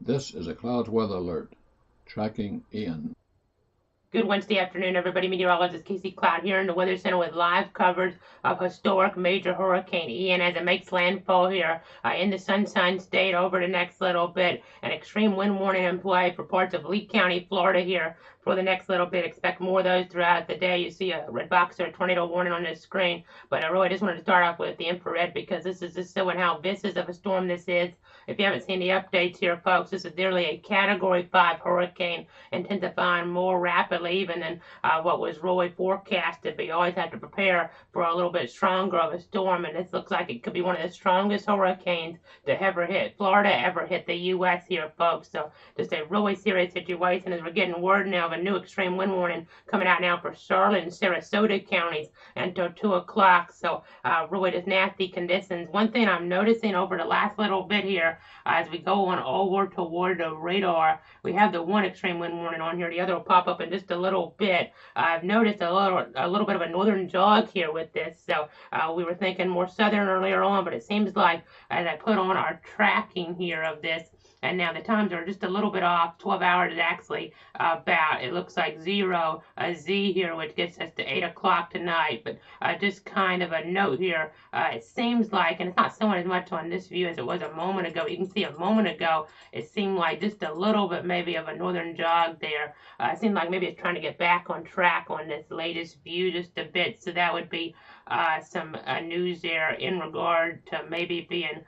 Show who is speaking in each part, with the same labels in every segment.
Speaker 1: This is a clouds weather alert. Tracking Ian.
Speaker 2: Good Wednesday afternoon, everybody. Meteorologist Casey Cloud here in the Weather Center with live coverage of historic major Hurricane Ian as it makes landfall here in the Sunshine State over the next little bit. An extreme wind warning in play for parts of Lee County, Florida here for the next little bit. Expect more of those throughout the day. You see a red box or a tornado warning on this screen, but I really just wanted to start off with the infrared because this is just showing how vicious of a storm this is. If you haven't seen the updates here, folks, this is nearly a Category 5 hurricane, intensifying more rapidly even than what was really forecasted. But you always have to prepare for a little bit stronger of a storm, and this looks like it could be one of the strongest hurricanes to ever hit Florida, ever hit the U.S. here, folks. So just a really serious situation as we're getting word now of a new extreme wind warning coming out now for Charlotte and Sarasota counties until 2 o'clock. So really just nasty conditions. One thing I'm noticing over the last little bit here as we go on over toward the radar, we have the one extreme wind warning on here. The other will pop up in just a little bit. I've noticed a little bit of a northern jog here with this. So we were thinking more southern earlier on, but it seems like as I put on our tracking here of this, and now the times are just a little bit off. 12 hours is actually about, it looks like 0 Z here, which gets us to 8 o'clock tonight. But just kind of a note here, it seems like, and it's not showing as much on this view as it was a moment ago. You can see a moment ago, it seemed like just a little bit maybe of a northern jog there. It seemed like maybe it's trying to get back on track on this latest view just a bit. So that would be some news there in regard to maybe being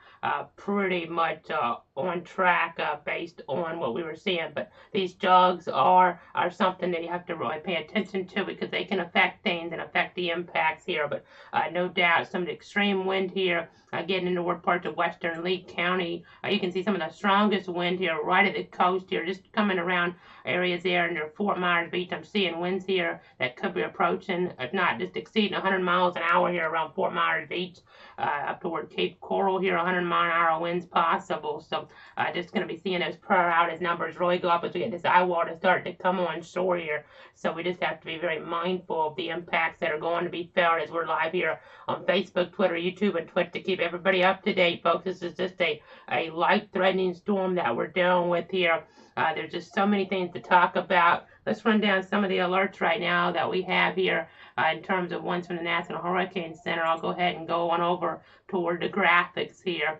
Speaker 2: pretty much on track based on what we were seeing. But these jogs are something that you have to really pay attention to because they can affect things and affect the impacts here. But no doubt some extreme wind here getting into toward parts of western Lee County. You can see some of the strongest wind here right at the coast here, just coming around areas there near Fort Myers Beach. I'm seeing winds here that could be approaching, if not just exceeding 100 miles an hour here around Fort Myers Beach, up toward Cape Coral here, 100-mile-an-hour winds possible. So just going to be seeing those per outage numbers really go up as we get this eye water start to come on shore here. So we just have to be very mindful of the impacts that are going to be felt as we're live here on Facebook, Twitter, YouTube, and Twitch to keep everybody up to date, folks. This is just a life-threatening storm that we're dealing with here. There's just so many things to talk about. Let's run down some of the alerts right now that we have here in terms of ones from the National Hurricane Center. I'll go ahead and go on over toward the graphics here.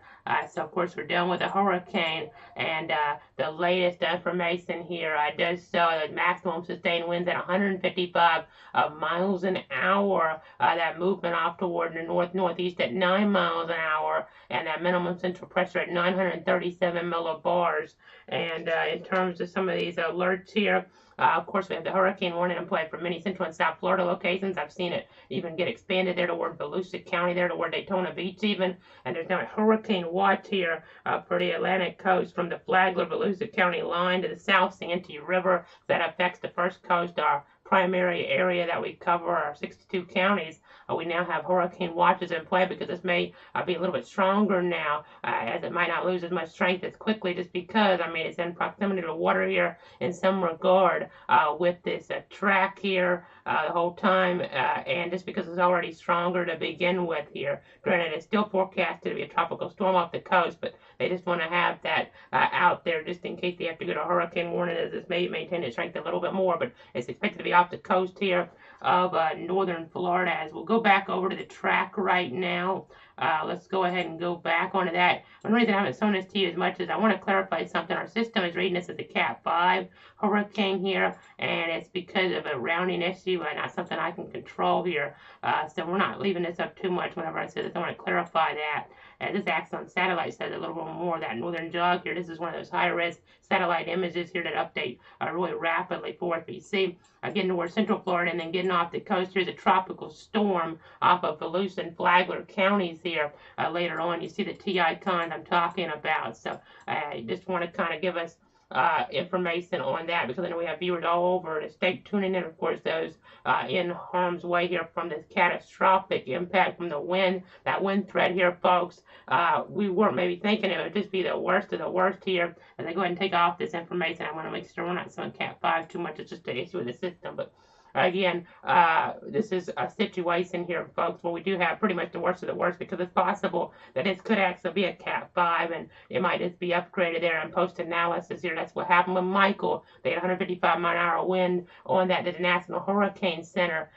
Speaker 2: So, of course, we're dealing with a hurricane, and the latest information here does show that maximum sustained winds at 155 miles an hour. That movement off toward the north-northeast at 9 miles an hour, and that minimum central pressure at 937 millibars. And in terms of some of these alerts here, of course, we have the hurricane warning in play for many central and south Florida locations. I've seen it even get expanded there toward Volusia County, there toward Daytona Beach even. And there's now a hurricane watch here for the Atlantic coast from the Flagler-Volusia County line to the South Santee River. That affects the first coast, our primary area that we cover, our 62 counties. We now have hurricane watches in play because this may be a little bit stronger now, as it might not lose as much strength as quickly just because, I mean, it's in proximity to the water here in some regard with this track here the whole time, and just because it's already stronger to begin with here. Granted, it's still forecasted to be a tropical storm off the coast, but they just want to have that out there just in case they have to get a hurricane warning as this may maintain its strength a little bit more, but it's expected to be off the coast here of northern Florida. As we'll go back over to the track right now, let's go ahead and go back onto that. One reason I haven't shown this to you as much is I want to clarify something. Our system is reading this as a Cat 5 hurricane here, and it's because of a rounding issue and not something I can control here. So we're not leaving this up too much whenever I say this. I want to clarify that. This acts on satellite says a little bit more of that northern jog here. This is one of those high-res satellite images here that update really rapidly for us. But you see, getting towards central Florida and then getting off the coast, here's a tropical storm off of Volusia and Flagler counties here. Later on, you see the T icons I'm talking about. So I just want to kind of give us information on that because I know we have viewers all over the state tuning in. Of course, those in harm's way here from this catastrophic impact from the wind, that wind threat here, folks. We weren't maybe thinking it would just be the worst of the worst here. As I go ahead and take off this information, I want to make sure we're not showing Cat 5 too much. It's just an issue with the system. But Again, this is a situation here, folks, where we do have pretty much the worst of the worst, because it's possible that this could actually be a Cat 5 and it might just be upgraded there in post-analysis here. That's what happened with Michael. They had 155-mile-an-hour wind on that to the National Hurricane Center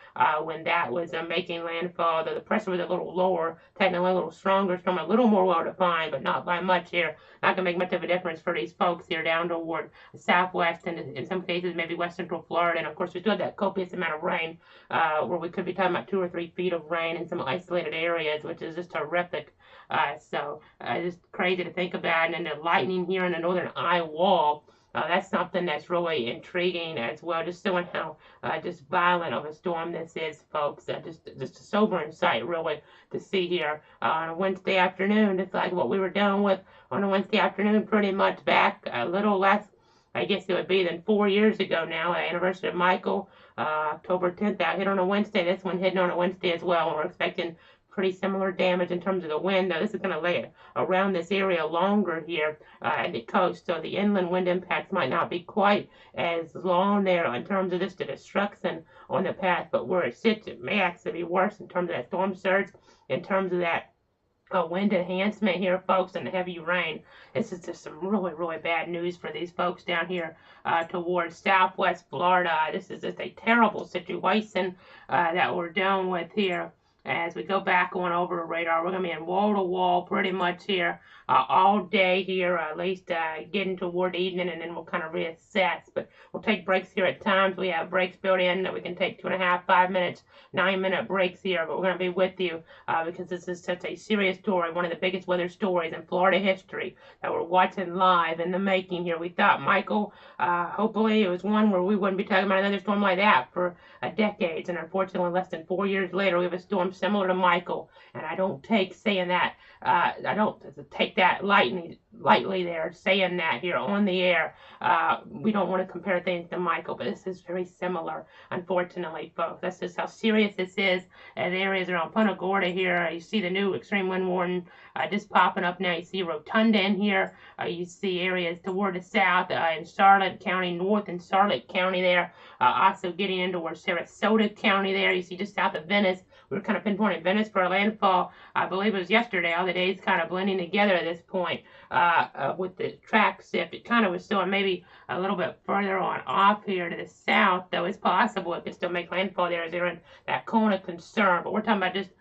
Speaker 2: when that was making landfall. The pressure was a little lower, technically a little stronger, storm a little more well-defined, but not by much here. Not going to make much of a difference for these folks here down toward southwest and in some cases maybe west central Florida. And of course, we still have that copious amount of rain where we could be talking about 2 or 3 feet of rain in some isolated areas, which is just horrific. So just crazy to think about. And then the lightning here in the northern eye wall. That's something that's really intriguing as well, just showing how just violent of a storm this is, folks. Just a sobering sight, really, to see here on a Wednesday afternoon. It's like what we were dealing with on a Wednesday afternoon, pretty much back a little less, I guess it would be, than 4 years ago now, the anniversary of Michael, October 10th, out hit on a Wednesday. This one hitting on a Wednesday as well, and we're expecting pretty similar damage in terms of the wind, though this is going to lay around this area longer here at the coast, so the inland wind impacts might not be quite as long there in terms of just the destruction on the path, but where it sits, it may actually be worse in terms of that storm surge, in terms of that wind enhancement here, folks, and the heavy rain. This is just some really, really bad news for these folks down here towards southwest Florida. This is just a terrible situation that we're dealing with here. As we go back on over the radar, we're going to be in wall-to-wall pretty much here all day here, at least getting toward evening, and then we'll kind of reassess. But we'll take breaks here at times. We have breaks built in that we can take 2.5, 5 minutes, 9-minute breaks here. But we're going to be with you because this is such a serious story, one of the biggest weather stories in Florida history that we're watching live in the making here. We thought, Michael, hopefully it was one where we wouldn't be talking about another storm like that for decades. And unfortunately, less than 4 years later, we have a storm similar to Michael, and I don't take saying that. I don't take that lightly there, saying that here on the air. We don't want to compare things to Michael, but this is very similar, unfortunately, folks. That's just how serious this is. As areas around Punta Gorda here, you see the new extreme wind warning just popping up now. You see Rotunda in here. You see areas toward the south in Charlotte County, north in Charlotte County there. Also getting into where Sarasota County there. You see just south of Venice. We were kind of pinpointing Venice for a landfall. I believe it was yesterday. All the days kind of blending together at this point with the track shift. It kind of was still maybe a little bit further on off here to the south, though it's possible it could still make landfall there as they're in that cone of concern. But we're talking about just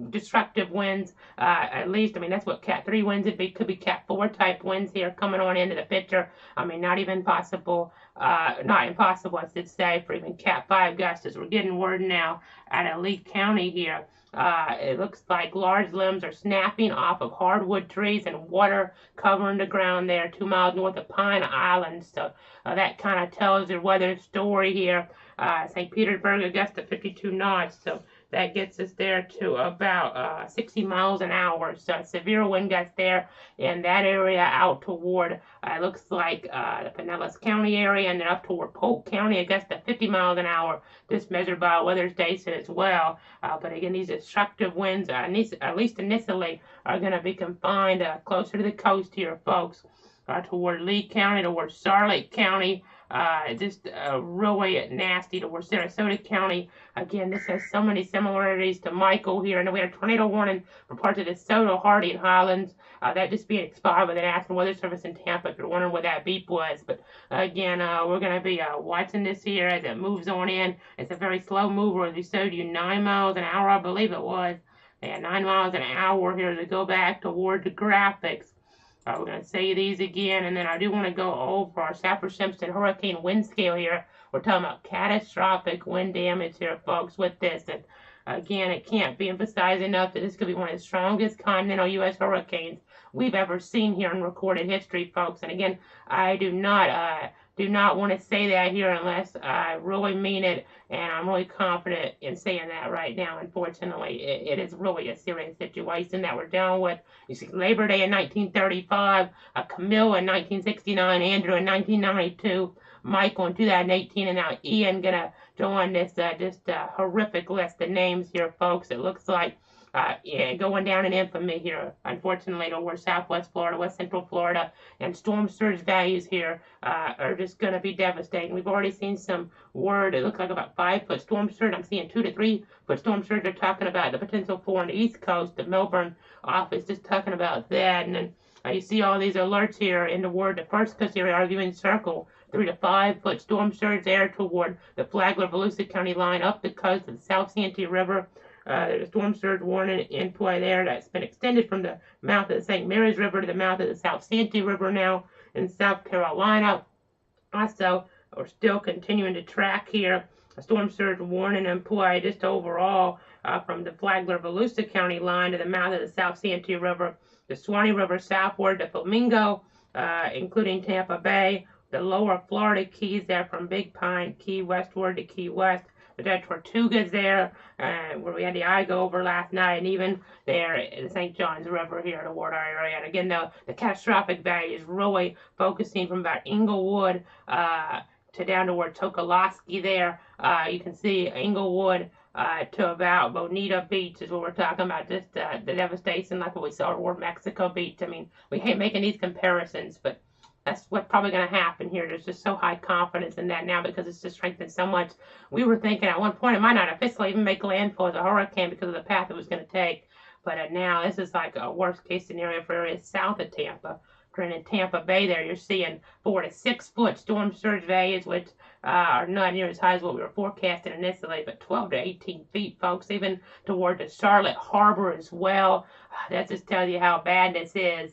Speaker 2: destructive winds, at least. I mean, that's what Cat 3 winds would be. Could be Cat 4 type winds here coming on into the picture. I mean, not impossible, I should say, for even Cat 5 gusts, as we're getting word now out of Lee County here. It looks like large limbs are snapping off of hardwood trees and water covering the ground there 2 miles north of Pine Island. So that kind of tells the weather story here. St. Petersburg, Augusta, 52 knots. So that gets us there to about 60 miles an hour. So severe wind gusts there in that area out toward, looks like the Pinellas County area, and then up toward Polk County, Augusta, 50 miles an hour, just measured by a weather station as well. But again, these destructive winds, at least initially, are going to be confined closer to the coast here, folks, toward Lee County, toward Charlotte County. Just really nasty towards Sarasota County. Again, this has so many similarities to Michael here. And we had a tornado warning for parts of the DeSoto, Hardy, and Highlands. That just being expired by the National Weather Service in Tampa, if you're wondering what that beep was. But again, we're going to be watching this here as it moves on in. It's a very slow mover, as we showed you, 9 miles an hour, I believe it was. Yeah, 9 miles an hour here to go back toward the graphics. We're going to say these again, and then I do want to go over our Saffir-Simpson hurricane wind scale here. We're talking about catastrophic wind damage here, folks, with this. And again, it can't be emphasized enough that this could be one of the strongest continental U.S. hurricanes we've ever seen here in recorded history, folks. And again, I do not want to say that here unless I really mean it, and I'm really confident in saying that right now. Unfortunately, it is really a serious situation that we're dealing with. You see, Labor Day in 1935, Camille in 1969, Andrew in 1992, Michael in 2018, and now Ian gonna join this just horrific list of names here, folks. It looks like Yeah, going down in infamy here, unfortunately, toward southwest Florida, west central Florida, and storm surge values here are just going to be devastating. We've already seen some word, it looks like about 5-foot storm surge. I'm seeing 2 to 3-foot storm surge. They're talking about the potential for on the East Coast. The Melbourne office just talking about that. And then you see all these alerts here in the word, the first coast area, our viewing circle, 3 to 5-foot storm surge there toward the Flagler-Volusia County line up the coast of the South Santee River. There's a storm surge warning in play there that's been extended from the mouth of the St. Mary's River to the mouth of the South Santee River now in South Carolina. Also, we're still continuing to track here a storm surge warning in play just overall from the Flagler-Volusia County line to the mouth of the South Santee River, the Suwannee River southward to Flamingo, including Tampa Bay, the lower Florida Keys there from Big Pine, Key westward to Key West. The Tortugas there, where we had the eye go over last night, and even there in the St. Johns River here toward our area. And again, the catastrophic value is really focusing from about Inglewood to down toward Tokolosky there. You can see Inglewood to about Bonita Beach is what we're talking about, just the devastation like what we saw toward Mexico Beach. I mean, we hate making these comparisons, but that's what's probably going to happen here. There's just so high confidence in that now because it's just strengthened so much. We were thinking at one point it might not officially even make landfall as a hurricane because of the path it was going to take. But now this is like a worst case scenario for areas south of Tampa. In Tampa Bay there, you're seeing 4 to 6 foot storm surge values, which are not near as high as what we were forecasting initially, but 12 to 18 feet, folks, even toward the Charlotte Harbor as well. That just tells you how bad this is.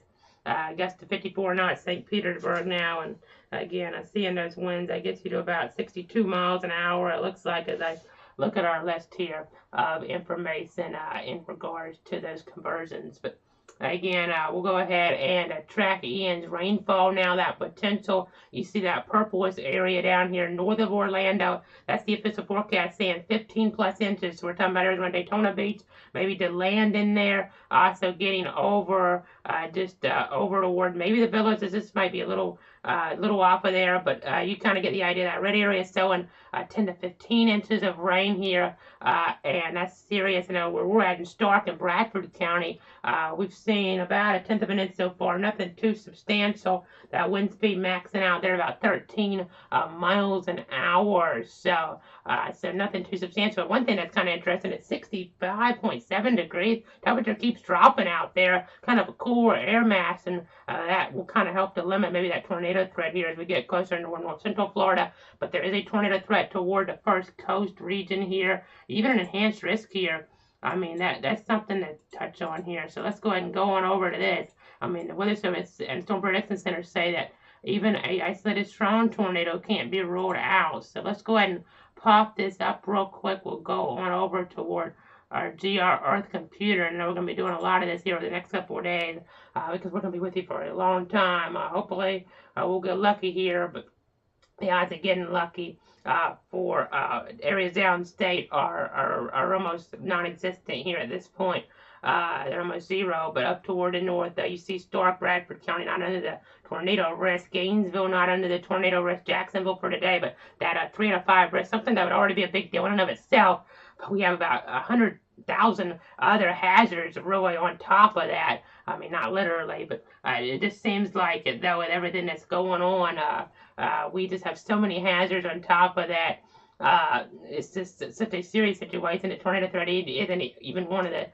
Speaker 2: Gust to 54 knots, St. Petersburg now, and again, I see in those winds that gets you to about 62 miles an hour, it looks like, as I look at our list here of information in regards to those conversions. But again, we'll go ahead and track Ian's rainfall now, that potential. You see that purplish area down here north of Orlando. That's the official forecast saying 15 plus inches. So we're talking about Arizona, Daytona Beach, maybe to land in there. Also getting over, over toward maybe the Villages. This might be a little off of there, but you kind of get the idea. That red area is showing 10 to 15 inches of rain here, and that's serious. You know, where we're at in Stark and Bradford County, we've seen about 1/10 of an inch so far, nothing too substantial. That wind speed maxing out there about 13 miles an hour, so nothing too substantial. But one thing that's kind of interesting is 65.7 degrees. Temperature keeps dropping out there, kind of a cooler air mass, and that will kind of help to limit maybe that tornado threat here as we get closer into north central Florida. But there is a tornado threat toward the first coast region here, even an enhanced risk here. I mean, that's something to touch on here. So let's go ahead and go on over to this. I mean, the Weather Service and Storm Prediction Center say that even a isolated strong tornado can't be ruled out. So let's go ahead and pop this up real quick. We'll go on over toward our GR Earth computer, and we're going to be doing a lot of this here over the next couple of days because we're going to be with you for a long time. Hopefully, we'll get lucky here, but the odds of getting lucky for areas downstate are almost non-existent here at this point. They're almost zero, but up toward the north, you see Stark, Bradford County not under the tornado risk, Gainesville not under the tornado risk, Jacksonville for today, but that 3 out of 5 risk, something that would already be a big deal in and of itself. But we have about 100,000 other hazards really on top of that. I mean, not literally, but it just seems like, though, with everything that's going on, we just have so many hazards on top of that. It's just such a serious situation. The tornado threat isn't even one of the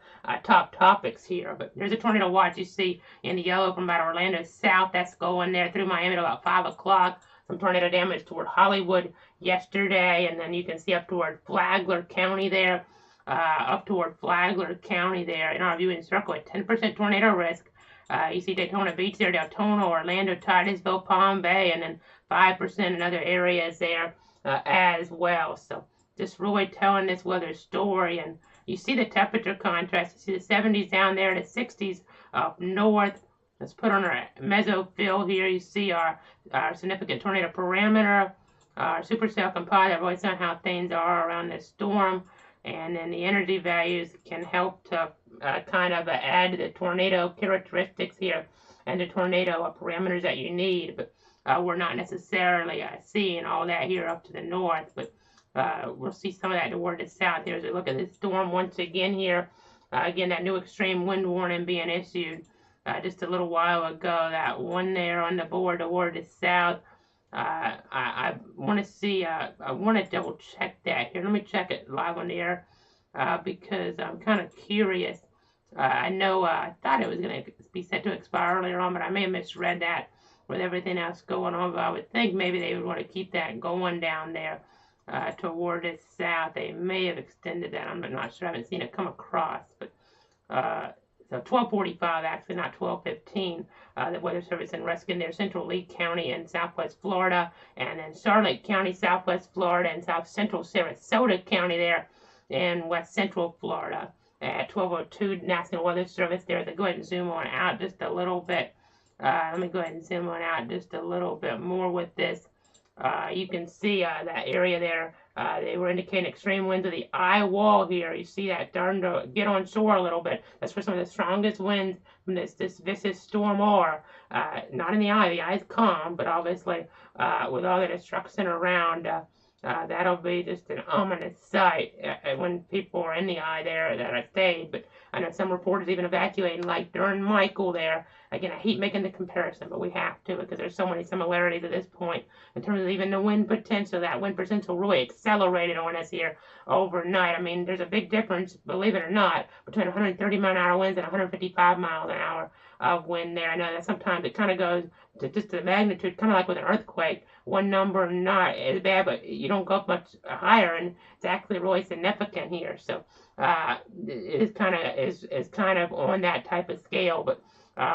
Speaker 2: top topics here. But there's a tornado watch you see in the yellow from about Orlando south. That's going there through Miami at about 5 o'clock. Some tornado damage toward Hollywood yesterday. And then you can see up toward Flagler County there. Up toward Flagler County there in our viewing circle at 10% tornado risk. You see Daytona Beach there, Deltona, Orlando, Titusville, Palm Bay, and then 5% in other areas there as well. So just really telling this weather story. And you see the temperature contrast. You see the 70s down there, the 60s up north. Let's put on our mesofill here. You see our significant tornado parameter, our supercell composite, really showing how things are around this storm. And then the energy values can help to kind of add the tornado characteristics here and the tornado parameters that you need. But we're not necessarily seeing all that here up to the north, but we'll see some of that toward the south here as we look at this storm once again here. Again, that new extreme wind warning being issued just a little while ago. That one there on the board toward the south. I want to see. I want to double check that here. Let me check it live on the air because I'm kind of curious. I know I thought it was going to be set to expire earlier on, but I may have misread that with everything else going on. But I would think maybe they would want to keep that going down there toward the south. They may have extended that. I'm not sure. I haven't seen it come across. But so 12:45, actually, not 12:15. The Weather Service in Ruskin there, Central Lee County in Southwest Florida, and then Charlotte County, Southwest Florida, and South Central Sarasota County there in West Central Florida. At 12:02, National Weather Service there. So go ahead and zoom on out just a little bit. Let me go ahead and zoom on out just a little bit more with this. You can see that area there. They were indicating extreme winds of the eye wall here. You see that starting to get on shore a little bit. That's where some of the strongest winds from this vicious storm are. Not in the eye. The eye is calm, but obviously with all the destruction around, that'll be just an ominous sight when people are in the eye there that I stayed. But I know some reporters even evacuating, like during Michael there. Again, I hate making the comparison, but we have to because there's so many similarities at this point in terms of even the wind potential. That wind potential really accelerated on us here overnight. I mean, there's a big difference, believe it or not, between 130-mile-an-hour winds and 155 miles an hour of wind there. I know that sometimes it kind of goes to just the magnitude, kind of like with an earthquake. One number not as bad, but you don't go up much higher, and it's actually really significant here. So it is kind of on that type of scale. But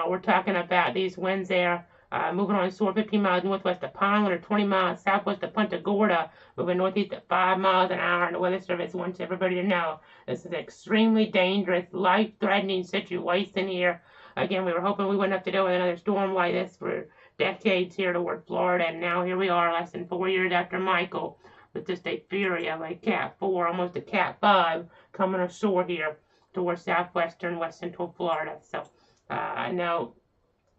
Speaker 2: we're talking about these winds there. Moving on shore 15 miles northwest of Pineland or 20 miles southwest of Punta Gorda, moving northeast at 5 miles an hour. And the Weather Service wants everybody to know this is an extremely dangerous, life-threatening situation here. Again, we were hoping we wouldn't have to deal with another storm like this for decades here toward Florida, and now here we are less than 4 years after Michael with just a fury of a Cat 4, almost a Cat 5 coming ashore here towards southwestern West Central Florida. So I know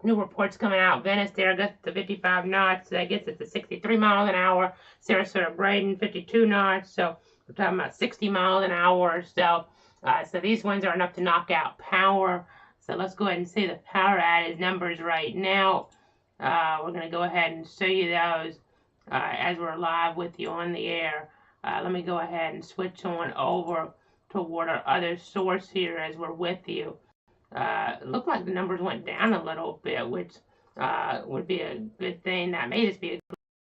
Speaker 2: new reports coming out. Venice there gets to 55 knots. That gets it to 63 miles an hour. Sarasota Braden 52 knots. So we're talking about 60 miles an hour or so. So these winds are enough to knock out power. So let's go ahead and see the power outage numbers right now. We're going to go ahead and show you those as we're live with you on the air. Let me go ahead and switch on over toward our other source here as we're with you. It looked like the numbers went down a little bit, which would be a good thing. That may just be a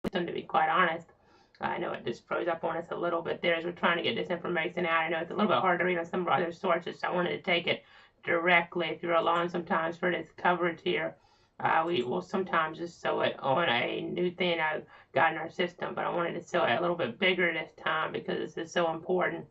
Speaker 2: good thing, to be quite honest. I know it just froze up on us a little bit there as we're trying to get this information out. I know it's a little bit hard to read on some of our other sources, so I wanted to take it directly. If you're alone sometimes for this coverage here, we will sometimes just show it on a new thing I've got in our system, but I wanted to show it a little bit bigger this time because this is so important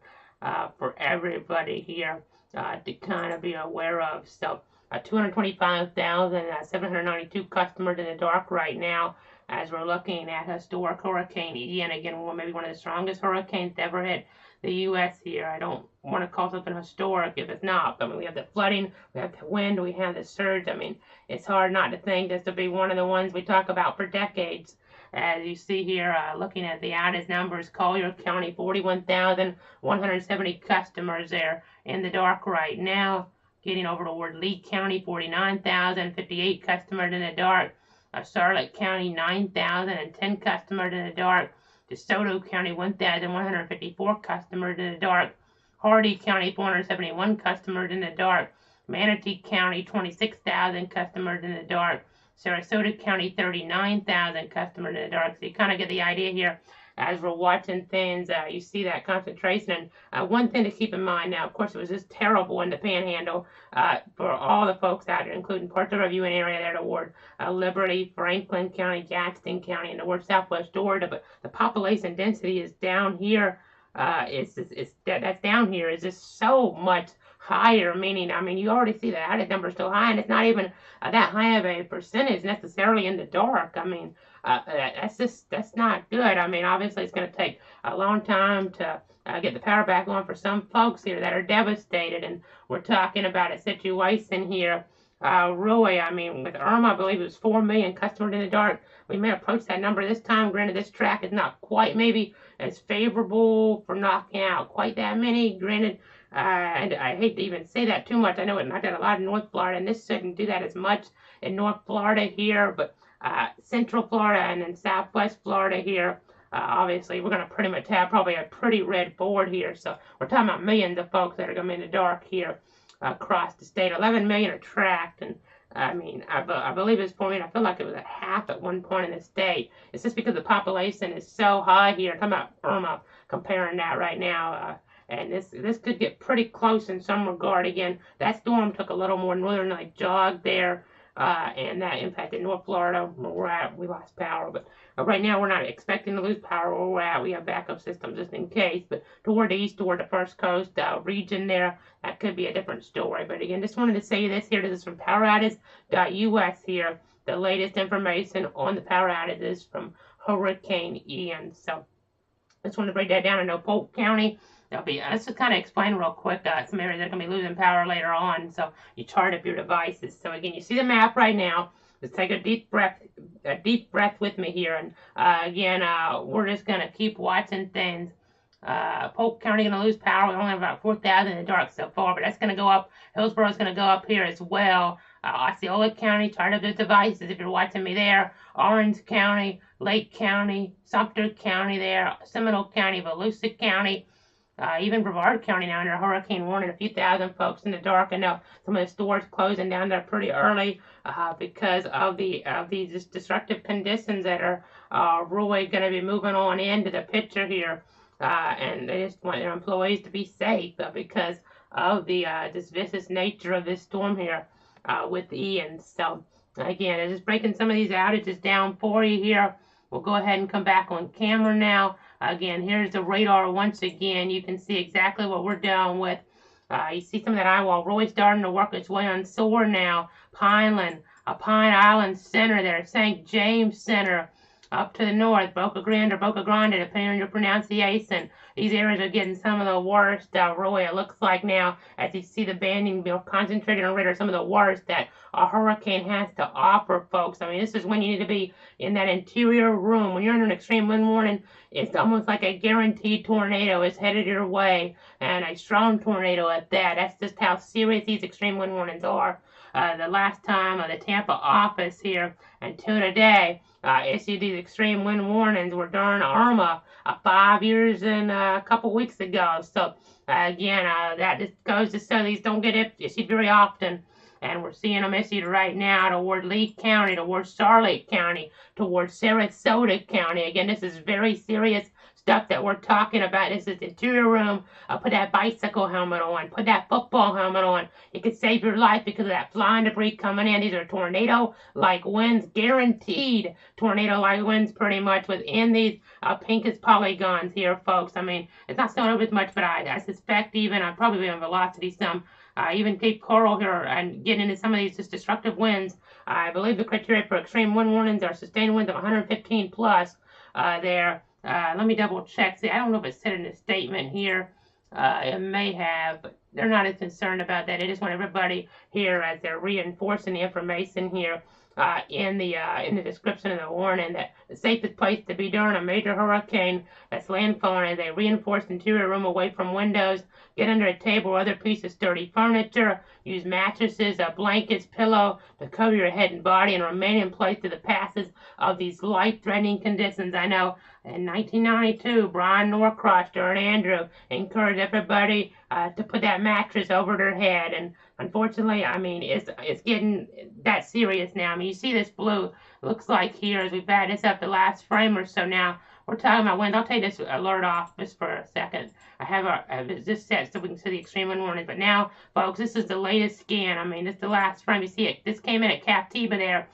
Speaker 2: for everybody here to kind of be aware of. So 225,792 customers in the dark right now as we're looking at historic Hurricane Ian. Again, maybe one of the strongest hurricanes to ever hit the U.S. here. I don't want to call something historic if it's not. I mean, we have the flooding, we have the wind, we have the surge. I mean, it's hard not to think this to be one of the ones we talk about for decades. As you see here, looking at the outage numbers, Collier County, 41,170 customers there in the dark right now. Getting over toward Lee County, 49,058 customers in the dark. Charlotte County, 9,010 customers in the dark. DeSoto County, 1,154 customers in the dark. Hardy County, 471 customers in the dark. Manatee County, 26,000 customers in the dark. Sarasota County, 39,000 customers in the dark. So you kind of get the idea here as we're watching things. You see that concentration. And one thing to keep in mind now, of course, it was just terrible in the Panhandle for all the folks out there, including parts of our viewing area there toward Liberty, Franklin County, Jackson County, and toward Southwest Georgia. But the population density is down here. That's down here is just so much higher, meaning, I mean, you already see the outage number is so high, and it's not even that high of a percentage necessarily in the dark. I mean, that's not good. I mean, obviously, it's going to take a long time to get the power back on for some folks here that are devastated, and we're talking about a situation here. Really, I mean, with Irma, I believe it was 4 million customers in the dark. We may approach that number this time. Granted, this track is not quite maybe as favorable for knocking out quite that many. Granted, And I hate to even say that too much. I know it knocked out a lot in North Florida, and this shouldn't do that as much in North Florida here, but Central Florida and then Southwest Florida here. Obviously, we're going to pretty much have probably a pretty red board here. So we're talking about millions of folks that are going to be in the dark here across the state. 11 million are tracked, and I mean, I believe it's for me. I feel like it was at half at one point in the state. It's just because the population is so high here. I'm talking about Irma, comparing that right now. And this could get pretty close in some regard. Again, that storm took a little more northerly jog there, and that impacted North Florida where we're at. We lost power, but right now we're not expecting to lose power where we're at. We have backup systems just in case. But toward the east, toward the First Coast region there, that could be a different story. But again, just wanted to say this here. This is from poweroutages.us here. The latest information on the power outages from Hurricane Ian. So just want to break that down. I know Polk County. Let's just kind of explain real quick some areas that are going to be losing power later on. So you chart up your devices. So again, you see the map right now. Let's take a deep breath with me here. And again, we're just going to keep watching things. Polk County going to lose power. We only have about 4,000 in the dark so far, but that's going to go up. Hillsborough is going to go up here as well. Osceola County, chart up those devices if you're watching me there. Orange County, Lake County, Sumter County there, Seminole County, Volusia County. Even Brevard County now under a hurricane warning, a few thousand folks in the dark. I know some of the stores closing down there pretty early because of these destructive conditions that are really going to be moving on into the picture here. And they just want their employees to be safe because of the this vicious nature of this storm here with Ian. So again, I'm just breaking some of these outages down for you here. We'll go ahead and come back on camera now. Again, here's the radar once again. You can see exactly what we're dealing with. You see some of that eye wall really starting to work its way on SOAR now. Pine Island Center there, St. James Center up to the north, Boca Grande or Boca Grande, depending on your pronunciation. These areas are getting some of the worst, really, it looks like now, as you see the banding concentrated on radar, some of the worst that a hurricane has to offer, folks. I mean, this is when you need to be in that interior room. When you're under an extreme wind warning, it's almost like a guaranteed tornado is headed your way, and a strong tornado at that. That's just how serious these extreme wind warnings are. The last time the Tampa office here until today issued these extreme wind warnings were during Irma 5 years and a couple weeks ago. So again, that just goes to show these don't get issued very often. And we're seeing them issued right now toward Lee County, toward Charlotte County, toward Sarasota County. Again, this is very serious stuff that we're talking about. This is the interior room. Put that bicycle helmet on. Put that football helmet on. It could save your life because of that flying debris coming in. These are tornado-like winds, guaranteed tornado-like winds pretty much within these pinkest polygons here, folks. I mean, it's not snowing over as much, but I suspect even, probably even velocity some, even Cape Coral here and getting into some of these just destructive winds. I believe the criteria for extreme wind warnings are sustained winds of 115 plus there. Let me double check. See, I don't know if it said in the statement here. It may have, but they're not as concerned about that. They just want everybody here as they're reinforcing the information here in the description of the warning that the safest place to be during a major hurricane that's landfalling is a reinforced interior room away from windows. Get under a table or other piece of sturdy furniture. Use mattresses, blankets, pillow to cover your head and body and remain in place to the passage of these life-threatening conditions. I know in 1992, Brian Norcross and Andrew encouraged everybody to put that mattress over their head. And unfortunately, I mean, it's getting that serious now. I mean, you see this blue. Looks like here as we've had this up the last frame or so now. We're talking about winds. I'll take this alert off just for a second. I have this set so we can see the extreme wind warnings. But now, folks, this is the latest scan. I mean, this is the last frame. You see it. This came in at Captiva there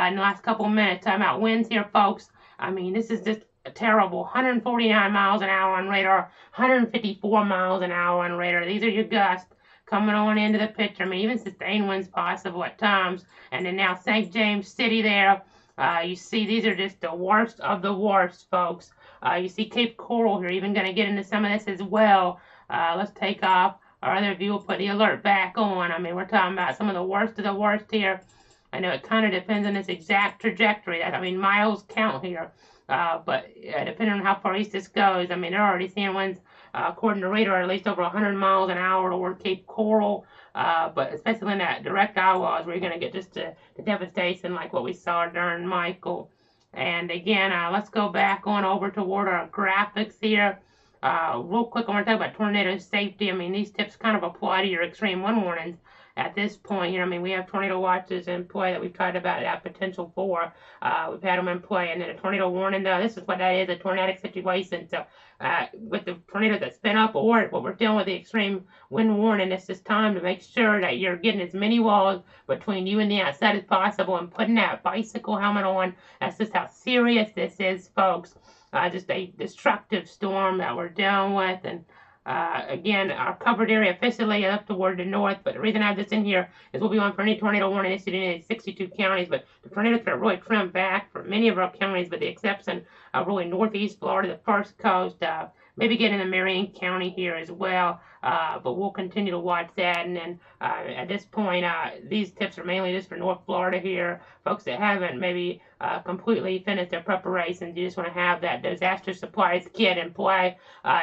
Speaker 2: in the last couple of minutes. Talking about winds here, folks. I mean, this is just terrible. 149 miles an hour on radar. 154 miles an hour on radar. These are your gusts coming on into the picture. I mean, even sustained winds possible at times. And then now St. James City there. You see, these are just the worst of the worst, folks. You see Cape Coral here, even going to get into some of this as well. Let's take off our other view. We'll put the alert back on. I mean, we're talking about some of the worst here. I know it kind of depends on this exact trajectory. I mean, miles count here. But depending on how far east this goes, I mean, they're already seeing winds according to radar, at least over 100 miles an hour toward Cape Coral. But especially in that direct eye walls where you're going to get just the devastation like what we saw during Michael. And again, let's go back on over toward our graphics here. Real quick, I want to talk about tornado safety. I mean, these tips kind of apply to your extreme wind warnings at this point. You know, I mean, we have tornado watches in play that we've tried about that potential for. We've had them in play, and then a tornado warning, though, this is what that is, a tornadic situation. So with the tornadoes that spin up, or what we're dealing with the extreme wind warning, it's just time to make sure that you're getting as many walls between you and the outside as possible and putting that bicycle helmet on. That's just how serious this is, folks. Just a destructive storm that we're dealing with. And again, our covered area officially up toward the north, but the reason I have this in here is we'll be on for any tornado warning issued in any 62 counties, but the tornadoes are really trimmed back for many of our counties, with the exception of really northeast Florida, the first coast, maybe getting the Marion County here as well, but we'll continue to watch that. And then at this point, these tips are mainly just for North Florida here. Folks that haven't maybe completely finished their preparations, you just want to have that disaster supplies kit in play,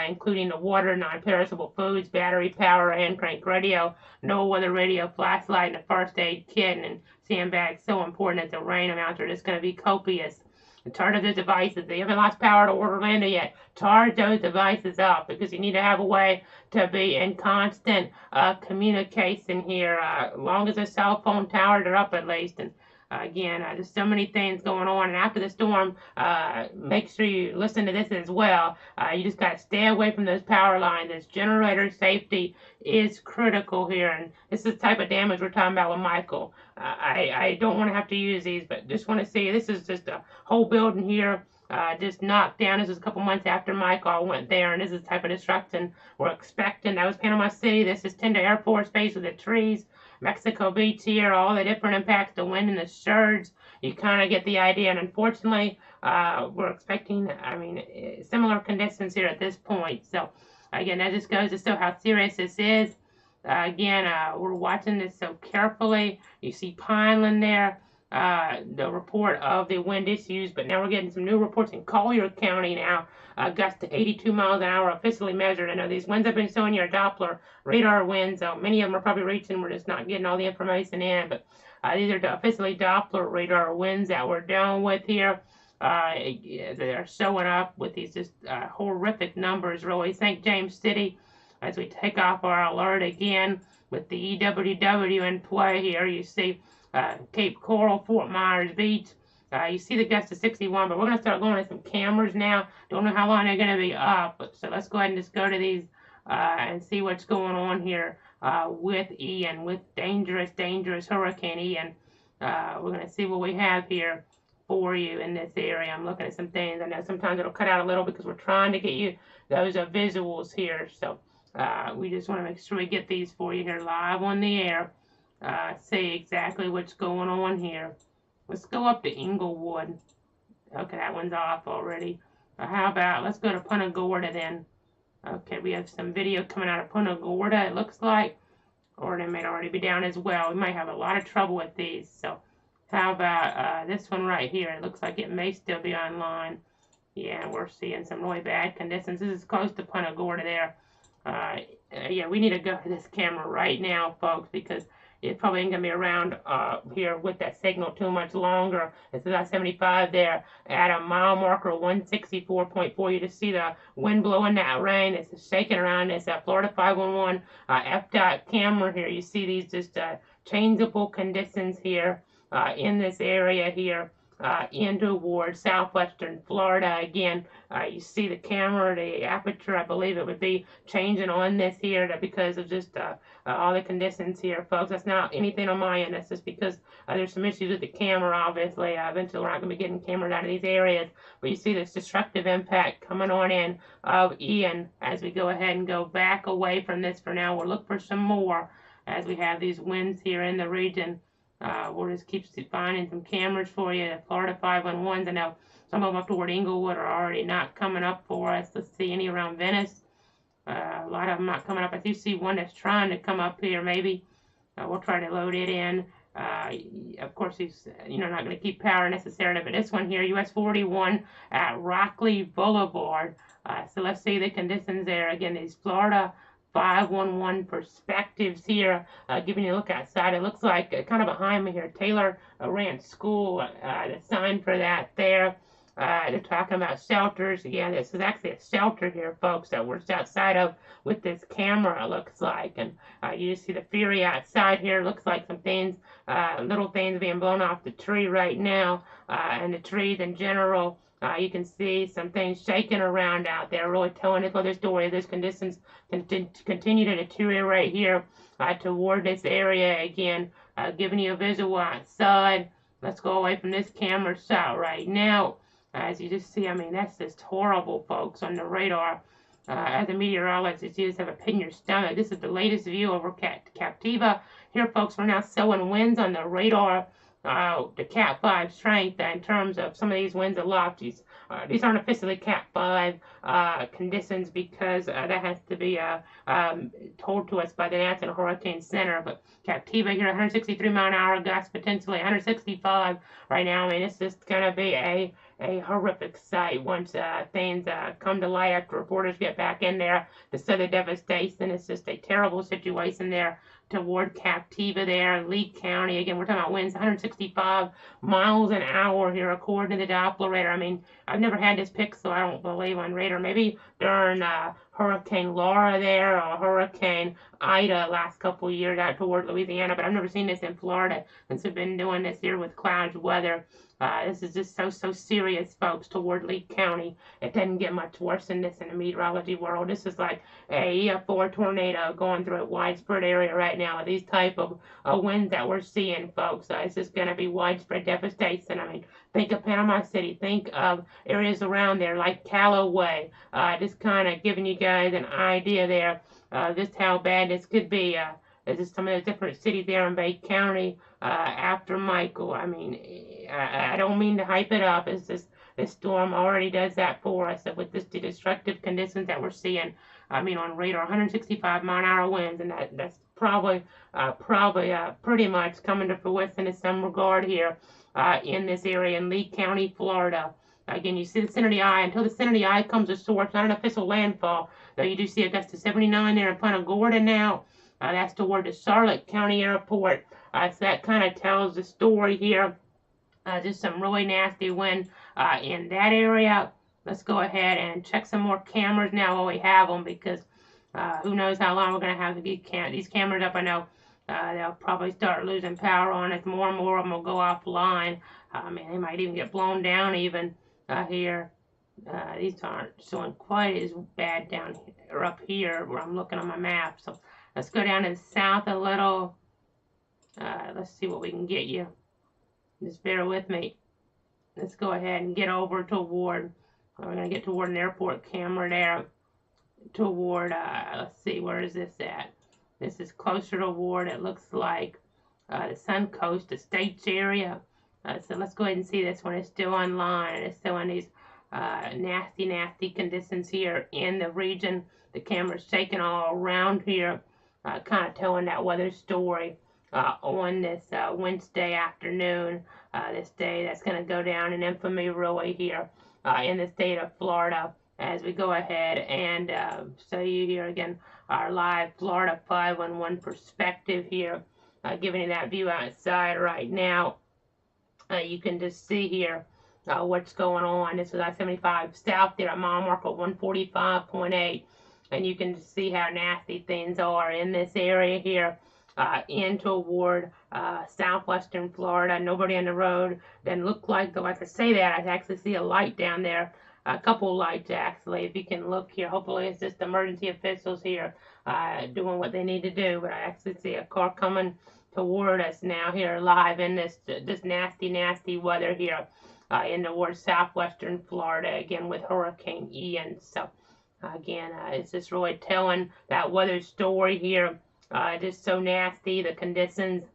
Speaker 2: including the water, non-perishable foods, battery power, hand crank radio, no weather radio, flashlight, and a first aid kit, and sandbags. So important as the rain amounts are just going to be copious. And charge those devices. If you haven't lost power to Orlando yet, charge those devices up, because you need to have a way to be in constant communication here, as long as the cell phone towers are up at least. And again, there's so many things going on. And after the storm, make sure you listen to this as well. You just got to stay away from those power lines. This generator safety is critical here. And this is the type of damage we're talking about with Michael. I don't want to have to use these, but just want to see, this is just a whole building here just knocked down. This was a couple months after Michael went there, and this is the type of destruction we're expecting. That was Panama City. This is Tender Air Force Base with the trees. Mexico Beach here, all the different impacts, the wind and the surge. You kind of get the idea. And unfortunately, we're expecting, I mean, similar conditions here at this point. So, again, that just goes to show how serious this is. Again, we're watching this so carefully. You see Pineland there, the report of the wind issues, but now we're getting some new reports in Collier County now. Gusts to 82 miles an hour officially measured. I know these winds I've been showing you are Doppler radar winds. Many of them are probably reaching. We're just not getting all the information in, but these are officially Doppler radar winds that we're dealing with here. They're showing up with these just horrific numbers, really. St. James City, as we take off our alert again with the EWW in play here, you see Cape Coral, Fort Myers Beach. You see the gust of 61, but we're going to start going to some cameras now. Don't know how long they're going to be up, but so let's go ahead and just go to these and see what's going on here with Ian, with dangerous Hurricane Ian. We're going to see what we have here for you in this area. I'm looking at some things. I know sometimes it'll cut out a little because we're trying to get you those visuals here. So we just want to make sure we get these for you here live on the air. See exactly what's going on here. Let's go up to Inglewood. Okay, that one's off already. How about, let's go to Punta Gorda then. Okay, we have some video coming out of Punta Gorda, it looks like. Or they may already be down as well. We might have a lot of trouble with these. So how about this one right here? It looks like it may still be online. Yeah, we're seeing some really bad conditions. This is close to Punta Gorda there. Yeah, we need to go to this camera right now, folks, because it probably ain't going to be around here with that signal too much longer. It's about 75 there at a mile marker 164.4. You just see the wind blowing that rain. It's shaking around. It's a Florida 511 FDOT camera here. You see these just changeable conditions here in this area here. In toward southwestern Florida. Again, you see the camera, the aperture, I believe it would be changing on this here because of just all the conditions here, folks. That's not anything on my end. That's just because there's some issues with the camera, obviously. Eventually, we're not going to be getting cameras out of these areas. But you see this destructive impact coming on in of Ian as we go ahead and go back away from this for now. We'll look for some more as we have these winds here in the region. We'll just keep finding some cameras for you. The Florida 511s, I know some of them up toward Inglewood are already not coming up for us. Let's see any around Venice. A lot of them not coming up. I do see one that's trying to come up here maybe. We'll try to load it in. Of course, he's not going to keep power necessarily, but this one here, US 41 at Rockley Boulevard. So let's see the conditions there. Again, these Florida 511 perspectives here, giving you a look outside. It looks like kind of behind me here, Taylor Ranch School, the sign for that there. They're talking about shelters. Yeah, this is actually a shelter here, folks, that we're outside of with this camera, it looks like. And you just see the fury outside here. Looks like some things, little things being blown off the tree right now. And the trees in general, you can see some things shaking around out there, really telling us other story. Those conditions continue to deteriorate here toward this area again, giving you a visual outside. Let's go away from this camera shot right now. As you just see, I mean, that's just horrible, folks, on the radar. As a meteorologist, you just have a pin in your stomach. This is the latest view over Captiva. Here, folks, we're now showing winds on the radar, the Cat 5 strength in terms of some of these winds aloft. These aren't officially Cat 5 conditions because that has to be told to us by the National Hurricane Center. But Captiva here, 163 mile an hour gusts, potentially 165 right now. I mean, it's just going to be a horrific sight once things come to light after reporters get back in there to see the devastation. It's just a terrible situation there toward Captiva there, Lee County. Again, we're talking about winds 165 miles an hour here according to the Doppler radar. I mean, I've never had this pic, so I don't believe on radar. Maybe during Hurricane Laura there or Hurricane Ida last couple of years out toward Louisiana, but I've never seen this in Florida since we've been doing this here with clouds weather. This is just so serious, folks, toward Lee County. It doesn't get much worse than this in the meteorology world. This is like a EF4 tornado going through a widespread area right now with these type of winds that we're seeing, folks. It's just going to be widespread devastation. I mean, think of Panama City. Think of areas around there like Callaway. Just kind of giving you guys an idea there just how bad this could be. There's just some of the different cities there in Bay County after Michael. I mean, I don't mean to hype it up. It's just this storm already does that for us with this, the destructive conditions that we're seeing. I mean, on radar, 165 mile an hour winds, and that's probably pretty much coming to fruition in some regard here in this area in Lee County, Florida. Again, you see the center of the eye. Until the center of the eye comes ashore, it's not an official landfall. Though you do see a gust of 79 there in Punta Gorda now. That's toward the Charlotte County Airport. So that kind of tells the story here. Just some really nasty wind in that area. Let's go ahead and check some more cameras now while we have them, because who knows how long we're going to have to get these cameras up. I know they'll probably start losing power on us. More and more of them will go offline. I mean, they might even get blown down even here. These aren't showing quite as bad down here, or up here where I'm looking on my map. So let's go down to the south a little. Let's see what we can get you. Just bear with me. Let's go ahead and get over toward, we're going to get toward an airport camera there. Toward, let's see, where is this at? This is closer toward, it looks like, the Suncoast, the States area. So let's go ahead and see this one is still online. It's showing these nasty conditions here in the region. The camera's shaking all around here, kind of telling that weather story on this Wednesday afternoon. This day that's going to go down in infamy really here in the state of Florida, as we go ahead and show you here again our live Florida 511 perspective here, giving you that view outside right now. You can just see here what's going on. This is I-75 south there at mile marker 145.8, and you can just see how nasty things are in this area here. In toward southwestern Florida. Nobody on the road. Doesn't look like, though I could say that, I actually see a light down there. A couple lights actually, if you can look here. Hopefully it's just emergency officials here doing what they need to do. But I actually see a car coming toward us now here live in this nasty weather here in toward southwestern Florida, again with Hurricane Ian. So again, it's just really telling that weather story here. Just so nasty. The conditions,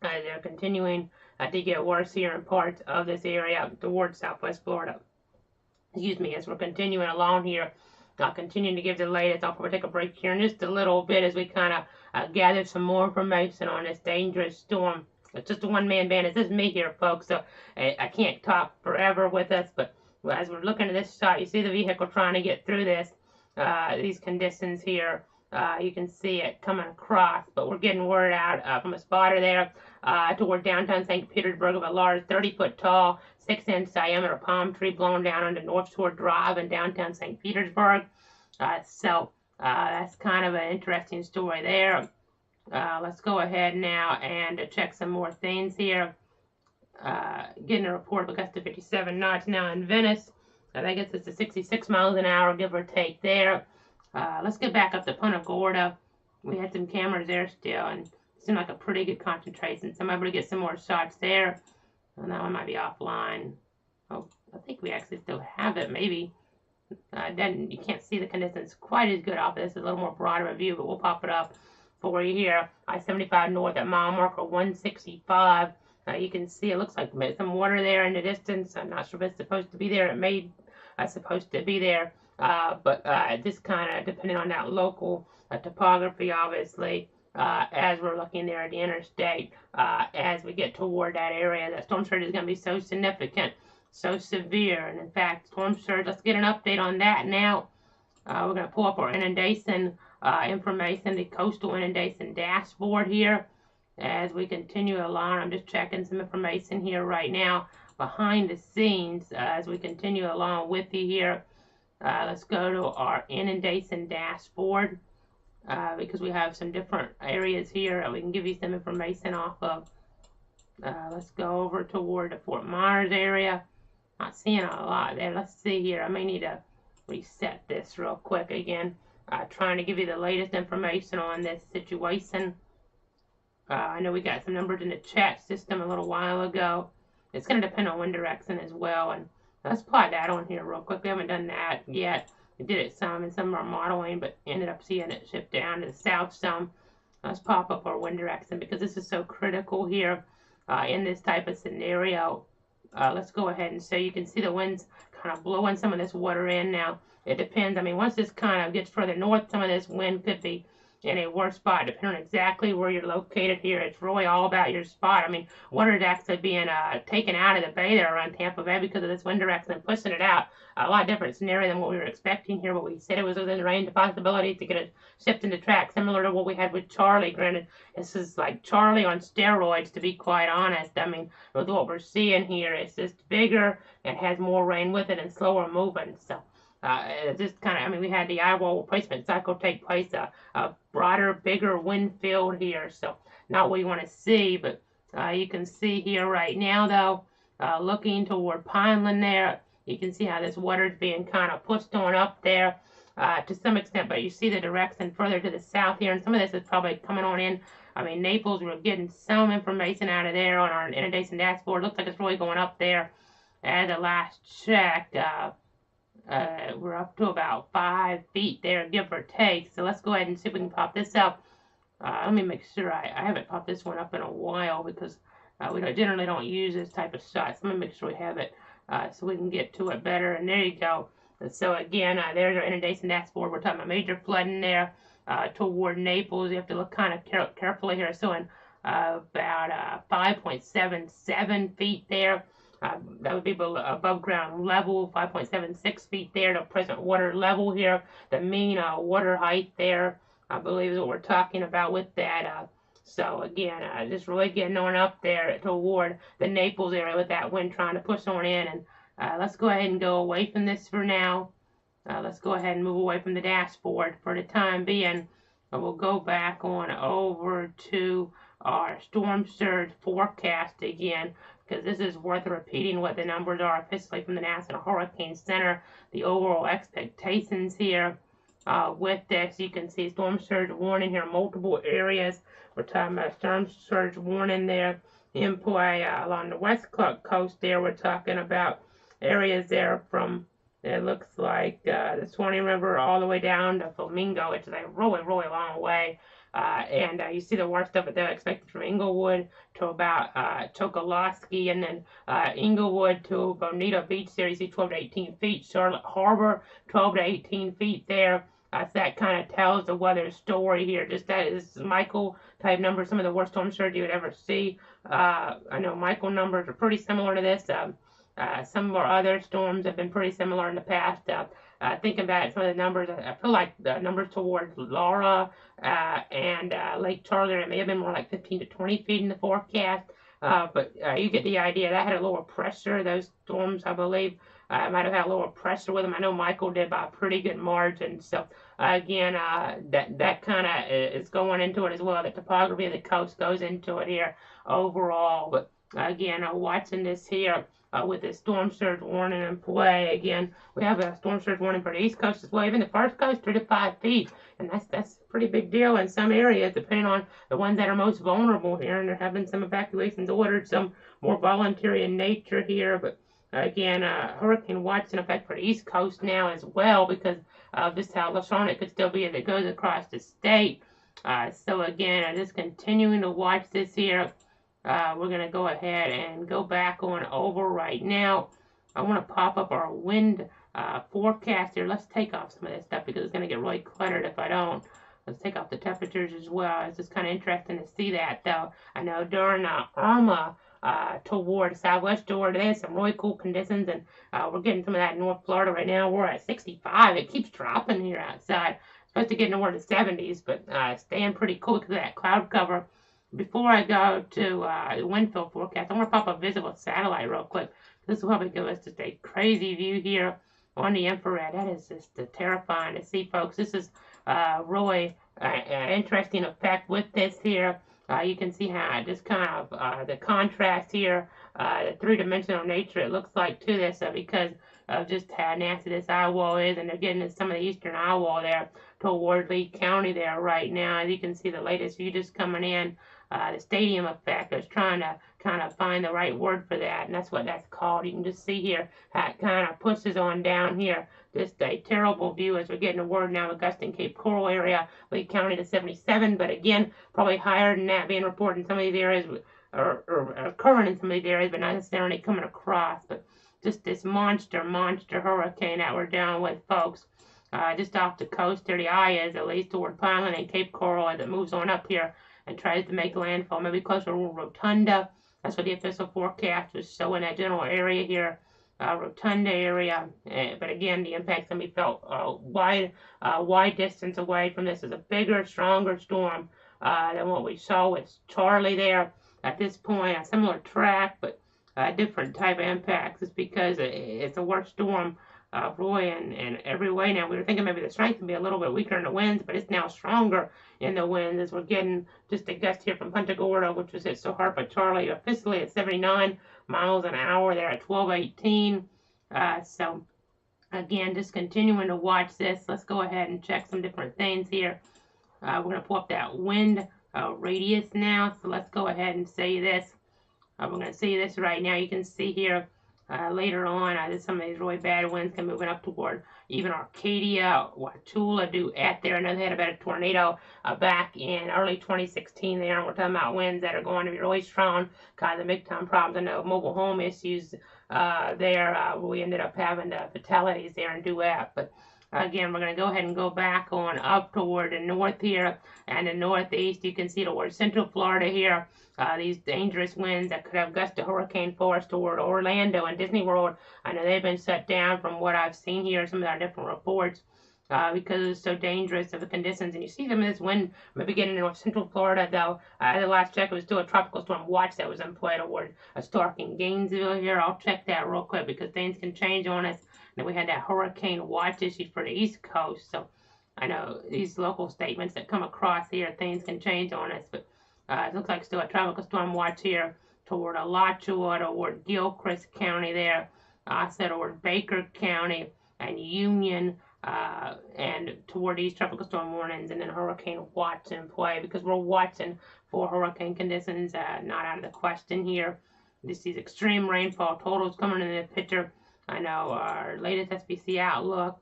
Speaker 2: they're continuing to get worse here in parts of this area towards southwest Florida. Excuse me, as we're continuing along here, continuing to give the latest. We'll take a break here in just a little bit as we kind of gather some more information on this dangerous storm It's just a one-man band. It's just me here, folks, so I can't talk forever with us, but as we're looking at this shot, you see the vehicle trying to get through these conditions here. You can see it coming across, but we're getting word out from a spotter there toward downtown St. Petersburg of a large 30-foot tall, 6-inch diameter palm tree blown down onto North Shore Drive in downtown St. Petersburg. So that's kind of an interesting story there. Let's go ahead now and check some more things here. Getting a report of a gust of 57 knots now in Venice. I think it's to 66 miles an hour, give or take there. Let's get back up to Punta Gorda. We had some cameras there still, and it seemed like a pretty good concentration. So I'm able to get some more shots there. And that one might be offline. Oh, I think we actually still have it, maybe. You can't see the conditions quite as good off of this. It's a little more broader view, but we'll pop it up for you here. I-75 north at mile marker 165. You can see it looks like some water there in the distance. I'm not sure if it's supposed to be there. It may supposed to be there, but just kind of depending on that local topography, obviously, as we're looking there at the interstate, as we get toward that area, that storm surge is going to be so significant, so severe. And in fact, storm surge, let's get an update on that now. We're going to pull up our inundation information, the coastal inundation dashboard here. As we continue along, I'm just checking some information here right now behind the scenes as we continue along with you here. Let's go to our inundation dashboard because we have some different areas here that we can give you some information off of. Let's go over toward the Fort Myers area. Not seeing a lot there. Let's see here. I may need to reset this real quick again. Trying to give you the latest information on this situation. I know we got some numbers in the chat system a little while ago. It's going to depend on wind direction as well. And let's plot that on here real quick. We haven't done that yet. We did it some in some of our modeling, but ended up seeing it shift down to the south some. Let's pop up our wind direction because this is so critical here in this type of scenario. Let's go ahead and so you can see the winds kind of blowing some of this water in now. It depends. I mean, once this kind of gets further north, some of this wind could be in a worse spot, depending on exactly where you're located here. It's really all about your spot. I mean, water is actually being taken out of the bay there around Tampa Bay because of this wind direction and pushing it out. A lot different scenario than what we were expecting here. What we said it was within the range of possibility to get a shift into track, similar to what we had with Charlie. Granted, this is like Charlie on steroids, to be quite honest. I mean, with what we're seeing here, it's just bigger and has more rain with it and slower moving. So just kind of, I mean, we had the eyewall replacement cycle take place, a broader, bigger wind field here. So not what you want to see, but you can see here right now, though, looking toward Pineland there, you can see how this water is being kind of pushed on up there to some extent, but you see the direction further to the south here, and some of this is probably coming on in. I mean, Naples, we're getting some information out of there on our inundation dashboard. Looks like it's really going up there. At the last check, we're up to about 5 feet there, give or take. So let's go ahead and see if we can pop this up. Let me make sure I haven't popped this one up in a while because we generally don't use this type of shot. So let me make sure we have it so we can get to it better. And there you go. And so again, there's our inundation dashboard. We're talking about major flooding there toward Naples. You have to look kind of carefully here. So in about 5.77 feet there. That would be below, above ground level, 5.76 feet there, the present water level here. The mean water height there, I believe, is what we're talking about with that. So again, just really getting on up there toward the Naples area with that wind trying to push on in. And let's go ahead and go away from this for now. Let's go ahead and move away from the dashboard for the time being. We'll go back on over to our storm surge forecast again, because this is worth repeating what the numbers are officially from the National Hurricane Center, the overall expectations here. With this, you can see storm surge warning here, multiple areas. We're talking about storm surge warning there in play along the west coast there. We're talking about areas there from, it looks like the Swanee River all the way down to Flamingo, which is a really, really long way. And you see the worst of it there expected from Inglewood to about Chokoloskee, and then Inglewood to Bonita Beach there. You see 12 to 18 feet. Charlotte Harbor, 12 to 18 feet there. So that kind of tells the weather story here. Just that is Michael type numbers, some of the worst storm surge you would ever see. I know Michael numbers are pretty similar to this. Some of our other storms have been pretty similar in the past. Thinking back some of the numbers, I feel like the numbers towards Laura and Lake Charlie, it may have been more like 15 to 20 feet in the forecast. But you get the idea. That had a lower pressure. Those storms, I believe, might have had a lower pressure with them. I know Michael did by a pretty good margin. So again, that kind of is going into it as well. The topography of the coast goes into it here overall. But again, watching this here. With the storm surge warning in play. Again, we have a storm surge warning for the East Coast as well, even the first coast, 3 to 5 feet, and that's a pretty big deal in some areas, depending on the ones that are most vulnerable here. And there have been some evacuations ordered, some more voluntary in nature here. But again, hurricane watch in effect for the East Coast now as well, because of this how Lashon could still be as it goes across the state. So again, just continuing to watch this here. We're going to go ahead and go back on over right now. I want to pop up our wind forecast here. Let's take off some of this stuff because it's going to get really cluttered if I don't. Let's take off the temperatures as well. It's just kind of interesting to see that, though. I know during Irma toward Southwest Georgia, they had some really cool conditions, and we're getting some of that in North Florida right now. We're at 65. It keeps dropping here outside. It's supposed to get into the 70s, but staying pretty cool because of that cloud cover. Before I go to the wind field forecast, I want to pop a visible satellite real quick. This will probably give us just a crazy view here on the infrared. That is just terrifying to see, folks. This is really an interesting effect with this here. You can see how just kind of the contrast here, the three-dimensional nature it looks like to this because of just how nasty this eye wall is, and they're getting to some of the eastern eye wall there toward Lee County there right now. As you can see, the latest view just coming in. The stadium effect. I was trying to kind of find the right word for that, and that's what that's called. You can just see here how it kind of pushes on down here. Just a terrible view as we're getting a word now Augusta and Cape Coral area, Lee County to 77, but again, probably higher than that being reported in some of these areas, or occurring in some of these areas, but not necessarily coming across. But just this monster hurricane that we're dealing with, folks. Just off the coast there, the eye is at least toward Pineland and Cape Coral as it moves on up here and tries to make landfall, maybe closer to Rotunda. That's what the official forecast was showing, that general area here, Rotunda area. But again, the impact's going to be felt wide distance away from this. Is a bigger, stronger storm than what we saw with Charlie there. At this point, a similar track, but a different type of impacts. It's because it's a worse storm. Really, in every way now. We were thinking maybe the strength would be a little bit weaker in the winds, but it's now stronger in the winds as we're getting just a gust here from Punta Gorda, which was hit so hard by Charlie, officially at 79 miles an hour there at 12:18. So, again, just continuing to watch this. Let's go ahead and check some different things here. We're going to pull up that wind radius now. So let's go ahead and say this. We're going to see this right now. You can see here. Later on, some of these really bad winds can moving up toward even Arcadia, Wauchula, Duet there. I know they had about a tornado back in early 2016 there. And we're talking about winds that are going to be really strong, kind of the big time problems. I know mobile home issues there. We ended up having fatalities there in Duet. But again, we're going to go ahead and go back on up toward the north here and the northeast. You can see towards central Florida here. These dangerous winds that could have gusted hurricane force toward Orlando and Disney World. I know they've been shut down from what I've seen here, some of our different reports, because it's so dangerous of the conditions. And you see some of this wind maybe getting into central Florida, though. The last check, it was still a tropical storm watch that was in play toward Stark and Gainesville here. I'll check that real quick because things can change on us. And we had that hurricane watch issue for the East Coast. So I know these local statements that come across here, things can change on us. But it looks like still a tropical storm watch here toward Alachua, toward Gilchrist County there, also toward Baker County and Union, and toward these tropical storm warnings, and then hurricane watch in play because we're watching for hurricane conditions, not out of the question here. This is extreme rainfall totals coming in the picture. I know our latest SPC outlook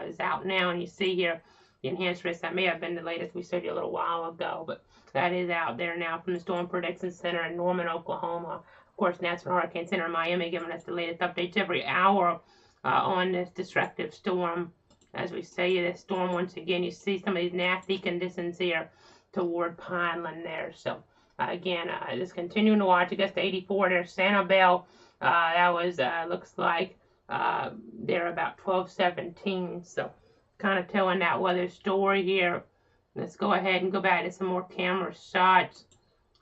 Speaker 2: is out now, and you see here the enhanced risk. That may have been the latest we showed you a little while ago, but that is out there now from the Storm Prediction Center in Norman, Oklahoma. Of course, National Hurricane Center in Miami giving us the latest updates every hour on this destructive storm. as we say, this storm once again. You see some of these nasty conditions here toward Pineland there. So again, just continuing to watch. It gets to 84 there. Sanibel, that was looks like they're about 12-17. So kind of telling that weather story here. Let's go ahead and go back to some more camera shots.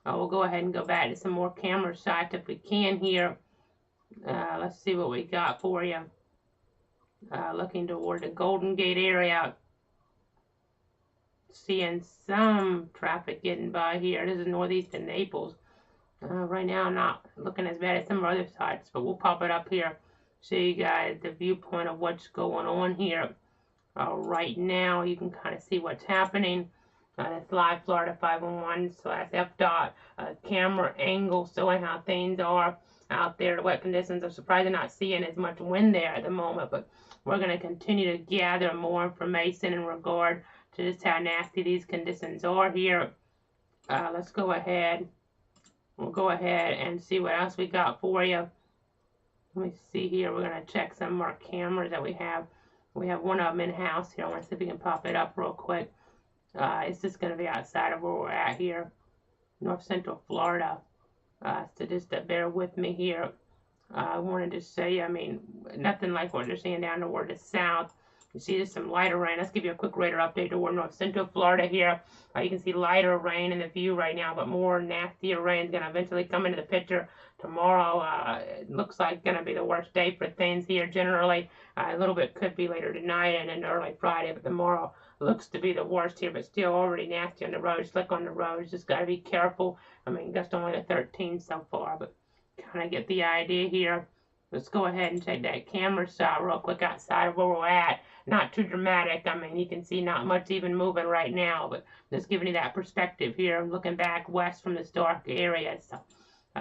Speaker 2: We'll go ahead and go back to some more camera shots if we can here. Let's see what we got for you. Looking toward the Golden Gate area. Seeing some traffic getting by here. This is northeastern Naples. Right now, not looking as bad as some other sites, but we'll pop it up here. Show you guys the viewpoint of what's going on here. Right now, you can kind of see what's happening. That's live Florida 511/FDOT camera angle showing how things are out there. The wet conditions. I'm surprised I'm not seeing as much wind there at the moment, but we're going to continue to gather more information in regard to just how nasty these conditions are here. Let's go ahead. We'll go ahead and see what else we got for you. Let me see here. We're going to check some more cameras that we have. We have one of them in-house here. I want to see if we can pop it up real quick. It's just going to be outside of where we're at here, north central Florida. So just bear with me here. I wanted to say, I mean, nothing like what you're seeing down toward the south. You see there's some lighter rain. Let's give you a quick radar update toward north central Florida here. You can see lighter rain in the view right now, but more nastier rain is going to eventually come into the picture tomorrow. It looks like going to be the worst day for things here generally. A little bit could be later tonight and into early Friday, but tomorrow looks to be the worst here, but still already nasty on the roads, slick on the roads. Just got to be careful. I mean, just only the 13 so far, but kind of get the idea here. Let's go ahead and take that camera shot real quick outside of where we're at. Not too dramatic. I mean, you can see not much even moving right now, but just giving you that perspective here. I'm looking back west from this dark area. So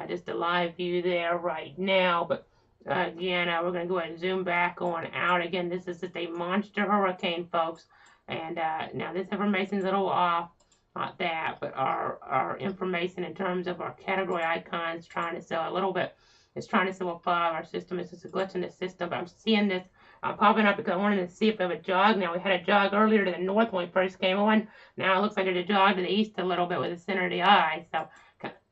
Speaker 2: just a live view there right now. But again, we're going to go ahead and zoom back on out. Again, this is just a monster hurricane, folks. And now this information is a little off. Not that, but our information in terms of our category icons trying to sell a little bit. It's trying to simplify our system. It's just a glitch in the system. But I'm seeing this popping up because I wanted to see if it would jog. Now, we had a jog earlier to the north when we first came on. Now it looks like there's a jog to the east a little bit with the center of the eye. So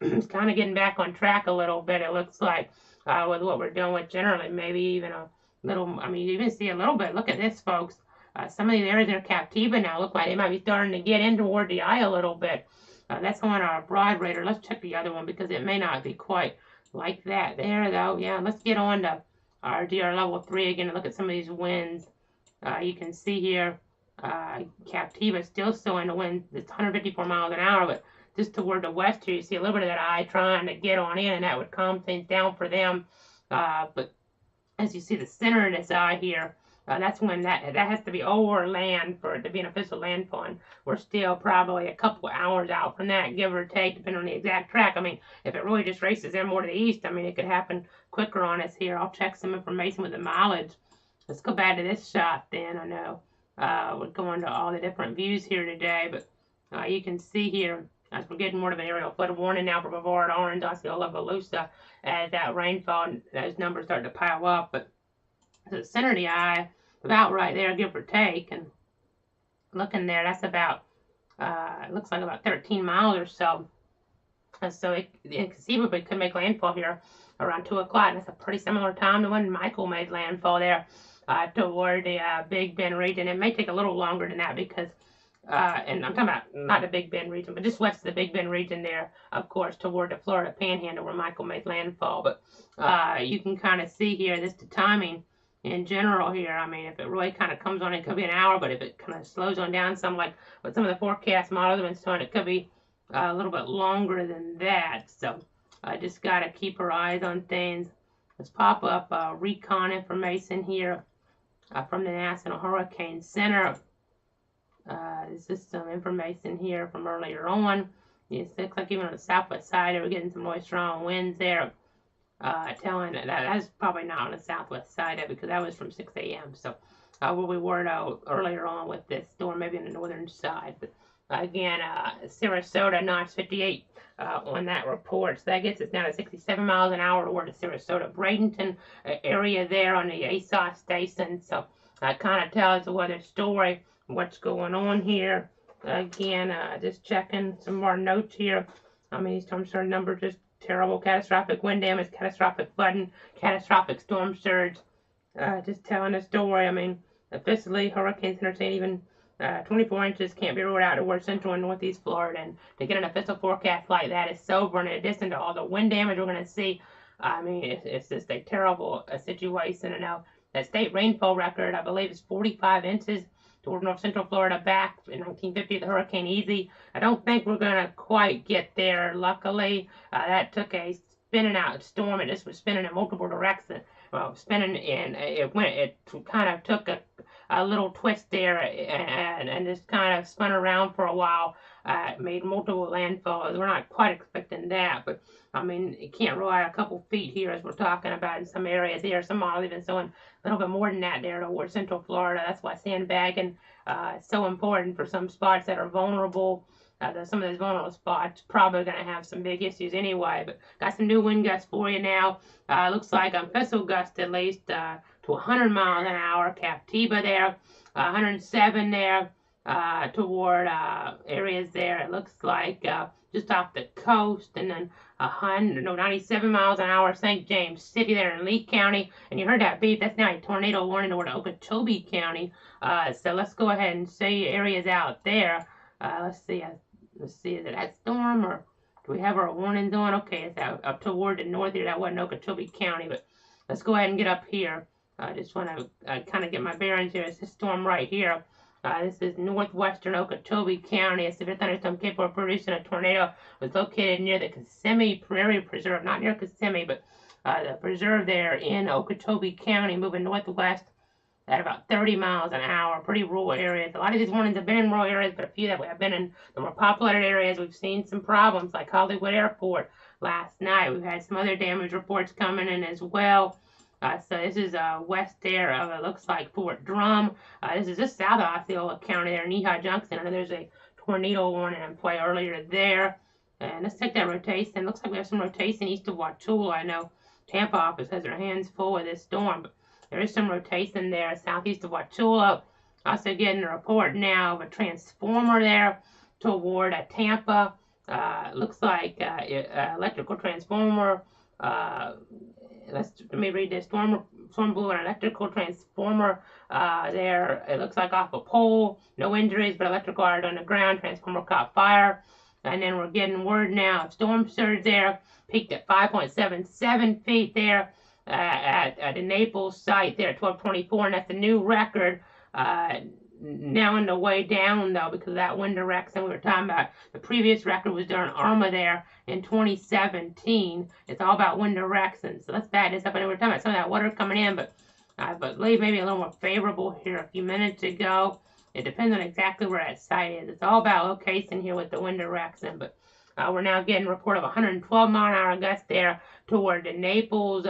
Speaker 2: it's kind of getting back on track a little bit, it looks like, with what we're doing with generally. Maybe even a little, I mean, you even see a little bit. Look at this, folks. Some of these areas in Captiva now look like they might be starting to get in toward the eye a little bit. That's on our broad radar. Let's check the other one because it may not be quite like that there, though. Yeah, let's get on to our DR level 3 again and look at some of these winds. You can see here Captiva is still showing the wind. It's 154 miles an hour, but just toward the west here, you see a little bit of that eye trying to get on in, and that would calm things down for them. But as you see the center of this eye here, that's when that has to be over land for it to be an official landfall. And we're still probably a couple of hours out from that, give or take, depending on the exact track. I mean, if it really just races in more to the east, I mean, it could happen quicker on us here. I'll check some information with the mileage. Let's go back to this shot then. I know we're going to all the different views here today, but you can see here, as we're getting more of an aerial flood warning now for Brevard, Orange, Osceola, Volusia, as that rainfall, those numbers start to pile up. But the center of the eye, about right there, give or take, and looking there, that's about, it looks like about 13 miles or so. So it conceivably could make landfall here around 2 o'clock, and that's a pretty similar time to when Michael made landfall there toward the Big Bend region. It may take a little longer than that because, and I'm talking about not the Big Bend region, but just west of the Big Bend region there, of course, toward the Florida Panhandle where Michael made landfall. But you can kind of see here, this the timing in general here. I mean, if it really kind of comes on, it could be an hour, but if it kind of slows on down some, like what some of the forecast models have been showing, it could be a little bit longer than that. So I just got to keep our eyes on things. Let's pop up recon information here from the National Hurricane Center. This is some information here from earlier on. It looks like even on the southwest side, we're getting some really strong winds there. Telling that's probably not on the southwest side of it because that was from 6 a.m. So where we were earlier on with this storm, maybe on the northern side. But again, Sarasota notch 58 on that report. So that gets us down to 67 miles an hour toward the Sarasota Bradenton area there on the ASOS station. So That kind of tells the weather story, what's going on here. Again, just checking some more notes here. I mean, these storm surge numbers just terrible. Catastrophic wind damage, catastrophic flooding, catastrophic storm surge. Just telling a story. I mean, officially, Hurricane Center saying even 24 inches can't be ruled out towards central and northeast Florida. And to get an official forecast like that is sobering. In addition to all the wind damage we're going to see, I mean, it's just a terrible situation. And now that state rainfall record, I believe, is 45 inches toward north central Florida back in 1950, the Hurricane Easy. I don't think we're going to quite get there. Luckily, that took a spinning out storm. It just was spinning in multiple directions. Well, spinning in, it kind of took a little twist there and just kind of spun around for a while. Made multiple landfalls. We're not quite expecting that, but I mean, you can't rely on a couple feet here as we're talking about in some areas here. Some are even showing a little bit more than that there towards central Florida. That's why sandbagging is so important for some spots that are vulnerable. Some of those vulnerable spots probably going to have some big issues anyway. But got some new wind gusts for you now. Looks like official gusts at least to 100 miles an hour. Captiva there, 107 there toward areas there. It looks like just off the coast, and then 97 miles an hour, St. James City there in Lee County. And you heard that beep. That's now a tornado warning toward Okeechobee County. So let's go ahead and see areas out there. Let's see. Is it that storm, or do we have our warnings on? Okay, it's up toward the north here. That wasn't Okeechobee County, but let's go ahead and get up here. I just want to kind of get my bearings here. It's this storm right here. This is northwestern Okeechobee County. A severe thunderstorm capable of producing a tornado was located near the Kissimmee Prairie Preserve, not near Kissimmee, but the preserve there in Okeechobee County, moving northwest at about 30 miles an hour. Pretty rural areas. A lot of these warnings have been in rural areas, but a few that have been in the more populated areas, we've seen some problems, like Hollywood Airport last night. We've had some other damage reports coming in as well. So this is west there of, it looks like, Fort Drum. This is just south of Osceola County there, Neha Junction. I know there's a tornado warning in play earlier there. And let's take that rotation. Looks like we have some rotation east of Wauchula. I know Tampa office has their hands full with this storm, but there is some rotation there southeast of Wauchula. Also getting a report now of a transformer there toward Tampa. Looks like electrical transformer. Let me read this. Storm blew an electrical transformer there. It looks like off a pole. No injuries, but electrical wires on the ground. Transformer caught fire. And then we're getting word now of storm surge there. Peaked at 5.77 feet there at the Naples site there at 1224. And that's a new record. Now on the way down, though, because of that wind direction we were talking about. The previous record was during Irma there in 2017. It's all about wind direction. So let's back this up. I know we were talking about some of that water coming in, but I believe maybe a little more favorable here a few minutes ago. It depends on exactly where that site is. It's all about location here with the wind direction. But we're now getting a report of 112 mile an hour gusts there toward the Naples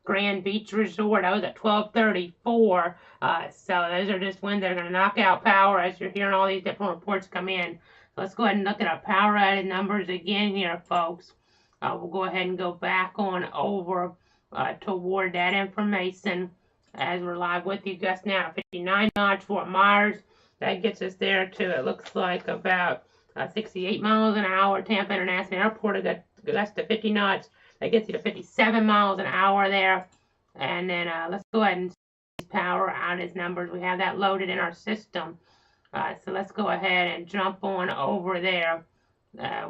Speaker 2: Grand Beach Resort. That was at 1234. So those are just winds that are going to knock out power as you're hearing all these different reports come in. So let's go ahead and look at our power added numbers again here, folks. We'll go ahead and go back on over toward that information as we're live with you just now. 59 knots, Fort Myers. That gets us there to, it looks like, about 68 miles an hour. Tampa International Airport, that's to 50 knots. That gets you to 57 miles an hour there. And then let's go ahead and see power outage numbers. We have that loaded in our system. So let's go ahead and jump on over there.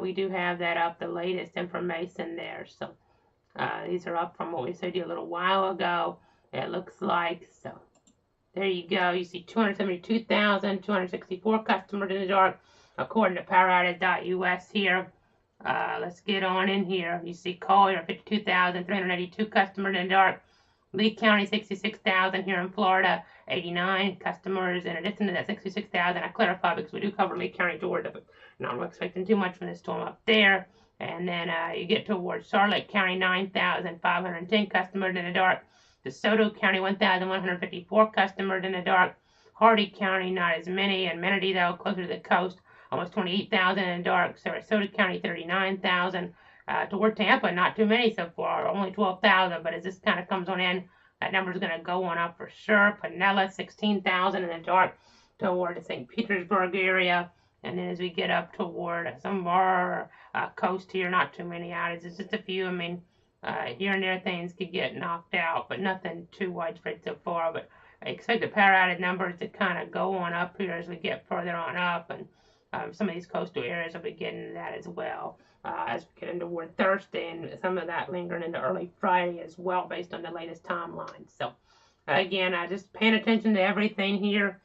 Speaker 2: We do have that up, the latest information there. So these are up from what we showed you a little while ago. It looks like, so there you go. You see 272,264 customers in the dark, according to poweroutage.us here. Let's get on in here. You see Collier, 52,382 customers in the dark. Lee County, 66,000 here in Florida, 89 customers. In addition to that 66,000, I clarify because we do cover Lee County, Georgia, but not expecting too much from this storm up there. And then you get towards Charlotte County, 9,510 customers in the dark. DeSoto County, 1,154 customers in the dark. Hardy County, not as many. And Menifee, though, closer to the coast, almost 28,000 in the dark. Sarasota County, 39,000. Toward Tampa, not too many so far, only 12,000. But as this kind of comes on in, That number is going to go on up for sure. Pinella, 16,000 in the dark toward the St. Petersburg area. And then as we get up toward some of our coast here, not too many outages, just a few. I mean, here and there things could get knocked out, but nothing too widespread so far. But I expect the power outage numbers to kind of go on up here as we get further on up, and some of these coastal areas will be getting to that as well as we get into Thursday, and some of that lingering into early Friday as well, based on the latest timeline. So again, just paying attention to everything here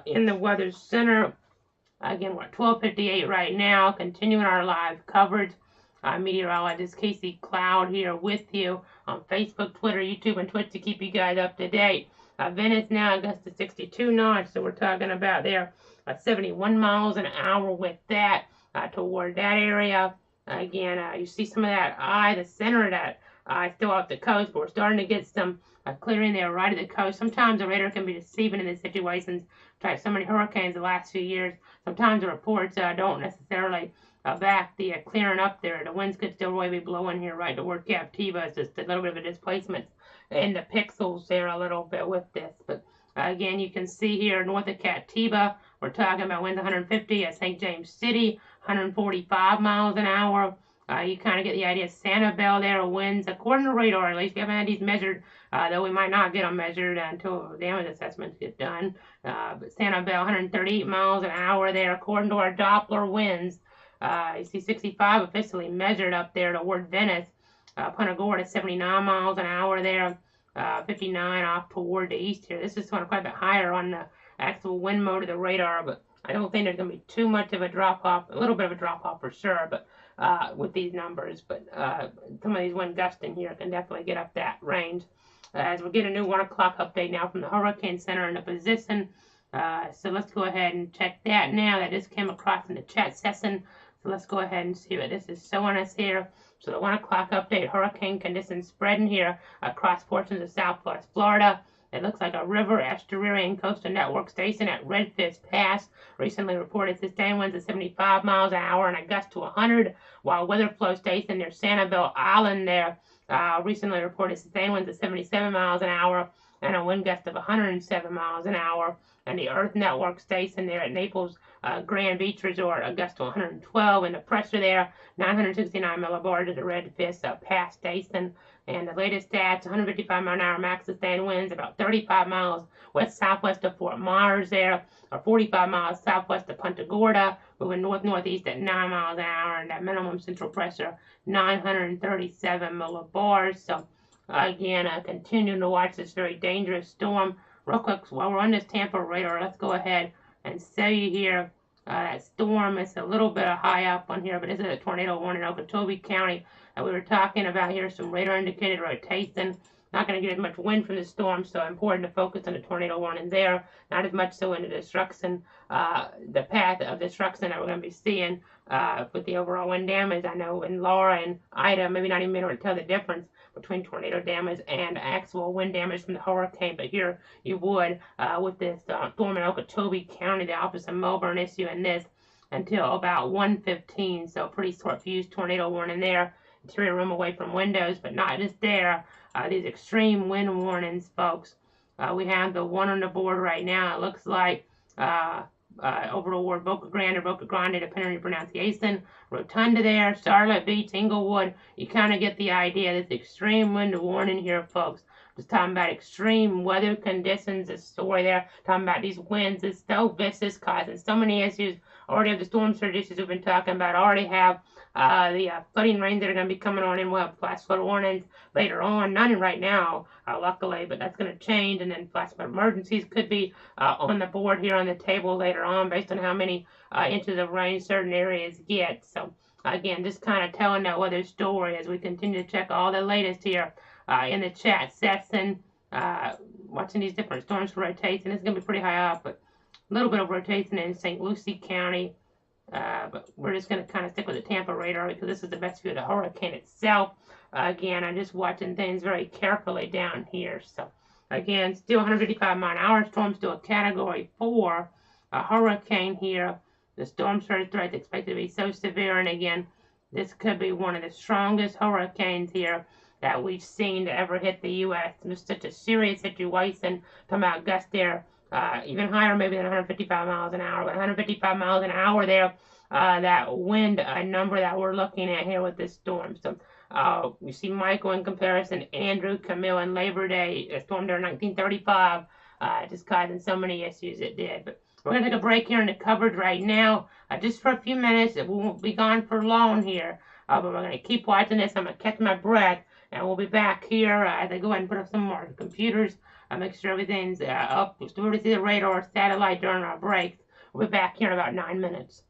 Speaker 2: in the Weather Center. Again, we're at 12:58 right now, continuing our live coverage. Meteorologist Casey Cloud here with you on Facebook, Twitter, YouTube, and Twitch to keep you guys up to date. Venice now gets to 62 knots, so we're talking about there 71 miles an hour with that toward that area. Again, you see some of that eye, the center of that eye still off the coast, but we're starting to get some clearing there right at the coast. Sometimes the radar can be deceiving in these situations. Tried so many hurricanes the last few years. Sometimes the reports don't necessarily back the clearing up there. The winds could still really be blowing here right toward Captiva. It's just a little bit of a displacement in the pixels there a little bit with this. But again, you can see here north of Captiva, we're talking about winds 150 at St. James City, 145 miles an hour. You kind of get the idea. Sanibel there, winds, according to radar, at least we haven't had these measured, though we might not get them measured until damage assessments get done. But Sanibel, 138 miles an hour there, according to our Doppler winds. You see 65 officially measured up there toward Venice. Punta Gorda, 79 miles an hour there, 59 off toward the east here. This is quite a bit higher on the actual wind mode of the radar, but I don't think there's going to be too much of a drop-off, a little bit of a drop-off for sure, but with these numbers. But some of these wind gusts in here can definitely get up that range. As we get a new 1 o'clock update now from the Hurricane Center in the position. So let's go ahead and check that now. That just came across in the chat session. So let's go ahead and see what this is showing us here. So the 1 o'clock update, hurricane conditions spreading here across portions of southwest Florida. It looks like a river, estuary, and coastal network station at Redfish Pass recently reported sustained winds of 75 miles an hour and a gust to 100, while weather flow station near Sanibel Island there recently reported sustained winds of 77 miles an hour and a wind gust of 107 miles an hour. And the Earth Network station there at Naples Grand Beach Resort, a gust to 112, and the pressure there, 969 millibars at the Redfish Pass station. And the latest stats, 155 mile an hour max sustained winds, about 35 miles west-southwest of Fort Myers there, or 45 miles southwest of Punta Gorda, moving north-northeast at 9 miles an hour, and that minimum central pressure, 937 millibars. So, again, continuing to watch this very dangerous storm. Real quick, while we're on this Tampa radar, let's go ahead and show you here that storm. It's a little bit high up on here, but this is a tornado warning in Okeechobee County. We were talking about here some radar indicated rotation. Not going to get as much wind from the storm, so important to focus on the tornado warning there. Not as much so in the destruction, the path of destruction that we're going to be seeing with the overall wind damage. I know in Laura and Ida, maybe not even be able to tell the difference between tornado damage and actual wind damage from the hurricane, but here you would with this storm in Okeechobee County, the Office of Melbourne issuing this until about 1:15, so pretty short fuse tornado warning there. Interior room away from windows, but not just there. These extreme wind warnings, folks. We have the one on the board right now. It looks like over toward Boca Grande or Boca Grande, depending on your pronunciation. Rotunda there, Charlotte Beach, Inglewood. You kind of get the idea. This extreme wind warning here, folks. Just talking about extreme weather conditions. The story there, talking about these winds. It's so vicious, causing so many issues. Already have the storm surge issues we've been talking about. Already have the flooding rains that are going to be coming on in. We'll have flash flood warnings later on. None right now, luckily, but that's going to change. And then flash flood emergencies could be on the board here on the table later on based on how many inches of rain certain areas get. So, again, just kind of telling that weather story as we continue to check all the latest here in the chat session. Watching these different storms rotation. It's going to be pretty high up, but a little bit of rotation in St. Lucie County. But we're just going to kind of stick with the Tampa radar because this is the best view of the hurricane itself. Again, I'm just watching things very carefully down here. So, again, still 155 mile an hour storm, still a Category 4 hurricane here. The storm surge threat is expected to be so severe, and again, this could be one of the strongest hurricanes here that we've seen to ever hit the U.S. It was such a serious situation. Talking about gusts there, even higher maybe than 155 miles an hour, but 155 miles an hour there, that wind number that we're looking at here with this storm. So you see Michael in comparison, Andrew, Camille, and Labor Day, a storm there in 1935, just causing so many issues it did. But we're going to take a break here in the coverage right now, just for a few minutes. We won't be gone for long here, but we're going to keep watching this. I'm going to catch my breath, and we'll be back here as I go ahead and put up some more computers, make sure everything's up. We'll still see the radar satellite during our breaks. We'll be back here in about 9 minutes.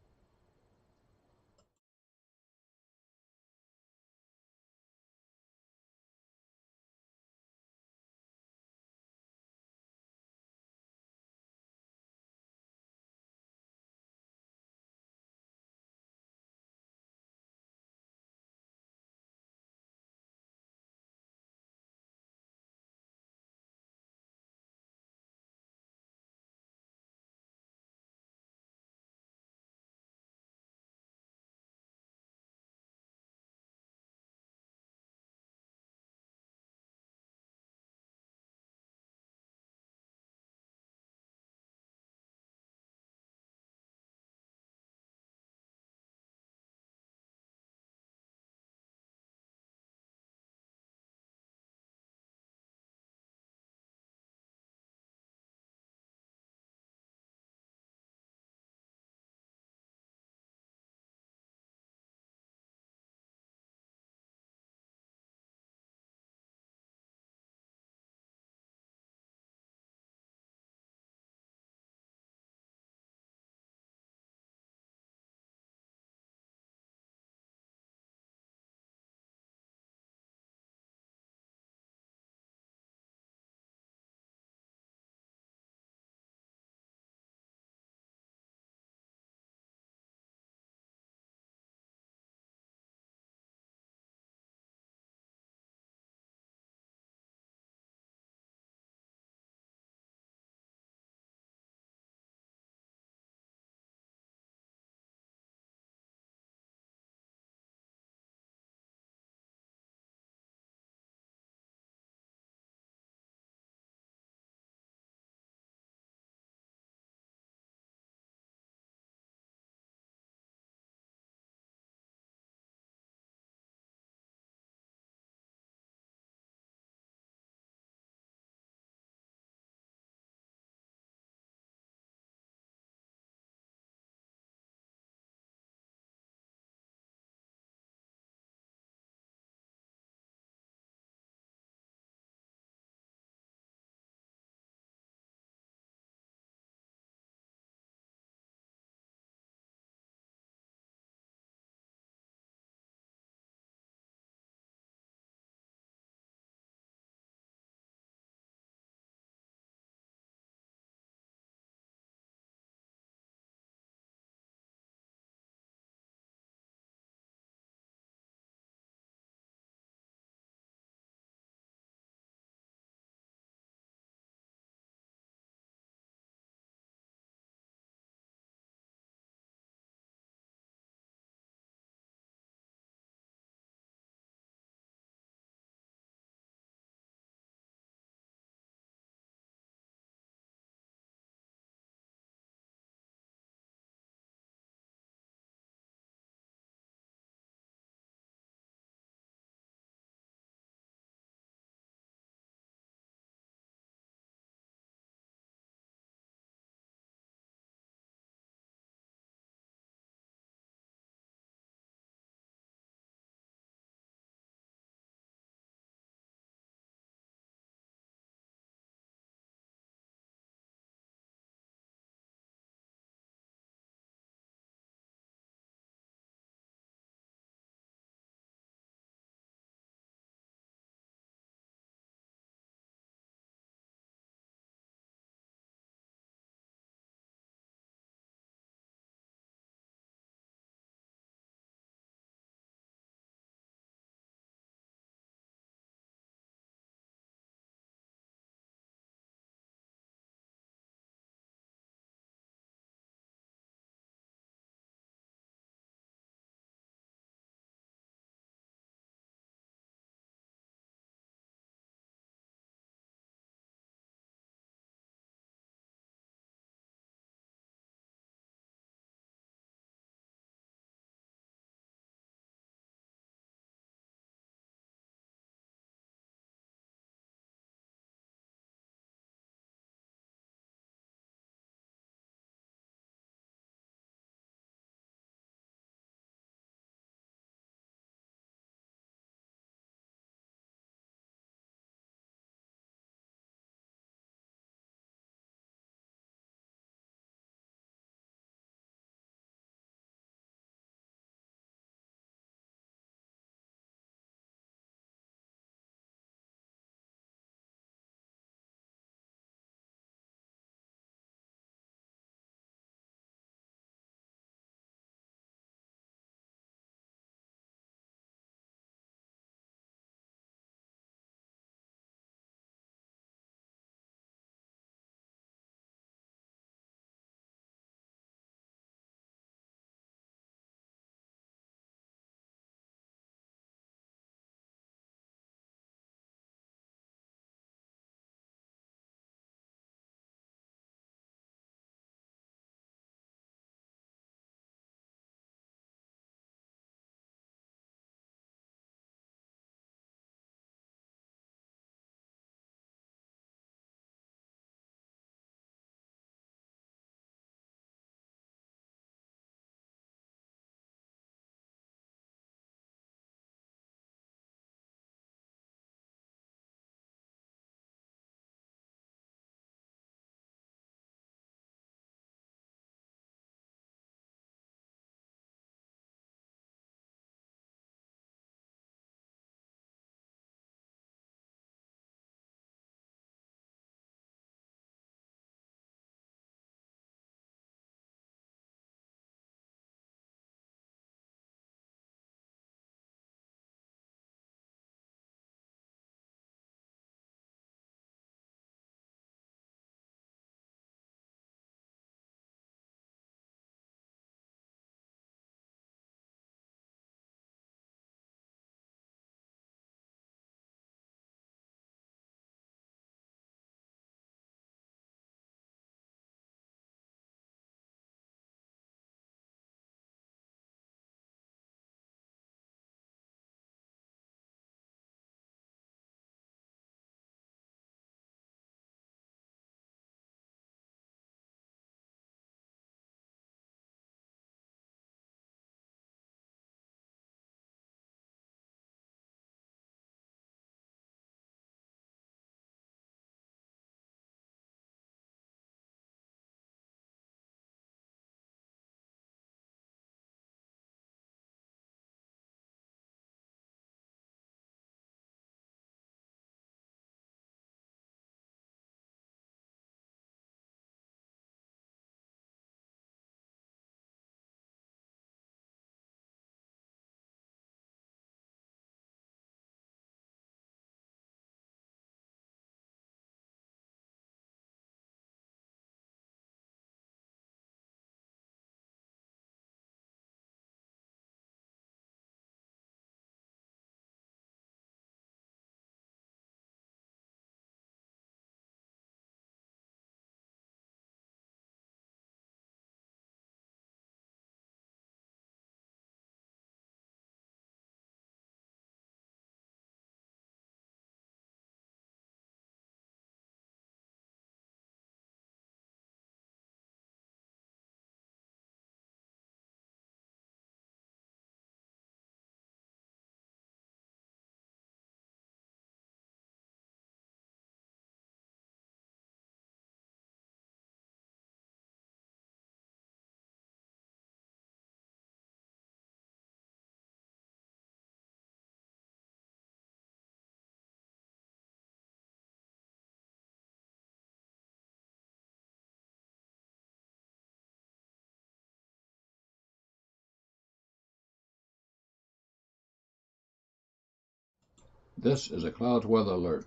Speaker 1: This is a cloud weather alert.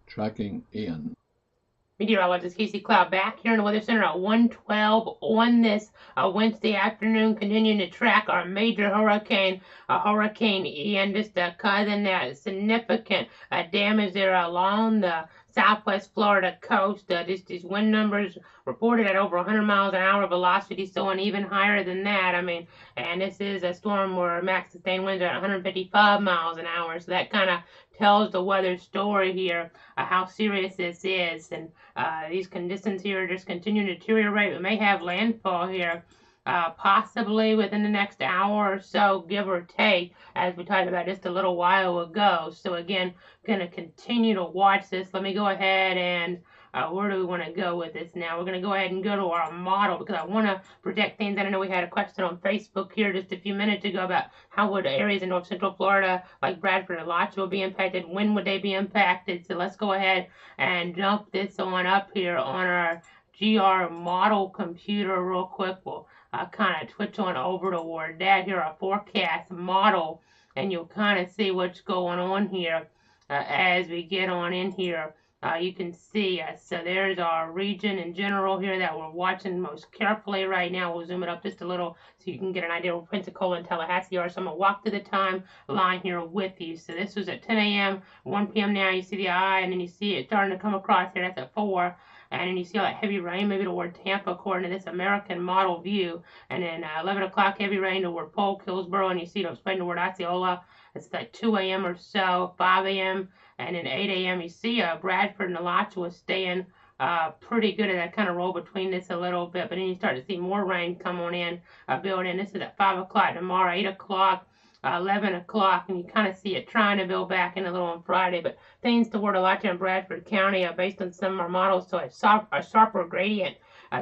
Speaker 1: Tracking Ian.
Speaker 2: Meteorologist Casey Cloud back here in the Weather Center at 1:12 on this Wednesday afternoon, continuing to track our major hurricane, Hurricane Ian, just causing that significant damage there along the southwest Florida coast. Just these wind numbers reported at over 100 miles an hour velocity, so and even higher than that. I mean, and this is a storm where max sustained winds are at 155 miles an hour, so that kind of tells the weather story here, how serious this is. And these conditions here just continue to deteriorate. We may have landfall here, possibly within the next hour or so, give or take, as we talked about just a little while ago. So again, going to continue to watch this. Let me go ahead and where do we want to go with this now? We're going to go ahead and go to our model because I want to project things. I know we had a question on Facebook here just a few minutes ago about how would areas in north central Florida like Bradford and Alachua be impacted? When would they be impacted? So let's go ahead and jump this on up here on our GR model computer real quick. We'll kind of twitch on over toward that here, our forecast model, and you'll kind of see what's going on here as we get on in here. You can see, so there's our region in general here that we're watching most carefully right now. We'll zoom it up just a little so you can get an idea where Pensacola and Tallahassee are. So I'm going to walk through the timeline here with you. So this was at 10 a.m., 1 p.m. now. You see the eye, and then you see it starting to come across here. That's at 4. And then you see all that heavy rain, maybe toward Tampa, according to this American model view. And then 11 o'clock, heavy rain toward Polk, Hillsborough, and you see it spreading toward Osceola. It's like 2 a.m. or so, 5 a.m., and then 8 a.m. You see Bradford and Alachua staying pretty good at that kind of roll between this a little bit. But then you start to see more rain come on in, build in. This is at 5 o'clock tomorrow, 8 o'clock, 11 o'clock, and you kind of see it trying to build back in a little on Friday. But things toward Alachua and Bradford County based on some of our models, so a sharper gradient.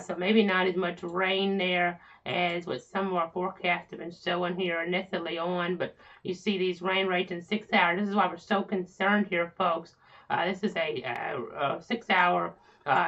Speaker 2: So maybe not as much rain there as what some of our forecasts have been showing here initially on, but you see these rain rates in 6 hours. This is why we're so concerned here, folks. This is a 6-hour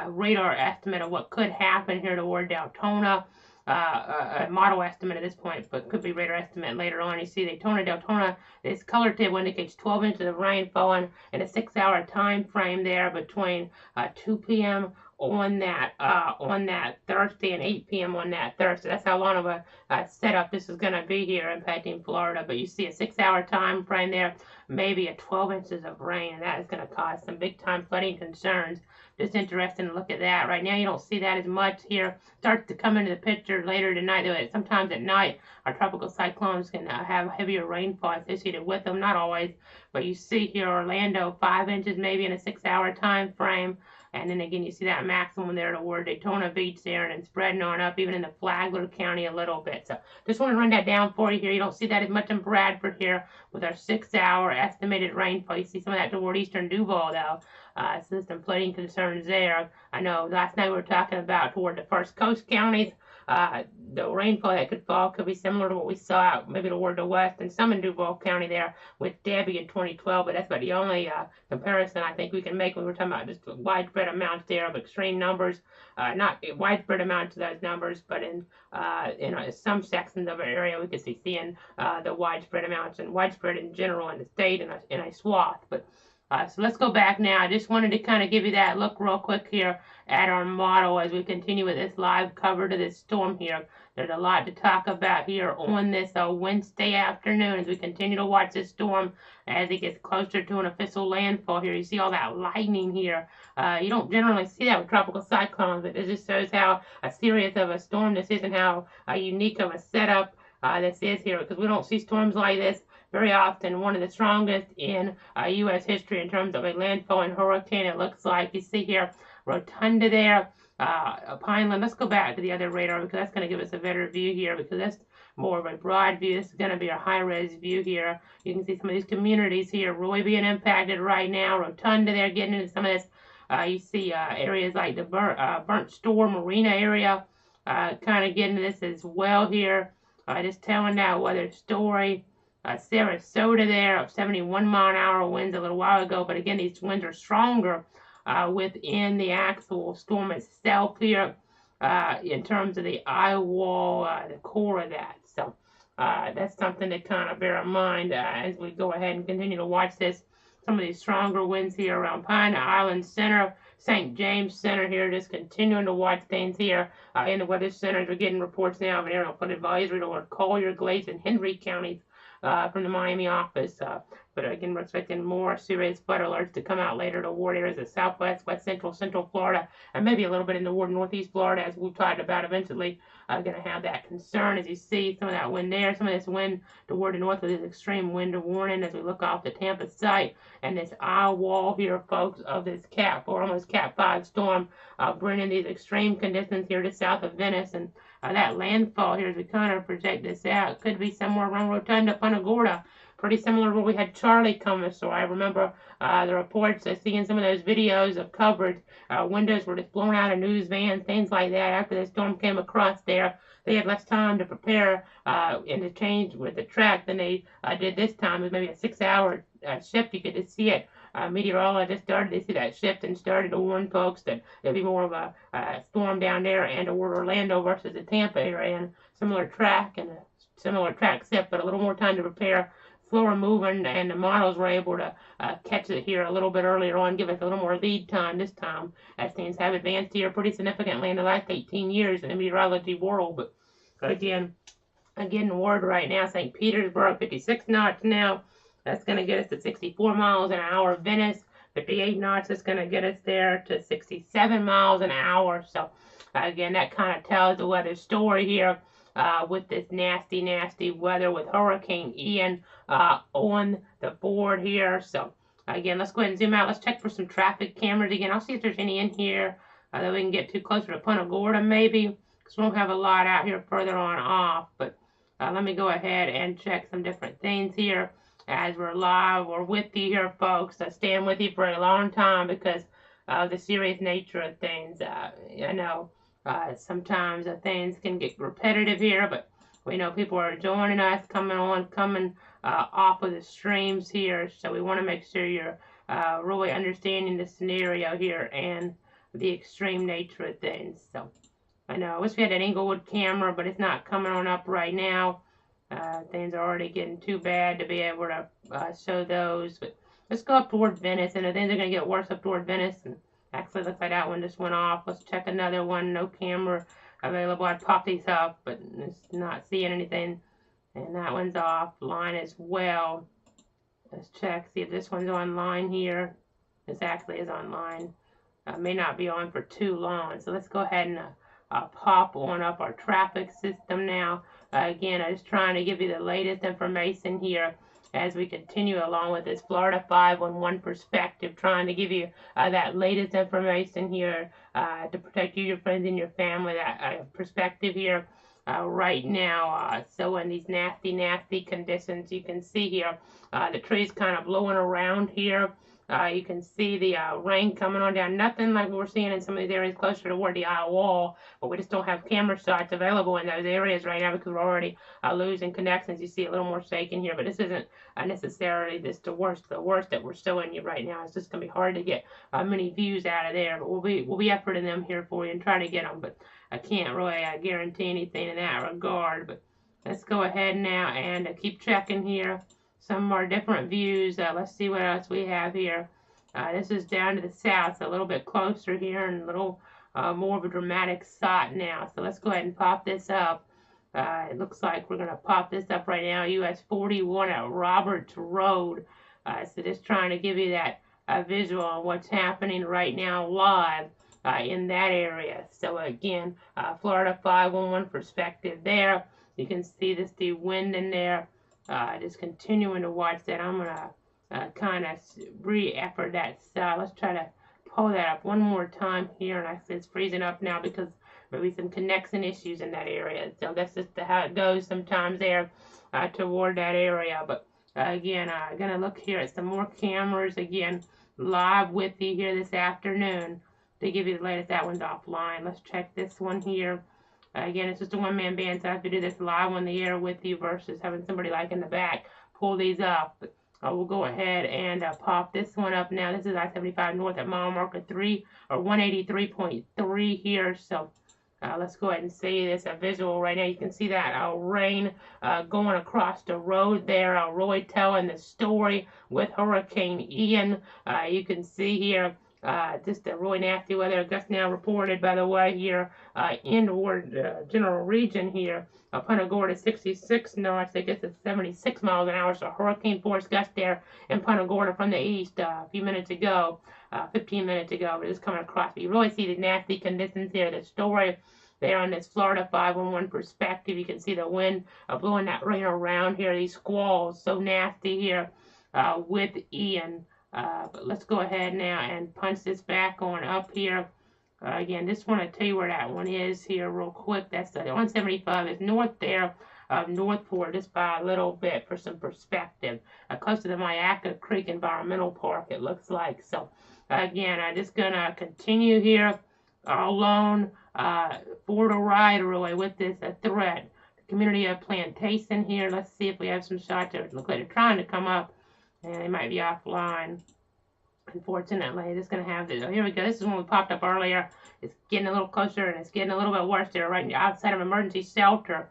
Speaker 2: radar estimate of what could happen here toward Deltona. A model estimate at this point, but could be radar estimate later on. You see Deltona, this color table indicates 12 inches of rain falling in a 6-hour time frame there between 2 p.m. on that Thursday and 8 p.m. on that Thursday. That's how long of a setup this is going to be here impacting Florida. But you see a 6-hour time frame there, maybe a 12 inches of rain, and that is going to cause some big-time flooding concerns. Just interesting to look at that. Right now, you don't see that as much here. Starts to come into the picture later tonight, though. Sometimes at night, our tropical cyclones can have heavier rainfall associated with them. Not always, but you see here Orlando, 5 inches maybe in a 6-hour time frame. And then again, you see that maximum there toward Daytona Beach there, and then spreading on up even in the Flagler County a little bit. So just want to run that down for you here. You don't see that as much in Bradford here with our 6-hour estimated rainfall. You see some of that toward eastern Duval, though. So there's some flooding concerns there. I know last night we were talking about toward the First Coast counties. The rainfall that could fall could be similar to what we saw out maybe toward the west and some in Duval County there with Debbie in 2012, but that's about the only comparison I think we can make when we're talking about just widespread amounts there of extreme numbers. Not widespread amounts of those numbers, but in some sections of our area we could see seeing the widespread amounts and widespread in general in the state in a swath. But so let's go back now. I just wanted to kind of give you that look real quick here at our model as we continue with this live coverage of this storm here. There's a lot to talk about here on this Wednesday afternoon as we continue to watch this storm as it gets closer to an official landfall here. You see all that lightning here. You don't generally see that with tropical cyclones, but it just shows how serious of a storm this is and how unique of a setup this is here, because we don't see storms like this very often. One of the strongest in U.S. history in terms of a landfall and hurricane, it looks like. You see here, Rotunda there, Pineland. Let's go back to the other radar because that's going to give us a better view here because that's more of a broad view. This is going to be our high-res view here. You can see some of these communities here, Roy being impacted right now, Rotunda there getting into some of this. You see areas like the Burnt Store Marina area kind of getting this as well here. Just telling that weather story. Sarasota there of 71-mile-an-hour winds a little while ago, but again, these winds are stronger within the actual storm itself here in terms of the eye wall, the core of that. So that's something to kind of bear in mind as we go ahead and continue to watch this. some of these stronger winds here around Pine Island Center, St. James Center here, just continuing to watch things here in the weather centers. We're getting reports now of an aerial flood advisory toward Collier, Glades, and Henry counties from the Miami office. But again, we're expecting more serious flood alerts to come out later toward areas of southwest, west central, central Florida, and maybe a little bit in the northeast Florida, as we've talked about eventually. Going to have that concern as you see some of that wind there, some of this wind toward the north with this extreme wind warning as we look off the Tampa site, and this eye wall here, folks, of this Cat 4, almost Cat 5 storm, bringing these extreme conditions here to south of Venice, and that landfall here as we kind of project this out could be somewhere around Rotunda, Punta Gorda, pretty similar to where we had Charlie come. So I remember the reports, seeing some of those videos of coverage. Windows were just blown out of news vans, things like that. After the storm came across there, they had less time to prepare and to change with the track than they did this time. It was maybe a 6-hour shift. You could just see it. Meteorologists started to see that shift and started to warn folks that there'd be more of a storm down there and toward Orlando versus the Tampa area, and similar track and a similar track shift, but a little more time to prepare. Slower moving, and the models were able to catch it here a little bit earlier on, give us a little more lead time this time, as things have advanced here pretty significantly in the last 18 years in the meteorology world. But again, I'm getting word right now, St. Petersburg, 56 knots now. That's going to get us to 64 miles an hour. Venice, 58 knots. That's going to get us there to 67 miles an hour. So, again, that kind of tells the weather story here. With this nasty, nasty weather with Hurricane Ian on the board here. So, again, let's go ahead and zoom out. Let's check for some traffic cameras again. I'll see if there's any in here that we can get too closer to Punta Gorda maybe, because we don't have a lot out here further on off. But let me go ahead and check some different things here as we're live. We're with you here, folks. I stand with you for a long time because of the serious nature of things. I know. Sometimes things can get repetitive here, but we know people are joining us, coming off of the streams here, so we want to make sure you're really understanding the scenario here and the extreme nature of things. So I know I wish we had an Inglewood camera, but it's not coming on up right now. Things are already getting too bad to be able to show those, but let's go up toward Venice, and things are going to get worse up toward Venice. And actually, looks like that one just went off. Let's check another one. No camera available. I'd pop these up, but it's not seeing anything. And that one's offline as well. Let's check, see if this one's online here. This actually is online. May not be on for too long. So let's go ahead and pop on up our traffic system now. Again, I'm just trying to give you the latest information here as we continue along with this Florida 511 perspective, trying to give you that latest information here to protect you, your friends, and your family, that perspective here right now. So in these nasty, nasty conditions, you can see here the trees kind of blowing around here. You can see the rain coming on down. Nothing like what we're seeing in some of these areas closer toward the eye wall, but we just don't have camera shots available in those areas right now because we're already losing connections. You see a little more shaking here, but this isn't necessarily just the worst that we're showing you right now. It's just going to be hard to get many views out of there, but we'll be efforting them here for you and try to get them, but I can't really guarantee anything in that regard. But let's go ahead now and keep checking here some more different views. Let's see what else we have here. This is down to the south, a little bit closer here, and a little more of a dramatic shot now. So let's go ahead and pop this up. It looks like we're going to pop this up right now. US 41 at Roberts Road. So just trying to give you that visual on what's happening right now live in that area. So again, Florida 511 perspective there. You can see this the wind in there. Just continuing to watch that. I'm going to kind of re-effort that side. Let's try to pull that up one more time here. And I see it's freezing up now because maybe some connection issues in that area. So that's just how it goes sometimes there toward that area. But again, I'm going to look here at some more cameras again live with you here this afternoon to give you the latest. That one's offline. Let's check this one here. Again, it's just a one-man band, so I have to do this live on the air with you versus having somebody like in the back pull these up. But we'll go ahead and pop this one up now. This is I-75 North at mile marker 3 or 183.3 here. So Let's go ahead and see this visual right now. You can see that rain going across the road there, really telling the story with Hurricane Ian. You can see here just a really nasty weather gust now reported, by the way, here inward general region here. Punta Gorda 66 knots, I guess it's 76 miles an hour, so hurricane force gust there in Punta Gorda from the east a few minutes ago, 15 minutes ago, but it's coming across. But you really see the nasty conditions here, the story there on this Florida 511 perspective. You can see the wind blowing that rain around here, these squalls, so nasty here with Ian. But let's go ahead now and punch this back on up here. Again, just want to tell you where that one is here real quick. That's the 175 is north there of North Fort, just by a little bit for some perspective. Close to the Mayaca Creek Environmental Park, it looks like. So, again, I'm just going to continue here alone for the ride, really, with this threat. The community of Plantation here. Let's see if we have some shots. It looks like they're trying to come up, and they might be offline. Unfortunately, just going to have this. Oh, here we go. This is one we popped up earlier. It's getting a little closer, and it's getting a little bit worse there, right outside of emergency shelter.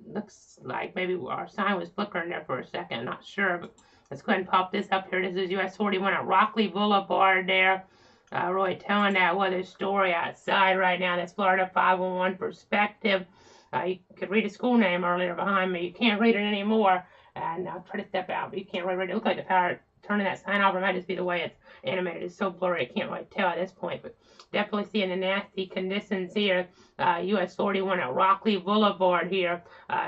Speaker 2: Looks like maybe our sign was flickering there for a second. I'm not sure, but let's go ahead and pop this up here. This is US 41 at Rockley Boulevard there. Really telling that weather story outside right now. That's Florida 511 perspective. You could read a school name earlier behind me. You can't read it anymore. And I'll try to step out, but you can't really read it. It looks like the power turning that sign off. It might just be the way it's animated. It's so blurry, I can't really tell at this point. But definitely seeing the nasty conditions here. US 41 at Rockley Boulevard here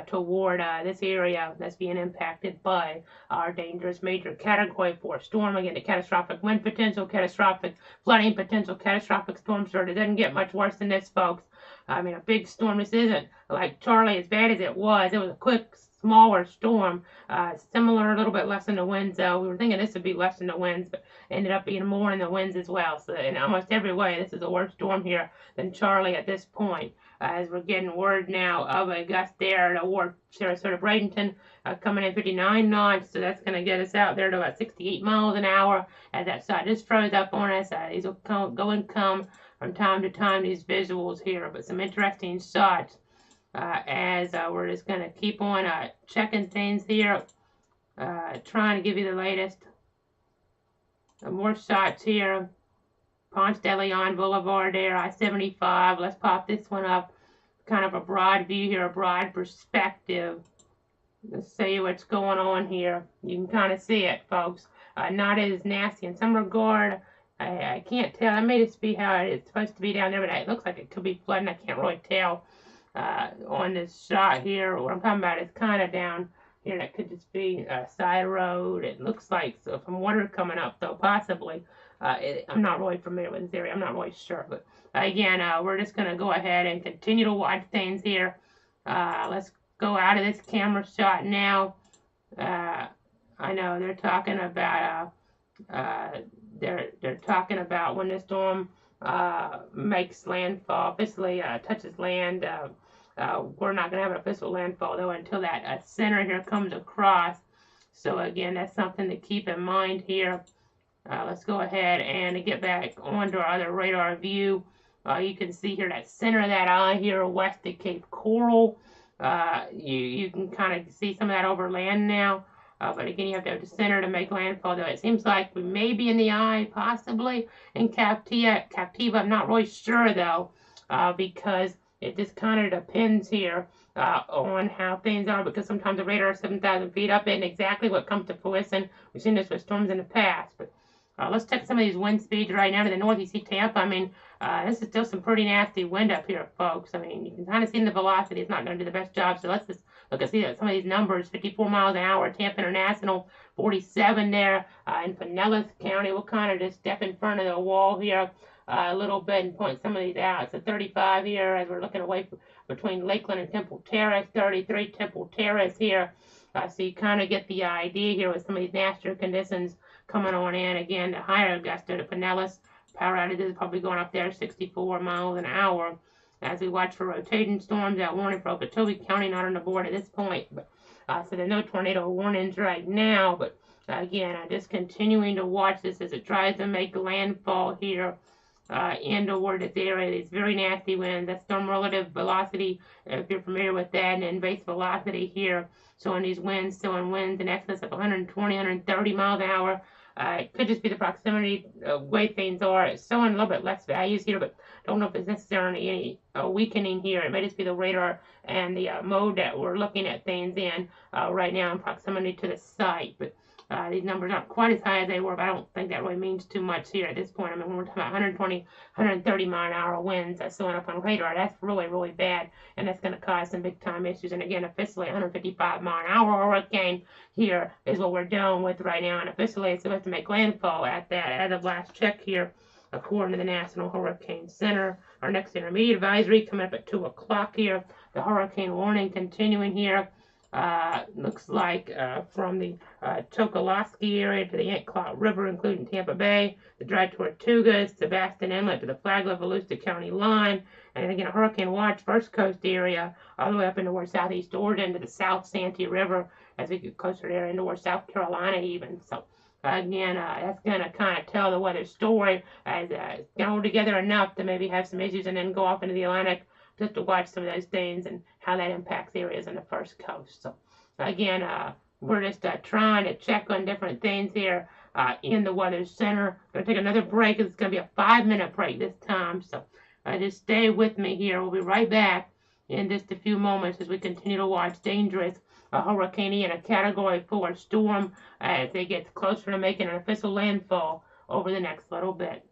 Speaker 2: toward this area that's being impacted by our dangerous major category 4 storm. Again, the catastrophic wind potential, catastrophic flooding potential, catastrophic storm surge. It doesn't get much worse than this, folks. I mean, a big storm. This isn't like Charlie, as bad as it was. It was a quick, smaller storm, similar, a little bit less in the winds, though. We were thinking this would be less in the winds, but ended up being more in the winds as well. So in almost every way, this is a worse storm here than Charlie at this point. As we're getting word now of a gust there toward Sarasota Bradenton, coming in 59 knots, so that's going to get us out there to about 68 miles an hour as that side just froze up on us. These will go and come from time to time, these visuals here, but some interesting shots. As we're just going to keep on checking things here, trying to give you the latest. More shots here. Ponce de Leon Boulevard there, I-75. Let's pop this one up. Kind of a broad view here, a broad perspective. Let's see what's going on here. You can kind of see it, folks. Not as nasty in some regard. I can't tell. I may just be how it's supposed to be down there, but it looks like it could be flooding. I can't really tell. On this shot here, what I'm talking about is kind of down here. That could just be a side road. It looks like some water coming up, though, possibly. I'm not really familiar with this area. I'm not really sure. But again, we're just going to go ahead and continue to watch things here. Let's go out of this camera shot now. I know they're talking about they're talking about when the storm makes landfall, officially touches land. We're not going to have an official landfall, though, until that center here comes across. So, again, that's something to keep in mind here. Let's go ahead and get back onto our other radar view. You can see here that center of that eye here west of Cape Coral. You can kind of see some of that over land now. But again, you have to have the center to make landfall, though. It seems like we may be in the eye, possibly, in Captiva. I'm not really sure, though, because it just kind of depends here on how things are, because sometimes the radar is 7,000 feet up and exactly what comes to fruition. We've seen this with storms in the past. But let's check some of these wind speeds right now to the north. You see Tampa. I mean, this is still some pretty nasty wind up here, folks. I mean, you can kind of see the velocity. It's not going to do the best job. So let's just look and see some of these numbers. 54 miles an hour, Tampa International, 47 there. In Pinellas County, we'll kind of just step in front of the wall here a little bit and point some of these out. So 35 here as we're looking away between Lakeland and Temple Terrace, 33 Temple Terrace here. So you kind of get the idea here with some of these nastier conditions coming on in. Again, the higher Augusta to Pinellas, power outages is probably going up there 64 miles an hour. As we watch for rotating storms, that warning for Okeechobee County not on the board at this point. But so there are no tornado warnings right now. But again, I'm just continuing to watch this as it tries to make landfall here. in toward this area. It's very nasty winds. That's storm relative velocity, if you're familiar with that, and then base velocity here. Showing these winds, showing winds in excess of 120, 130 miles an hour. It could just be the proximity of way things are. It's showing a little bit less values here, but don't know if it's necessarily any weakening here. It may just be the radar and the mode that we're looking at things in right now in proximity to the site. But these numbers aren't quite as high as they were, but I don't think that really means too much here at this point. I mean, when we're talking about 120, 130 mile an hour winds that's showing up on radar, that's really, really bad, and that's going to cause some big time issues. And again, officially 155 mile an hour hurricane here is what we're dealing with right now, and officially it's supposed to make landfall at that as of last check here, according to the National Hurricane Center. Our next intermediate advisory coming up at 2 o'clock here. The hurricane warning continuing here. Looks like from the Chokoloskee area to the Ant Clot River, including Tampa Bay, the Dry Tortugas, Sebastian Inlet to the Flagler-Volusia County line, and again, a hurricane watch, first coast area, all the way up into towards southeast Oregon to the South Santee River as we get closer there into towards South Carolina even. So again, that's going to kind of tell the weather story as it's going to hold together enough to maybe have some issues and then go off into the Atlantic just to watch some of those things and how that impacts areas on the first coast. So again, we're just trying to check on different things here in the Weather Center. Going to take another break. It's going to be a 5-minute break this time. So just stay with me here. We'll be right back in just a few moments as we continue to watch dangerous Hurricane Ian, a Category 4 storm as it gets closer to making an official landfall over the next little bit.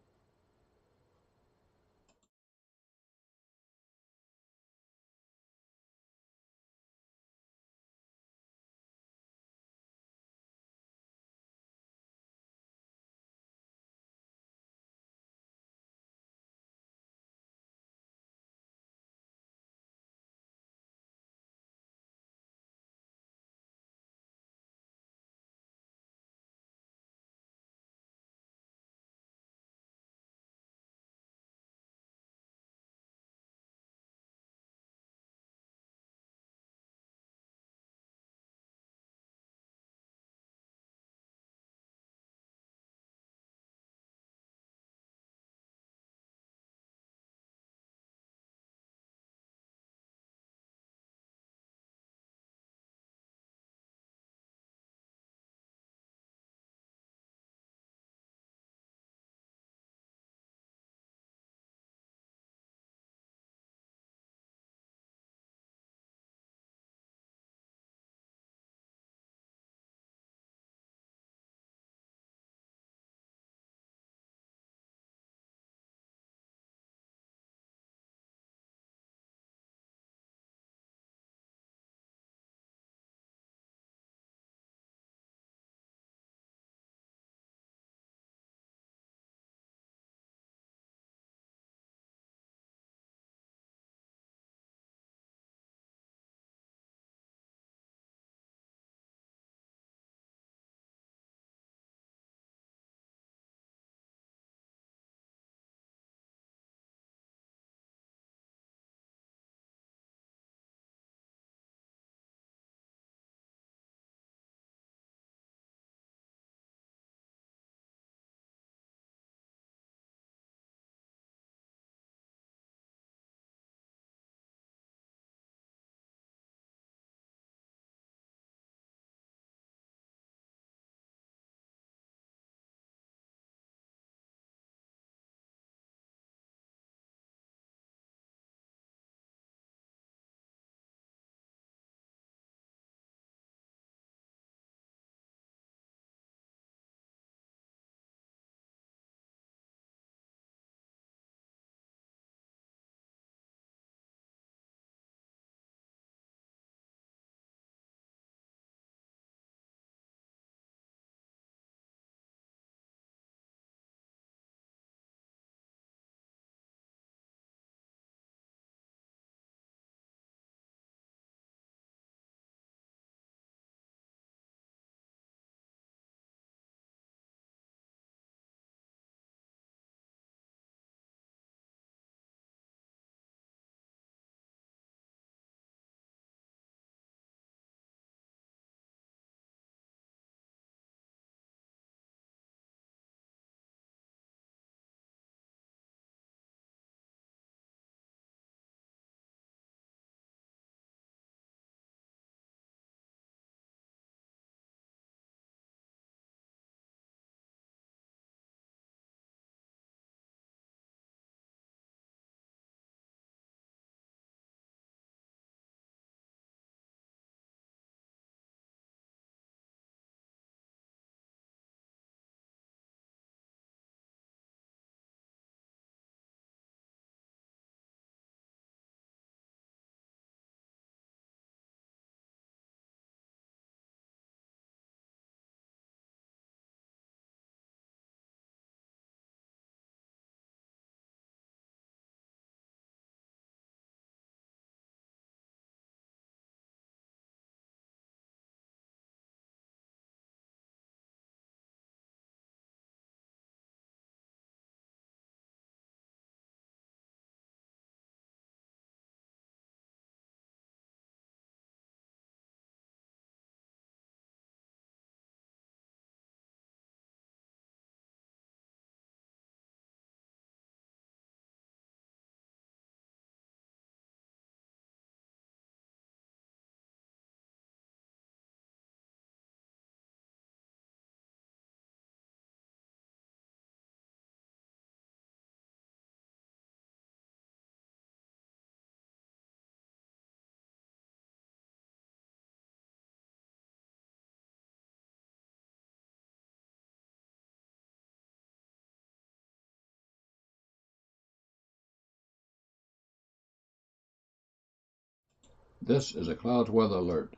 Speaker 1: This is a clouds weather alert.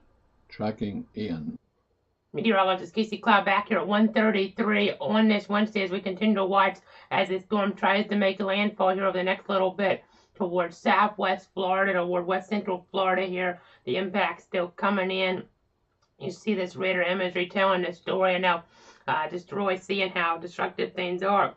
Speaker 1: Tracking Ian.
Speaker 2: Meteorologist Casey Cloud back here at 1:33 on this Wednesday as we continue to watch as this storm tries to make landfall here over the next little bit towards southwest Florida, toward west central Florida here. The impact still coming in. You see this radar imagery telling the story. And now just really seeing how destructive things are.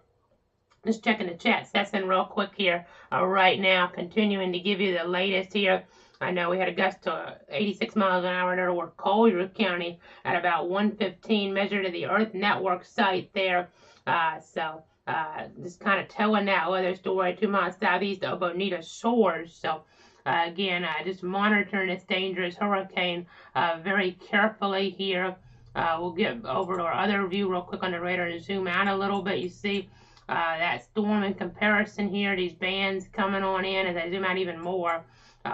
Speaker 2: Just checking the chat session real quick here right now, continuing to give you the latest here. I know we had a gust to 86 miles an hour there toward Collier County at about 1:15, measured at the Earth Network site there. Just kind of telling that weather story 2 miles southeast of Bonita Shores. So, again, just monitoring this dangerous hurricane very carefully here. We'll get over to our other view real quick on the radar and zoom out a little bit. You see that storm in comparison here, these bands coming on in as I zoom out even more.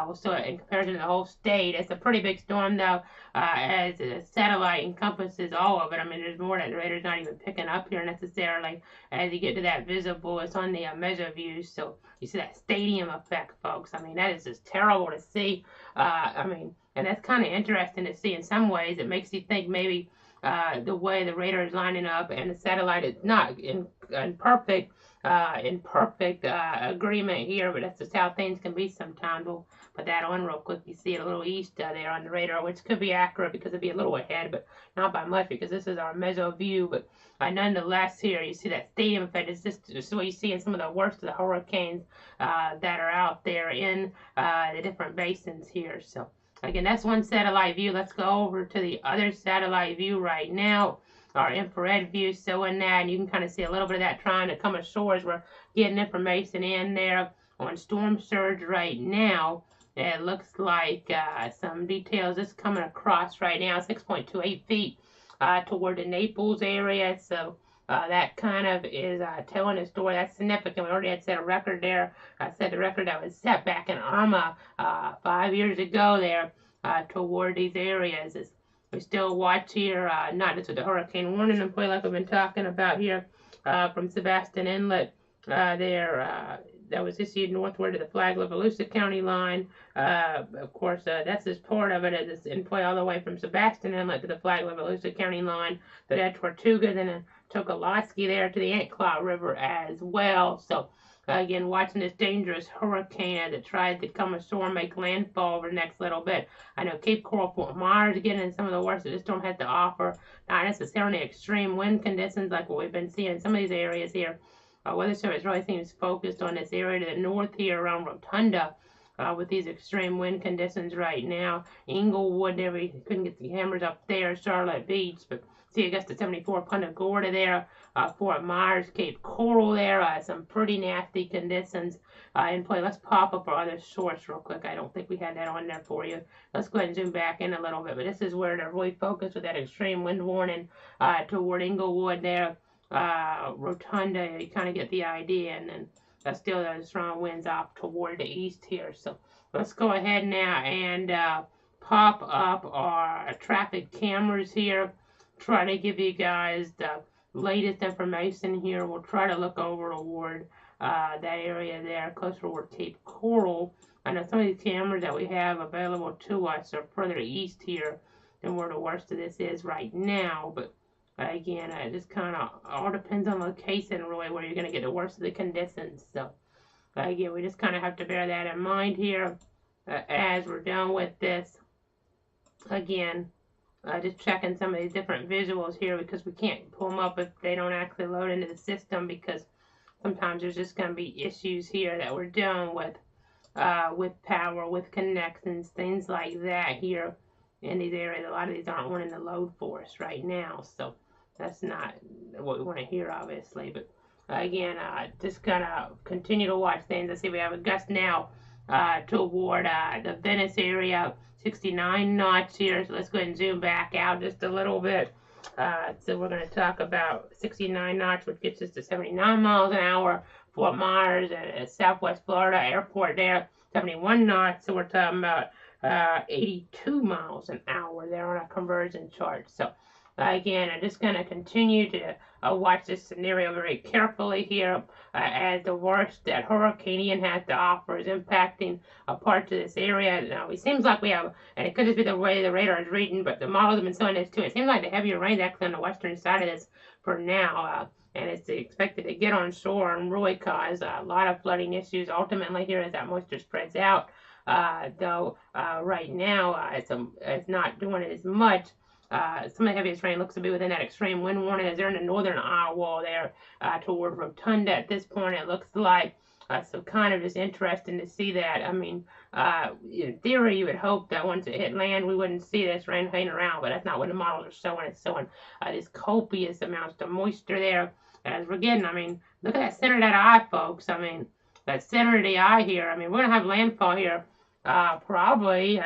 Speaker 2: We'll still in comparison to the whole state. It's a pretty big storm though, as the satellite encompasses all of it. I mean, there's more that the radar's not even picking up here necessarily. As you get to that visible, it's on the measure view. So you see that stadium effect, folks. I mean, that is just terrible to see. And that's kind of interesting to see in some ways. It makes you think maybe the way the radar is lining up and the satellite is not in perfect agreement here, but that's just how things can be sometimes. We'll put that on real quick. You see it a little east there on the radar, which could be accurate because it'd be a little ahead, but not by much because this is our meso view. But nonetheless, here you see that stadium effect. It's just what you see in some of the worst of the hurricanes that are out there in the different basins here. So again, that's one satellite view. Let's go over to the other satellite view right now. Our infrared view showing that, and you can kind of see a little bit of that trying to come ashore as we're getting information in there on storm surge right now. It looks like some details is coming across right now, 6.28 feet toward the Naples area. So that kind of is telling a story. That's significant. We already had set a record there. I set the record that was set back in Irma 5 years ago there toward these areas. We still watch here, not just with the hurricane warning and play like we've been talking about here from Sebastian Inlet that was issued northward to the Flagler-Volusia County line. Of course, that's just part of it as it's in play all the way from Sebastian Inlet to the Flagler-Volusia County line, to that Tortugas and then Chokoloskee there to the Ant Cloud River as well. So again, watching this dangerous hurricane as it tries to come ashore and make landfall over the next little bit. I know Cape Coral, Fort Myers, getting in some of the worst that this storm has to offer. Not necessarily extreme wind conditions like what we've been seeing in some of these areas here. Weather Service really seems focused on this area to the north here around Rotunda with these extreme wind conditions right now. Inglewood, there we couldn't get the hammers up there. Charlotte Beach, but see Augusta 74, Punta Gorda there. Fort Myers, Cape Coral there. Some pretty nasty conditions in play. Let's pop up our other source real quick. I don't think we had that on there for you. Let's go ahead and zoom back in a little bit. But this is where they're really focused with that extreme wind warning toward Inglewood there. Rotunda, you kind of get the idea. And then still those strong winds off toward the east here. So let's go ahead now and pop up our traffic cameras here. Try to give you guys the latest information here. We'll try to look over toward that area there, closer toward Cape Coral. I know some of these cameras that we have available to us are further east here than where the worst of this is right now. But again, it just kind of all depends on location, really, where you're going to get the worst of the conditions. So again, we just kind of have to bear that in mind here as we're done with this. Again, just checking some of these different visuals here because we can't pull them up if they don't actually load into the system, because sometimes there's just going to be issues here that we're dealing with power, with connections, things like that here in these areas. A lot of these aren't wanting to load for us right now, so that's not what we want to hear, obviously. But again, just kind of continue to watch things. Let's see, we have a gust now toward the Venice area, 69 knots here. So let's go ahead and zoom back out just a little bit. So we're going to talk about 69 knots, which gets us to 79 miles an hour. Fort Myers at Southwest Florida Airport there, 71 knots. So we're talking about 82 miles an hour there on a conversion chart. So Again, I'm just going to continue to watch this scenario very carefully here as the worst that Hurricane Ian has to offer is impacting parts of this area. Now, it seems like we have, and it could just be the way the radar is reading, but the models have been showing this too. It seems like the heavier rain is actually on the western side of this for now, and it's expected to get on shore and really cause a lot of flooding issues ultimately here as that moisture spreads out. Though right now it's not doing it as much. Some of the heaviest rain looks to be within that extreme wind warning as they're in the northern eye wall there toward Rotunda at this point, it looks like. So kind of just interesting to see that. I mean, in theory, you would hope that once it hit land, we wouldn't see this rain hanging around, but that's not what the models are showing. It's showing this copious amounts of moisture there. As we're getting, I mean, look at that center of that eye, folks. I mean, that center of the eye here. I mean, we're going to have landfall here probably,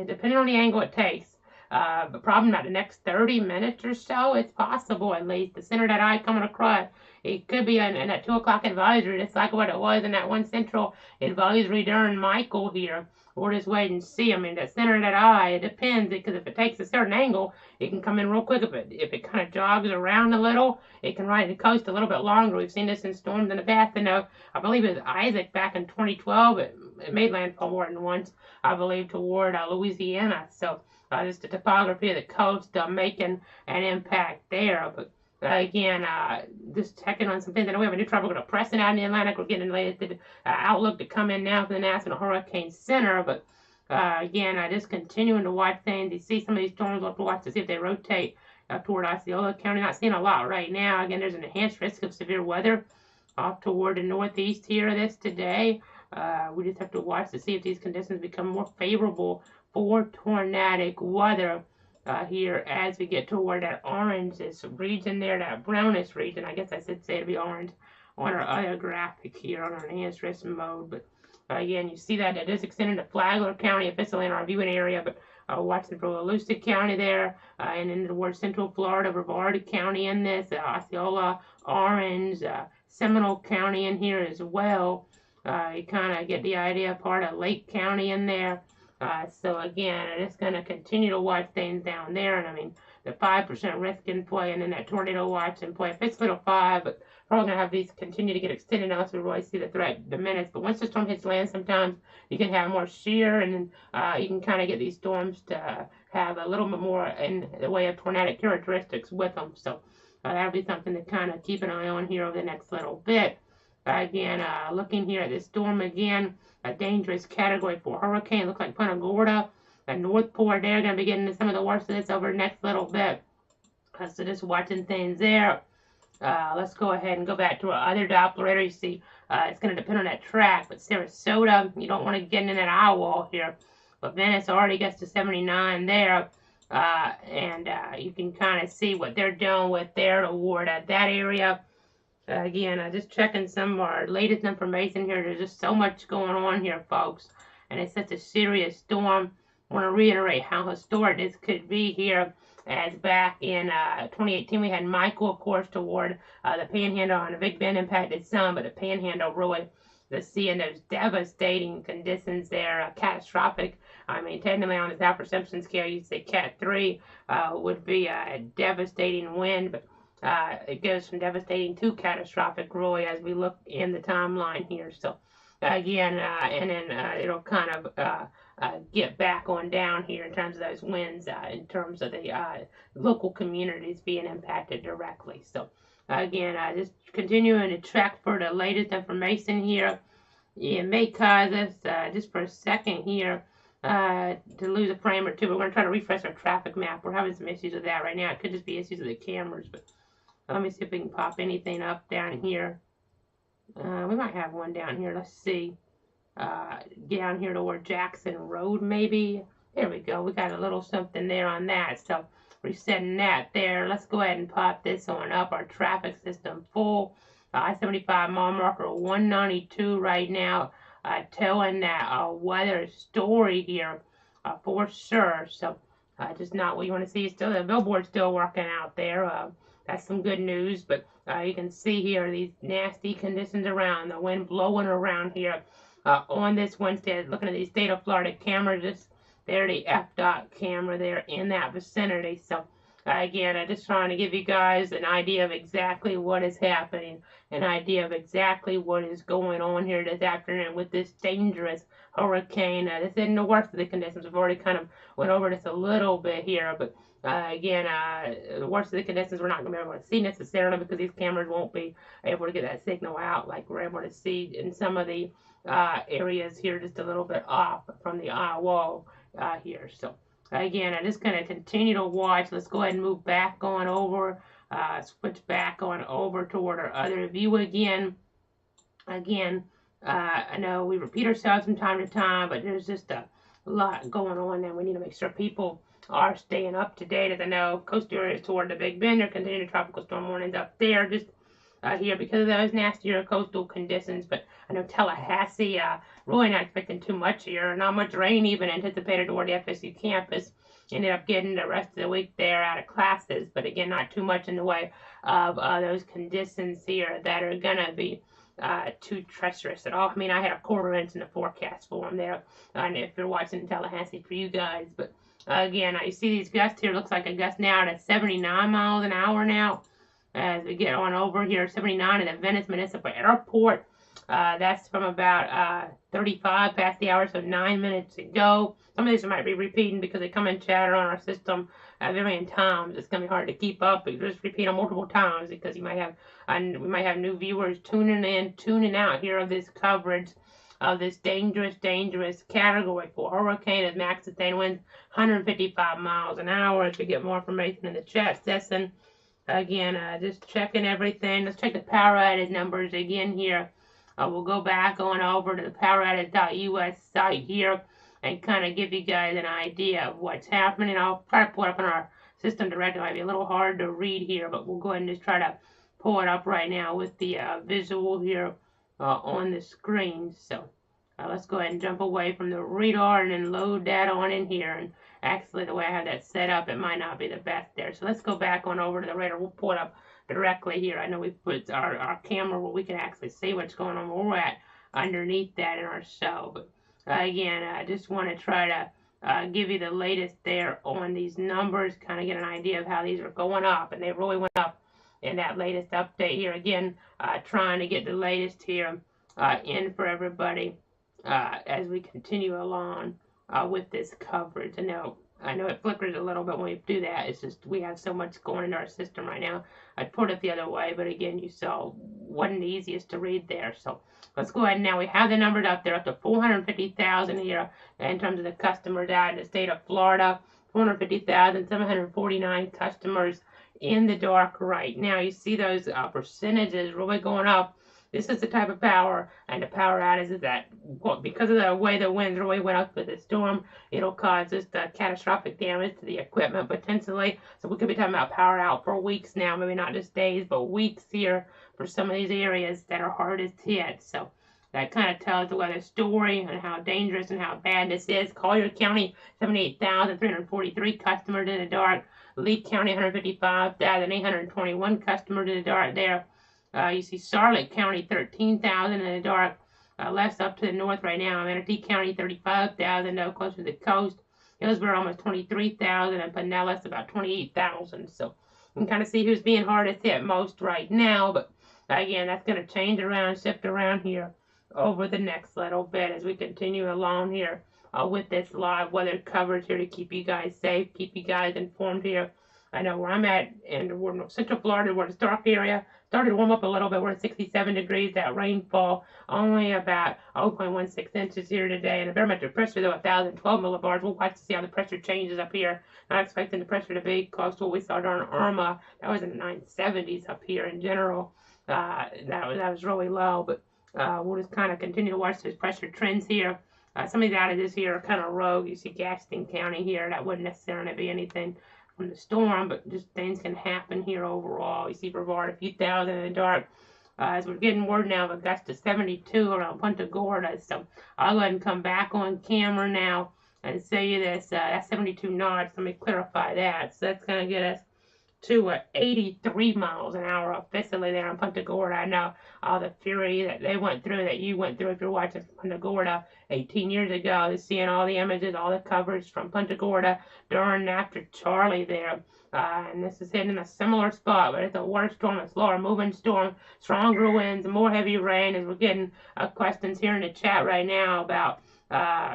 Speaker 2: depending on the angle it takes. But probably not the next 30 minutes or so. It's possible, at least. The center of that eye coming across. It could be in that 2 o'clock advisory, just like what it was in that one central advisory during Michael here. We'll just wait and see. I mean, the center of that eye, it depends, because if it takes a certain angle, it can come in real quick. If it kind of jogs around a little, it can ride the coast a little bit longer. We've seen this in storms in the past. And I believe it was Isaac back in 2012. It made landfall more than once, I believe, toward Louisiana. So just the topography of the coast making an impact there. But again, just checking on some things. I know we have a new tropical depression out in the Atlantic. We're getting the latest outlook to come in now from the National Hurricane Center. But again, just continuing to watch things. You see some of these storms, we'll have to watch to see if they rotate toward Osceola County. Not seeing a lot right now. Again, there's an enhanced risk of severe weather off toward the northeast here of this today. We just have to watch to see if these conditions become more favorable for tornadic weather here as we get toward that orange region there, that brownish region. I guess I should say to be orange on our other graphic here on our enhanced risk mode. But again, you see that it is extending to Flagler County, officially in our viewing area, but watching for Volusia County there, and into towards central Florida, Brevard County in this, Osceola, Orange, Seminole County in here as well. You kind of get the idea, part of Lake County in there. So again, it's going to continue to watch things down there. And I mean, the 5% risk in play, and then that tornado watch in play. If it's little 5, but probably going to have these continue to get extended unless we really see the threat diminish. But once the storm hits land, sometimes you can have more shear, and then you can kind of get these storms to have a little bit more in the way of tornadic characteristics with them. So that'll be something to kind of keep an eye on here over the next little bit. Again, looking here at this storm again, a dangerous category 4 hurricane. Looks like Punta Gorda and Northport. They're going to be getting into some of the worst of this over the next little bit. So just watching things there. Let's go ahead and go back to our other Doppler radar. You see, it's going to depend on that track. But Sarasota, you don't want to get in that eye wall here. But Venice already gets to 79 there. And you can kind of see what they're doing with their award at that area. Again, just checking some of our latest information here. There's just so much going on here, folks. And it's such a serious storm. I want to reiterate how historic this could be here. As back in 2018, we had Michael, of course, toward the Panhandle, and the Big Bend impacted some, but the Panhandle really, seeing those devastating conditions there, catastrophic. I mean, technically on the South Perception scale, you'd say Cat 3 would be a devastating wind, but it goes from devastating to catastrophic, really, as we look in the timeline here. So, again, and then it'll kind of get back on down here in terms of those winds, in terms of the local communities being impacted directly. So, again, just continuing to track for the latest information here. It may cause us, just for a second here, to lose a frame or two. We're going to try to refresh our traffic map. We're having some issues with that right now. It could just be issues with the cameras, but let me see if we can pop anything up down here. We might have one down here. Let's see. Down here toward Jackson Road, maybe. There we go. We got a little something there on that. So resetting that there. Let's go ahead and pop this on up. Our traffic system full. I-75 mile marker 192 right now. Telling that weather story here for sure. So just not what you want to see. Still, the billboard's still working out there. That's some good news, but you can see here these nasty conditions around, the wind blowing around here on this Wednesday. Looking at the state of Florida cameras, just there, the FDOT camera there in that vicinity. So Again, I'm just trying to give you guys an idea of exactly what is happening, an idea of exactly what is going on here this afternoon with this dangerous hurricane. This isn't the worst of the conditions. We've already kind of went over this a little bit here, but again, the worst of the conditions we're not going to be able to see necessarily because these cameras won't be able to get that signal out like we're able to see in some of the areas here just a little bit off from the eye wall here. So again, I'm just going to continue to watch. Let's go ahead and move back on over, switch back on over toward our other view again. Again, I know we repeat ourselves from time to time, but there's just a lot going on there. We need to make sure people are staying up to date. As I know, coastal areas toward the Big Bend are continuing tropical storm warnings up there just here because of those nastier coastal conditions. But I know Tallahassee, really not expecting too much here. Not much rain even anticipated toward the FSU campus. Ended up getting the rest of the week there out of classes, but again, not too much in the way of those conditions here that are going to be too treacherous at all. I mean, I had a quarter-inch in the forecast for them there, and if you're watching Tallahassee for you guys, but again, you see these gusts here. Looks like a gust now at 79 miles an hour now. As we get on over here, 79 at the Venice Municipal Airport. That's from about 35 past the hour, so 9 minutes to go. Some of these might be repeating because they come and chatter on our system a million times. It's going to be hard to keep up, but just repeat them multiple times because you might have we might have new viewers tuning in, tuning out here of this coverage of this dangerous category 4 hurricane as max sustained winds 155 miles an hour. As we get more information in the chat session. Again, just checking everything. Let's check the power outage numbers again here. We'll go back on over to the poweroutage.us site here and kind of give you guys an idea of what's happening. I'll try to pull it up on our system directly. It might be a little hard to read here, but we'll go ahead and just try to pull it up right now with the visual here on the screen. So let's go ahead and jump away from the radar and then load that on in here. And actually, the way I have that set up, it might not be the best there. So let's go back on over to the radar. We'll pull it up directly here. I know we put our camera where we can actually see what's going on where we're at underneath that in our show. But again, I just want to try to give you the latest there on these numbers, kind of get an idea of how these are going up. And they really went up in that latest update here. Again, trying to get the latest here in for everybody as we continue along with this coverage. I know it flickers a little bit when we do that. It's just we have so much going into our system right now. I'd put it the other way, but again, you saw wasn't the easiest to read there. So let's go ahead now. We have the numbers up there up to 450,000 here in terms of the customers out in the state of Florida. 450,749 customers in the dark right now. You see those percentages really going up. This is the type of power, and the power outage is that, well, because of the way the winds really went up with the storm, it'll cause just catastrophic damage to the equipment potentially. So we could be talking about power out for weeks now, maybe not just days, but weeks here for some of these areas that are hardest hit. So that kind of tells the weather story and how dangerous and how bad this is. Collier County, 78,343 customers in the dark. Lee County, 155,821 customers in the dark there. You see Charlotte County, 13,000 in the dark. Less up to the north right now. Manatee County, 35,000, though, closer to the coast. Hillsborough, almost 23,000, and Pinellas, about 28,000. So you can kind of see who's being hardest hit most right now. But again, that's going to change around, shift around here over the next little bit as we continue along here with this live weather coverage here to keep you guys safe, keep you guys informed here. I know where I'm at, and we're in Central Florida, we're in the dark area. Started to warm up a little bit. We're at 67 degrees. That rainfall only about 0.16 inches here today. And the barometric pressure, though, 1,012 millibars. We'll watch to see how the pressure changes up here. Not expecting the pressure to be close to what we saw during Irma. That was in the 970s up here in general. That was really low. But we'll just kind of continue to watch those pressure trends here. Some of these outages here are kind of rogue. You see Gaston County here. That wouldn't necessarily be anything from the storm, but just things can happen here overall. You see Brevard, a few thousand in the dark. As we're getting word now of a gust of 72 around Punta Gorda. So I'll go ahead and come back on camera now and show you this. That's 72 knots. Let me clarify that. So that's going to get us to 83 miles an hour officially there on Punta Gorda. I know all the fury that they went through, that you went through if you're watching Punta Gorda 18 years ago, seeing all the images, all the coverage from Punta Gorda during and after Charlie there. And this is hitting a similar spot, but it's a worse storm, a slower moving storm, stronger winds, more heavy rain, as we're getting questions here in the chat right now about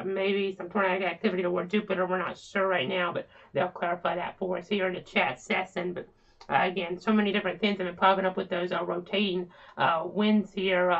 Speaker 2: maybe some tornadic activity toward Jupiter. We're not sure right now, but they'll clarify that for us here in the chat session. But again, so many different things have been popping up with those rotating winds here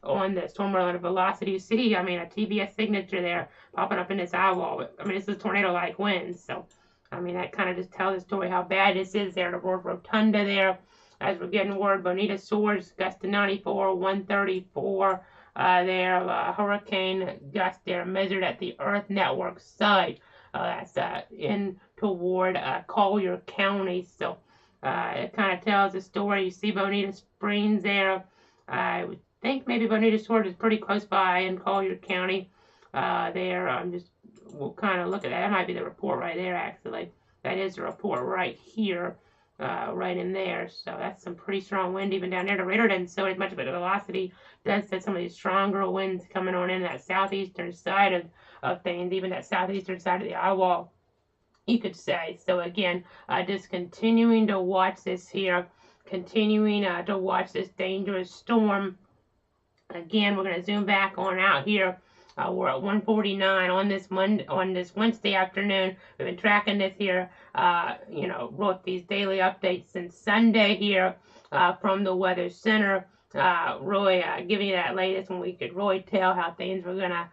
Speaker 2: on the storm relative velocity. You see, I mean, a TBS signature there popping up in this eyewall. But, I mean, this is tornado-like winds, so I mean, that kind of just tells the story how bad this is there. The word rotunda there, as we're getting word, Bonita soars, gust to 94, 134 there, hurricane gust there, measured at the Earth Network site. That's in toward Collier County. So it kind of tells the story. You see Bonita Springs there. I would think maybe Bonita soars is pretty close by in Collier County there. We'll kind of look at that. That might be the report right there, actually. That is the report right here, right in there. So that's some pretty strong wind even down there. The radar doesn't show as much of a velocity. It does say some of these stronger winds coming on in that southeastern side of things, even that southeastern side of the eye wall, you could say. So again, just continuing to watch this here, continuing to watch this dangerous storm. Again, we're going to zoom back on out here. We're at 1:49 on this Wednesday afternoon. We've been tracking this here, wrote these daily updates since Sunday here from the Weather Center. Roy giving you that latest when we could really tell how things were going to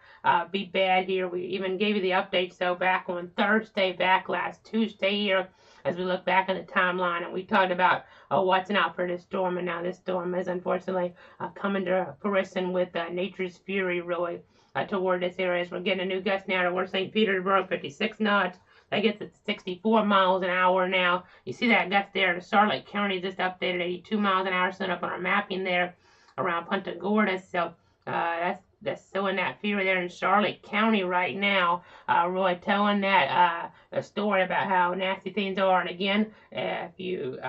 Speaker 2: be bad here. We even gave you the updates, so back on Thursday, back last Tuesday here, as we look back on the timeline, and we talked about watching out for this storm, and now this storm is unfortunately coming to fruition with nature's fury, really. Toward this area. As we're getting a new gust now toward St. Petersburg, 56 knots. That gets at 64 miles an hour now. You see that gust there. The Charlotte County just updated 82 miles an hour, set up on our mapping there around Punta Gorda. So that's showing that fear there in Charlotte County right now. Roy telling that a story about how nasty things are. And again, if you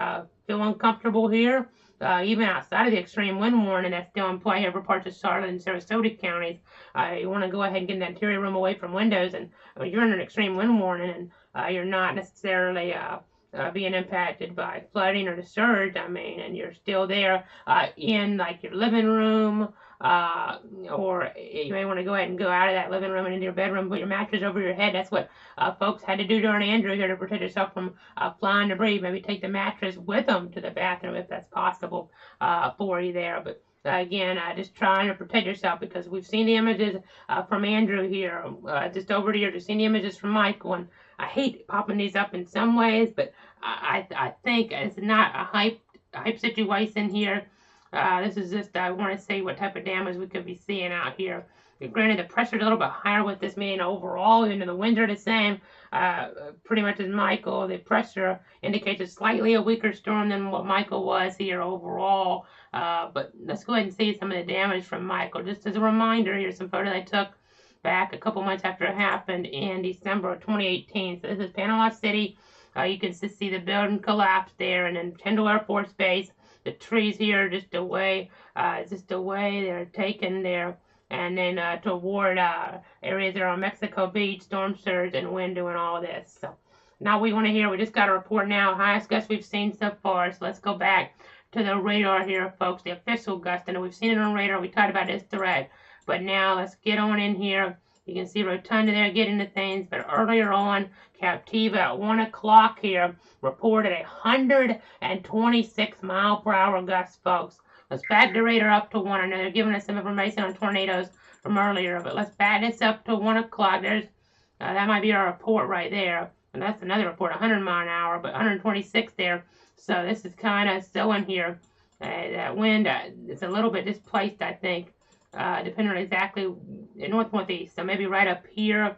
Speaker 2: feel uncomfortable here, even outside of the extreme wind warning that's still in play here for parts of Charlotte and Sarasota counties, you want to go ahead and get the interior room away from windows. And you're in an extreme wind warning, and you're not necessarily being impacted by flooding or the surge. I mean, and you're still there in like your living room, or you may want to go ahead and go out of that living room and into your bedroom, put your mattress over your head. That's what folks had to do during Andrew here to protect yourself from flying debris. Maybe take the mattress with them to the bathroom if that's possible for you there. But again, just trying to protect yourself, because we've seen the images from Andrew here, just over here, just seen the images from Michael, and I hate popping these up in some ways, but I think it's not a hype situation here. This is just, I want to see what type of damage we could be seeing out here. Granted, the pressure's a little bit higher with this, meaning overall, even though the winds are the same, pretty much as Michael, the pressure indicates a slightly a weaker storm than what Michael was here overall. But let's go ahead and see some of the damage from Michael. Just as a reminder, here's some photos I took back a couple months after it happened in December of 2018. So this is Panama City. You can just see the building collapse there, and then Tyndall Air Force Base. The trees here just away they're taken there, and then toward areas that are on Mexico Beach, storm surge and wind doing all this. So now we want to hear, we just got a report now, highest gust we've seen so far. So let's go back to the radar here, folks, the official gust. I know we've seen it on radar, we talked about this thread, but now let's get on in here. You can see Rotunda there getting the things, but earlier on, Captiva at 1 o'clock here reported 126 mile per hour gusts, folks. Let's back the radar up to 1. I know they're giving us some information on tornadoes from earlier, but let's back this up to 1 o'clock. There's that might be our report right there. And that's another report, 100 mile an hour, but 126 there. So this is kind of showing here that wind is a little bit displaced, I think. Depending on exactly north-northeast, so maybe right up here,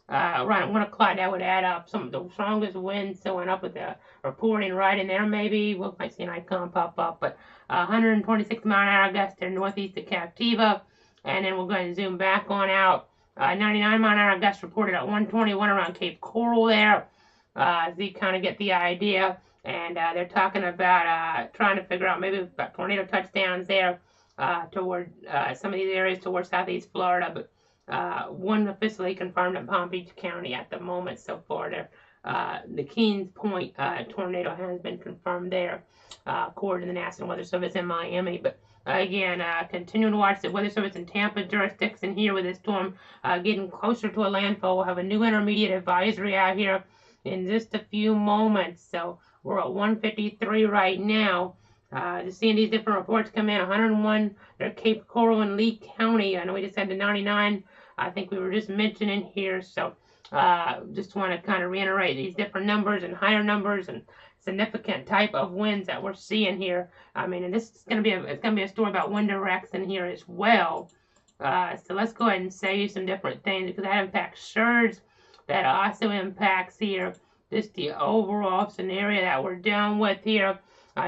Speaker 2: right at 1 o'clock, that would add up some of the strongest winds showing up with the reporting right in there. Maybe we might see an icon pop up, but 126 mile an hour gusts there northeast of Captiva, and then we'll go ahead and zoom back on out. 99 mile an hour gusts reported at 121 around Cape Coral there. So you kind of get the idea, and they're talking about trying to figure out maybe about tornado touchdowns there. Toward some of these areas towards southeast Florida, but one officially confirmed in Palm Beach County at the moment so far. They're the Kings Point tornado has been confirmed there, according to the National Weather Service in Miami. But again, continuing to watch the Weather Service in Tampa jurisdiction here with this storm getting closer to a landfall. We'll have a new intermediate advisory out here in just a few moments. So we're at 153 right now. Just seeing these different reports come in. 101, they're Cape Coral and Lee County. I know we just had the 99. I think we were just mentioning here. So just want to kind of reiterate these different numbers and higher numbers and significant type of winds that we're seeing here. I mean, and this is going to be it's going to be a story about wind direction here as well. So let's go ahead and say some different things because that impacts surge. That also impacts here just the overall scenario that we're dealing with here.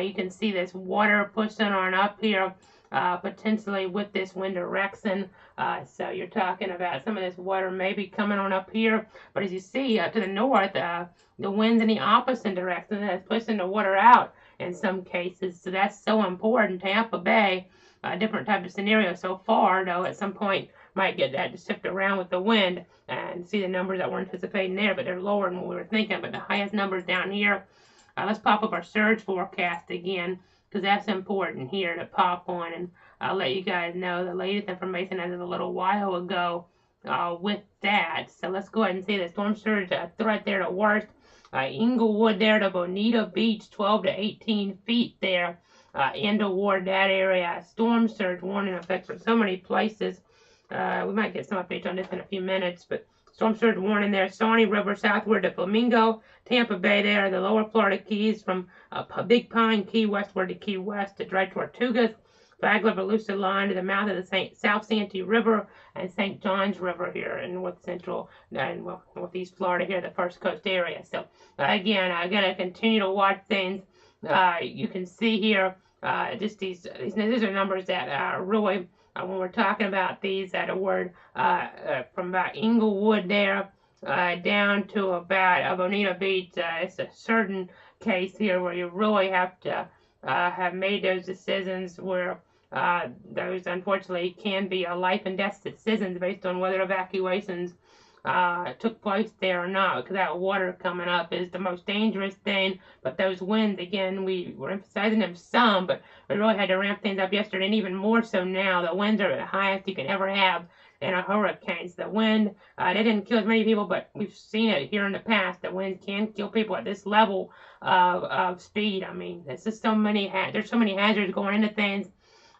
Speaker 2: You can see this water pushing on up here, potentially with this wind direction. So you're talking about some of this water maybe coming on up here. But as you see to the north, the wind's in the opposite direction. That's pushing the water out in some cases. So that's so important. Tampa Bay, different type of scenario so far, though at some point might get that to shift around with the wind and see the numbers that we're anticipating there, but they're lower than what we were thinking. But the highest numbers down here. Let's pop up our surge forecast again because that's important here to pop on, and I'll let you guys know the latest information as of a little while ago with that. So let's go ahead and see the storm surge threat there to worst. Inglewood there to Bonita Beach, 12 to 18 feet there toward that area. Storm surge warning effects for so many places. We might get some updates on this in a few minutes, but storm surge warning there. Shawnee River southward to Flamingo, Tampa Bay there, the lower Florida Keys from Big Pine Key westward to Key West to Dry Tortugas, Flagler Volusia line to the mouth of the South Santee River and St. Johns River here in north central and northeast Florida here, the First Coast area. So again, I'm going to continue to watch things. You can see here just these are numbers that really when we're talking about these at a word from about Inglewood there down to about Bonita Beach, it's a certain case here where you really have to have made those decisions where those unfortunately can be a life and death decisions based on whether evacuations took place there or not, because that water coming up is the most dangerous thing. But those winds, again, we were emphasizing them some, but we really had to ramp things up yesterday, and even more so now. The winds are the highest you can ever have in a hurricane. So the wind, they didn't kill as many people, but we've seen it here in the past. The wind can kill people at this level of speed. I mean, there's just so many hazards going into things.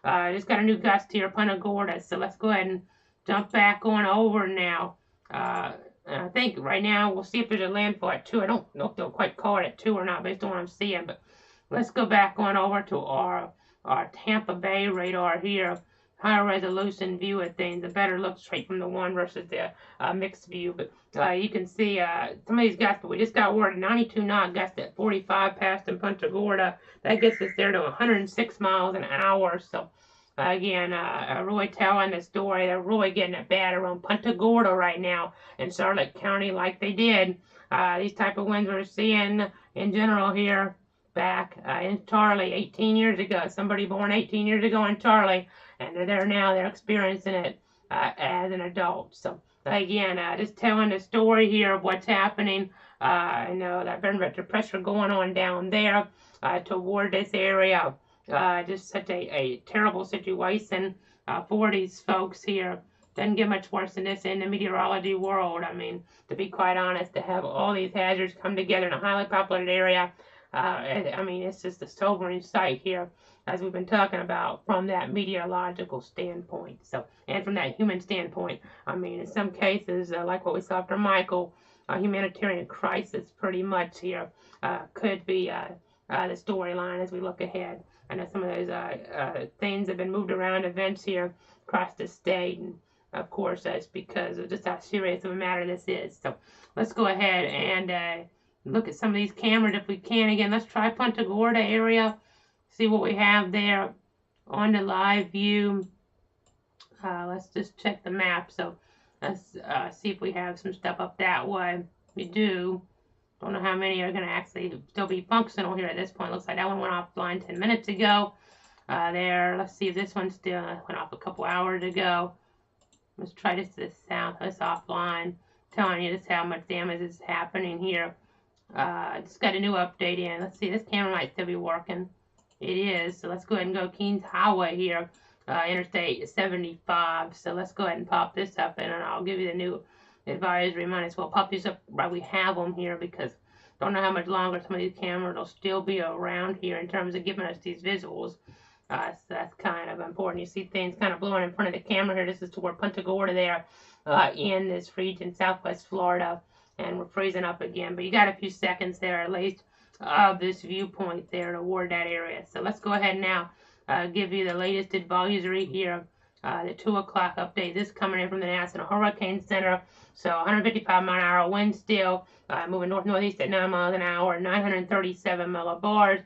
Speaker 2: Just got a new gust here, Punta Gorda. So let's go ahead and jump back on over now. I think right now we'll see if there's a landfall at 2. I don't know if they'll quite call it at 2 or not based on what I'm seeing, but let's go back on over to our Tampa Bay radar here. Higher resolution view of things, a better look straight from the one versus the mixed view. But you can see some of these gusts, but we just got word 92 knot gust at 45 past in Punta Gorda. That gets us there to 106 miles an hour. So again, really telling the story. They're really getting it bad around Punta Gorda right now in Charlotte County like they did. These type of winds we're seeing in general here back in Charlie 18 years ago. Somebody born 18 years ago in Charlie, and they're there now. They're experiencing it as an adult. So again, just telling the story here of what's happening. I know that barometric pressure going on down there toward this area. Just such a terrible situation for these folks here. Doesn't get much worse than this in the meteorology world. I mean, to be quite honest, to have all these hazards come together in a highly populated area, I mean, it's just a sobering sight here, as we've been talking about from that meteorological standpoint. So, and from that human standpoint, I mean, in some cases, like what we saw after Michael, a humanitarian crisis pretty much here could be the storyline as we look ahead. I know some of those things have been moved around, events here across the state, and of course that's because of just how serious of a matter this is. So let's go ahead and look at some of these cameras if we can. Again, let's try Punta Gorda area, see what we have there on the live view. Let's just check the map. So let's see if we have some stuff up that way. We do. Don't know how many are going to actually still be functional here at this point. Looks like that one went offline 10 minutes ago. Let's see if this one still went off a couple hours ago. Let's try this to the south. That's offline. Telling you just how much damage is happening here Just got a new update in. Let's see, this camera might still be working. It is, so let's go ahead and go Keens Highway here, Interstate 75. So let's go ahead and pop this up, and I'll give you the new advisory. Might as well pop these up while we have them here, because don't know how much longer some of these cameras will still be around here in terms of giving us these visuals. So that's kind of important. You see things kind of blowing in front of the camera here. This is toward Punta Gorda there in this region, southwest Florida, and we're freezing up again. But you got a few seconds there at least of this viewpoint there toward that area. So let's go ahead now give you the latest advisory here. The 2 o'clock update. This coming in from the National Hurricane Center. So 155-mile-an-hour wind still, moving north-northeast at 9 miles an hour, 937 millibars.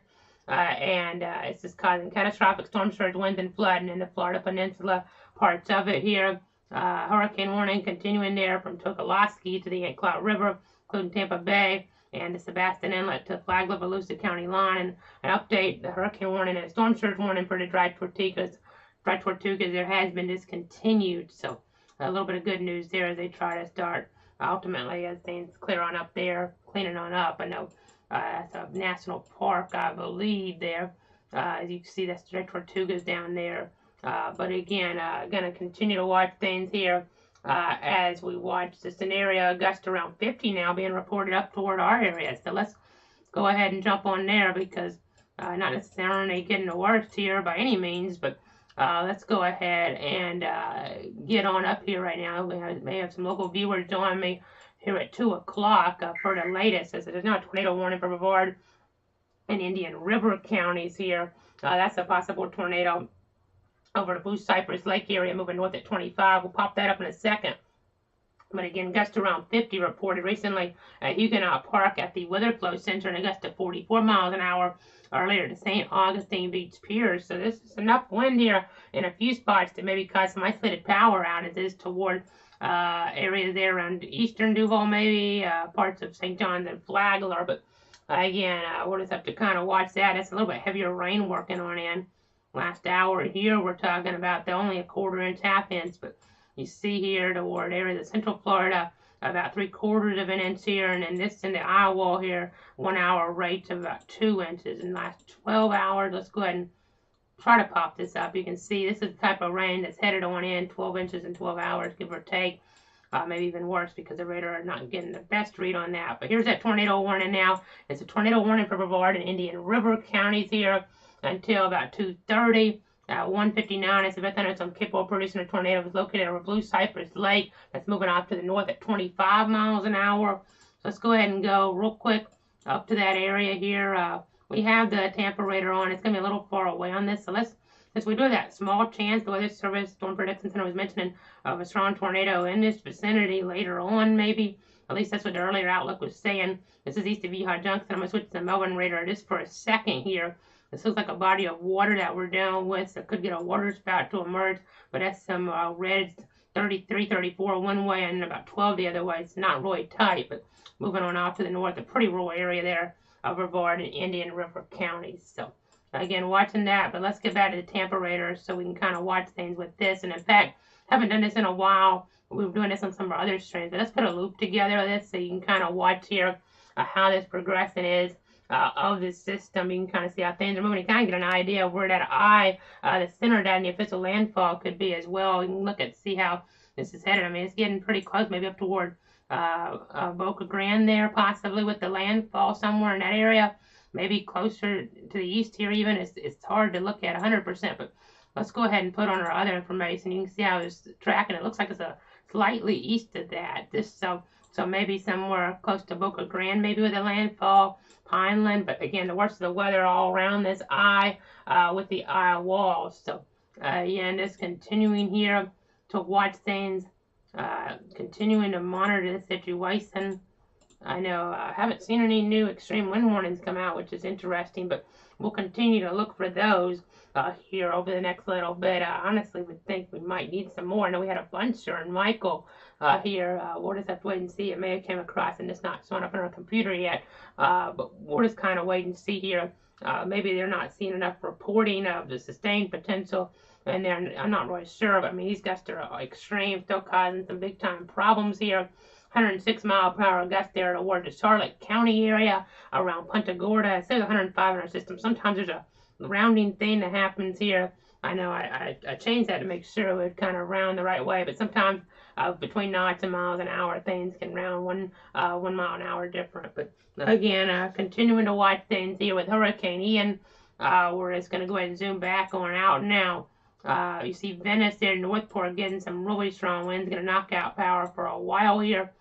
Speaker 2: And it's just causing catastrophic storm surge winds and flooding in the Florida Peninsula, parts of it here. Hurricane warning continuing there from Tokolosky to the St. Cloud River, including Tampa Bay and the Sebastian Inlet to Flagler, Volusia County line. And an update, the hurricane warning and storm surge warning for the dry Tortugas there has been discontinued. So a little bit of good news there as they try to start ultimately as things clear on up there, cleaning on up. I know that's a national park, I believe, there. As you can see, that's the Tortugas down there. But again, going to continue to watch things here as we watch the scenario gust around 50 now being reported up toward our area. So let's go ahead and jump on there, because not necessarily getting the worst here by any means, but let's go ahead and get on up here right now. We may have some local viewers join me here at 2 o'clock for the latest, as there's now a tornado warning for Brevard and Indian River counties here. That's a possible tornado over the Blue Cypress Lake area, moving north at 25. We'll pop that up in a second. But again, gust around 50 reported recently at Huguenot Park at the Weather Flow Center, and a gust of 44 miles an hour earlier to St. Augustine Beach Piers. So this is enough wind here in a few spots to maybe cause some isolated power outages toward areas there around eastern Duval, maybe parts of St. John's and Flagler. But again, we'll just have to kind of watch that. It's a little bit heavier rain working on in. Last hour here, we're talking about only a quarter-inch, half-inch, but you see here toward areas of Central Florida, about 3/4 of an inch here, and then this in the eye wall here, 1 hour rate of about 2 inches in the last 12 hours. Let's go ahead and try to pop this up. You can see this is the type of rain that's headed on in, 12 inches in 12 hours, give or take. Maybe even worse, because the radar are not getting the best read on that. But here's that tornado warning now. It's a tornado warning for Brevard and Indian River counties here until about 2:30. At 1:59, it's about thunderstorm capable of producing a tornado is located over Blue Cypress Lake. That's moving off to the north at 25 miles an hour. So let's go ahead and go real quick up to that area here. We have the Tampa radar on. It's going to be a little far away on this. So since we do have that small chance, the Weather Service Storm Prediction Center was mentioning of a strong tornado in this vicinity later on, maybe. At least that's what the earlier outlook was saying. This is east of Yeehaw Junction. I'm going to switch to the Melbourne radar just for a second here. This looks like a body of water that we're dealing with, so it could get a water spout to emerge, but that's some reds, 33, 34 one way and about 12 the other way. It's not really tight, but moving on off to the north, a pretty rural area there of Brevard and Indian River counties. So again, watching that, but let's get back to the Tampa radar so we can kind of watch things with this. And in fact, haven't done this in a while. We were doing this on some of our other streams, but let's put a loop together of this so you can kind of watch here how this progression is. Of this system. You can kind of see how things are moving. You kind of get an idea of where that eye, the center of that in the official landfall could be as well. You can look at see how this is headed. I mean, it's getting pretty close, maybe up toward Boca Grande there, possibly with the landfall somewhere in that area. Maybe closer to the east here even. It's hard to look at 100%, but let's go ahead and put on our other information. You can see how it's tracking. It looks like it's a slightly east of that. So maybe somewhere close to Boca Grande, maybe with a landfall. Pineland, but again, the worst of the weather all around this eye with the eye walls. So again, just continuing here to watch things, continuing to monitor the situation. I know I haven't seen any new extreme wind warnings come out, which is interesting, but we'll continue to look for those here over the next little bit. Honestly, we think we might need some more. I know we had a bunch during Michael here. We'll just have to wait and see. It may have came across and it's not showing up on our computer yet, but we'll just kind of wait and see here. Maybe they're not seeing enough reporting of the sustained potential, and I'm not really sure, but I mean, these gusts are extreme, still causing some big time problems here. 106-mile-per-hour gust there toward the Charlotte County area around Punta Gorda. It says 105 in our system. Sometimes there's a rounding thing that happens here. I know I changed that to make sure it would kind of round the right way, but sometimes between knots and miles an hour, things can round 1 mile an hour different. But again, continuing to watch things here with Hurricane Ian. We're just going to go ahead and zoom back on out now. You see Venice there, Northport, getting some really strong winds, going to knock out power for a while here.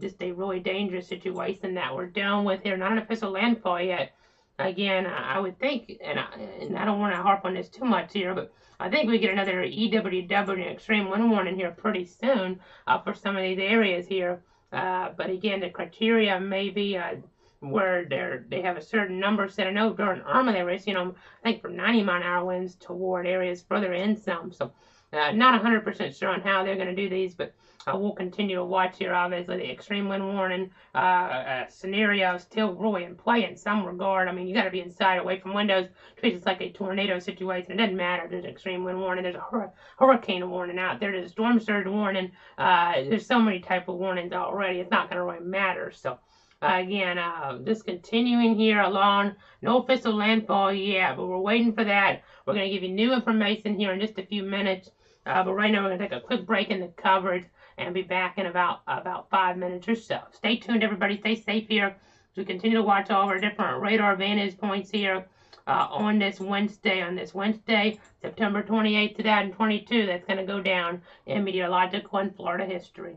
Speaker 2: Just a really dangerous situation that we're dealing with here. Not an official landfall yet. Again, I would think, and I don't want to harp on this too much here, but I think we get another EWW extreme wind warning here pretty soon for some of these areas here. But again, the criteria may be where they have a certain number set. I know during Irma they were issuing them, I think, from 90-mile-an-hour winds toward areas further in some. So not 100% sure on how they're going to do these, but we'll continue to watch here. Obviously, the extreme wind warning scenario is still really in play in some regard. I mean, you got to be inside, away from windows. Treat it like a tornado situation. It doesn't matter. There's an extreme wind warning. There's a hurricane warning out there. There's a storm surge warning. There's so many type of warnings already. It's not going to really matter. So. Again, just continuing here along. No official landfall yet, but we're waiting for that. We're going to give you new information here in just a few minutes. But right now, we're going to take a quick break in the coverage and be back in about 5 minutes or so. Stay tuned, everybody. Stay safe here as we continue to watch all of our different radar vantage points here on this Wednesday, September 28, 2022. That's going to go down in meteorological and Florida history.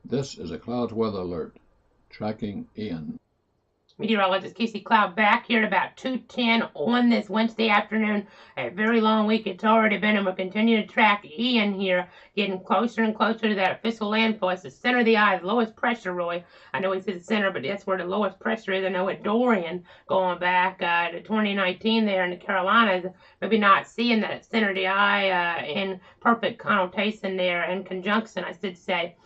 Speaker 1: This is a clouds weather alert. Tracking Ian.
Speaker 2: Meteorologist Casey Cloud back here at about 2:10 on this Wednesday afternoon. A very long week it's already been, and we'll continue to track Ian here, getting closer and closer to that official landfall. It's the center of the eye, the lowest pressure, really. I know he says the center, but that's where the lowest pressure is. I know with Dorian going back to 2019 there in the Carolinas, maybe not seeing that center of the eye in perfect connotation there, in conjunction, I should say,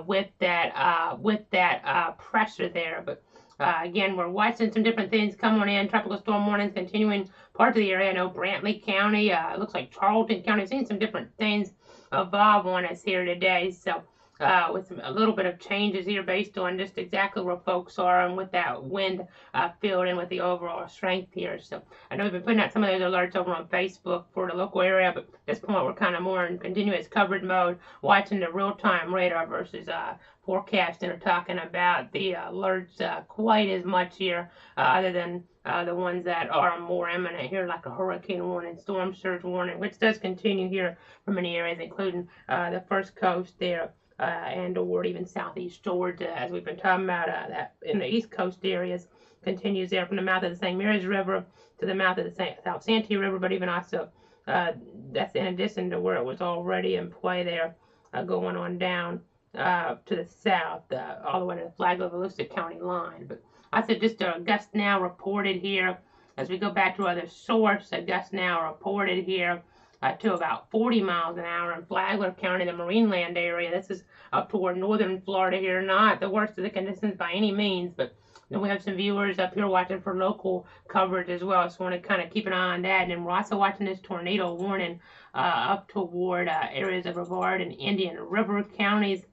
Speaker 2: with that pressure there. But again, we're watching some different things coming in. Tropical storm warnings continuing parts of the area. I know Brantley County, it looks like Charlton County. I've seen some different things evolve on us here today. So with a little bit of changes here based on just exactly where folks are and with that wind filled in with the overall strength here. So I know we've been putting out some of those alerts over on Facebook for the local area, but at this point we're kind of more in continuous coverage mode, watching the real-time radar versus forecasting or talking about the alerts quite as much here, other than the ones that are more imminent here, like a hurricane warning, storm surge warning, which does continue here for many areas, including the first coast there. And or even southeast Georgia, as we've been talking about, that in the east coast areas continues there from the mouth of the St. Mary's River to the mouth of the South Santee River, but even also that's in addition to where it was already in play there, going on down to the south, all the way to the Flagler-Volusia County line. But I said just a gust now reported here, as we go back to other source, a gust now reported here to about 40 miles an hour in Flagler County, the Marineland area. This is up toward northern Florida here. Not the worst of the conditions by any means, but we have some viewers up here watching for local coverage as well, so I want to kind of keep an eye on that. And then we're also watching this tornado warning up toward areas of Brevard and Indian River counties.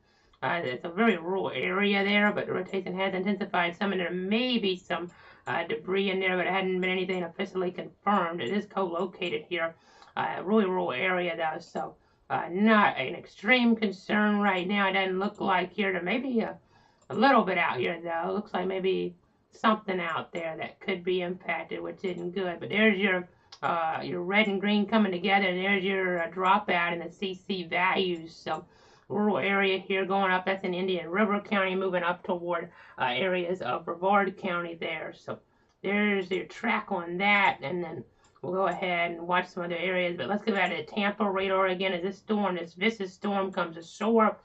Speaker 2: It's a very rural area there, but the rotation has intensified some, and there may be some debris in there, but it hadn't been anything officially confirmed. It is co-located here. Really rural area though, so not an extreme concern right now. It doesn't look like here. There may be a little bit out here though. It looks like maybe something out there that could be impacted, which isn't good. But there's your red and green coming together, and there's your dropout in the CC values. So rural area here going up. That's in Indian River County, moving up toward areas of Brevard County there. So there's your track on that, and then we'll go ahead and watch some other areas, but let's go back to the Tampa radar again as this vicious storm comes ashore.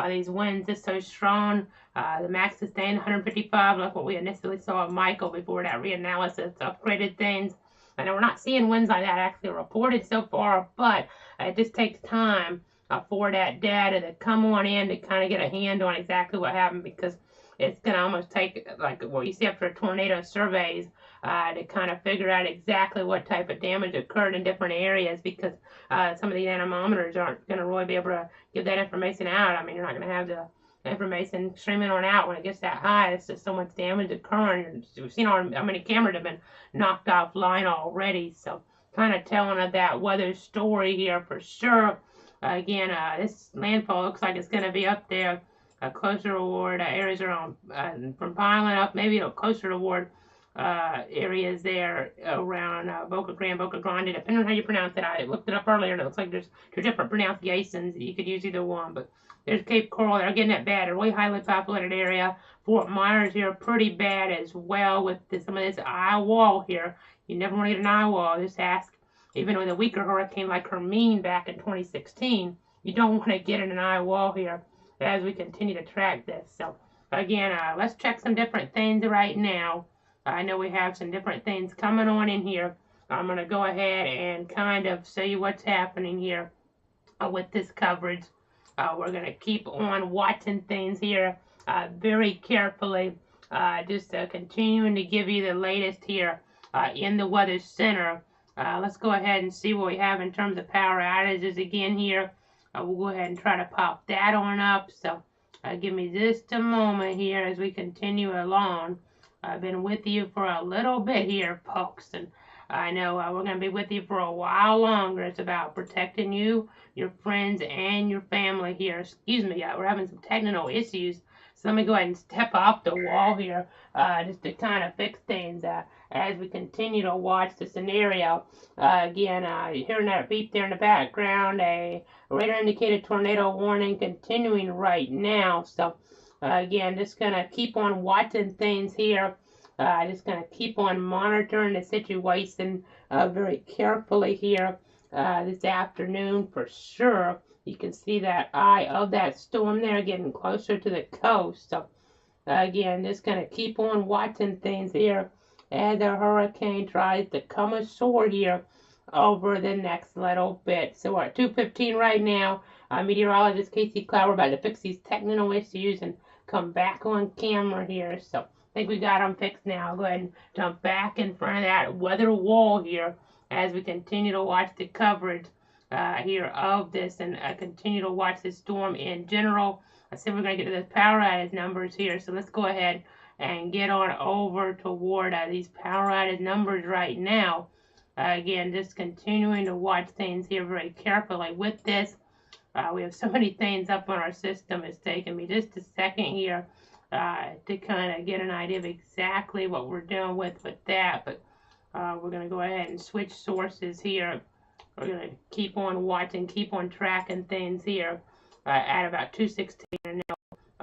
Speaker 2: These winds are so strong. The max is staying 155, like what we initially saw of Michael before that reanalysis upgraded things. I know we're not seeing winds like that actually reported so far, but it just takes time for that data to come on in to kind of get a hand on exactly what happened, because it's going to almost take, like what you see after tornado surveys, to kind of figure out exactly what type of damage occurred in different areas, because some of these anemometers aren't going to really be able to give that information out. I mean, you're not going to have the information streaming on out when it gets that high. It's just so much damage occurring. We've seen how many cameras have been knocked offline already, so kind of telling of that weather story here for sure. Again, this landfall looks like it's going to be up there, closer toward areas around from Pineland up, maybe closer toward areas there around Boca Grande, depending on how you pronounce it. I looked it up earlier, and it looks like there's two different pronunciations. You could use either one, but there's Cape Coral. They're getting it bad. A really highly populated area. Fort Myers here, pretty bad as well with some of this eye wall here. You never want to get an eye wall. Just ask, even with a weaker hurricane like Hermine back in 2016, you don't want to get in an eye wall here as we continue to track this. So again, let's check some different things right now. I know we have some different things coming on in here. I'm going to go ahead and kind of show you what's happening here with this coverage. We're going to keep on watching things here very carefully, just continuing to give you the latest here in the Weather Center. Let's go ahead and see what we have in terms of power outages again here. We'll go ahead and try to pop that on up. So give me just a moment here as we continue along. I've been with you for a little bit here, folks, and I know we're going to be with you for a while longer. It's about protecting you, your friends, and your family here. Excuse me, we're having some technical issues, So let me go ahead and step off the wall here just to kind of fix things as we continue to watch the scenario. Again, hearing that beep there in the background, a radar indicated tornado warning continuing right now. So again, just going to keep on watching things here. Just going to keep on monitoring the situation very carefully here this afternoon for sure. You can see that eye of that storm there getting closer to the coast. So again, just going to keep on watching things here as the hurricane tries to come ashore here over the next little bit. So we're at 2:15 right now. Meteorologist Casey Cloud, we're about to fix these technical issues and come back on camera here. So I think we got them fixed now. I'll go ahead and jump back in front of that weather wall here as we continue to watch the coverage here of this and continue to watch this storm in general. I said we're going to get to the power outage numbers here, so let's go ahead and get on over toward these power outage numbers right now. Again, just continuing to watch things here very carefully with this. We have so many things up on our system. It's taking me just a second here to kind of get an idea of exactly what we're doing with that. But we're going to go ahead and switch sources here. We're going to keep on watching, keep on tracking things here at about 2:16 now.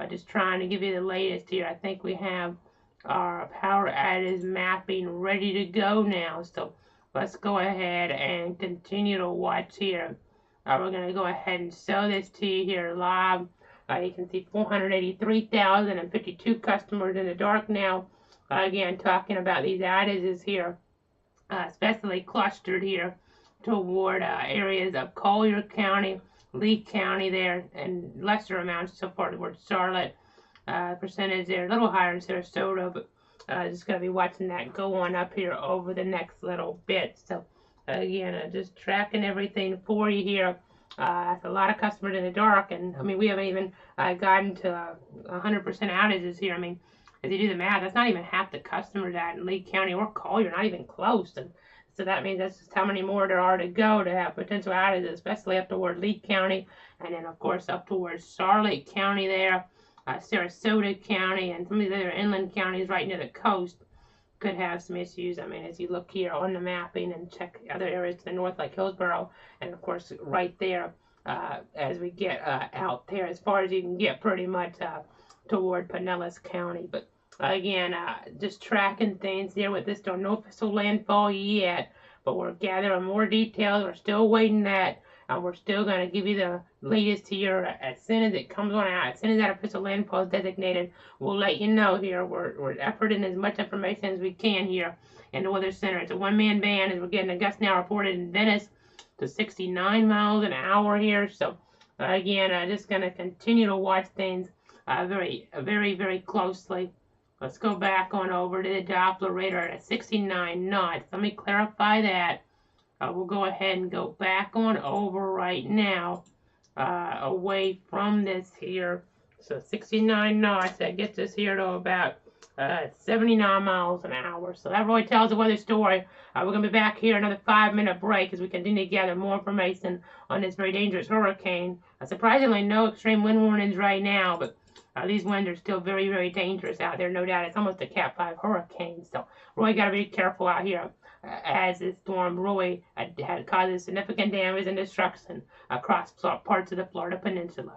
Speaker 2: Just trying to give you the latest here. I think we have our power outage mapping ready to go now. So let's go ahead and continue to watch here. We're going to go ahead and show this to you here live. You can see 483,052 customers in the dark now. Again, talking about these outages here, especially clustered here toward areas of Collier County, Lee County there, and lesser amounts so far toward Charlotte. Percentage there a little higher in Sarasota, but just going to be watching that go on up here over the next little bit. So again, just tracking everything for you here. A lot of customers in the dark, and I mean we haven't even gotten to 100% outages here. I mean, as you do the math, that's not even half the customers out in Lee County or Collier, not even close. And so that means that's just how many more there are to go to have potential outages, especially up toward Lee County, and then of course up towards Charlotte County there, Sarasota County, and some of the other inland counties right near the coast could have some issues. I mean, as you look here on the mapping and check other areas to the north like Hillsborough, and of course right there as we get out there as far as you can get pretty much toward Pinellas County. But again, just tracking things here with this. Don't know if it's a landfall yet, but we're gathering more details. We're still waiting that. We're still going to give you the latest here as soon as it comes on out. As soon as that official landfall is designated, we'll let you know here. We're efforting as much information as we can here in the Weather Center. It's a one-man band as we're getting a gust now reported in Venice to 69 miles an hour here. So again, just going to continue to watch things very, very closely. Let's go back on over to the Doppler radar at 69 knots. Let me clarify that. We'll go ahead and go back on over right now away from this here. So 69 knots, that gets us here to about 79 miles an hour. So that really tells the weather story. We're going to be back here another 5-minute break as we continue to gather more information on this very dangerous hurricane. Surprisingly, no extreme wind warnings right now, but these winds are still very dangerous out there, no doubt. It's almost a Cat 5 hurricane, so really got to be careful out here as this storm really had causes significant damage and destruction across parts of the Florida Peninsula.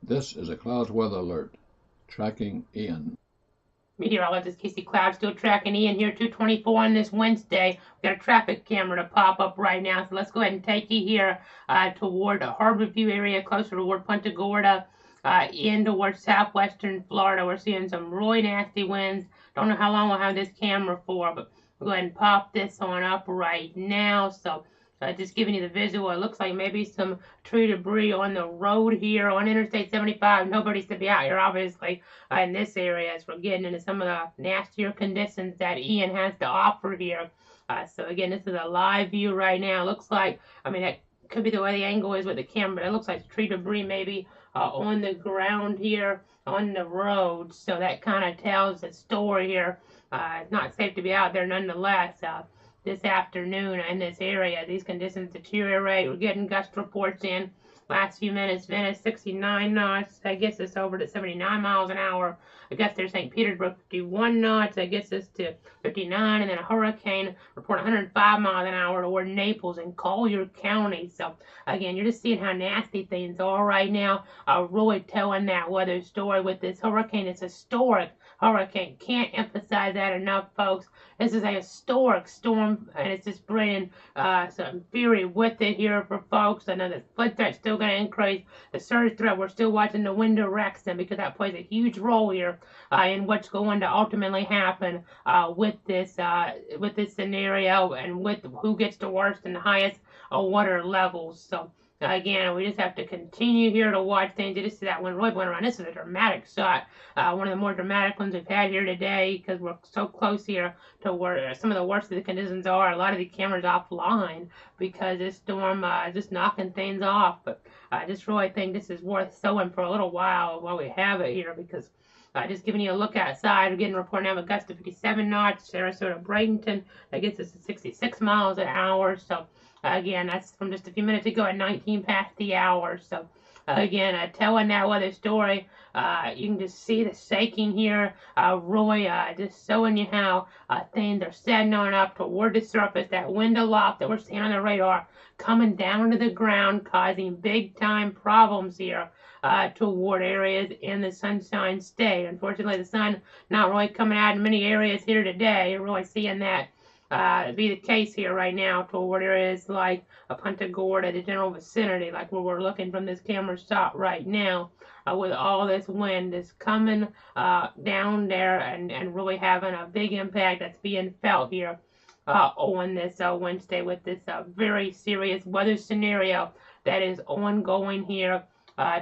Speaker 1: This is a clouds weather alert. Tracking Ian.
Speaker 2: Meteorologist Casey Cloud still tracking Ian here, 2:24 on this Wednesday. We've got a traffic camera to pop up right now, so let's go ahead and take you here toward the Harborview area, closer toward Punta Gorda, in towards southwestern Florida. We're seeing some really nasty winds. Don't know how long we'll have this camera for, but we'll go ahead and pop this on up right now. So just giving you the visual. It looks like maybe some tree debris on the road here on Interstate 75. Nobody's to be out here, obviously, in this area as we're getting into some of the nastier conditions that Ian has to offer here. So again, this is a live view right now. It looks like, I mean, that could be the way the angle is with the camera, but it looks like tree debris maybe on the ground here on the road. So that kind of tells the story here. It's not safe to be out there nonetheless. This afternoon in this area, these conditions deteriorate. We're getting gust reports in last few minutes. Venice 69 knots. That gets us over to 79 miles an hour. I guess there's St. Petersburg 51 knots. That gets us to 59. And then a hurricane report 105 miles an hour toward Naples and Collier County. So again, you're just seeing how nasty things are right now. Really telling that weather story with this hurricane. It's historic hurricane. Can't emphasize that enough, folks. This is a historic storm, and it's just bringing some fury with it here for folks. I know the flood threat's still going to increase. The surge threat, we're still watching the wind direction because that plays a huge role here in what's going to ultimately happen with this scenario and with who gets the worst and the highest water levels. So again, we just have to continue here to watch things. You just see that one really going around. This is a dramatic shot. One of the more dramatic ones we've had here today because we're so close here to where some of the worst of the conditions are. A lot of the cameras offline because this storm is just knocking things off. But I just really think this is worth showing for a little while we have it here because just giving you a look outside. We're getting a report now of a gust of 57 knots. Sarasota, Bradenton, that gets us to 66 miles an hour. So again, that's from just a few minutes ago at 19 past the hour. So again, telling that weather story. You can just see the shaking here. Really just showing you how things are setting on up toward the surface. That wind aloft that we're seeing on the radar coming down to the ground, causing big time problems here toward areas in the Sunshine State. Unfortunately, the sun not really coming out in many areas here today. You're really seeing that be the case here right now toward areas like Punta Gorda, the general vicinity, like where we're looking from this camera shot right now, with all this wind is coming down there and really having a big impact that's being felt here on this Wednesday with this very serious weather scenario that is ongoing here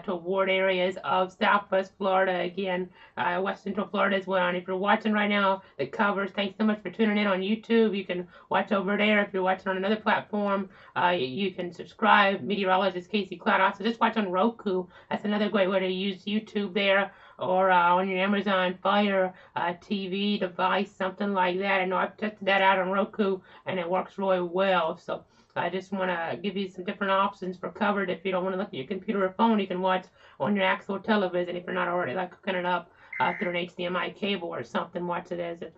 Speaker 2: toward areas of Southwest Florida, again, West Central Florida as well. And if you're watching right now the covers, thanks so much for tuning in on YouTube. You can watch over there. If you're watching on another platform, you can subscribe. Meteorologist Casey Cloud. Also, just watch on Roku. That's another great way to use YouTube there, or on your Amazon Fire TV device, something like that. I know I've tested that out on Roku, and it works really well. So I just want to give you some different options for covered. If you don't want to look at your computer or phone, you can watch on your actual television if you're not already like hooking it up through an HDMI cable or something. Watch it as if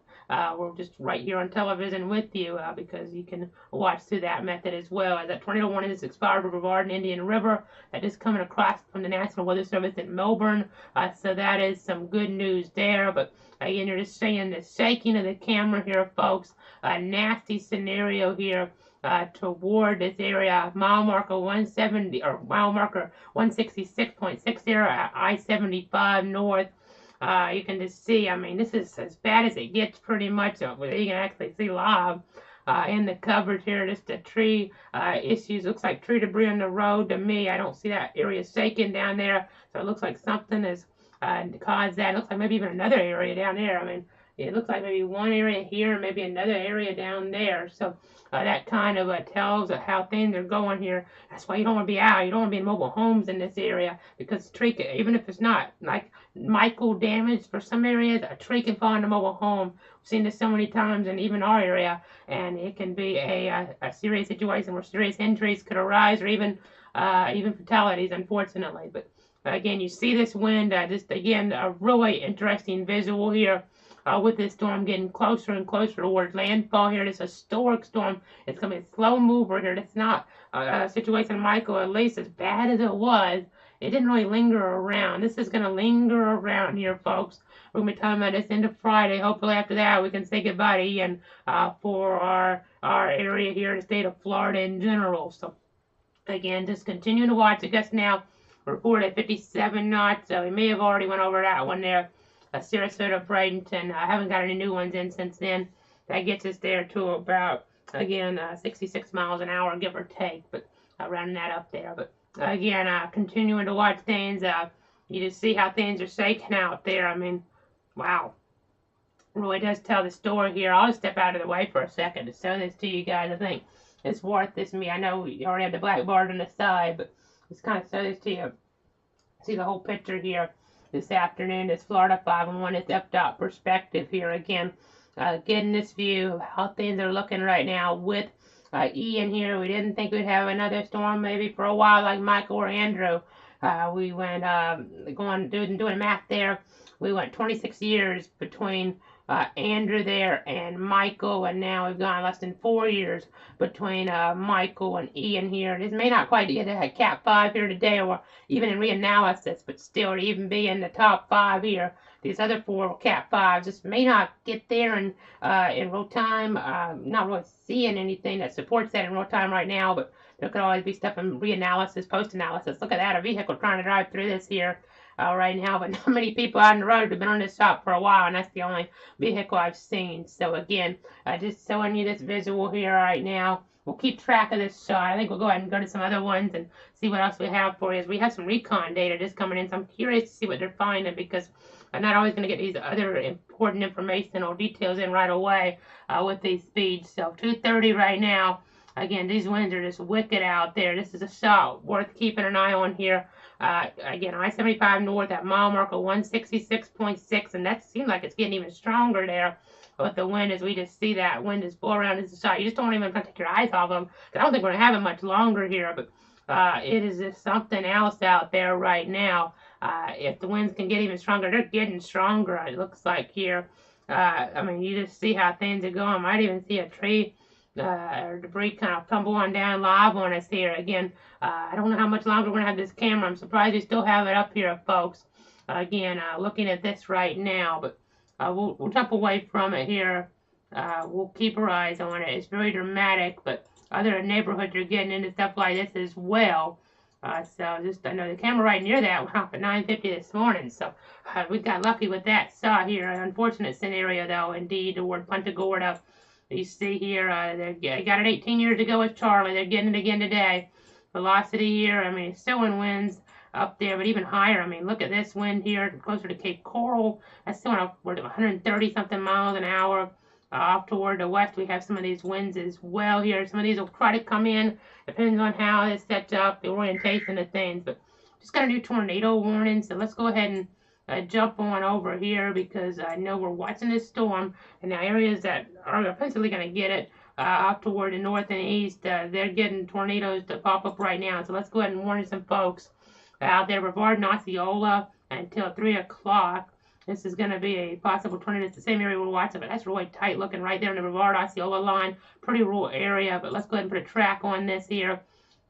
Speaker 2: we're just right here on television with you because you can watch through that method as well. As that tornado warning is expired over Brevard and Indian River, that is coming across from the National Weather Service in Melbourne. So that is some good news there. But again, you're just seeing the shaking of the camera here, folks. A nasty scenario here toward this area. Mile marker 170 or mile marker 166.60 I-75 north. You can just see, I mean, this is as bad as it gets pretty much. You can actually see live in the coverage here, just the tree issues. Looks like tree debris on the road to me. I don't see that area shaking down there. So it looks like something has caused that. It looks like maybe even another area down there. I mean, it looks like maybe one area here and maybe another area down there. So that kind of tells how things are going here. That's why you don't want to be out. You don't want to be in mobile homes in this area because tree, even if it's not like micro damage for some areas, a tree can fall in a mobile home. We've seen this so many times in even our area, and it can be a serious situation where serious injuries could arise or even fatalities, unfortunately. But again, you see this wind, just again, a really interesting visual here. With this storm getting closer and closer towards landfall here. This historic storm. It's going to be a slow mover here. It's not a situation, Michael, at least as bad as it was it didn't really linger around. This is going to linger around here, folks. We're going to be talking about this into Friday. Hopefully after that we can say goodbye to Ian for our area here in the state of Florida in general. So again, just continue to watch. I guess now reported at 57 knots, so we may have already went over that one there. Sarasota, Bradenton. I haven't got any new ones in since then. That gets us there to about, again, 66 miles an hour, give or take, but rounding that up there. But again, continuing to watch things. You just see how things are shaking out there. I mean, wow. Really does tell the story here. I'll just step out of the way for a second to show this to you guys. I think it's worth this. I know we already have the blackboard on the side, but just kind of show this to you. See the whole picture here this afternoon. This Florida 5-1 is FDOT perspective here again. Getting this view of how things are looking right now with Ian here. We didn't think we'd have another storm maybe for a while like Michael or Andrew. We went doing math there. We went 26 years between Andrew there and Michael, and now we've gone less than 4 years between Michael and Ian here. This may not quite get a Cat 5 here today, or even in reanalysis, but still to even be in the top 5 here. These other 4 Cat 5s just may not get there in real time. Not really seeing anything that supports that in real time right now, but there could always be stuff in reanalysis, post-analysis. Look at that, a vehicle trying to drive through this here right now, but not many people out on the road have been on this shop for a while, and that's the only vehicle I've seen. So again, just showing you this visual here right now. We'll keep track of this shot. I think we'll go ahead and go to some other ones and see what else we have for you. We have some recon data just coming in, so I'm curious to see what they're finding, because I'm not always going to get these other important information or details in right away with these speeds. So 230 right now. Again, these winds are just wicked out there. This is a shot worth keeping an eye on here. Again, I-75 north at mile marker 166.6, and that seems like it's getting even stronger there with the wind as we just see that wind just blow around as a shot. You just don't even take your eyes off them. I don't think we're going to have it much longer here, but it is just something else out there right now. If the winds can get even stronger, they're getting stronger, it looks like here. You just see how things are going. Might even see a tree or debris kind of tumble on down live on us here. Again, I don't know how much longer we're going to have this camera. I'm surprised we still have it up here, folks. Again, looking at this right now, but we'll jump away from it here. We'll keep our eyes on it. It's very dramatic, but other neighborhoods are getting into stuff like this as well. So just, I know the camera right near that went off at 9:50 this morning, so we got lucky with that. Saw here, an unfortunate scenario though, indeed, toward Punta Gorda. You see here, they got it 18 years ago with Charlie. They're getting it again today. Velocity here, it's still in winds up there, but even higher. Look at this wind here, closer to Cape Coral. That's still upward of 130-something miles an hour. Off toward the west, we have some of these winds as well here. Some of these will try to come in. Depends on how this sets up, the orientation of things. But just got a new tornado warning, so let's go ahead and jump on over here, because I know we're watching this storm, and now areas that are essentially going to get it up toward the north and east, they're getting tornadoes to pop up right now. So let's go ahead and warn some folks out there. Brevard and Osceola until 3 o'clock. This is going to be a possible tornado. It's the same area we're watching, but that's really tight looking right there in the Brevard Osceola line. Pretty rural area, but let's go ahead and put a track on this here.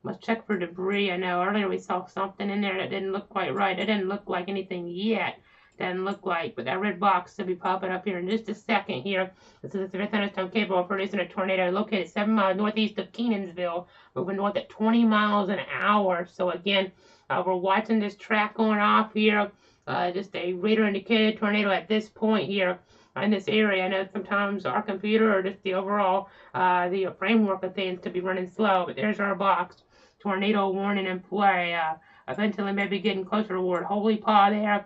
Speaker 2: Let's check for debris. I know earlier we saw something in there that didn't look quite right. It didn't look like anything yet. Doesn't look like, but that red box should be popping up here in just a second here. This is a severe thunderstorm capable of producing a tornado located 7 miles northeast of Kenansville, moving north at 20 miles an hour. So again, we're watching this track going off here. Just a radar indicated tornado at this point here in this area. I know sometimes our computer or just the overall the framework of things could be running slow, but there's our box. Tornado warning in play. Eventually maybe getting closer toward Holy Paw there.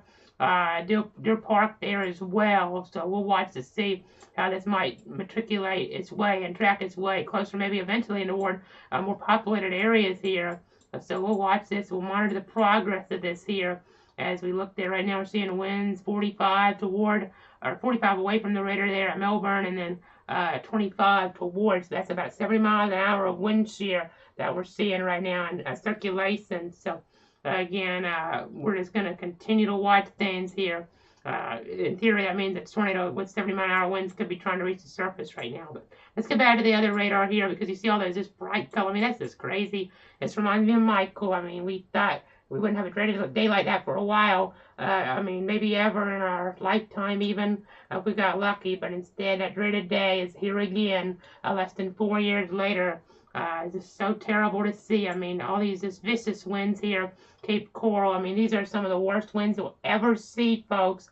Speaker 2: Deer Park there as well. So we'll watch to see how this might matriculate its way and track its way closer, maybe eventually toward more populated areas here. So we'll watch this. We'll monitor the progress of this here. As we look there right now, we're seeing winds 45 away from the radar there at Melbourne, and then 25 towards. So that's about 70 miles an hour of wind shear that we're seeing right now in circulation. So again, we're just going to continue to watch things here. In theory, that means that tornado with 70-mile-an-hour winds could be trying to reach the surface right now. But let's get back to the other radar here, because you see all those just bright color. That's just crazy. This reminds me of Michael. We thought we wouldn't have a dreaded day like that for a while. I mean, maybe ever in our lifetime even, if we got lucky. But instead, that dreaded day is here again, less than 4 years later. It's just so terrible to see. I mean, all these just vicious winds here, Cape Coral. I mean, these are some of the worst winds you'll ever see, folks.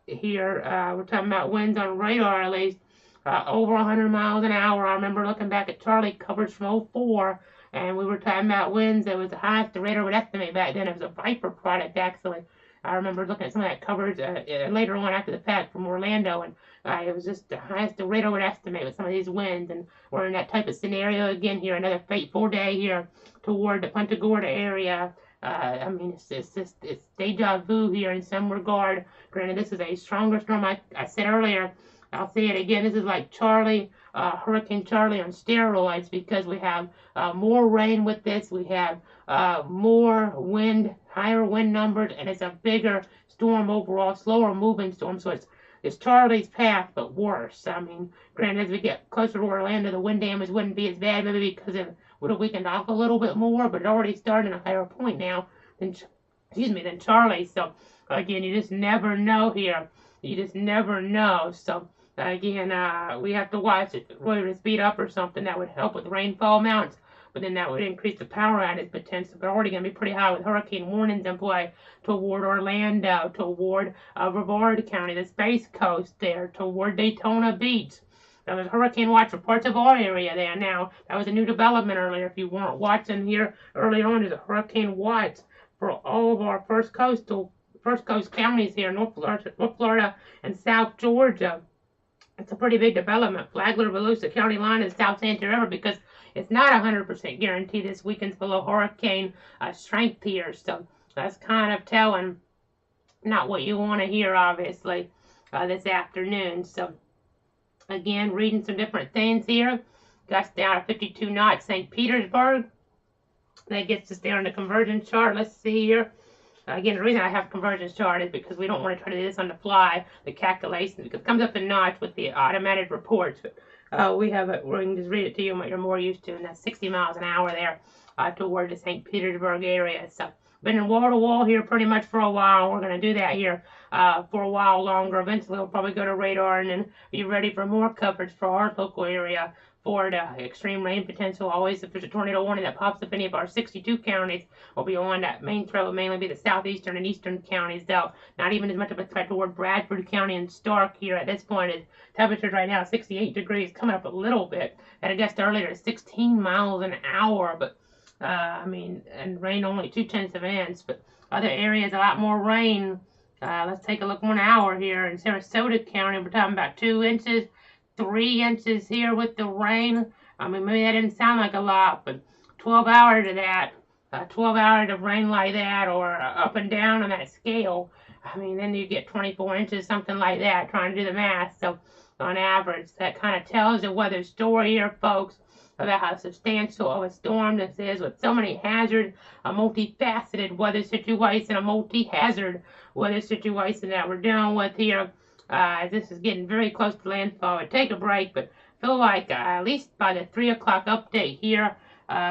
Speaker 2: Here, we're talking about winds on radar at least, over 100 miles an hour. I remember looking back at Charlie coverage from '04. And we were talking about winds that was the highest the radar would estimate back then. It was a Viper product, actually. I remember looking at some of that coverage later on after the fact from Orlando, and it was just the highest the radar would estimate with some of these winds. And we're in that type of scenario again here, another fateful day here toward the Punta Gorda area. I mean, it's deja vu here in some regard. Granted, this is a stronger storm. I said earlier, I'll say it again, this is like Charlie, Hurricane Charlie on steroids, because we have more rain with this, we have more wind, higher wind numbers, and it's a bigger storm overall, slower moving storm, so it's Charlie's path, but worse. I mean, granted, as we get closer to Orlando, the wind damage wouldn't be as bad, maybe because it would have weakened off a little bit more, but it already started at a higher point now than Charlie, so again, you just never know here. You just never know, so again, we have to watch it. Really to speed up or something, that would help with rainfall amounts, but then that would increase the power outage potential. But already going to be pretty high with hurricane warnings in play toward Orlando, toward Brevard County, the Space Coast there, toward Daytona Beach. There was hurricane watch for parts of our area there now. That was a new development earlier. If you weren't watching here earlier on, there's a hurricane watch for all of our first coast counties here, North Florida and South Georgia. It's a pretty big development. Flagler, Volusia County line is South Santa River, because it's not 100% guaranteed this weekend's below hurricane strength here. So that's kind of telling, not what you want to hear, obviously, this afternoon. So again, reading some different things here. Gusts down to 52 knots, St. Petersburg. That gets us there on the convergence chart. Let's see here. Again, the reason I have convergence chart is because we don't want to try to do this on the fly, the calculations, because it comes up in notch with the automated reports. But we have it, we can just read it to you what you're more used to, and that's 60 miles an hour there toward the St. Petersburg area. So, been in wall to wall here pretty much for a while. We're going to do that here for a while longer. Eventually, we'll probably go to radar and then be ready for more coverage for our local area. For the extreme rain potential, always if there's a tornado warning that pops up any of our 62 counties, will be on that main threat, will mainly be the southeastern and eastern counties, though not even as much of a threat toward Bradford County and Stark here at this point. Is temperatures right now 68 degrees, coming up a little bit. Had a gust earlier 16 miles an hour, but I mean, and rain only 0.2 of an inch, but other areas a lot more rain. Let's take a look 1 hour here in Sarasota County. We're talking about 2 inches. 3 inches here with the rain. I mean, maybe that didn't sound like a lot, but 12 hours of that, 12 hours of rain like that, or up and down on that scale, I mean, then you get 24 inches, something like that, trying to do the math. So on average, that kind of tells the weather story here, folks, about how substantial of a storm this is, with so many hazards, a multifaceted weather situation, a multi-hazard weather situation that we're dealing with here. This is getting very close to landfall. I'd take a break, but feel like at least by the 3 o'clock update here,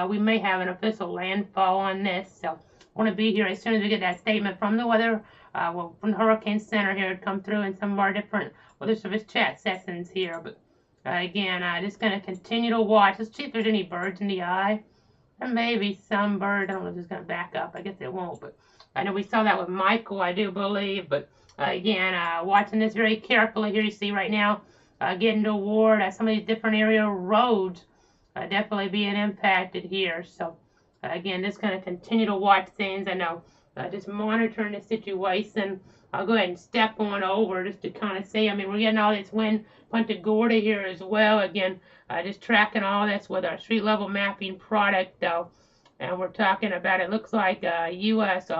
Speaker 2: we may have an official landfall on this. So I want to be here as soon as we get that statement from the weather, from the Hurricane Center here to come through in some of our different weather service chat sessions here. But again, just going to continue to watch. Let's see if there's any birds in the eye. There may be some bird. I don't know if it's going to back up. I guess it won't, but I know we saw that with Michael, I do believe, but again, watching this very carefully here, you see right now, getting toward some of these different area roads definitely being impacted here. So, again, just going to continue to watch things. I know, just monitoring the situation. I'll go ahead and step on over just to kind of see. I mean, we're getting all this wind, Punta Gorda here as well. Again, just tracking all this with our street level mapping product, though. And we're talking about, it looks like US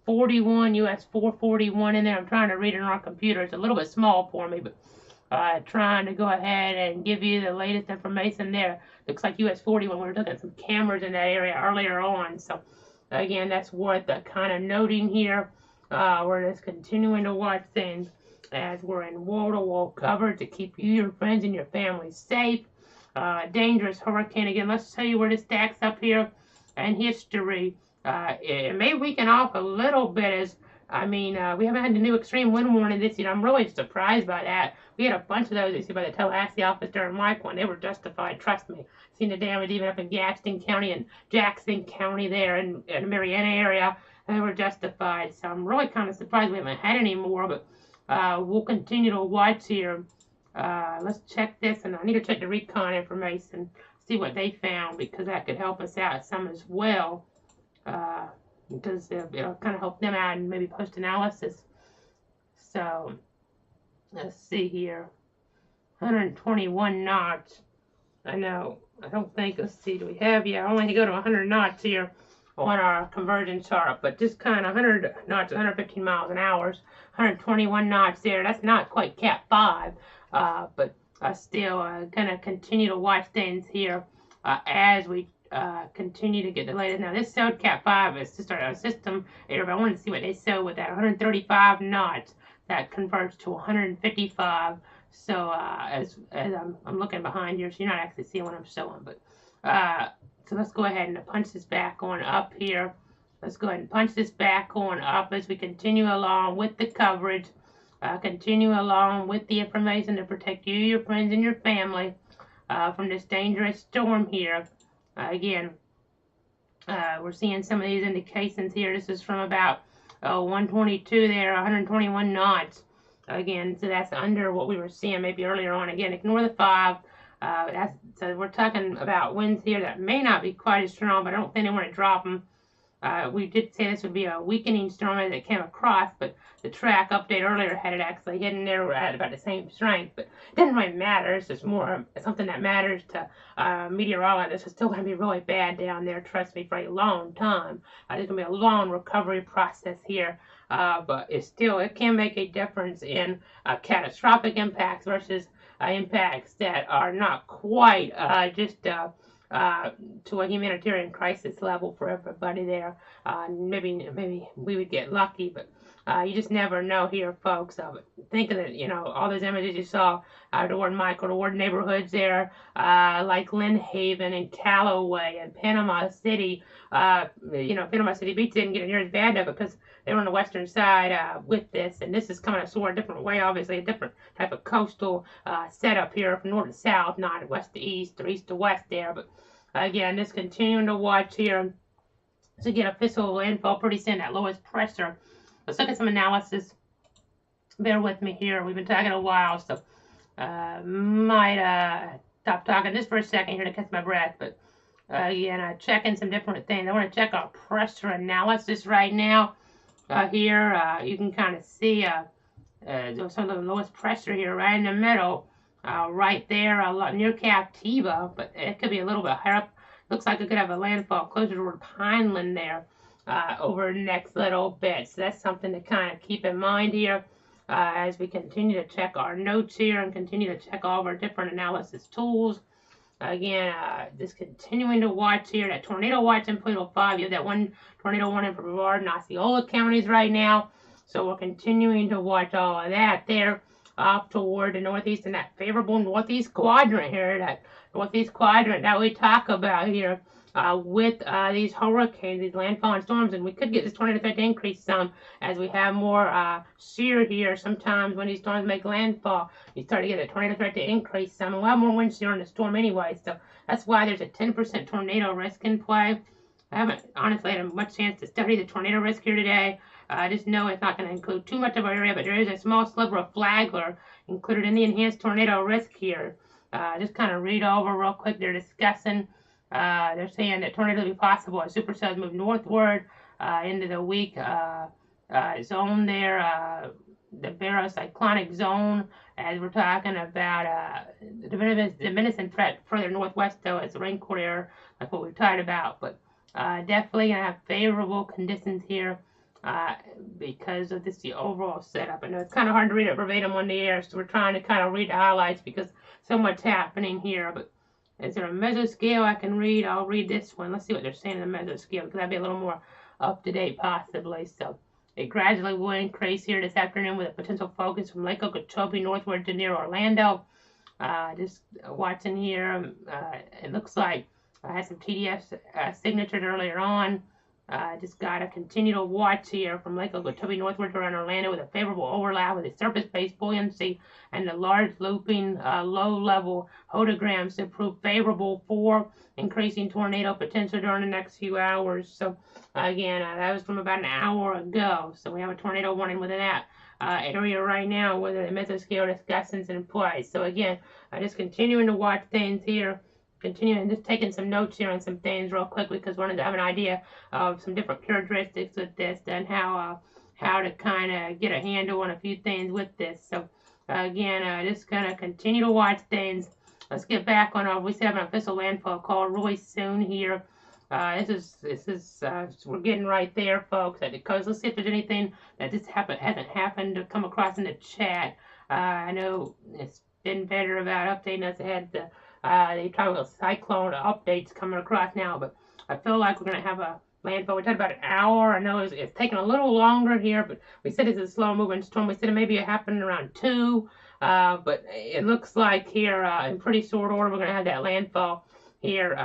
Speaker 2: 41, US 441 in there. I'm trying to read it on our computer. It's a little bit small for me, but trying to go ahead and give you the latest information there. Looks like US 41. We were looking at some cameras in that area earlier on. So, again, that's worth kind of noting here. We're just continuing to watch things as we're in wall-to-wall coverage to keep you, your friends, and your family safe. Dangerous hurricane. Again, let's tell you where this stacks up here in history. It may weaken off a little bit as, I mean, we haven't had the new extreme wind warning this year. I'm really surprised by that. We had a bunch of those, you see, by the Tallahassee office during Mike one. They were justified, trust me. Seen the damage even up in Gaston County and Jackson County there in the Marietta area. They were justified. So I'm really kind of surprised we haven't had any more, but we'll continue to watch here. Let's check this, and I need to check the recon information, see what they found, because that could help us out some as well. Because it'll kind of help them out and maybe post analysis. So let's see here, 121 knots. I know. I don't think. Let's see. Do we have? Yeah, I only go to 100 knots here on our conversion chart, but just kind of 100 knots, 115 miles an hour, 121 knots there. That's not quite Cat 5, but still gonna continue to watch things here as we continue to get the latest. Now this showed Cat 5 is just our system error, but I wanted to see what they showed with that 135 knots. That converts to 155. So as I'm looking behind here, so you're not actually seeing what I'm showing, but so let's go ahead and punch this back on up here. Let's go ahead and punch this back on up as we continue along with the coverage, continue along with the information to protect you, your friends, and your family from this dangerous storm here. Again, we're seeing some of these indications here. This is from about 122 there, 121 knots. Again, so that's under what we were seeing maybe earlier on. Again, ignore the 5. So we're talking about winds here that may not be quite as strong, but I don't think they want to drop them. We did say this would be a weakening storm as it came across, but the track update earlier had it actually hidden there at about the same strength. But it doesn't really matter. It's just more something that matters to meteorologists. It's still going to be really bad down there, trust me, for a long time. There's going to be a long recovery process here. But it can make a difference in catastrophic impacts versus impacts that are not quite just to a humanitarian crisis level for everybody there. Maybe we would get lucky, but you just never know here, folks. Think of it, all those images you saw toward Michael, toward neighborhoods there, like Lynn Haven and Callaway and Panama City. Panama City Beach didn't get near as bad though because they were on the western side with this, and this is coming a different way, obviously, a different type of coastal setup here from north to south, not west to east or east to west there. But again, just continuing to watch here to get official landfall pretty soon, that lowest pressure. Let's look at some analysis. Bear with me here. We've been talking a while, so might stop talking just for a second here to catch my breath. But again, checking some different things. I want to check our pressure analysis right now. Here, you can kind of see some of the lowest pressure here right in the middle, right there, near Captiva, but it could be a little bit higher up. Looks like it could have a landfall closer toward Pineland there over the next little bit. So that's something to kind of keep in mind here as we continue to check our notes here and continue to check all of our different analysis tools. Again, just continuing to watch here, that tornado watch in Pluto 5. You have that one tornado warning for Brevard and Osceola counties right now. So we're continuing to watch all of that there off toward the northeast and that favorable northeast quadrant here, that northeast quadrant that we talk about here with these hurricanes, these landfall storms. And we could get this tornado threat to increase some as we have more shear here. Sometimes when these storms make landfall, you start to get a tornado threat to increase some. And we'll have more wind shear in the storm anyway. So that's why there's a 10% tornado risk in play. I haven't honestly had much chance to study the tornado risk here today. I just know it's not going to include too much of our area, but there is a small sliver of Flagler included in the enhanced tornado risk here. Just kind of read over real quick. They're discussing. They're saying that tornadoes will be possible as supercells move northward into the weak zone there, the barocyclonic zone, as we're talking about the menacing threat further northwest, though, it's the rain core area, like what we've talked about. But definitely going to have favorable conditions here because of the overall setup. I know it's kind of hard to read it verbatim on the air, so we're trying to kind of read the highlights because so much happening here. But is there a mesoscale I can read? I'll read this one. Let's see what they're saying in the mesoscale because that'd be a little more up to date possibly. So it gradually will increase here this afternoon with a potential focus from Lake Okeechobee northward to near Orlando. Just watching here, it looks like I had some TDS signatures earlier on. Just got to continue to watch here from Lake Okeechobee northward around Orlando with a favorable overlap with the surface-based buoyancy and the large looping low-level hodograms to prove favorable for increasing tornado potential during the next few hours. So again, that was from about an hour ago. So we have a tornado warning within that area right now where the mesoscale discussion's in play. So again, just continuing to watch things here. Continuing just taking some notes here on some things real quickly because I wanted to have an idea of some different characteristics with this and how to kind of get a handle on a few things with this. So again, just gonna continue to watch things. Let's get back on we have an official landfall call really soon here. This is we're getting right there, folks. Because let's see if there's anything that just hasn't happened to come across in the chat. I know it's been better about updating us ahead. They tropical cyclone updates coming across now, but I feel like we're gonna have a landfall. We talked about an hour. I know it's taking a little longer here, but we said it's a slow moving storm. We said maybe it happened around 2, but it looks like here in pretty short order we're gonna have that landfall here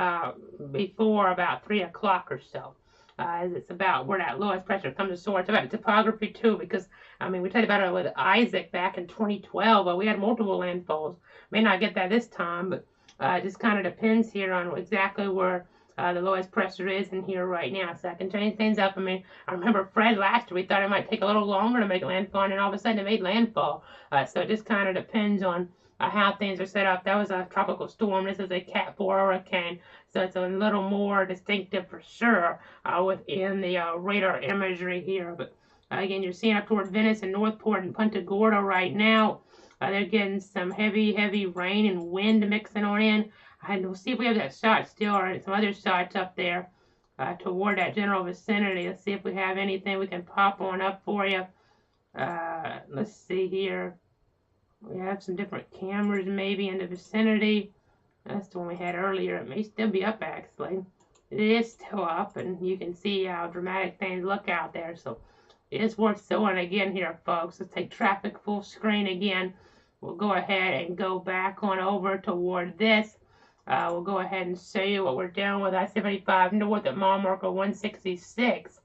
Speaker 2: before about 3 o'clock or so. As it's about where that lowest pressure comes to soar. It's about topography too, because I mean we talked about it with Isaac back in 2012, but we had multiple landfalls. May not get that this time, but it just kind of depends here on exactly where the lowest pressure is in here right now. So I can change things up. I mean, I remember Fred last year, we thought it might take a little longer to make landfall, and all of a sudden it made landfall. So it just kind of depends on how things are set up. That was a tropical storm. This is a Cat 4 hurricane. So it's a little more distinctive for sure within the radar imagery here. But again, you're seeing up toward Venice and Northport and Punta Gorda right now. They're getting some heavy rain and wind mixing on in. We'll see if we have that shot still or some other shots up there toward that general vicinity. Let's see if we have anything we can pop on up for you. Let's see here. We have some different cameras maybe in the vicinity. That's the one we had earlier. It may still be up actually. It is still up, and you can see how dramatic things look out there. So it is worth showing again here, folks. Let's take traffic full screen again. We'll go ahead and go back on over toward this. We'll go ahead and show you what we're doing with I-75 north at mile marker 166.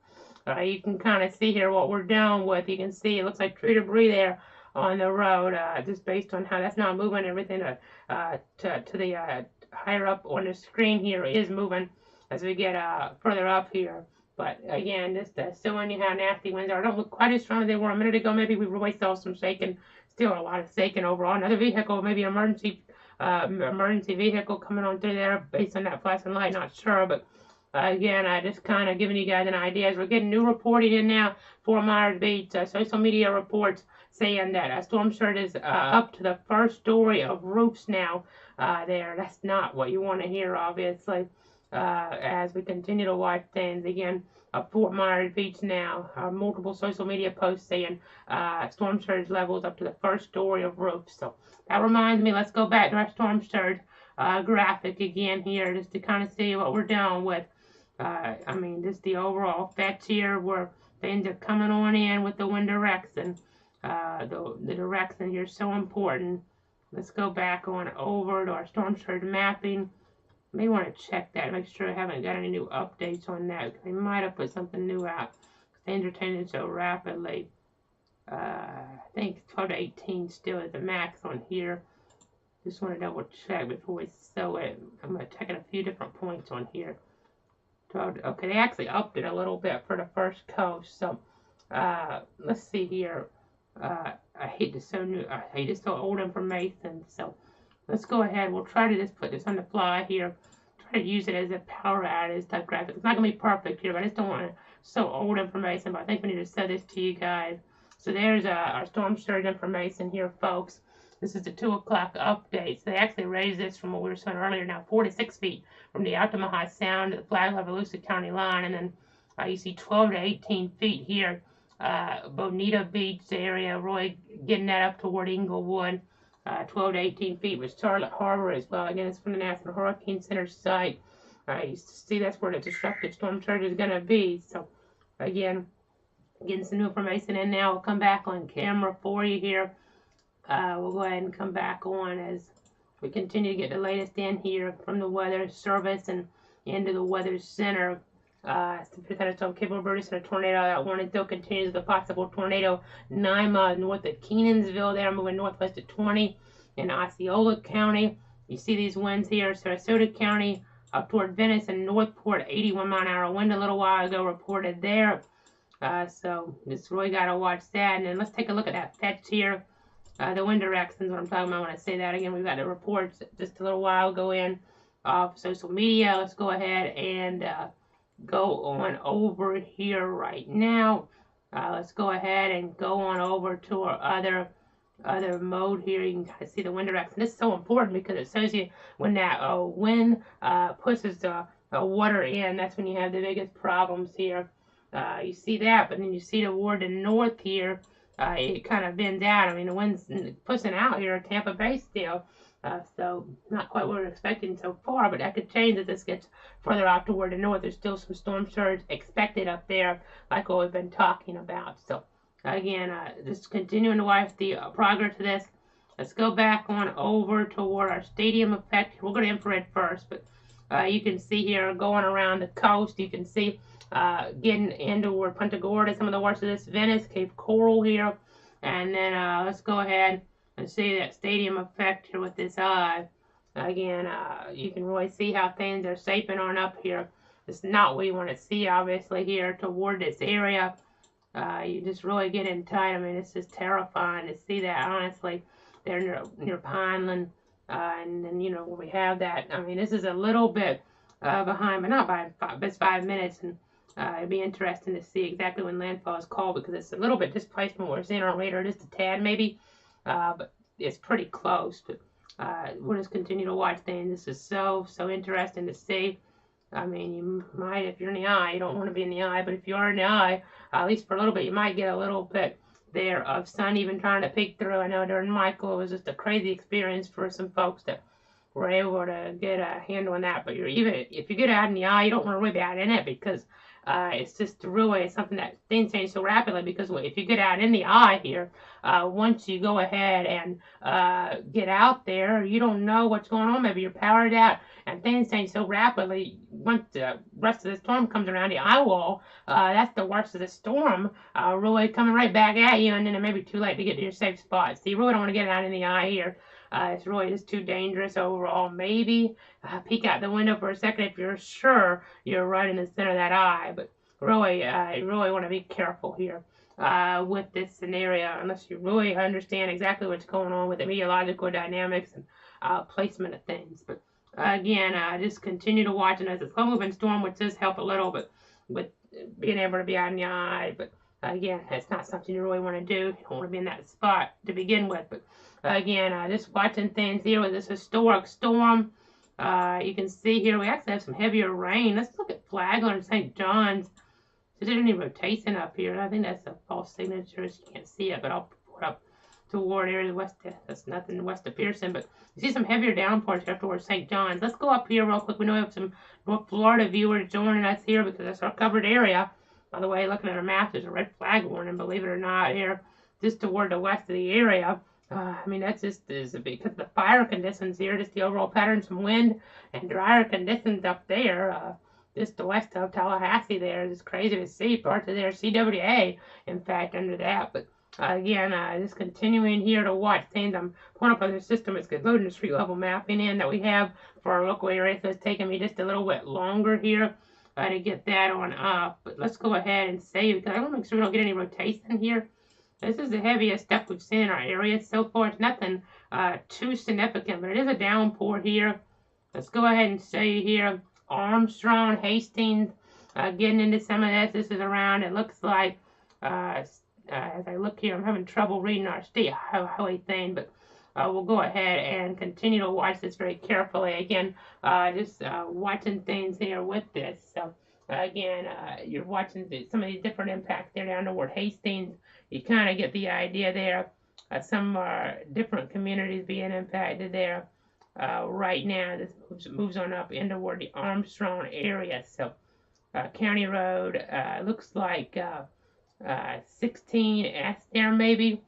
Speaker 2: You can kind of see here what we're doing with. You can see it looks like tree debris there on the road, just based on how that's not moving. Everything to the higher up on the screen here is moving as we get further up here. But again, just showing you how nasty winds are. Don't look quite as strong as they were a minute ago. Maybe we really saw some shaking. Still a lot of shaking overall. Another vehicle, maybe an emergency vehicle coming on through there based on that flashing light. Not sure, but again, just kind of giving you guys an idea. As we're getting new reporting in now for Myers Beach, social media reports saying that storm surge is up to the first story of roofs now there. That's not what you want to hear, obviously. As we continue to watch things again, Fort Myers Beach now, multiple social media posts saying storm surge levels up to the first story of roofs. So that reminds me, let's go back to our storm surge graphic again here, just to kind of see what we're doing with. I mean, just the overall effects here where things are coming on in with the wind direction. The direction here is so important. Let's go back on over to our storm surge mapping. May want to check that, make sure I haven't got any new updates on that. They might have put something new out. Things are changing so rapidly. I think 12 to 18 still is the max on here. Just want to double check before we sew it. I'm going to check at a few different points on here. 12 to, okay, they actually upped it a little bit for the first coast. So let's see here. I hate to show old information. So let's go ahead. We'll try to just put this on the fly here. Try to use it as a power outage type graphic. It's not going to be perfect here, but I just don't want to show old information. But I think we need to show this to you guys. So there's our storm surge information here, folks. This is the 2 o'clock update. So they actually raised this from what we were showing earlier, now 4 to 6 feet from the Altamaha Sound to the Flagler Volusia County line. And then you see 12 to 18 feet here. Bonita Beach area, really getting that up toward Inglewood. 12 to 18 feet with Charlotte Harbor as well. Again, it's from the National Hurricane Center site. You see that's where the destructive storm surge is going to be. So, again, getting some new information in now. We'll come back on camera for you here. We'll go ahead and come back on as we continue to get the latest in here from the Weather Service and into the Weather Center. Thunderstorm capable producing a tornado. That warning still continues with a possible tornado 9 miles north of Kenansville. There, moving northwest to 20 in Osceola County. You see these winds here, Sarasota County up toward Venice and Northport, 81-mile-an-hour wind a little while ago reported there. So just really got to watch that. And then let's take a look at that fetch here. The wind directions, what I'm talking about when I say that again. We've got the reports just a little while ago in off social media. Let's go ahead and go on over here right now. Let's go ahead and go on over to our other mode here. You can kind of see the wind direction. This is so important because it shows you when that wind pushes the water in. That's when you have the biggest problems here. You see that, but then you see toward the north here, it kind of bends out. I mean, the wind's pushing out here at Tampa Bay still. So not quite what we're expecting so far, but that could change as this gets further out toward the north. There's still some storm surge expected up there, like what we've been talking about. So again, just continuing to watch the progress of this. Let's go back on over toward our stadium effect. We'll go to infrared first, but you can see here going around the coast. You can see getting into where Punta Gorda, some of the worst of this, Venice, Cape Coral here. And then let's go ahead and see that stadium effect here with this eye. Again, you can really see how things are shaping on up here. It's not what you want to see, obviously, here toward this area. You just really get in tight. I mean, it's just terrifying to see that, honestly. They're near Pineland, and then, you know, we have that. I mean, this is a little bit behind, but not by 5 minutes, and it'd be interesting to see exactly when landfall is called, because it's a little bit displaced from what we're seeing on radar, just a tad maybe, but it's pretty close. But we'll just continue to watch things. This is so interesting to see. I mean, you might, if you're in the eye, you don't want to be in the eye, but if you are in the eye, at least for a little bit, you might get a little bit there of sun even trying to peek through. I know during Michael, it was just a crazy experience for some folks that were able to get a handle on that. But if you get out in the eye, you don't want to really be out in it, because it's just really something that things change so rapidly. Because if you get out in the eye here, once you go ahead and get out there, you don't know what's going on. Maybe you're powered out, and things change so rapidly. Once the rest of the storm comes around the eye wall, that's the worst of the storm, really coming right back at you, and then it may be too late to get to your safe spot. So you really don't want to get out in the eye here. It's really just too dangerous overall. Maybe peek out the window for a second if you're sure you're right in the center of that eye. But really, you really want to be careful here with this scenario, unless you really understand exactly what's going on with the meteorological dynamics and placement of things. But again, just continue to watch, and as a slow-moving storm, which does help a little, but with being able to be out in the eye. But again, it's not something you really want to do. You don't want to be in that spot to begin with. But again, just watching things here with this historic storm. You can see here we actually have some heavier rain. Let's look at Flagler and St. John's. Is there any rotation up here? I think that's a false signature. You can't see it, but I'll put it up toward areas west. That's nothing west of Pearson, but you see some heavier downpours here towards St. John's. Let's go up here real quick. We know we have some North Florida viewers joining us here because that's our covered area. By the way, looking at our map, there's a red flag warning, believe it or not, here just toward the west of the area. I mean, that's just because of the fire conditions here, just the overall patterns from wind and drier conditions up there, just the west of Tallahassee there. It's crazy to see parts of their CWA, in fact, under that. But again, just continuing here to watch things. I'm pulling up on the system. It's loading the street level mapping in that we have for our local area, so it's taking me just a little bit longer here to get that on up. But let's go ahead and save, because I want to make sure we don't get any rotation here. This is the heaviest stuff we've seen in our area so far. It's nothing too significant, but it is a downpour here. Let's go ahead and show you here Armstrong, Hastings, getting into some of this. This is around, it looks like, as I look here, I'm having trouble reading our state highway thing, but we'll go ahead and continue to watch this very carefully. Again, just watching things here with this. So again, you're watching some of these different impacts there down toward Hastings. You kind of get the idea there. Some different communities being impacted there right now. This moves on up in toward the Armstrong area. So County Road looks like 16S there maybe.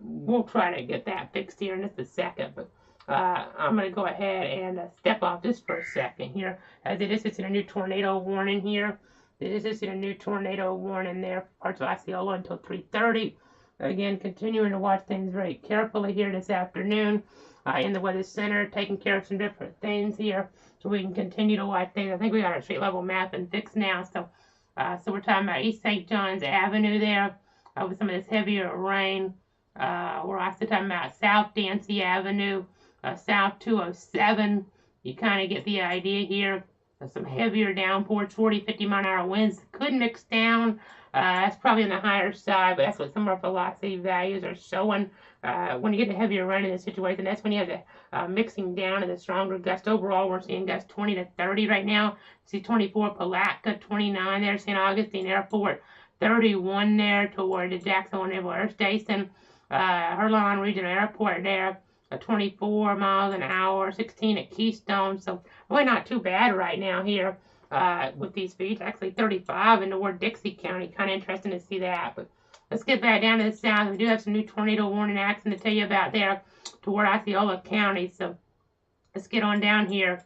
Speaker 2: We'll try to get that fixed here in just a second. But I'm going to go ahead and step off this for a second here. As it is, it's in a new tornado warning here. It is in a new tornado warning there for parts of Osceola until 3:30. Again, continuing to watch things very carefully here this afternoon in the Weather Center, taking care of some different things here so we can continue to watch things. I think we got our street level mapping fixed now. So we're talking about East St. John's Avenue there with some of this heavier rain. We're also talking about South Dancy Avenue, South 207. You kind of get the idea here. Some heavier downpours, 40, 50 mile an hour winds could mix down. That's probably on the higher side, but that's what some of our velocity values are showing. When you get the heavier rain in this situation, that's when you have the mixing down and the stronger gust. Overall, we're seeing gusts 20 to 30 right now. See 24 Palatka, 29 there, St. Augustine Airport, 31 there toward the Jacksonville Naval Air Station. Herlon Regional Airport there, 24 miles an hour, 16 at Keystone. So really not too bad right now here with these speeds. Actually 35 in toward Dixie County. Kind of interesting to see that. But let's get back down to the south. We do have some new tornado warning action to tell you about there toward Osceola County. So let's get on down here.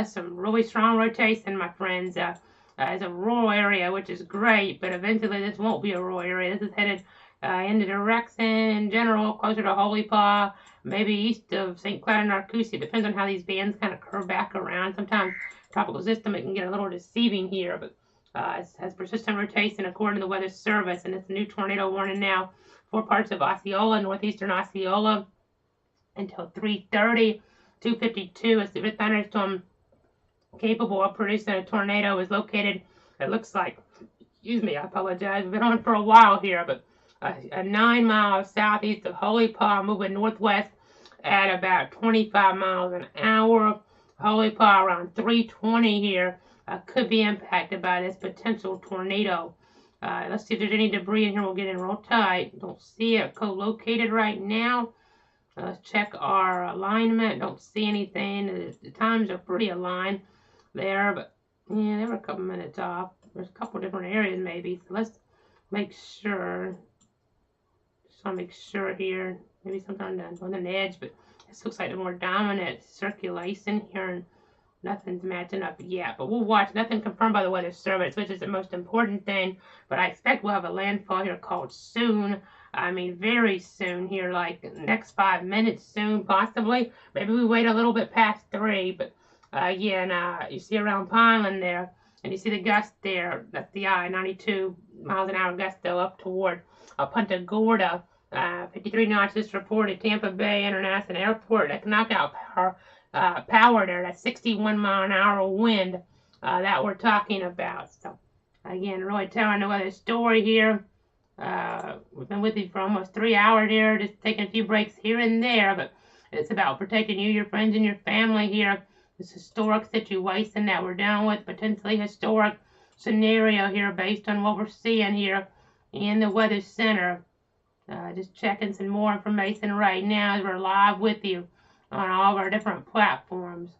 Speaker 2: Some really strong rotation, my friends. It's a rural area, which is great, but eventually this won't be a rural area. This is headed in the direction in general, closer to Holy Paw, maybe east of St. Cloud and Arcousie. Depends on how these bands kind of curve back around. Sometimes tropical system, it can get a little deceiving here, but it has persistent rotation according to the Weather Service, and it's a new tornado warning now for parts of Osceola, northeastern Osceola, until 3:30. 2:52, a severe thunderstorm capable of producing a tornado is located, it looks like, excuse me, I apologize, we've been on for a while here, but 9 miles southeast of Holy Paw, moving northwest at about 25 miles an hour. Holy Paw around 3:20 here could be impacted by this potential tornado. Let's see if there's any debris in here. We'll get in real tight. Don't see it co-located right now. Let's check our alignment. Don't see anything. The times are pretty aligned there, but yeah, they were a couple minutes off. There's a couple different areas maybe. So let's make sure. Just want to make sure here. Maybe something on the edge, but this looks like the more dominant circulation here, and nothing's matching up yet. But we'll watch. Nothing confirmed by the Weather Service, which is the most important thing. But I expect we'll have a landfall here called soon. I mean, very soon here, like next 5 minutes soon, possibly. Maybe we wait a little bit past 3, but again, you see around Pineland there, and you see the gust there. That's the eye, 92 miles an hour gust though, up toward Punta Gorda. 53 knots is reported. Tampa Bay International Airport. That can knock out power there. That's 61 mile an hour wind that we're talking about. So, again, really telling the weather story here. We've been with you for almost 3 hours here, just taking a few breaks here and there, but it's about protecting you, your friends, and your family here. This historic situation that we're dealing with, potentially historic scenario here based on what we're seeing here in the Weather Center. Just checking some more information right now as we're live with you on all of our different platforms.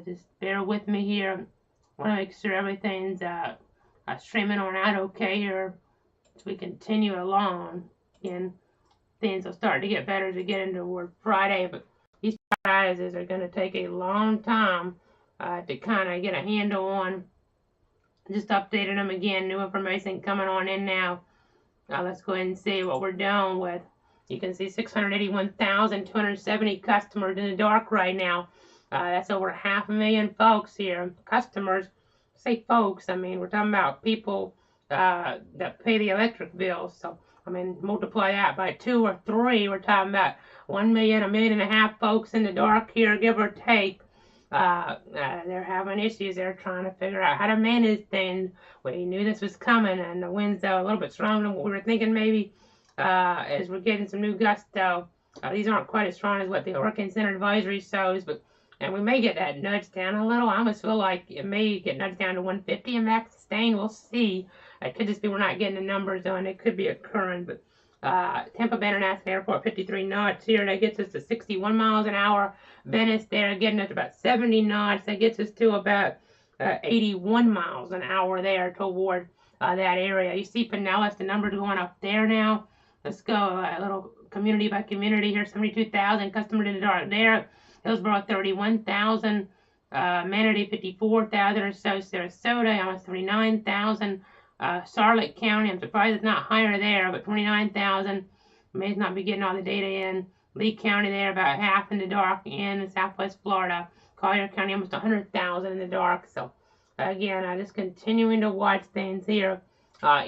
Speaker 2: Just bear with me here. I want to make sure everything's streaming on out okay here as we continue along. And things will start to get better as we get into Friday, but these prizes are going to take a long time to kind of get a handle on. Just updating them again, new information coming on in now. Let's go ahead and see what we're doing with. You can see 681,270 customers in the dark right now. That's over 500,000 folks here. Customers, say folks, I mean, we're talking about people that pay the electric bills. So, I mean, multiply that by 2 or 3. We're talking about 1 million, 1.5 million folks in the dark here, give or take. They're having issues. They're trying to figure out how to manage things. We knew this was coming, and the winds are a little bit stronger than what we were thinking maybe as we're getting some new gusts. These aren't quite as strong as what the Hurricane Center advisory shows, and we may get that nudged down a little. I almost feel like it may get nudged down to 150 and max sustained. We'll see. It could just be we're not getting the numbers on. It could be occurring, but Tampa Bay International Airport, 53 knots here. That gets us to 61 miles an hour. Venice there, getting us to about 70 knots. That gets us to about 81 miles an hour there toward that area. You see Pinellas, the numbers going up there now. Let's go a little community by community here. 72,000 customers in the dark there. Hillsborough 31,000. Manatee 54,000 or so. Sarasota almost 39,000. Charlotte County, I'm surprised it's not higher there, but 29,000. May not be getting all the data in. Lee County there about half in the dark in Southwest Florida. Collier County almost 100,000 in the dark. So again, just continuing to watch things here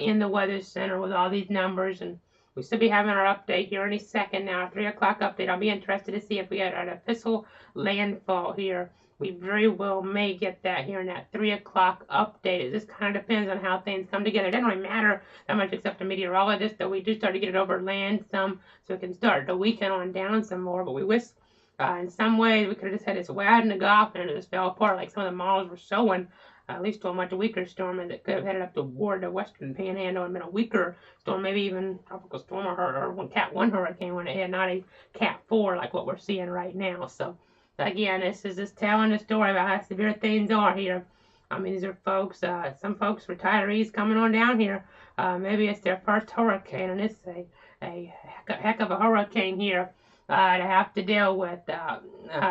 Speaker 2: in the Weather Center with all these numbers, and we should be having our update here any second now, 3 o'clock update. I'll be interested to see if we get an official landfall here. We very well may get that here in that 3 o'clock update. It just kind of depends on how things come together. It doesn't really matter that much except a meteorologist, that we do start to get it over land some, so we can start the weekend on down some more. But we wish in some ways we could have just had this wad in the Gulf and it just fell apart like some of the models were showing. At least to a much weaker storm, and it could have headed up toward the western panhandle and been a weaker storm, maybe even tropical storm or one Cat 1 hurricane when it had not a Cat 4 like what we're seeing right now. So again, this is just telling the story about how severe things are here. I mean, these are folks, some folks, retirees coming on down here. Maybe it's their first hurricane, and it's a heck of a hurricane here to have to deal with.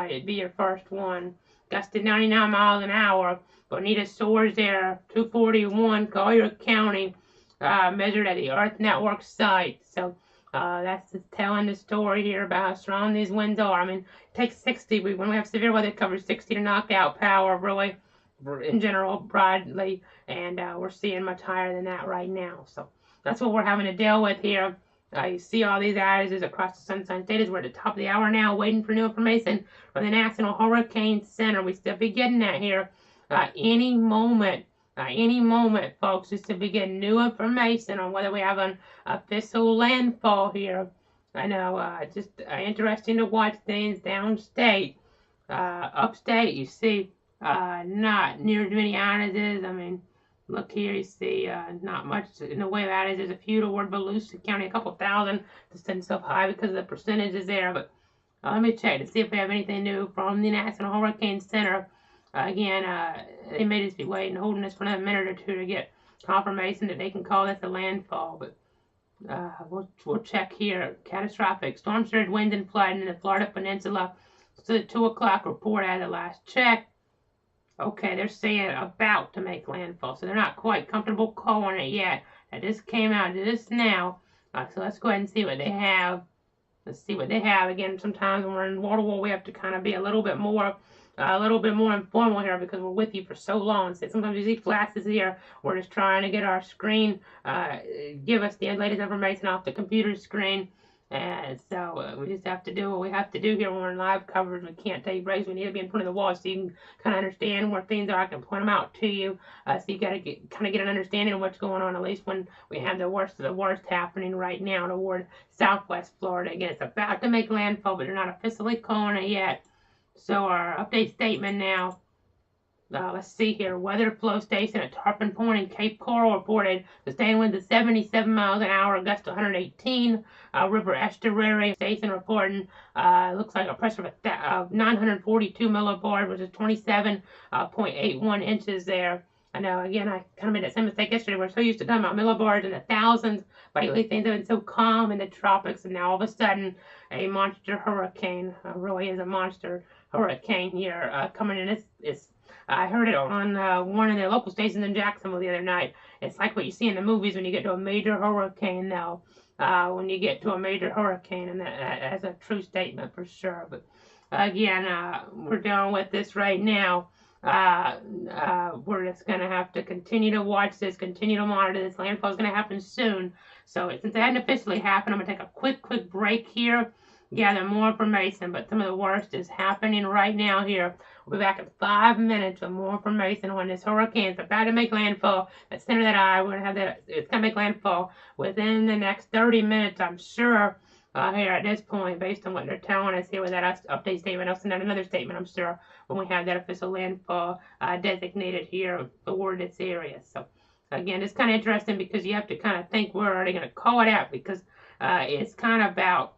Speaker 2: It'd be your first one. Gusted 99 miles an hour. Bonita soars there, 241, Collier County, measured at the Earth Network site. So that's just telling the story here about how strong these winds are. I mean, it takes 60. When we have severe weather, it covers 60 to knock out power, really, in general, broadly. And we're seeing much higher than that right now. So that's what we're having to deal with here. You see all these outages across the Sunshine State. We're at the top of the hour now, waiting for new information from the National Hurricane Center. We still be getting that here any moment, folks. Just to be getting new information on whether we have an official landfall here. I know, just interesting to watch things downstate. Upstate, you see, not near as many outages. I mean, look here, you see not much in the way of outages. A few toward Volusia County, a couple thousand, just isn't so high because of the percentages there. But let me check to see if we have anything new from the National Hurricane Center. Again, they may just be waiting, holding this for another minute or two to get confirmation that they can call this a landfall. But we'll check here. Catastrophic storm surge winds and flooding in the Florida Peninsula. So the 2 o'clock report at the last check. Okay, they're saying about to make landfall, so they're not quite comfortable calling it yet. That just came out just now. So let's go ahead and see what they have. Let's see what they have. Again, sometimes when we're in wall-to-wall, we have to kind of be a little bit more informal here because we're with you for so long. So sometimes you see flashes here. We're just trying to get our screen, give us the latest information off the computer screen. And so we just have to do what we have to do here when we're in live coverage. We can't take breaks. We need to be in front of the wall so you can kind of understand where things are. I can point them out to you. So you got to kind of get an understanding of what's going on, at least when we have the worst of the worst happening right now toward Southwest Florida. Again, it's about to make landfall, but they're not officially calling it yet. So our update statement now. Let's see here. Weather flow station at Tarpon Point in Cape Coral reported sustained winds of 77 miles an hour, gust to 118. River estuary station reporting looks like a pressure of 942 millibars, which is 27.81 inches there. I know, again, I kind of made that same mistake yesterday. We're so used to talking about millibars in the thousands, but lately things have been so calm in the tropics, and now all of a sudden a monster hurricane really is a monster hurricane here coming in. I heard it on one of the local stations in Jacksonville the other night. It's like what you see in the movies when you get to a major hurricane now. When you get to a major hurricane, and that's a true statement for sure. But again, we're dealing with this right now. We're just going to have to continue to watch this, continue to monitor this. Landfall is going to happen soon. So since it hadn't officially happened, I'm going to take a quick break here, gather more information, but some of the worst is happening right now here. We'll be back in 5 minutes with more information on this hurricane. It's about to make landfall. The center of that eye, we're going to have that. It's going to make landfall within the next 30 minutes, I'm sure, here at this point, based on what they're telling us here with that update statement. I'll send out another statement, I'm sure, when we have that official landfall designated here for this area. So, again, it's kind of interesting because you have to kind of think where are they going to call it at, because it's kind of about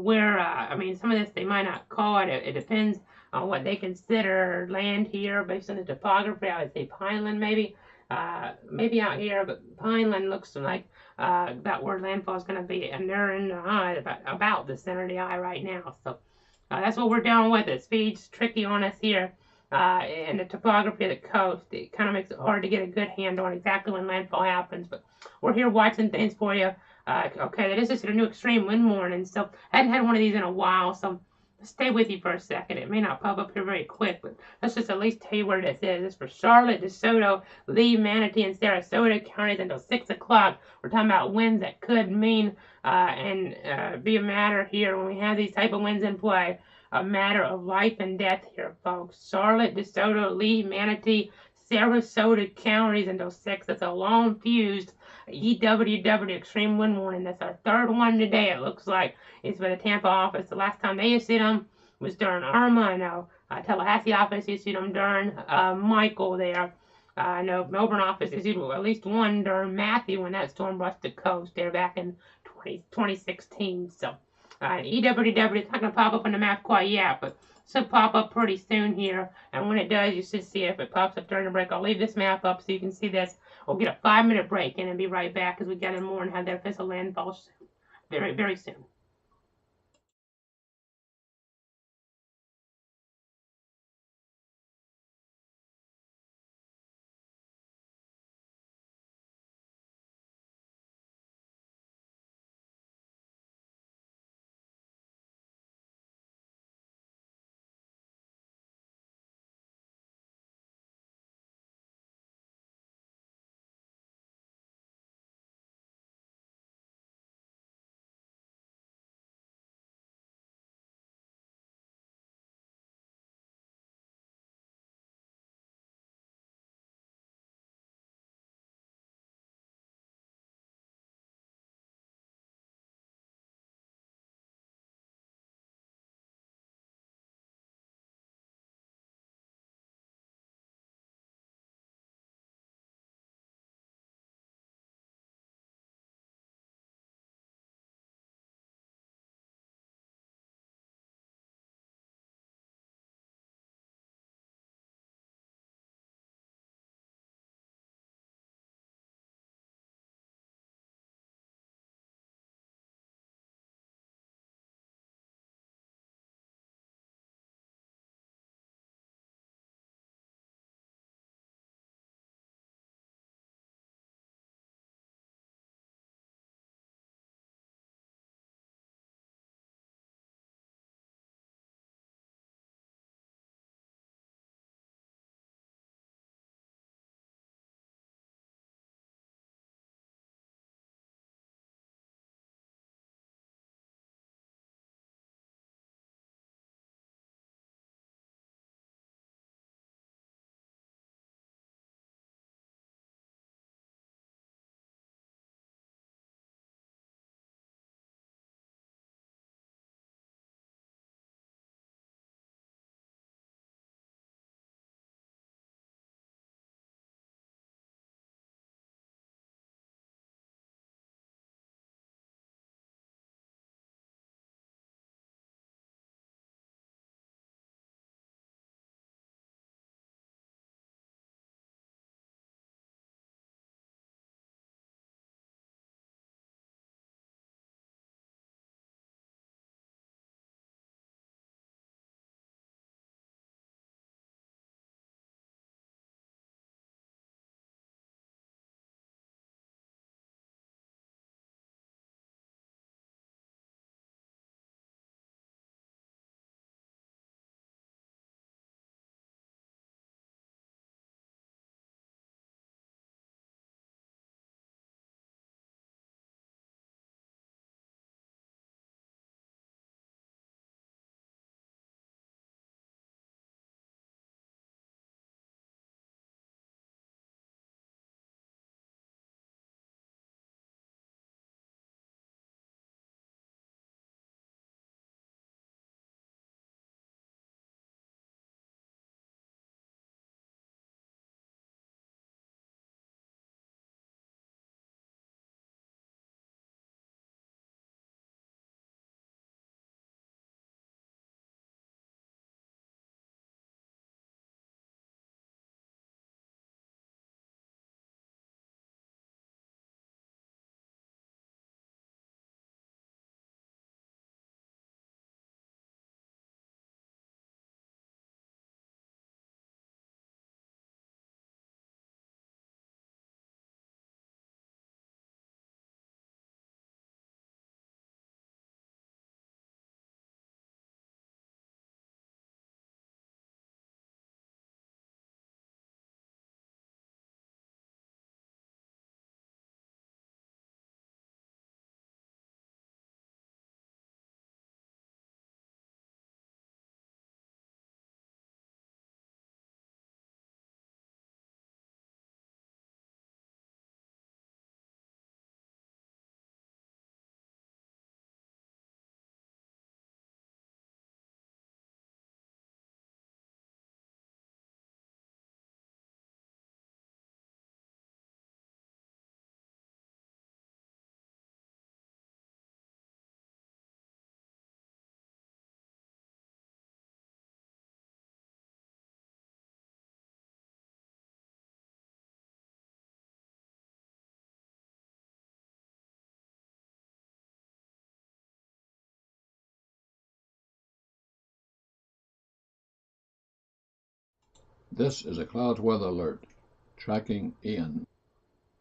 Speaker 2: where, I mean, some of this they might not call it. It depends on what they consider land here based on the topography. I would say Pineland maybe out here, but Pineland looks like That word landfall is going to be near in the eye, about the center of the eye right now. So that's what we're dealing with. It speed's tricky on us here. And the topography of the coast, it kind of makes it hard to get a good handle on exactly when landfall happens. But we're here watching things for you. Okay, this is a new extreme wind warning, so I hadn't had one of these in a while, so stay with you for a second. It may not pop up here very quick, but let's just at least tell you where this is. It's for Charlotte, DeSoto, Lee, Manatee, and Sarasota counties until 6 o'clock. We're talking about winds that could mean and be a matter here when we have these type of winds in play. A matter of life and death here, folks. Charlotte, DeSoto, Lee, Manatee, Sarasota counties until 6. That's a long fused EWW extreme wind warning. That's our third one today, it looks like. It's for the Tampa office. The last time they issued them was during Irma. I know Tallahassee office issued them during Michael there. I know Melbourne office issued at least one during Matthew when that storm brushed the coast there back in 2016. So EWW, it's not going to pop up on the map quite yet, but it should pop up pretty soon here. And when it does, you should see it. If it pops up during the break, I'll leave this map up so you can see this. We'll get a 5-minute break and then be right back as we get in more and have that official landfall soon. Very, very soon.
Speaker 1: This is a cloud weather alert. Tracking Ian.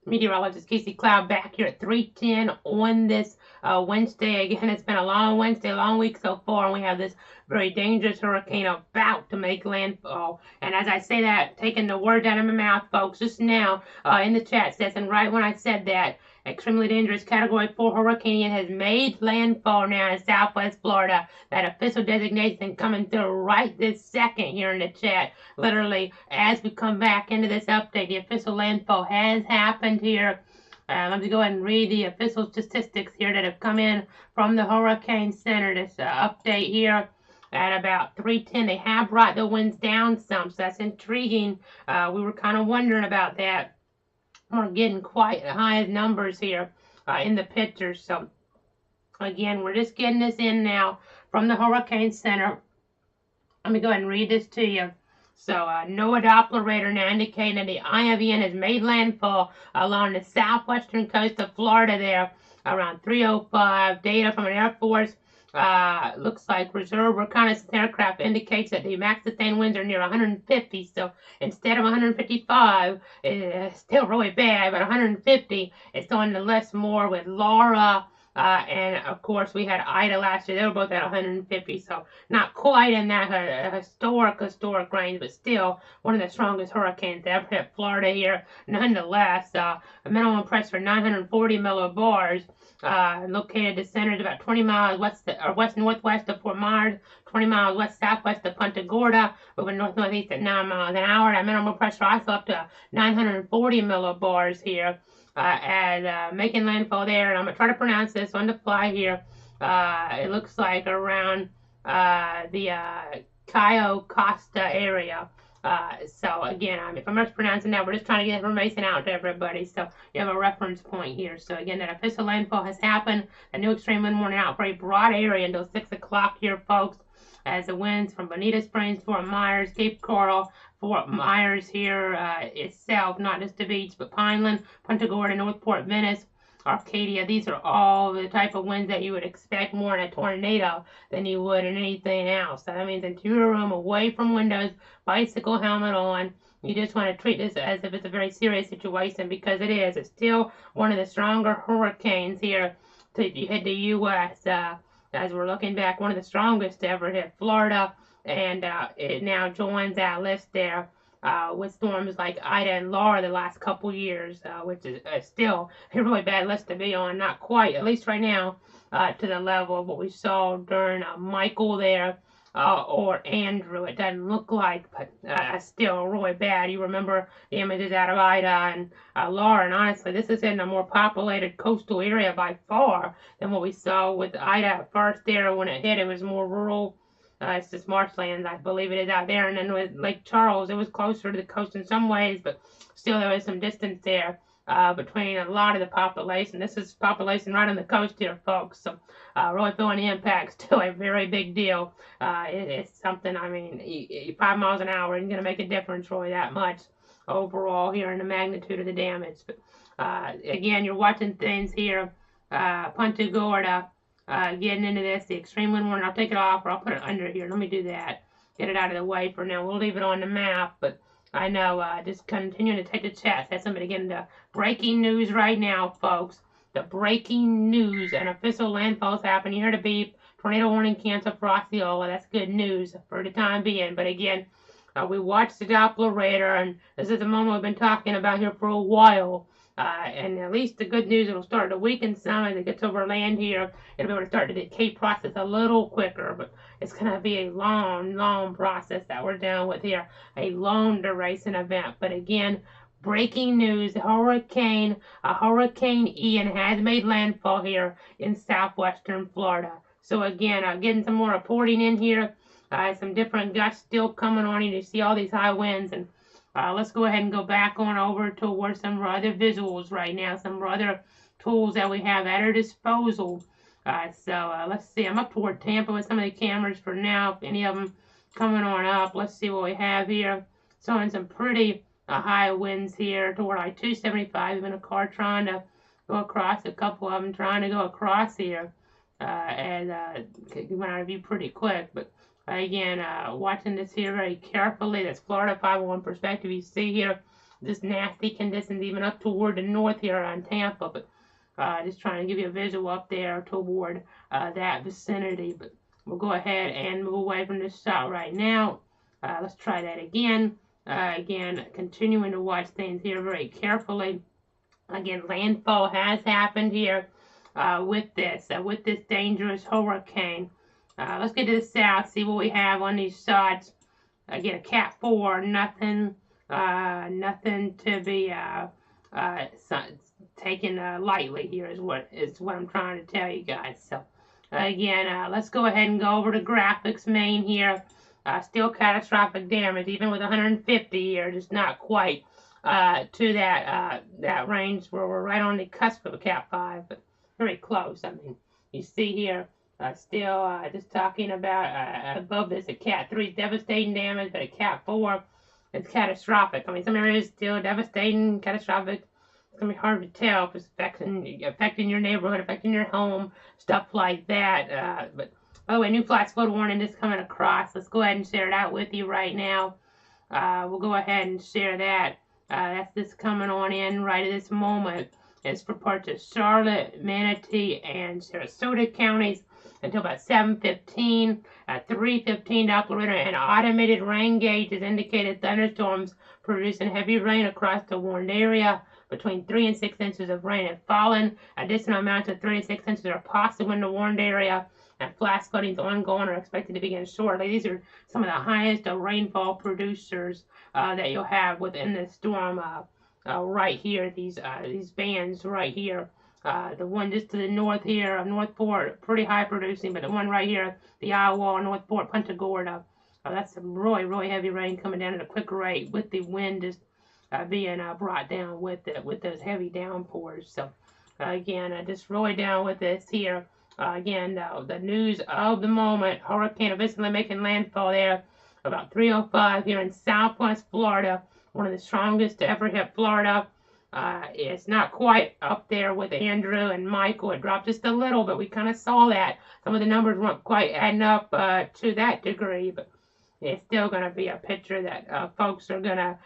Speaker 2: Meteorologist Casey Cloud back here at 3:10 on this Wednesday. Again, it's been a long Wednesday, long week so far, and we have this very dangerous hurricane about to make landfall. And as I say that, taking the word out of my mouth, folks, just now in the chat says, and right when I said that, extremely dangerous Category 4 hurricane Ian has made landfall now in southwest Florida. That official designation coming through right this second here in the chat. Literally, as we come back into this update, the official landfall has happened here. Let me go ahead and read the official statistics here that have come in from the Hurricane Center. This update here at about 3:10. They have brought the winds down some, so that's intriguing. We were kind of wondering about that. We're getting quite high numbers here in the pictures. So again, we're just getting this in now from the Hurricane Center. Let me go ahead and read this to you. So NOAA Doppler radar now indicating that the eye of Ian has made landfall along the southwestern coast of Florida there around 3:05. Data from an Air Force looks like reserve reconnaissance aircraft indicates that the max sustained winds are near 150. So instead of 155, it's still really bad, but 150, it's on the list more with Laura. And of course, we had Ida last year. They were both at 150, so not quite in that historic range, but still one of the strongest hurricanes to ever hit Florida here. Nonetheless, a minimum pressure 940 millibars. Located the center is about 20 miles west northwest of Fort Myers, 20 miles west southwest of Punta Gorda, moving north-northeast at 9 miles an hour. That minimum pressure also up to 940 millibars here. And making landfall there, and I'm going to try to pronounce this on the fly here. It looks like around the Cayo Costa area. So again, if I'm mispronouncing that, we're just trying to get information out to everybody, so you have a reference point here. So again, that official landfall has happened. A new extreme wind warning out for a broad area until 6 o'clock here, folks, as the winds from Bonita Springs, Fort Myers, Cape Coral, Fort Myers here itself, not just the beach, but Pineland, Punta Gorda, Northport, Venice, Arcadia. These are all the type of winds that you would expect more in a tornado than you would in anything else. So that means interior room, away from windows, bicycle helmet on. You just want to treat this as if it's a very serious situation, because it is. It's still one of the stronger hurricanes here to hit the U.S. As we're looking back, one of the strongest to ever hit Florida, and it now joins that list there with storms like Ida and Laura the last couple years, which is still a really bad list to be on. Not quite, at least right now, to the level of what we saw during Michael there, or Andrew. It doesn't look like, but still really bad. You remember the images out of Ida and Laura, and honestly, this is in a more populated coastal area by far than what we saw with Ida at first there. When it hit, it was more rural. It's just marshlands, I believe it is out there. And then with Lake Charles, it was closer to the coast in some ways, but still there was some distance there between a lot of the population. This is population right on the coast here, folks. So really feeling the impact. Still a very big deal. It's something, I mean, 5 miles an hour isn't going to make a difference really that much overall here in the magnitude of the damage. But again, you're watching things here. Punta Gorda. Getting into this, the extreme wind warning. I'll take it off, or I'll put it under here. Let me do that. Get it out of the way for now. We'll leave it on the map, but I know just continuing to take the chat. That's somebody getting the breaking news right now, folks. The breaking news. An official landfall is happening. You heard a beep. Tornado warning canceled for Osceola. That's good news for the time being. But again, we watched the Doppler radar, and this is a moment we've been talking about here for a while. And at least the good news, it'll start to weaken some as it gets over land here. It'll be able to start the decay process a little quicker, but it's going to be a long process that we're dealing with here. A long duration event. But again, breaking news, Hurricane Ian has made landfall here in southwestern Florida. So again, getting some more reporting in here. Some different gusts still coming on you. You see all these high winds, and let's go ahead and go back on over towards some other visuals right now, some other tools that we have at our disposal. So let's see. I'm up toward Tampa with some of the cameras for now. If any of them coming on up, let's see what we have here. Showing some pretty high winds here toward I-275. Even a car trying to go across. A couple of them trying to go across here. And it went out of view pretty quick. But Again, watching this here very carefully. That's Florida 501 perspective. You see here this nasty conditions even up toward the north here on Tampa, but just trying to give you a visual up there toward that vicinity. But we'll go ahead and move away from this shot right now. Let's try that again. Again, continuing to watch things here very carefully. Again, landfall has happened here with this dangerous hurricane. Let's get to the south, see what we have on these shots. Again, a Cat 4, nothing to be taken lightly here is what I'm trying to tell you guys. So again, let's go ahead and go over to graphics main here. Still catastrophic damage, even with 150 here, just not quite to that range where we're right on the cusp of a Cat 5, but very close. I mean, you see here, still just talking about above this, a Cat 3 is devastating damage, but a Cat 4 is catastrophic. I mean, some areas still devastating, catastrophic. It's going to be hard to tell if it's affecting your neighborhood, affecting your home, stuff like that. But by the way, new flash flood warning is coming across. Let's go ahead and share it out with you right now. We'll go ahead and share that. That's this coming on in right at this moment. It's for parts of Charlotte, Manatee, and Sarasota counties until about 7:15. At 3:15, Doppler radar and automated rain gauges indicated thunderstorms producing heavy rain across the warned area. Between 3 and 6 inches of rain have fallen. Additional amounts of 3 to 6 inches are possible in the warned area, and flash flooding is ongoing or expected to begin shortly. These are some of the highest rainfall producers that you'll have within the storm right here. These bands right here. The one just to the north here of Northport, pretty high producing, but the one right here, the Iowa, Northport, Punta Gorda, that's some really, really heavy rain coming down at a quick rate with the wind just being brought down with those heavy downpours. So again, just really down with this here. Again, the news of the moment: hurricane eventually making landfall there about 3:05 here in Southwest Florida, one of the strongest to ever hit Florida. It's not quite up there with Andrew and Michael. It dropped just a little, but we kind of saw that. Some of the numbers weren't quite adding up to that degree, but it's still going to be a picture that folks are going to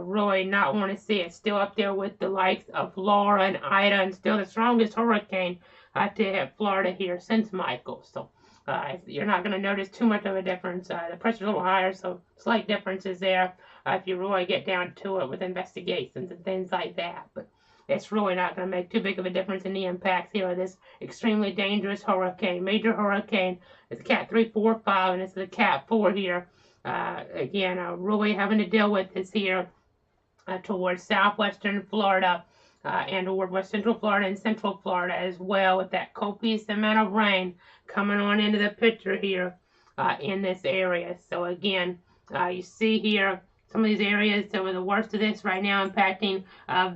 Speaker 2: really not want to see. It's still up there with the likes of Laura and Ida, and still the strongest hurricane to hit Florida here since Michael. So you're not going to notice too much of a difference. The pressure's a little higher, so slight differences there if you really get down to it with investigations and things like that. But it's really not going to make too big of a difference in the impacts here of this extremely dangerous hurricane. Major hurricane. It's a Cat 3, 4, 5, and it's a Cat 4 here. Again, really having to deal with this here towards southwestern Florida and toward west central Florida and central Florida as well, with that copious amount of rain coming on into the picture here in this area. So again, you see here some of these areas that were the worst of this right now impacting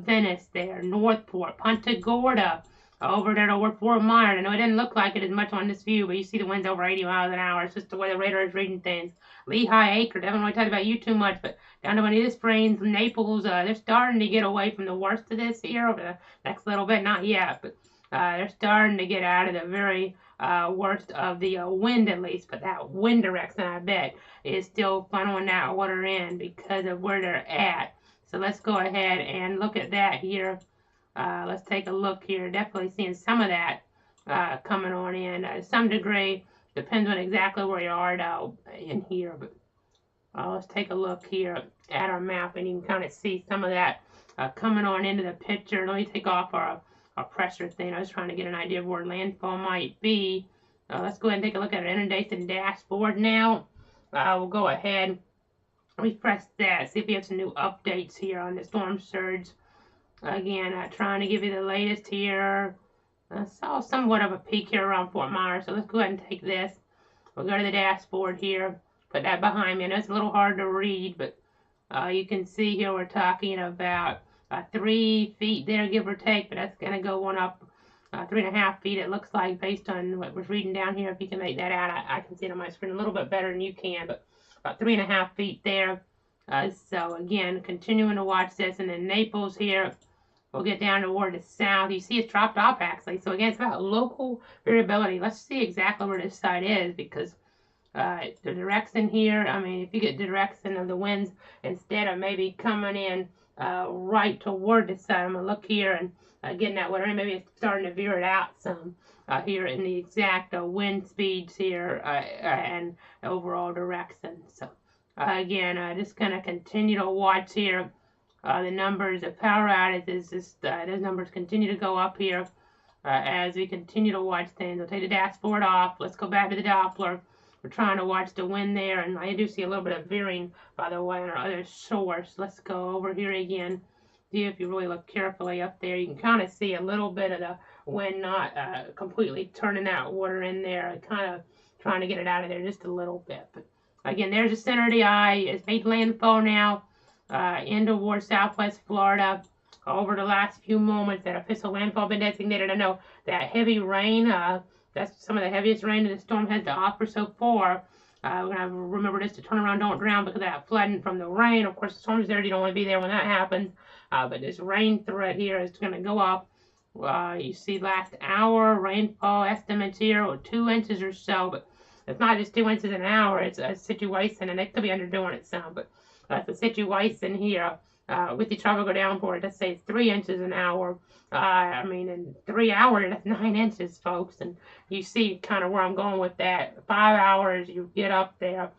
Speaker 2: Venice there, Northport, Punta Gorda, over there toward Fort Myers. I know it didn't look like it as much on this view, but you see the winds over 80 miles an hour. It's just the way the radar is reading things. Lehigh Acre, haven't really talked about you too much, but down to Bonita Springs, Naples, they're starting to get away from the worst of this here over the next little bit. Not yet, but they're starting to get out of the very worst of the wind, at least. But that wind direction, I bet, is still funneling that water in because of where they're at. So let's go ahead and look at that here. Let's take a look here. Definitely seeing some of that coming on in to some degree. Depends on exactly where you are now in here. But let's take a look here at our map, and you can kind of see some of that coming on into the picture. Let me take off our pressure thing. I was trying to get an idea of where landfall might be. Let's go ahead and take a look at our inundation dashboard now. We'll go ahead, refresh that, see if we have some new updates here on the storm surge. Again, trying to give you the latest here. I saw somewhat of a peak here around Fort Myers, so let's go ahead and take this. We'll go to the dashboard here, put that behind me. I know it's a little hard to read, but you can see here we're talking about 3 feet there, give or take, but that's going to go on up 3.5 feet, it looks like, based on what was reading down here. If you can make that out, I can see it on my screen a little bit better than you can, but about 3.5 feet there. So again, continuing to watch this, and then Naples here. We'll get down toward the south. You see it's dropped off, actually. So again, it's about local variability. Let's see exactly where this site is, because The direction here, I mean, if you get the direction of the winds, instead of maybe coming in right toward the sun, I'm going to look here and getting that water in, maybe it's starting to veer it out some here in the exact wind speeds here and overall direction. So again, just going to continue to watch here the numbers of power outages. Those numbers continue to go up here as we continue to watch things. We'll take the dashboard off. Let's go back to the Doppler. We're trying to watch the wind there, and I do see a little bit of veering, by the way, on our other source. Let's go over here again. See, if you really look carefully up there, you can kind of see a little bit of the wind not completely turning that water in there, kind of trying to get it out of there just a little bit. But again, there's the center of the eye. It's made landfall now in towards southwest Florida. Over the last few moments, that official landfall been designated. I know that heavy rain, that's some of the heaviest rain that the storm has to offer so far. We're going to remember this to turn around, don't drown, because of that flooding from the rain. Of course, the storm's there. You don't want to be there when that happens. But this rain threat here is going to go up. You see last hour rainfall estimates here, or 2 inches or so. But it's not just 2 inches an hour. It's a situation, and it could be underdoing it some. But that's the situation here. With the tropical downpour, let's say it's 3 inches an hour. I mean, in 3 hours, that's 9 inches, folks. And you see kind of where I'm going with that. 5 hours, you get up there.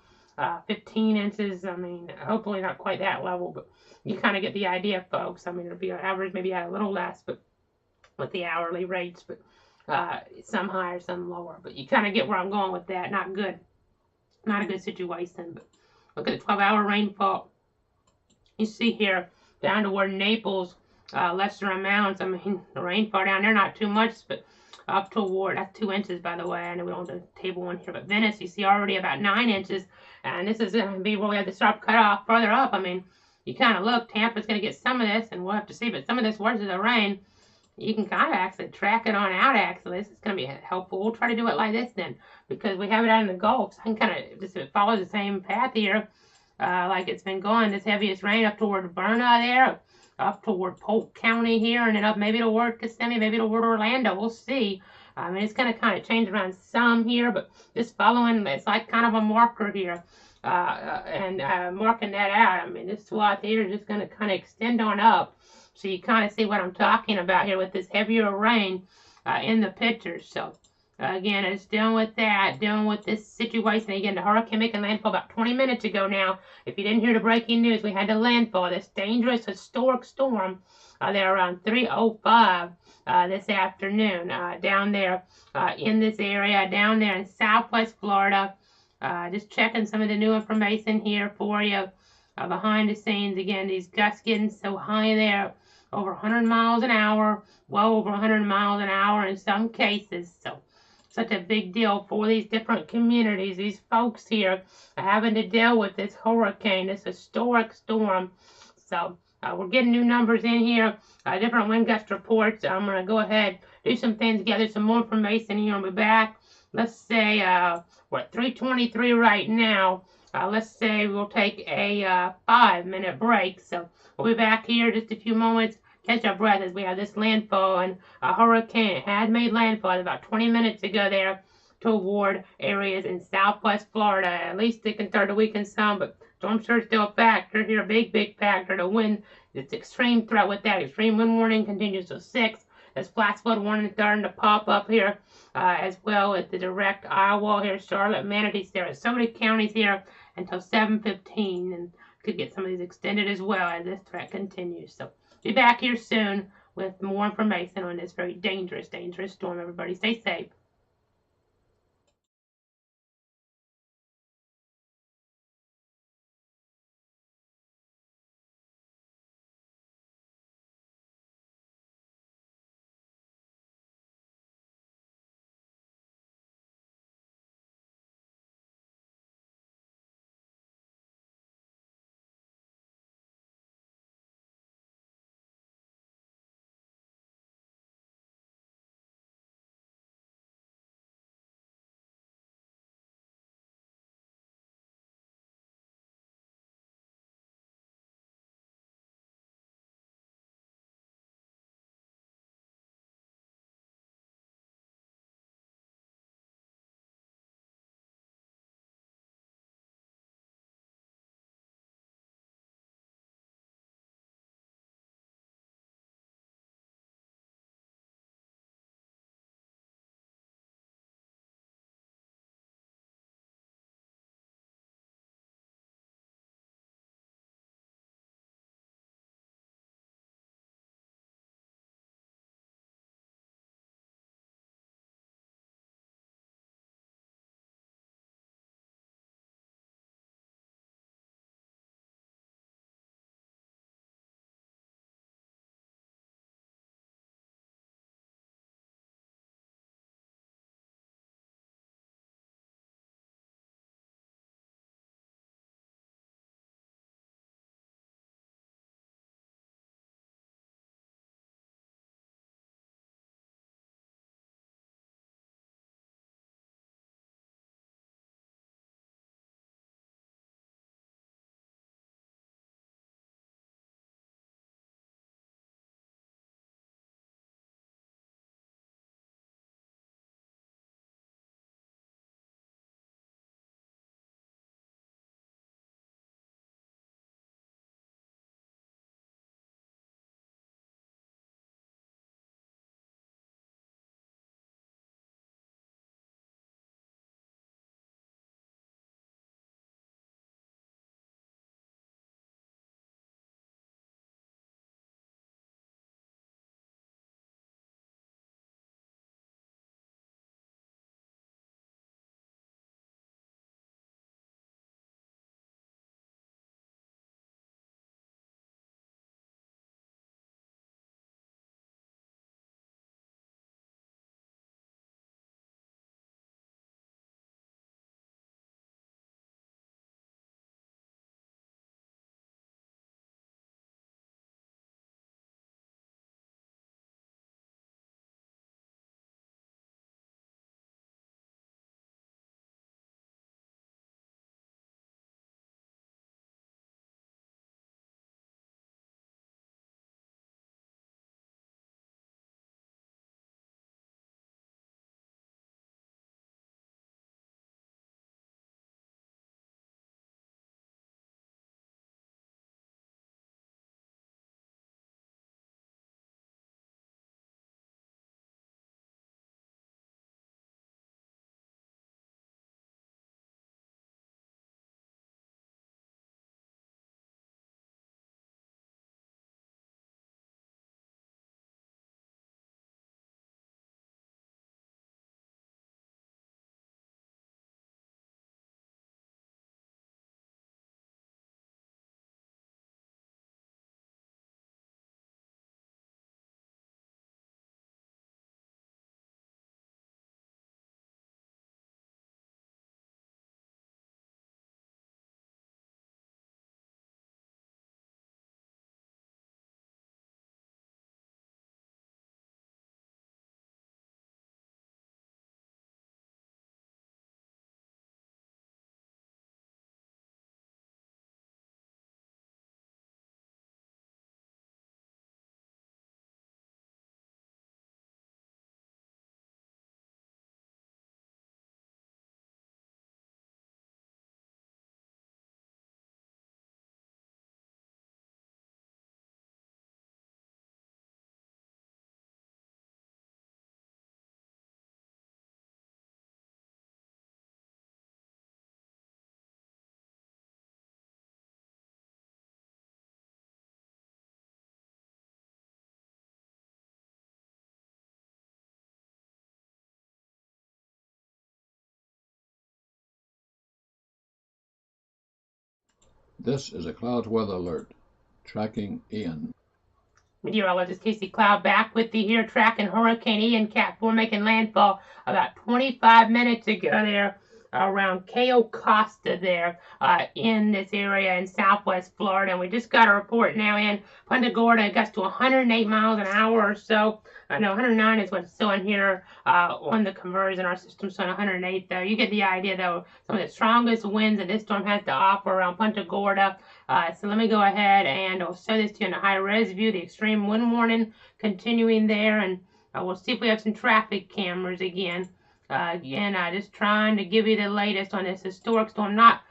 Speaker 2: 15 inches, I mean, hopefully not quite that level, but you kind of get the idea, folks. I mean, it'll be an average, maybe a little less, but with the hourly rates, but some higher, some lower. But you kind of get where I'm going with that. Not good. Not a good situation, but look at the 12-hour rainfall. You see here down toward Naples, lesser amounts. I mean, the rainfall down there, not too much, but up toward, that's 2 inches, by the way. I know we don't have the table one here, but Venice, you see already about 9 inches. And this is going to be where we have the sharp cutoff further up. I mean, you kind of look, Tampa's going to get some of this, and we'll have to see, but some of this versus the rain, you can kind of actually track it on out, actually. This is going to be helpful. We'll try to do it like this then, because we have it out in the Gulf. So I can kind of, just if it follows the same path here, like it's been going, this heaviest rain up toward Berna there, up toward Polk County here, and then up maybe toward Kissimmee, maybe toward Orlando. We'll see. I mean, it's going to kind of change around some here, but just following, it's like kind of a marker here, and marking that out. I mean, this swath here is just going to kind of extend on up, so you kind of see what I'm talking about here with this heavier rain in the pictures. So again, it's dealing with that, dealing with this situation. Again, the hurricane making landfall about 20 minutes ago now. If you didn't hear the breaking news, we had the landfall, this dangerous, historic storm there around 3:05 this afternoon down there in this area, down there in southwest Florida. Just checking some of the new information here for you behind the scenes. Again, these gusts getting so high there, over 100 miles an hour, well over 100 miles an hour in some cases. So such a big deal for these different communities. These folks here are having to deal with this hurricane, this historic storm. So we're getting new numbers in here, different wind gust reports. I'm going to go ahead, do some things, gather some more information here, and be back. Let's say we're at 3:23 right now. Let's say we'll take a 5-minute break. So we'll be back here in just a few moments. Catch our breath as we have this landfall, and a hurricane had made landfall about 20 minutes ago there toward areas in southwest Florida. At least it can start to weaken some, but storm surge still a factor here, a big factor. The wind, it's extreme threat with that. Extreme wind warning continues to 6. There's flash flood warning starting to pop up here, as well as the direct eye wall here, Charlotte, Manatee, Sarasota counties here until 7:15, and could get some of these extended as well as this threat continues. So be back here soon with more information on this very dangerous storm. Everybody stay safe.
Speaker 1: This is a cloud weather alert. Tracking Ian.
Speaker 2: Meteorologist Casey Cloud back with you here, tracking Hurricane Ian Cat 4 making landfall about 25 minutes ago there around Cayo Costa there in this area in southwest Florida. And we just got a report now in Punta Gorda. It gets to 108 miles an hour or so. No, 109 is what's showing here on the conversion. Our system's showing 108 though. You get the idea though. Some of the strongest winds that this storm has to offer around Punta Gorda. So let me go ahead and I'll show this to you in a high-res view, the extreme wind warning continuing there, and we'll see if we have some traffic cameras again. Just trying to give you the latest on this historic storm. Not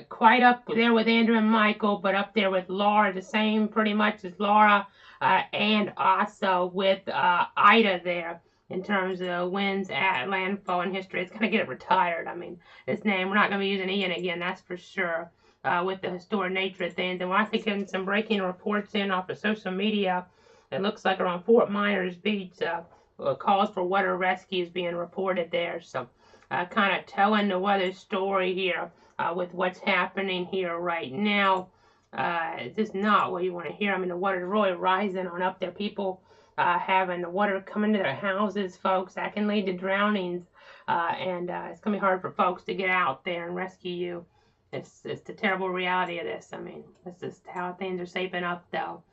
Speaker 2: quite up there with Andrew and Michael, but up there with Laura, the same pretty much as Laura, and also with Ida there in terms of winds at landfall in history. It's going to get it retired. I mean, this name, we're not going to be using Ian again, that's for sure. With the historic nature of things. And we're actually getting some breaking reports in off of social media. It looks like around Fort Myers Beach, calls for water rescues being reported there. So kind of telling the weather story here with what's happening here right now. It's just not what you want to hear. I mean, the water's really rising on up there. People having the water come into their houses, folks. That can lead to drownings. And it's going to be hard for folks to get out there and rescue you. It's the terrible reality of this. I mean, that's just how things are shaping up, though,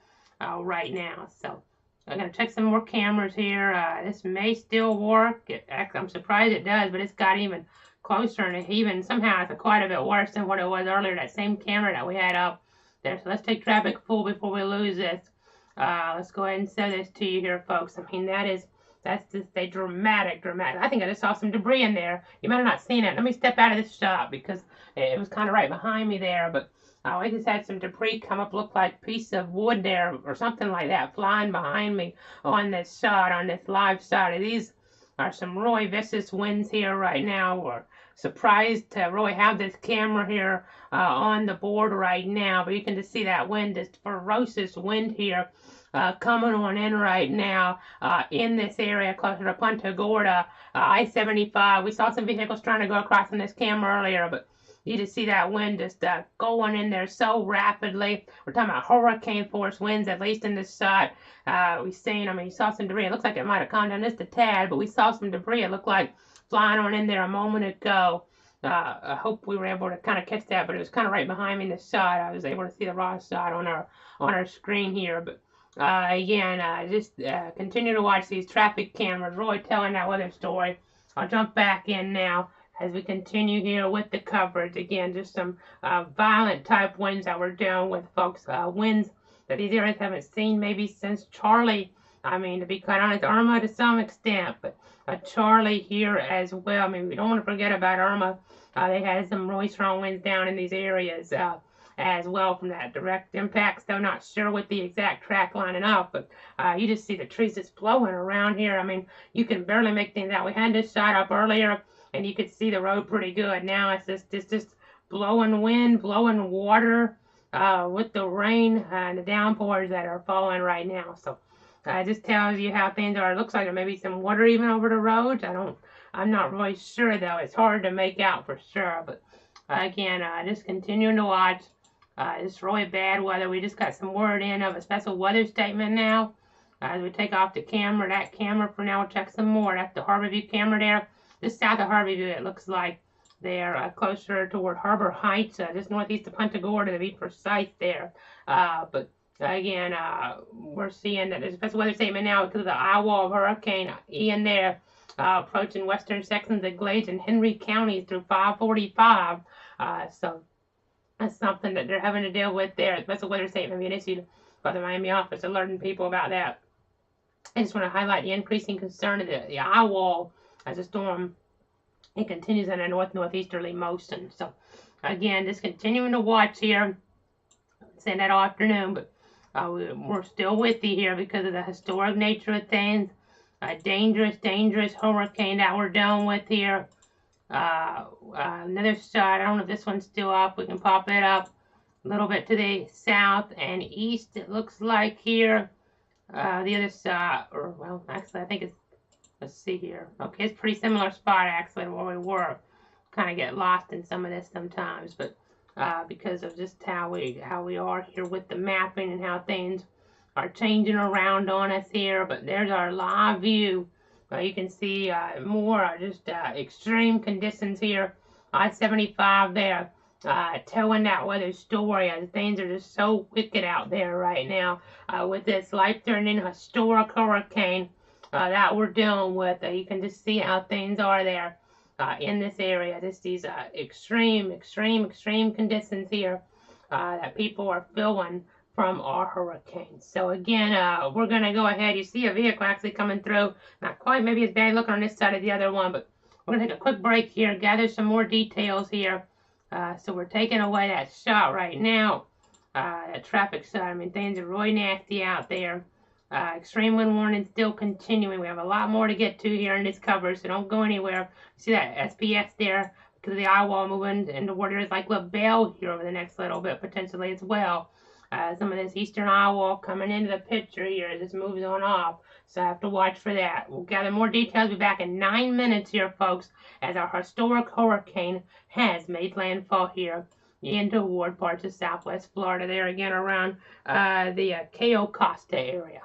Speaker 2: right now. So I'm going to check some more cameras here. This may still work. I'm surprised it does, but it's got even closer, and even somehow it's quite a bit worse than what it was earlier, that same camera that we had up there. So let's take traffic full before we lose this. Let's go ahead and show this to you here, folks. I mean, that's just a dramatic. I think I just saw some debris in there. You might have not seen it. Let me step out of this shot because it was kind of right behind me there. But I just had some debris come up, look like a piece of wood there or something like that flying behind me on this shot, on this live shot. These are some really vicious winds here right now. We're surprised to really have this camera here on the board right now. But you can just see that wind, this ferocious wind here. Coming on in right now in this area closer to Punta Gorda, I-75. We saw some vehicles trying to go across on this camera earlier, but you just see that wind just going in there so rapidly. We're talking about hurricane force winds, at least in this shot. You saw some debris. It looks like it might have calmed down just a tad, but we saw some debris. It looked like flying on in there a moment ago. I hope we were able to kind of catch that, but it was kind of right behind me in the shot. I was able to see the raw shot on our screen here, but just continue to watch these traffic cameras, really telling that weather story. I'll jump back in now as we continue here with the coverage. Again, just some violent type winds that we're dealing with, folks. Winds that these areas haven't seen maybe since Charlie. I mean, to be quite honest, Irma to some extent, but Charlie here as well. I mean, we don't want to forget about Irma. They had some really strong winds down in these areas. As well from that direct impacts, though not sure with the exact track lining up, but you just see the trees just blowing around here. I mean, you can barely make things out. We had this shot up earlier, and you could see the road pretty good. Now it's just blowing wind, blowing water with the rain and the downpours that are falling right now. So it just tells you how things are. It looks like there may be some water even over the roads. I'm not really sure, though. It's hard to make out for sure, but again, just continuing to watch. It's really bad weather. We just got some word in of a special weather statement now. As we take off the camera, that camera for now, we'll check some more. That's the Harborview camera there. Just south of Harborview, it looks like they're closer toward Harbor Heights, just northeast of Punta Gorda to be precise there. But again, we're seeing that there's a special weather statement now because of the eye wall of Hurricane Ian there, approaching western sections of Glades and Henry counties through 545. So that's something that they're having to deal with there. Special weather statement being issued by the Miami office, alerting people about that. I just want to highlight the increasing concern of the eye wall as the storm it continues in a northeasterly motion. So again, just continuing to watch here. Saying that all afternoon, but we're still with you here because of the historic nature of things. A dangerous hurricane that we're dealing with here. Another shot. I don't know if this one's still up. We can pop it up a little bit to the south and east. It looks like here. The other side, or well, actually, I think it's. Let's see here. Okay, it's a pretty similar spot actually where we were. Kind of get lost in some of this sometimes, but because of just how we are here with the mapping and how things are changing around on us here. But there's our live view. You can see more just extreme conditions here. I-75 there, telling that weather story as things are just so wicked out there right now with this life-threatening historic hurricane that we're dealing with. You can just see how things are there in this area. Just these extreme conditions here that people are feeling from our hurricanes. So again, we're going to go ahead. You see a vehicle actually coming through. Not quite maybe as bad looking on this side of the other one, but we're going to take a quick break here, gather some more details here. So we're taking away that shot right now. That traffic side. I mean, things are really nasty out there. Extreme wind warning still continuing. We have a lot more to get to here in this cover, so don't go anywhere. See that SPS there because of the eye wall moving into where there's like LaBelle here over the next little bit potentially as well. Some of this eastern eye wall coming into the picture here as this moves on off. So I have to watch for that. We'll gather more details. Be back in 9 minutes here, folks, as our historic hurricane has made landfall here into toward parts of southwest Florida. There again around the Cayo Costa area.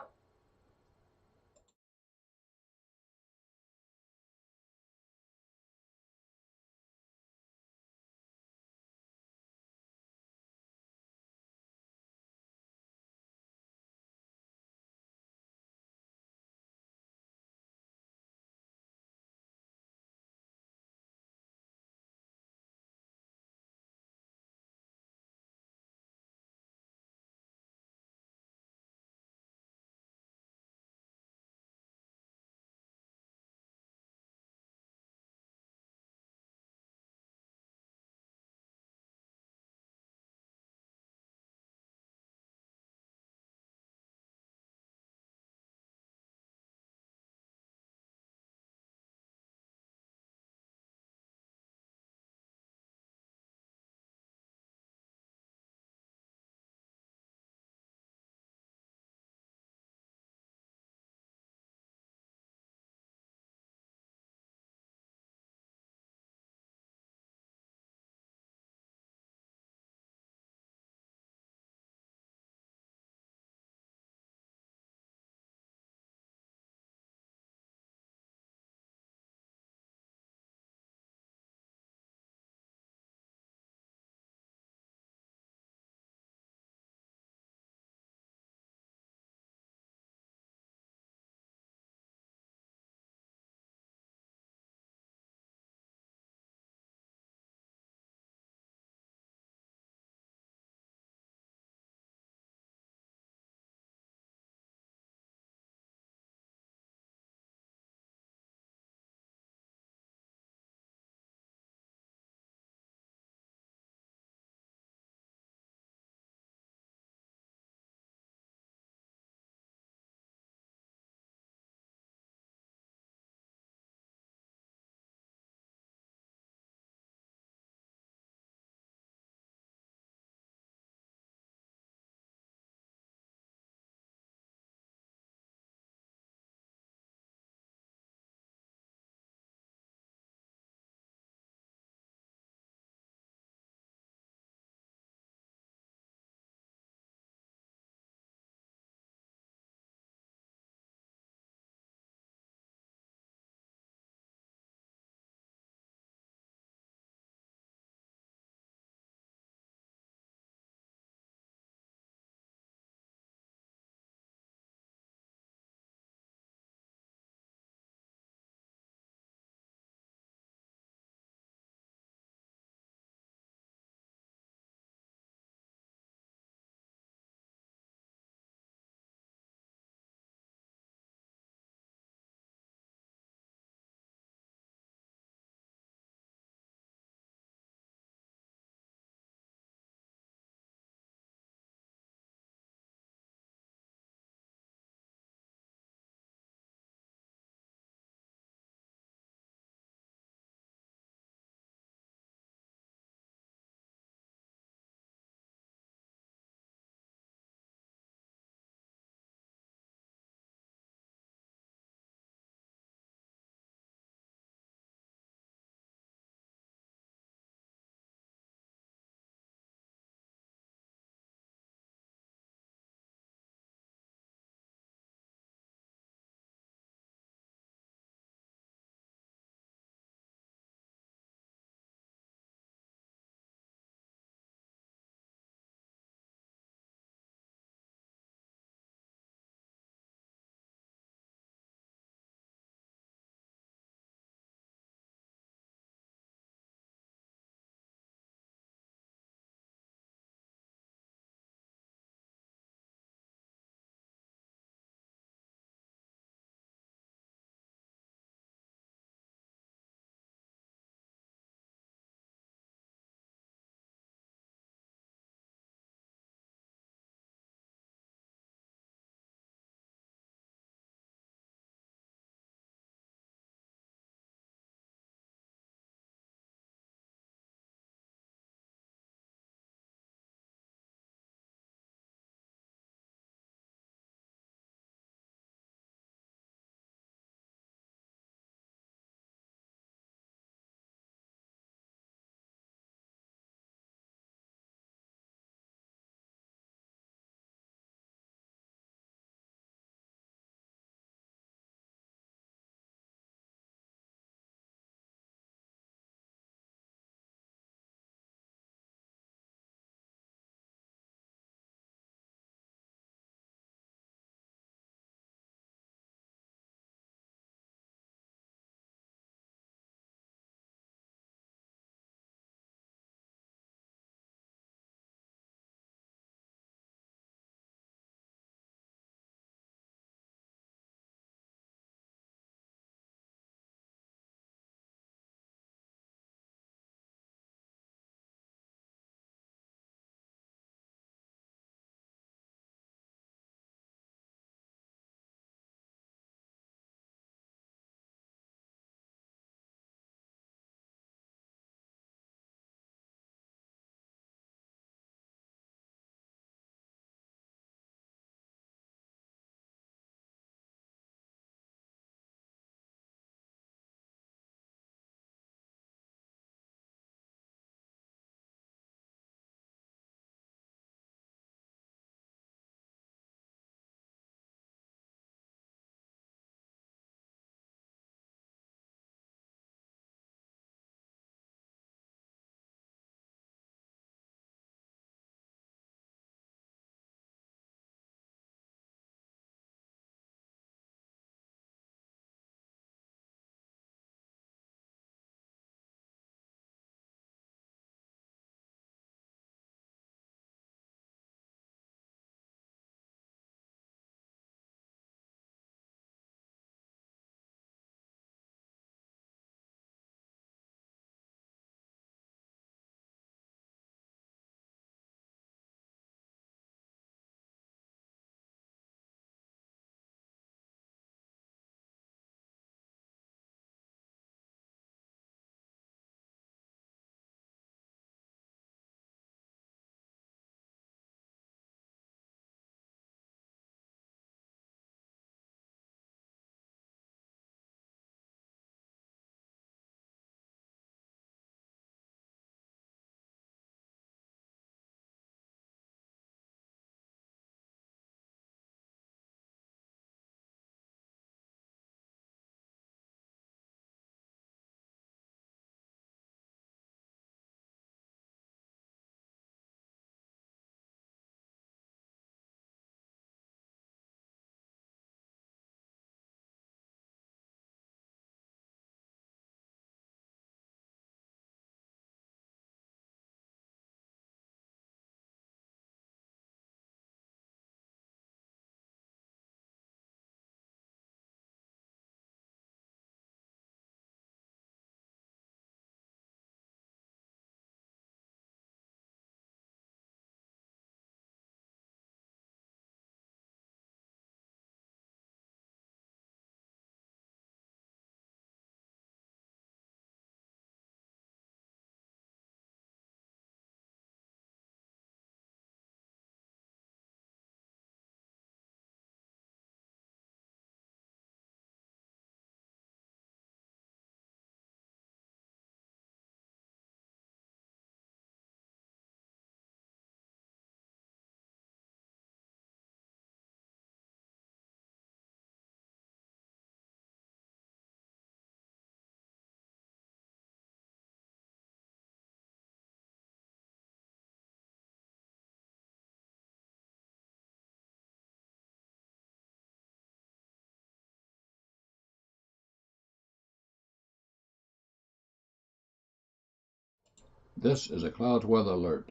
Speaker 1: This is a cloud weather alert.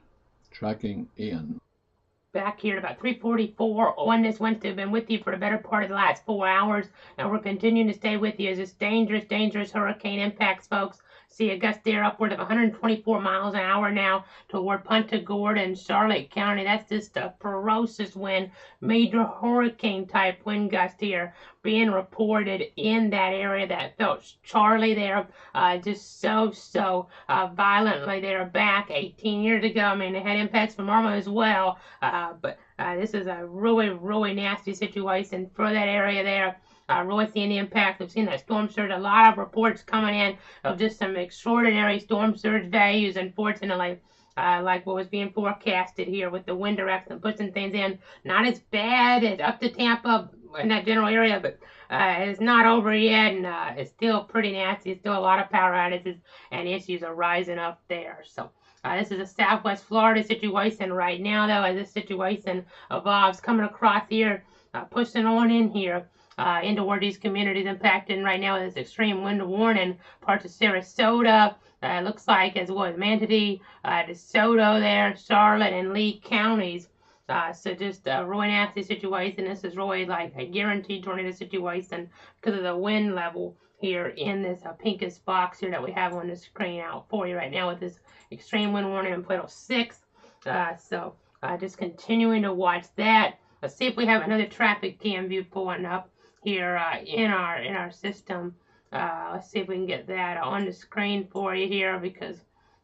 Speaker 1: Tracking Ian.
Speaker 2: Back here at about 3:44 on this Wednesday. We've been with you for the better part of the last 4 hours, and we're continuing to stay with you as this dangerous, dangerous hurricane impacts, folks. See a gust there upward of 124 miles an hour now toward Punta Gorda and Charlotte County. That's just a ferocious wind, major hurricane type wind gust here being reported in that area that felt Charlie there just so violently there back 18 years ago. I mean, it had impacts from Irma as well, but this is a really nasty situation for that area there. Really seeing the impact. We've seen that storm surge. A lot of reports coming in of just some extraordinary storm surge values, unfortunately. Like what was being forecasted here with the wind direction pushing things in. Not as bad as up to Tampa in that general area, but it's not over yet, and it's still pretty nasty. It's still a lot of power outages and issues are rising up there. So this is a Southwest Florida situation right now, though, as this situation evolves, coming across here, pushing on in here. Into where these communities impacted right now is extreme wind warning. Parts of Sarasota, looks like as well as Manatee, DeSoto there, Charlotte and Lee counties. So just a really nasty situation. This is really like a guaranteed tornado situation because of the wind level here in this pinkish box here that we have on the screen out for you right now with this extreme wind warning in Plato 6. So just continuing to watch that. Let's see if we have another traffic cam view pulling up here in our system. Let's see if we can get that on the screen for you here, because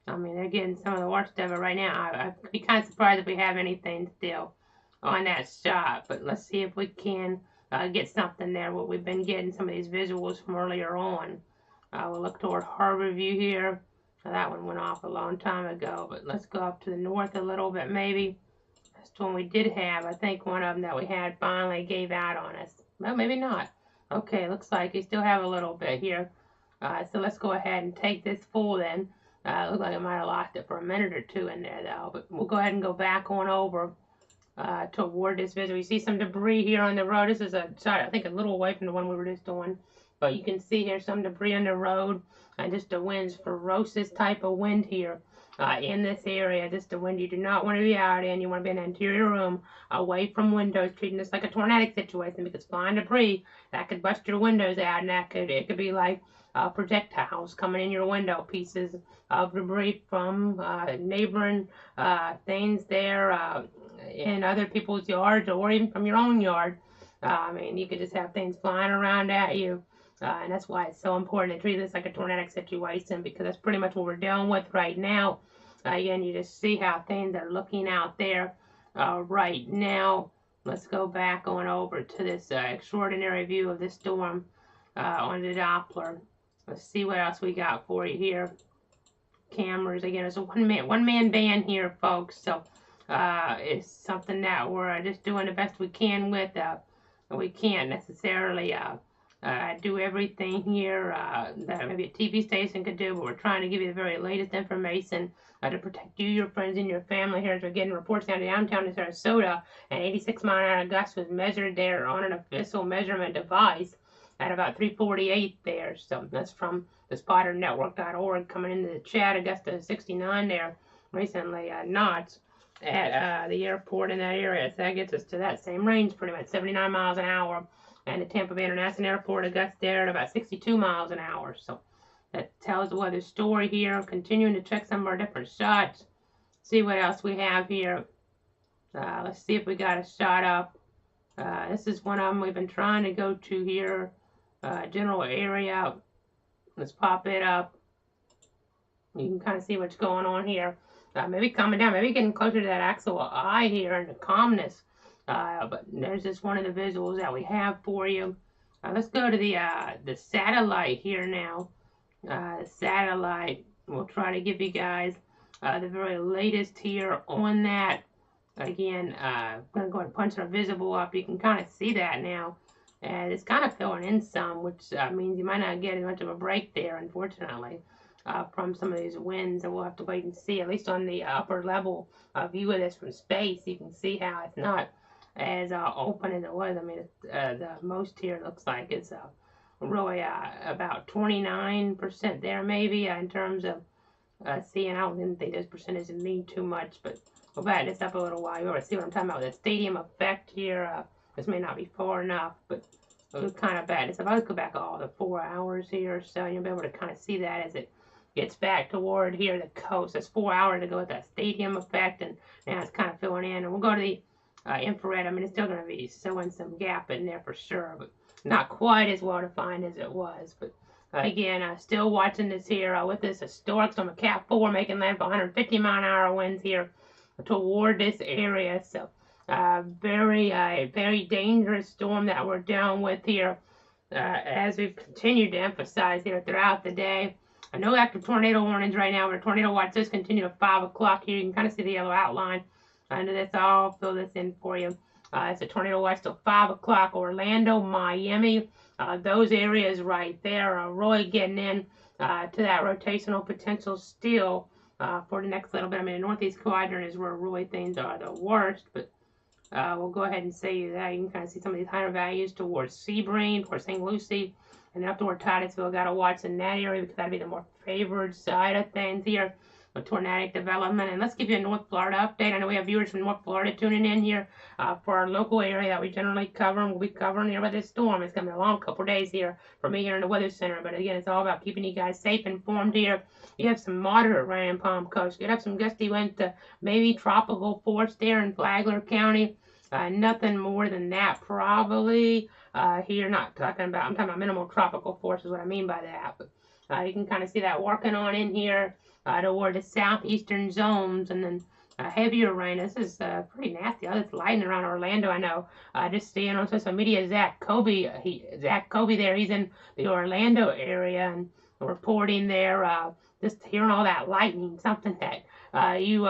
Speaker 2: I mean they're getting some of the worst of it right now. I'd be kind of surprised if we have anything still on that shot, but let's see if we can get something there. What we've been getting some of these visuals from earlier on. We'll look toward Harbor View here. That one went off a long time ago, but let's go up to the north a little bit maybe. That's the one we did have. I think one of them that we had finally gave out on us. Well, maybe not. Okay, looks like you still have a little bit here. So let's go ahead and take this full then. Looks like I might have lost it for a minute or two in there though. But we'll go ahead and go back on over toward this visual. You see some debris here on the road. This is a shot, I think, a little away from the one we were just on. But you can see here some debris on the road. And just the wind's ferocious type of wind here. In this area, just the wind you do not want to be out in. You want to be in an interior room, away from windows, treating this like a tornadic situation, because flying debris that could bust your windows out, and it could be like projectiles coming in your window, pieces of debris from neighboring things there in other people's yards, or even from your own yard. I mean, you could just have things flying around at you. And that's why it's so important to treat this like a tornadic situation, because that's pretty much what we're dealing with right now. Again, you just see how things are looking out there right now. Let's go back on over to this extraordinary view of this storm on the Doppler. Let's see what else we got for you here. Cameras, again, it's a one-man band here, folks. So it's something that we're just doing the best we can with. We can't necessarily do everything here that maybe a TV station could do, but we're trying to give you the very latest information to protect you, your friends, and your family here. As we're getting reports down to downtown in Sarasota, an 86 mile an hour gust was measured there on an official measurement device at about 348 there. So that's from the spotternetwork.org coming into the chat. A gust of 69 there recently, knots at the airport in that area. So that gets us to that same range, pretty much 79 miles an hour. And the Tampa Bay International Airport, a gust there at about 62 miles an hour. So that tells the weather story here. Continuing to check some of our different shots. See what else we have here. Let's see if we got a shot up. This is one of them we've been trying to go to here. General area. Let's pop it up. You can kind of see what's going on here. Maybe coming down, maybe getting closer to that actual eye here and the calmness. But there's just one of the visuals that we have for you. Let's go to the satellite here now. The satellite, we'll try to give you guys the very latest here on that. Again, I'm going to go ahead and punch our visible up. You can kind of see that now. And it's kind of filling in some, which means you might not get as much of a break there, unfortunately, from some of these winds. And we'll have to wait and see, at least on the upper level view of this from space. You can see how it's not as open as it was. I mean, the most here looks like it's really about 29% there maybe in terms of See, and I don't think those percentages mean too much, but we'll back this up a little while. You already see what I'm talking about with the stadium effect here. This may not be far enough, but we'll kind of back this up. I'll go back all the 4 hours here, so you'll be able to kind of see that as it gets back toward here, the coast. It's 4 hours to go with that stadium effect, and now it's kind of filling in. And we'll go to the infrared. I mean, it's still going to be showing some gap in there for sure, but not quite as well defined as it was. But again, still watching this here with this historic storm, a Cat 4 making landfall, 150-mile-an-hour winds here toward this area. So very dangerous storm that we're dealing with here, as we've continued to emphasize here throughout the day. No active tornado warnings right now, but tornado watch does continue to 5 o'clock here. You can kind of see the yellow outline under this. I'll fill this in for you. It's a tornado watch till 5 o'clock. Orlando, Miami, those areas right there are really getting in to that rotational potential still for the next little bit. I mean, the northeast quadrant is where really things are the worst, but we'll go ahead and say that. You can kind of see some of these higher values towards Sebring, towards St. Lucie, and up toward Titusville. Got to watch in that area because that'd be the more favored side of things here with tornadic development. And let's give you a North Florida update. I know we have viewers from North Florida tuning in here for our local area that we generally cover, and we'll be covering here with this storm. It's going to be a long couple days here for me here in the Weather Center. But again, it's all about keeping you guys safe and informed here. You have some moderate rain in Palm Coast. You have some gusty winds to maybe tropical force there in Flagler County. Nothing more than that probably. Here, I'm talking about minimal tropical force is what I mean by that. But you can kind of see that working on in here toward the southeastern zones, and then heavier rain. This is pretty nasty. Oh, it's lightning around Orlando, I know. Just seeing on social media, Zach Kobe there, he's in the Orlando area and reporting there, just hearing all that lightning, something that you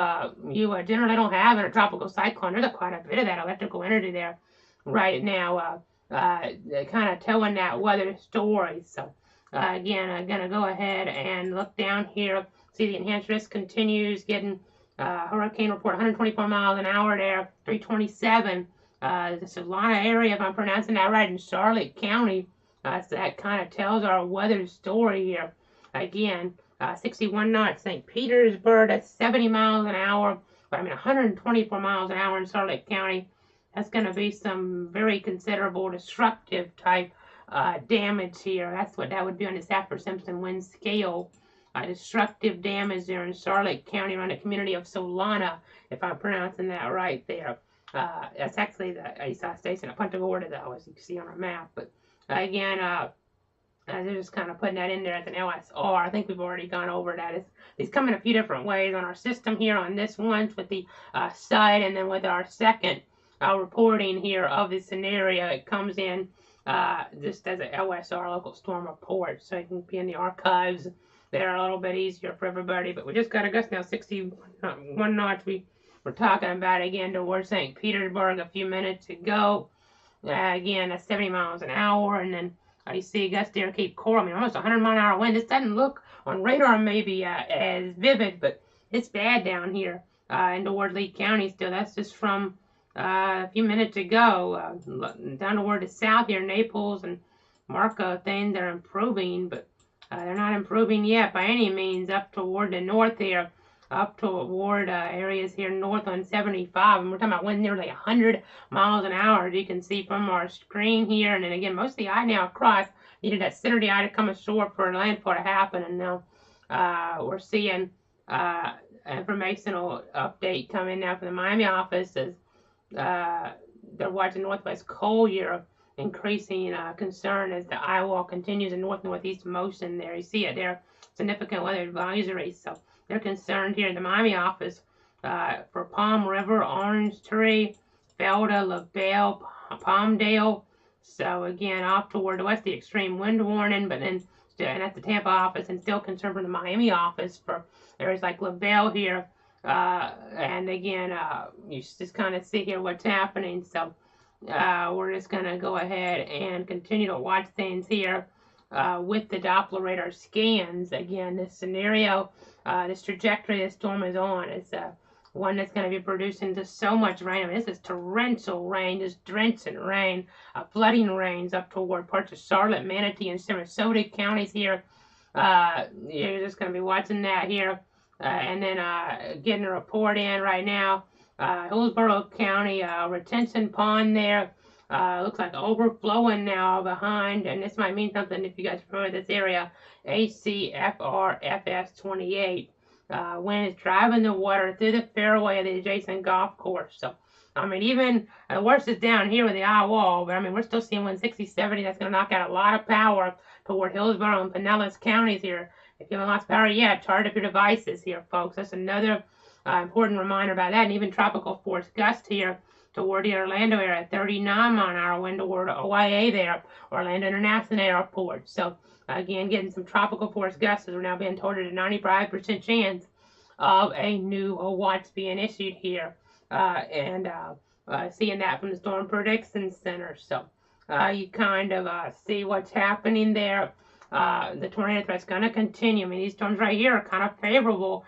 Speaker 2: generally don't have in a tropical cyclone. There's quite a bit of that electrical energy there right now, kind of telling that weather story. So again, I'm going to go ahead and look down here. See the enhanced risk continues, getting hurricane report 124 miles an hour there, 327. The Solana area, if I'm pronouncing that right, in Charlotte County. So that kind of tells our weather story here. Again, 61 knots, St. Petersburg, that's 70 miles an hour. But I mean, 124 miles an hour in Charlotte County. That's going to be some very considerable destructive type damage here. That's what that would be on the Saffir-Simpson wind scale. Destructive damage there in Charlotte County around the community of Solana, if I'm pronouncing that right there. That's actually the Eastside Station of Punta Gorda, though, as you can see on our map. But again, they're just kind of putting that in there as an LSR. I think we've already gone over that. It's coming a few different ways on our system here on this one with the site, and then with our second reporting here of the scenario. It comes in just as an LSR, local storm report, so it can be in the archives. They're a little bit easier for everybody, but we just got a gust now, 61 knots. We were talking about again towards St. Petersburg a few minutes ago. Again, that's 70 miles an hour, and then you see a gust there, Cape Coral. I mean, almost 100-mile-an-hour wind. This doesn't look on radar maybe as vivid, but it's bad down here in toward Lee County still. That's just from a few minutes ago. Down toward the south here, Naples and Marco, things are improving, but they're not improving yet by any means up toward the north here, up toward areas here north on 75. And we're talking about winds nearly 100 miles an hour, as you can see from our screen here. And then again, most of the eye now across needed that center of the eye to come ashore for landfall to happen. And now we're seeing informational update coming now from the Miami office as they're watching northwest cold here. Increasing concern as the eye wall continues in north-northeast motion there. You see it there, significant weather advisory. So they're concerned here in the Miami office for Palm River, Orange Tree, Felda, LaBelle, Palmdale. So again, off toward the west, the extreme wind warning, but then still, and at the Tampa office, and still concerned for the Miami office for areas like LaBelle here. And again, you just kind of see here what's happening. So we're just going to go ahead and continue to watch things here with the Doppler radar scans. Again, this scenario, this trajectory this storm is on, is one that's going to be producing just so much rain. I mean, this is torrential rain, just drenching rain, flooding rains up toward parts of Charlotte, Manatee, and Sarasota counties here. You're just going to be watching that here And then getting a report in right now. Hillsborough County retention pond there. Looks like overflowing now behind, and this might mean something if you guys remember this area, ACFRFS 28. Wind is driving the water through the fairway of the adjacent golf course. So, I mean, even the worst is down here with the eye wall, but I mean, we're still seeing wind 60, 70. That's going to knock out a lot of power toward Hillsborough and Pinellas counties here. If you haven't lost power yet, charge up your devices here, folks. That's another important reminder about that. And even tropical force gust here toward the Orlando area, 39 mile an hour wind toward OIA there, Orlando International Airport. So, again, getting some tropical force gusts as we're now being told there's a 95% chance of a new watch being issued here. Seeing that from the Storm Prediction Center. So, you kind of see what's happening there. The tornado threat's going to continue. I mean, these storms right here are kind of favorable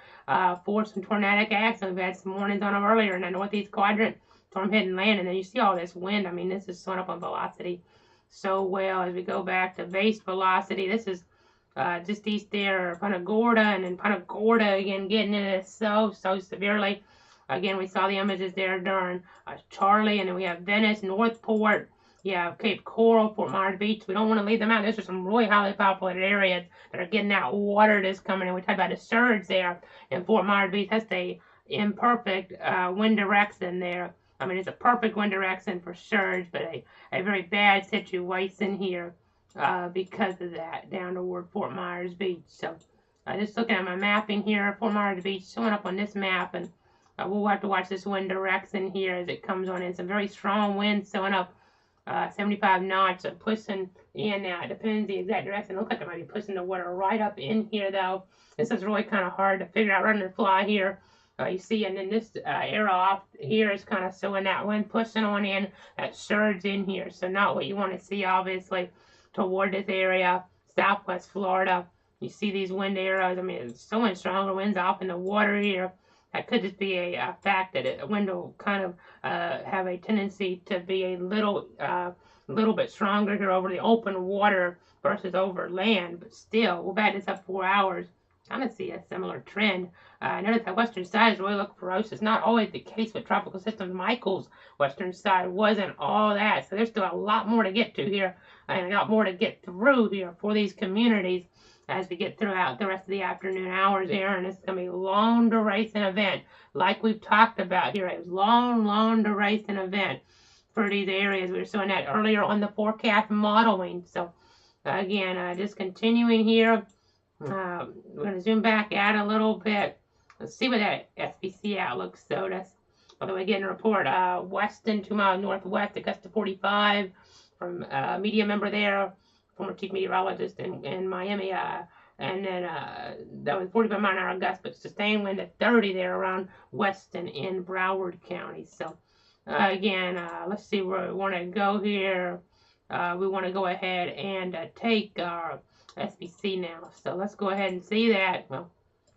Speaker 2: for some tornadic action. We've had some warnings on them earlier in the northeast quadrant, storm hitting land, and then you see all this wind. I mean, this is showing up on velocity so well. As we go back to base velocity, this is just east there, Punta Gorda, and then Punta Gorda again getting into this so severely. Again, we saw the images there during Charlie, and then we have Venice, Northport. Yeah, Cape Coral, Fort Myers Beach. We don't want to leave them out. Those are some really highly populated areas that are getting that water that's coming in. We talked about the surge there in Fort Myers Beach. That's the imperfect wind direction there. I mean, it's a perfect wind direction for surge, but a very bad situation here because of that down toward Fort Myers Beach. So just looking at my mapping here, Fort Myers Beach showing up on this map, and we'll have to watch this wind direction here as it comes on in. Some very strong winds showing up. 75 knots of pushing in now. It depends the exact direction. It looks like it might be pushing the water right up in here, though. This is really kind of hard to figure out running the fly here. You see, and then this arrow off here is kind of showing that wind pushing on in, that surge in here. So not what you want to see, obviously, toward this area, southwest Florida. You see these wind arrows. I mean, it's so much stronger winds off in the water here. That could just be a fact that a wind will kind of have a tendency to be a little bit stronger here over the open water versus over land. But still, we'll back this up 4 hours. Kind of see a similar trend. Notice that western side is really looking ferocious. Not always the case with tropical systems. Michael's western side wasn't all that. So there's still a lot more to get to here and a lot more to get through here for these communities as we get throughout the rest of the afternoon hours, Aaron. It's going to be a long duration event, like we've talked about here. It was long duration event for these areas. We were showing that earlier on the forecast modeling. So, again, just continuing here. We're going to zoom back out a little bit. Let's see what that SPC outlook showed us. Although we're getting a report, Weston, 2 miles northwest, Augusta 45, from a media member there, former chief meteorologist in Miami, and then that was 45 mile an hour gust, but sustained wind at 30 there around Weston in Broward County. So again, let's see where we want to go here. We want to go ahead and take our SPC now. So let's go ahead and see that. Well,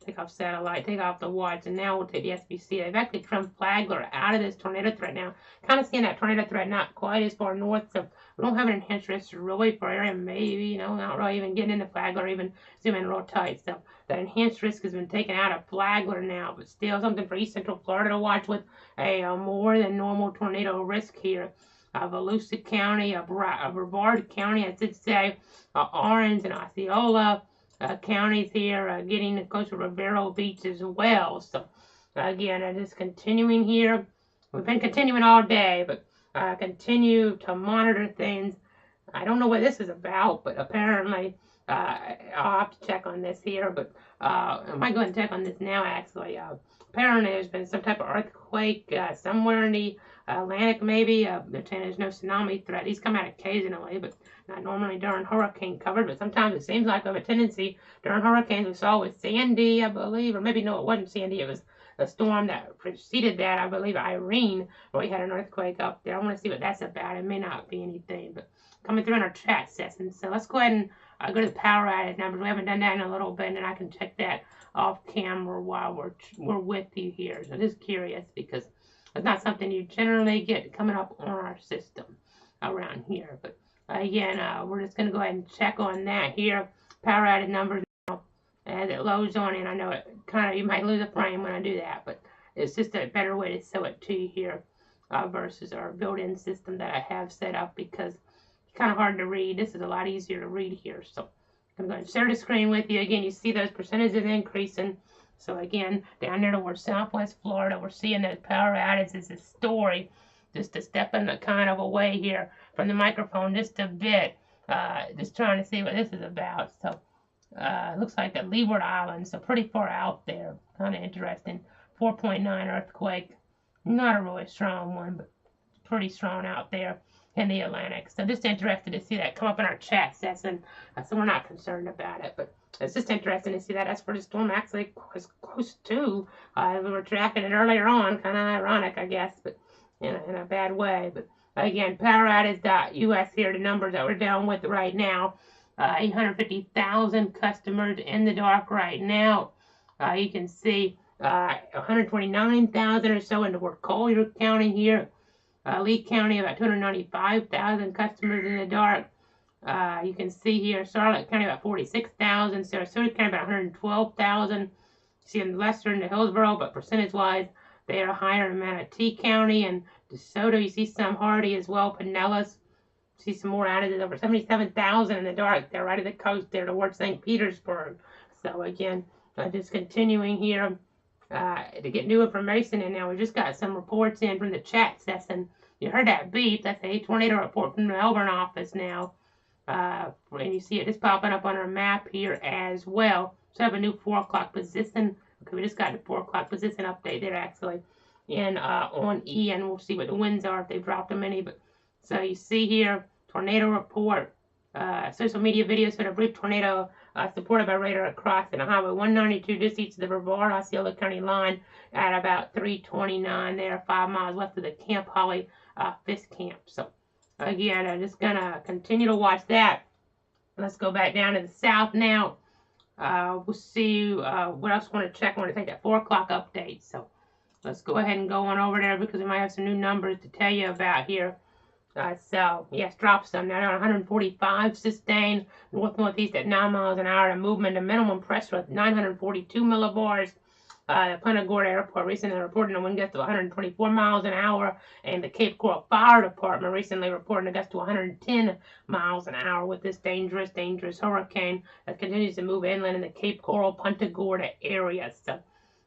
Speaker 2: take off satellite, take off the watch, and now we'll take the SPC. They've actually trimmed Flagler out of this tornado threat now. Kind of seeing that tornado threat not quite as far north, so we don't have an enhanced risk really for area, maybe, you know, not really even getting into Flagler, even zooming real tight. So that enhanced risk has been taken out of Flagler now, but still something for East Central Florida to watch with a more than normal tornado risk here. Volusia County, Brevard County, I should say, Orange and Osceola counties here, getting close to Rivero Beach as well. So again, just continuing here. We've been continuing all day, but continue to monitor things. I don't know what this is about, but apparently I'll have to check on this here, but I might go ahead and check on this now, actually. Apparently there's been some type of earthquake somewhere in the Atlantic, maybe. They're saying there's no tsunami threat. These come out occasionally, but not normally during hurricane cover, but sometimes it seems like we have a tendency during hurricanes. We saw with Sandy, I believe, or maybe no, it wasn't Sandy, it was a storm that preceded that, I believe Irene, where we had an earthquake up there. I want to see what that's about. It may not be anything, but coming through in our chat session. So let's go ahead and go to the power outage numbers. We haven't done that in a little bit, and then I can check that off camera while we're with you here. So just curious, because it's not something you generally get coming up on our system around here. But again, we're just going to go ahead and check on that here. Power outage numbers now as it loads on, and I know it you might lose a frame when I do that, but it's just a better way to show it to you here versus our built-in system that I have set up, because it's kind of hard to read. This is a lot easier to read here. So I'm going to share the screen with you. Again, you see those percentages increasing. So again, down there towards Southwest Florida, we're seeing those power outages. This story, just to step in a kind of away here from the microphone just a bit, just trying to see what this is about. So it looks like the Leeward Islands, so pretty far out there. Kind of interesting. 4.9 earthquake. Not a really strong one, but pretty strong out there in the Atlantic. So just interested to see that come up in our chat session. So we're not concerned about it, but it's just interesting to see that. That's where the storm actually was close to. We were tracking it earlier on. Kind of ironic, I guess, but in a bad way. But again, power outage.us here, the numbers that we're dealing with right now. 850,000 customers in the dark right now. You can see 129,000 or so into Collier County here. Lee County, about 295,000 customers in the dark. You can see here Charlotte County, about 46,000. Sarasota County, about 112,000. See in Lester and Hillsborough, but percentage-wise, they are higher in Manatee County. And DeSoto, you see some Hardy as well. Pinellas, see some more outages, over 77,000 in the dark. They're right at the coast there towards St. Petersburg. So again, just continuing here to get new information in now. We just got some reports in from the chat session. You heard that beep. That's a tornado report from the Melbourne office now. And you see it just popping up on our map here as well. So I have a new 4 o'clock position. Okay, we just got the 4 o'clock position update there actually. And on Ian, we'll see what the winds are if they've dropped them any. But so you see here, tornado report, social media videos for the brief tornado supported by radar crossing Highway 192 just east of the Brevard, Osceola County line at about 329 there, 5 miles west of the Camp Holly Fish Camp. So again, I'm just going to continue to watch that. Let's go back down to the south now. We'll see what else we want to check. I want to take that 4 o'clock update. So let's go ahead and go on over there because we might have some new numbers to tell you about here. So, yes, drop some. Now, 145 sustained, north-northeast at 9 miles an hour. The movement, the minimum pressure of 942 millibars. The Punta Gorda Airport recently reported a wind gust of 124 miles an hour. And the Cape Coral Fire Department recently reported a gust to 110 miles an hour with this dangerous hurricane that continues to move inland in the Cape Coral, Punta Gorda area. So,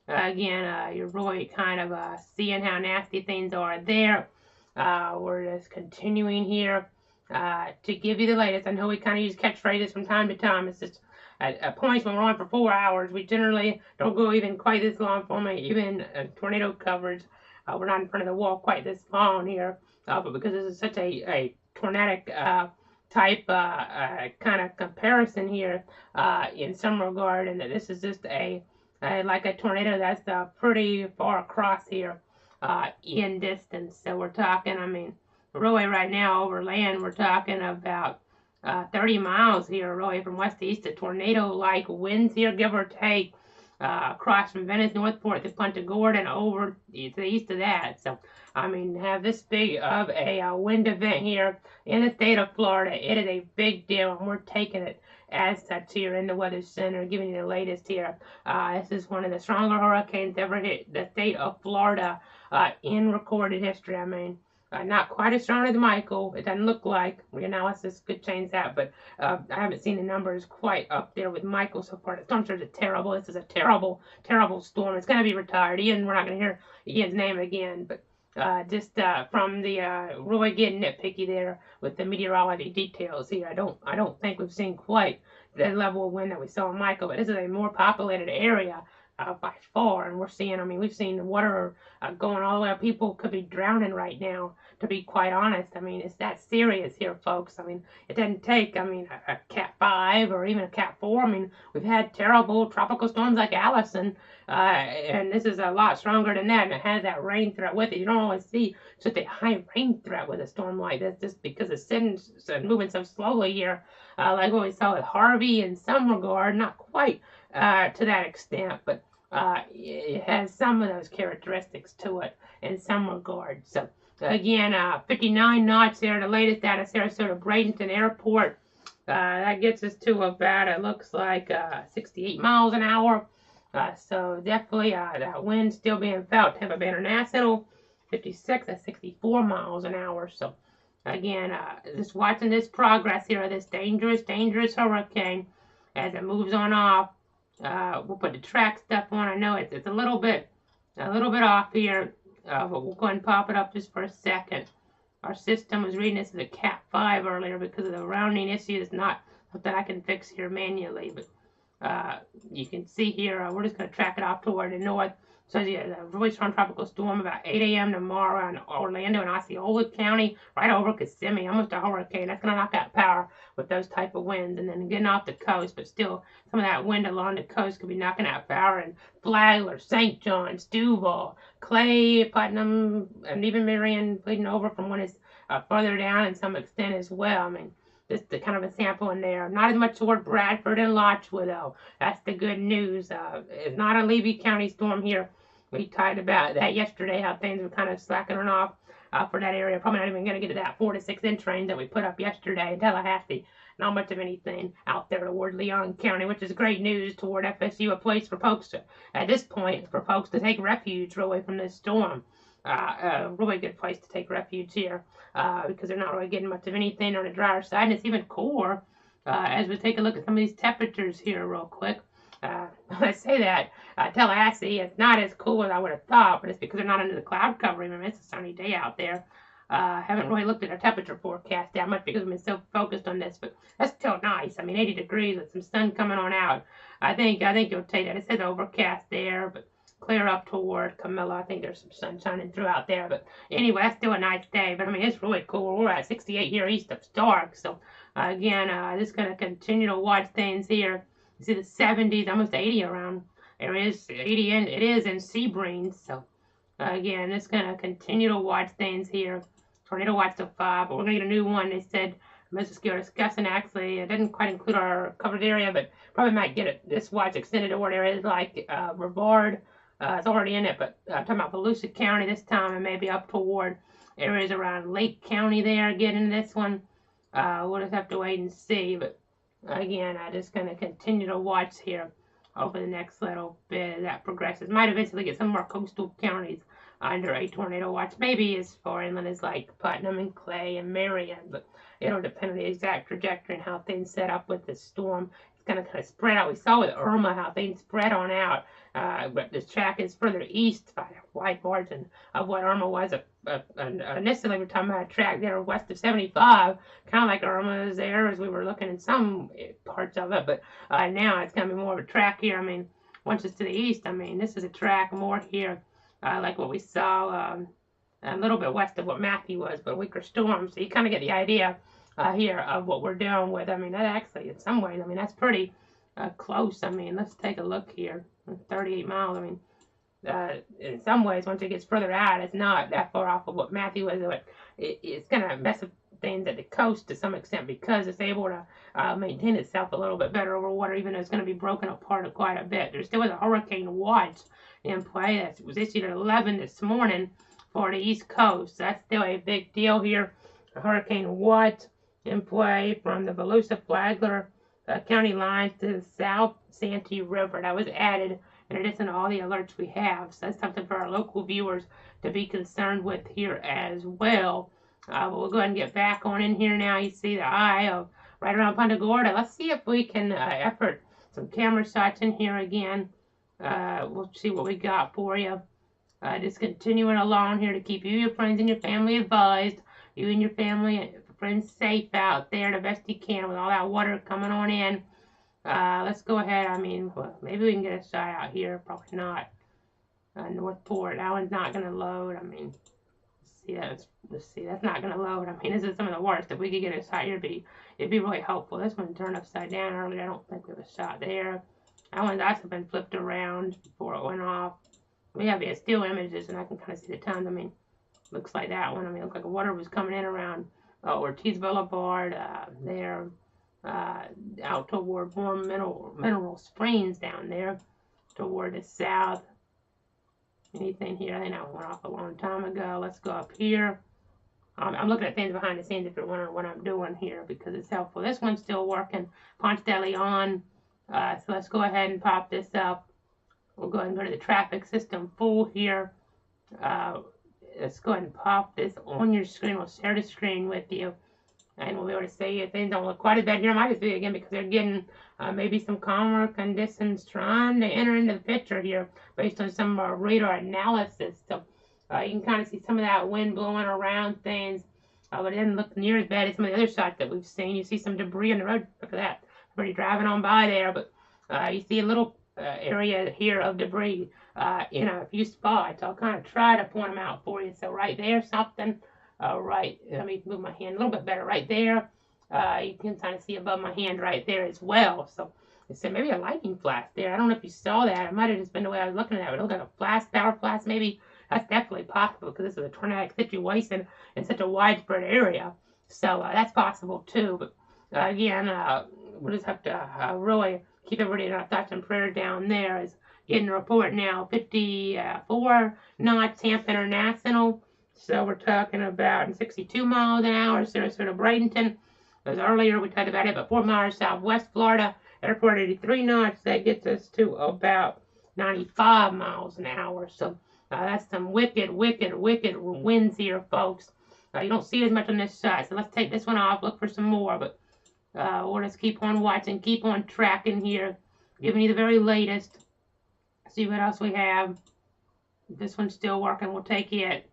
Speaker 2: again, you're really kind of seeing how nasty things are there. We're just continuing here to give you the latest. I know we kind of use catchphrases from time to time. It's just at points when we're on for 4 hours, we generally don't go even quite this long for me, even tornado coverage. We're not in front of the wall quite this long here, but because this is such a tornadic type kind of comparison here in some regard, and that this is just like a tornado that's pretty far across here. In distance. So we're talking, I mean, really right now over land, we're talking about 30 miles here, really from west to east, to tornado-like winds here, give or take, across from Venice, Northport to Punta Gorda and over to the east of that. So, I mean, have this big of a wind event here in the state of Florida. It is a big deal, and we're taking it as such here in the Weather Center, giving you the latest here. This is one of the stronger hurricanes ever hit the state of Florida in recorded history. I mean, not quite as strong as Michael. It doesn't look like. Analysis could change that, but I haven't seen the numbers quite up there with Michael so far. The storm surge is terrible. This is a terrible, terrible storm. It's going to be retired. Ian, we're not going to hear Ian's name again, but just from the really getting nitpicky there with the meteorology details here. I don't think we've seen quite the level of wind that we saw in Michael, but this is a more populated area by far, and we're seeing, I mean, we've seen the water going all the way up. People could be drowning right now, to be quite honest. I mean, it's that serious here, folks. I mean, it doesn't take, I mean, a Cat 5 or even a Cat 4. I mean, we've had terrible tropical storms like Allison, and this is a lot stronger than that, and it has that rain threat with it. You don't always see such a high rain threat with a storm like this, just because it's moving so slowly here, like what we saw with Harvey in some regard, not quite to that extent, but it has some of those characteristics to it in some regard. So again, 59 knots there, the latest out of Sarasota Bradenton Airport. That gets us to about, it looks like 68 miles an hour. So definitely that wind still being felt. Tampa Bay International, 56 at 64 miles an hour. So again, just watching this progress here of this dangerous hurricane as it moves on off. We'll put the track stuff on. I know it's a little bit off here, but we'll go ahead and pop it up just for a second. Our system was reading this as a Cat 5 earlier because of the rounding issue. It's not something I can fix here manually, but you can see here, we're just going to track it off toward the north. So yeah, the really strong tropical storm about 8 a.m. tomorrow around Orlando and Osceola County, right over Kissimmee, almost a hurricane. That's going to knock out power with those type of winds. And then getting off the coast, but still some of that wind along the coast could be knocking out power in Flagler, St. John's, Duval, Clay, Putnam, and even Marion bleeding over from when it's further down in some extent as well. I mean, just the kind of a sample in there. Not as much toward Bradford and Lotchwood, though. That's the good news. It's not a Levy County storm here. We talked about that yesterday, how things were kind of slacking off for that area. Probably not even going to get to that 4 to 6 inch range that we put up yesterday in Tallahassee. Not much of anything out there toward Leon County, which is great news toward FSU, a place for folks to, at this point, for folks to take refuge really from this storm. A really good place to take refuge here because they're not really getting much of anything on the drier side, and it's even cooler as we take a look at some of these temperatures here real quick. I say that Tallahassee, it's not as cool as I would have thought, but it's because they're not under the cloud covering. I mean, it's a sunny day out there. Haven't really looked at our temperature forecast that much because we've been so focused on this, but that's still nice. I mean, 80 degrees with some sun coming on out. I think you'll take that. It says overcast there, but clear up toward Camilla. I think there's some sun shining throughout there. But anyway, that's still a nice day. But I mean, it's really cool. We're at 68 here east of Stark. So again, just going to continue to watch things here. You see the 70s, almost 80 around. There is 80 in, it is in Sebring. So again, just going to continue to watch things here. Tornado watch till 5, but we're going to get a new one. They said Mr. discussing actually, it didn't quite include our covered area, but probably might get it, this watch extended to where there is like Brevard. It's already in it, but I'm talking about Volusia County this time and maybe up toward areas around Lake County there getting this one. We'll just have to wait and see. But again, I'm just going to continue to watch here over the next little bit as that progresses. Might eventually get some more coastal counties under a tornado watch, maybe as far inland as like Putnam and Clay and Marion, but it'll depend on the exact trajectory and how things set up with the storm. It's going to kind of spread out. We saw with Irma how things spread on out, but this track is further east by a wide margin of what Irma was. Initially, we were talking about a track there west of 75, kind of like Irma is there as we were looking in some parts of it, but now it's going to be more of a track here. I mean, once it's to the east, I mean, this is a track more here. Like what we saw a little bit west of what Matthew was, but a weaker storm. So you kind of get the idea here of what we're dealing with. I mean, that actually, in some ways, I mean, that's pretty close. I mean, let's take a look here. 38 miles. I mean, in some ways, once it gets further out, it's not that far off of what Matthew was. But it's going to mess up things at the coast to some extent because it's able to maintain itself a little bit better over water, even though it's going to be broken apart quite a bit. There still is a hurricane watch in play that was issued at 11 this morning for the East Coast. That's still a big deal here. A hurricane watch in play from the Volusia Flagler County lines to the South Santee River. That was added in addition to all the alerts we have. So that's something for our local viewers to be concerned with here as well. But we'll go ahead and get back on in here now. You see the eye of right around Punta Gorda. Let's see if we can effort some camera shots in here again. We'll see what we got for you. Just continuing along here to keep you, your friends, and your family advised. You and your family and friends safe out there the best you can with all that water coming on in. Let's go ahead. I mean, well, maybe we can get a shot out here. Probably not. Northport. That one's not going to load. I mean, let's see. That's not going to load. I mean, this is some of the worst. If we could get a shot here, it'd be really helpful. This one turned upside down earlier. I don't think we have a shot there. That one's also been flipped around before it went off. We have still images, and I can kind of see the tons. I mean, looks like that one. I mean, it looks like the water was coming in around Ortiz Boulevard there, out toward more mineral springs down there, toward the south. Anything here? I think that went off a long time ago. Let's go up here. I'm looking at things behind the scenes if you're wondering what I'm doing here because it's helpful. This one's still working. Ponce de Leon. So let's go ahead and pop this up. We'll go ahead and go to the traffic system full here. Let's go ahead and pop this on your screen. We'll share the screen with you. And we'll be able to see if things don't look quite as bad here. I might just do it again because they're getting maybe some calmer conditions trying to enter into the picture here based on some of our radar analysis. So you can kind of see some of that wind blowing around things, but it doesn't look near as bad as some of the other shots that we've seen. You see some debris on the road. Look at that. Pretty driving on by there, but you see a little area here of debris in a few spots. I'll kind of try to point them out for you. So right there, something. Right, let me move my hand a little bit better right there. You can kind of see above my hand right there as well. So it's maybe a lightning flash there. I don't know if you saw that. It might have just been the way I was looking at it. It looked like a flash, power flash maybe. That's definitely possible because this is a tornadic situation in such a widespread area. So that's possible too. But again, we'll just have to really keep everybody in our thoughts and prayers down there. Is getting a report now, 54 knots, Tampa International. So we're talking about 62 miles an hour, Sarasota, Bradenton. As earlier we talked about it, but 4 miles southwest Florida, airport 83 knots. That gets us to about 95 miles an hour. So that's some wicked, wicked, wicked winds here, folks. You don't see as much on this side, so let's take this one off, look for some more. But we'll just keep on watching, keep on tracking here, giving you the very latest. See what else we have. This one's still working. We'll take it.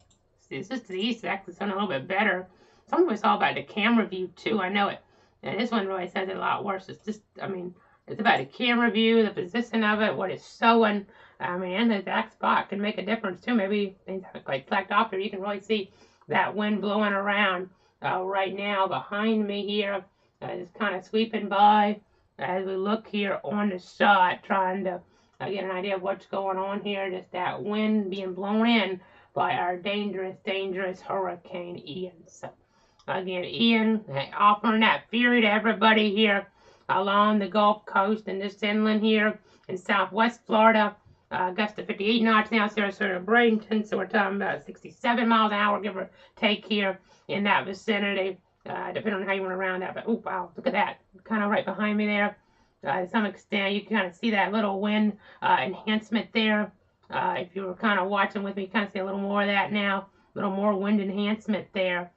Speaker 2: It's just to the east, actually sounding a little bit better. Some of it's all about the camera view too. I know it. And this one really says it a lot worse. It's just, I mean, it's about the camera view, the position of it, what it's showing. I mean, and the exact spot can make a difference too. Maybe things haven't quite flagged off there. You can really see that wind blowing around right now behind me here. Just kind of sweeping by as we look here on the shot, trying to get an idea of what's going on here. Just that wind being blown in by our dangerous, dangerous Hurricane Ian. So, again, Ian offering that fury to everybody here along the Gulf Coast and this inland here in southwest Florida. Gust of 58 knots now, Sarasota, Bradenton. So we're talking about 67 miles an hour, give or take here in that vicinity, depending on how you want to round that. But, oh, wow, look at that. Kind of right behind me there. To some extent, you can kind of see that little wind enhancement there. If you were kind of watching with me, you kind of see a little more of that now, a little more wind enhancement there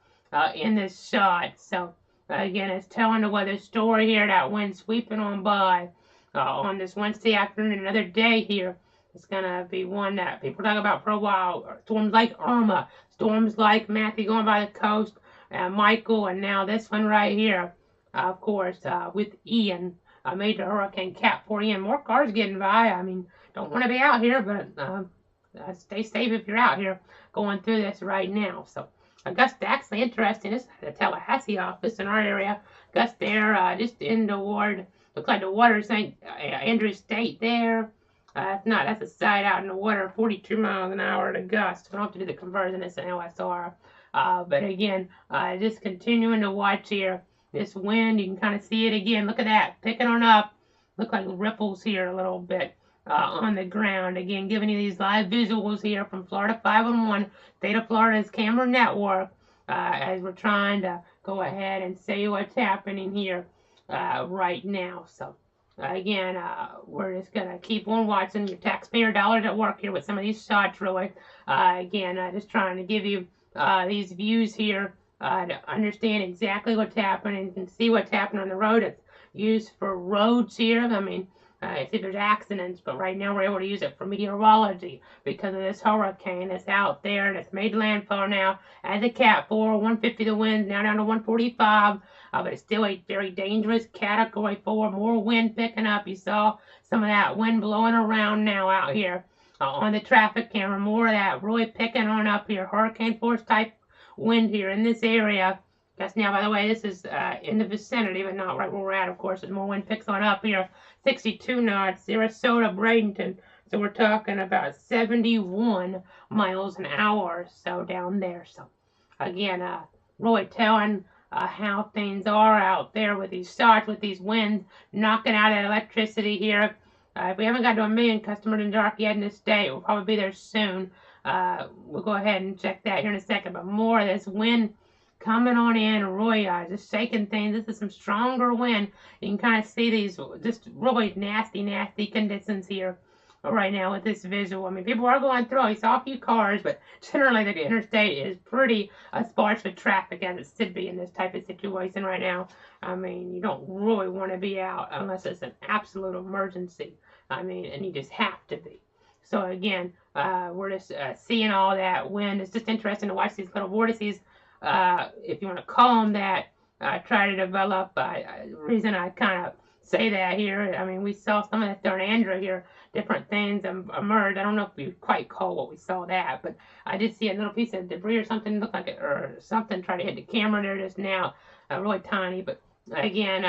Speaker 2: in this shot. So, again, it's telling the weather story here, that wind sweeping on by on this Wednesday afternoon. Another day here. It's going to be one that people talk about for a while. Storms like Irma, storms like Matthew going by the coast, Michael, and now this one right here, of course, with Ian, a major hurricane, Cat 4 Ian. More cars getting by. I mean, don't want to be out here, but stay safe if you're out here going through this right now. So, Augusta, actually interesting. This is the Tallahassee office in our area. Gust there, just in the ward. Looks like the water St. Andrew State there. If not, that's a site out in the water, 42 miles an hour to gust. I don't have to do the conversion. It's an LSR. But again, just continuing to watch here. This wind, you can kind of see it again. Look at that, picking on up. Look like ripples here a little bit. On the ground. Again, giving you these live visuals here from Florida 511, State of Florida's camera network, as we're trying to go ahead and see what's happening here right now. So, again, we're just going to keep on watching your taxpayer dollars at work here with some of these shots, really. Again, just trying to give you these views here to understand exactly what's happening and see what's happening on the road. It's used for roads here. I mean, see if there's accidents, but right now we're able to use it for meteorology because of this hurricane that's out there that's made landfall now as a Cat 4, 150 the wind, now down to 145, but it's still a very dangerous Category 4, more wind picking up. You saw some of that wind blowing around now out here on the traffic camera, more of that really picking on up here, hurricane force type wind here in this area. That's now, by the way, this is in the vicinity, but not right where we're at, of course. As more wind picks on up here. 62 knots, Sarasota, Bradenton. So we're talking about 71 miles an hour, so down there. So, again, really telling how things are out there with these shots, with these winds, knocking out that electricity here. If we haven't got to 1 million customers in dark yet in this state, we'll probably be there soon. We'll go ahead and check that here in a second. But more of this wind coming on in, really just shaking things. This is some stronger wind. You can kind of see these just really nasty, nasty conditions here right now with this visual. I mean, people are going through. You saw a few cars, but generally the interstate is pretty sparse with traffic as it should be in this type of situation right now. I mean, you don't really want to be out unless it's an absolute emergency. I mean, and you just have to be. So again, we're just seeing all that wind. It's just interesting to watch these little vortices, if you want to call them that. Try to develop. The reason I kind of say that here, I mean, we saw some of the Thornandra here, different things emerge. I don't know if we quite call what we saw that, but I did see a little piece of debris or something, look like it, or something try to hit the camera there just now, really tiny. But again,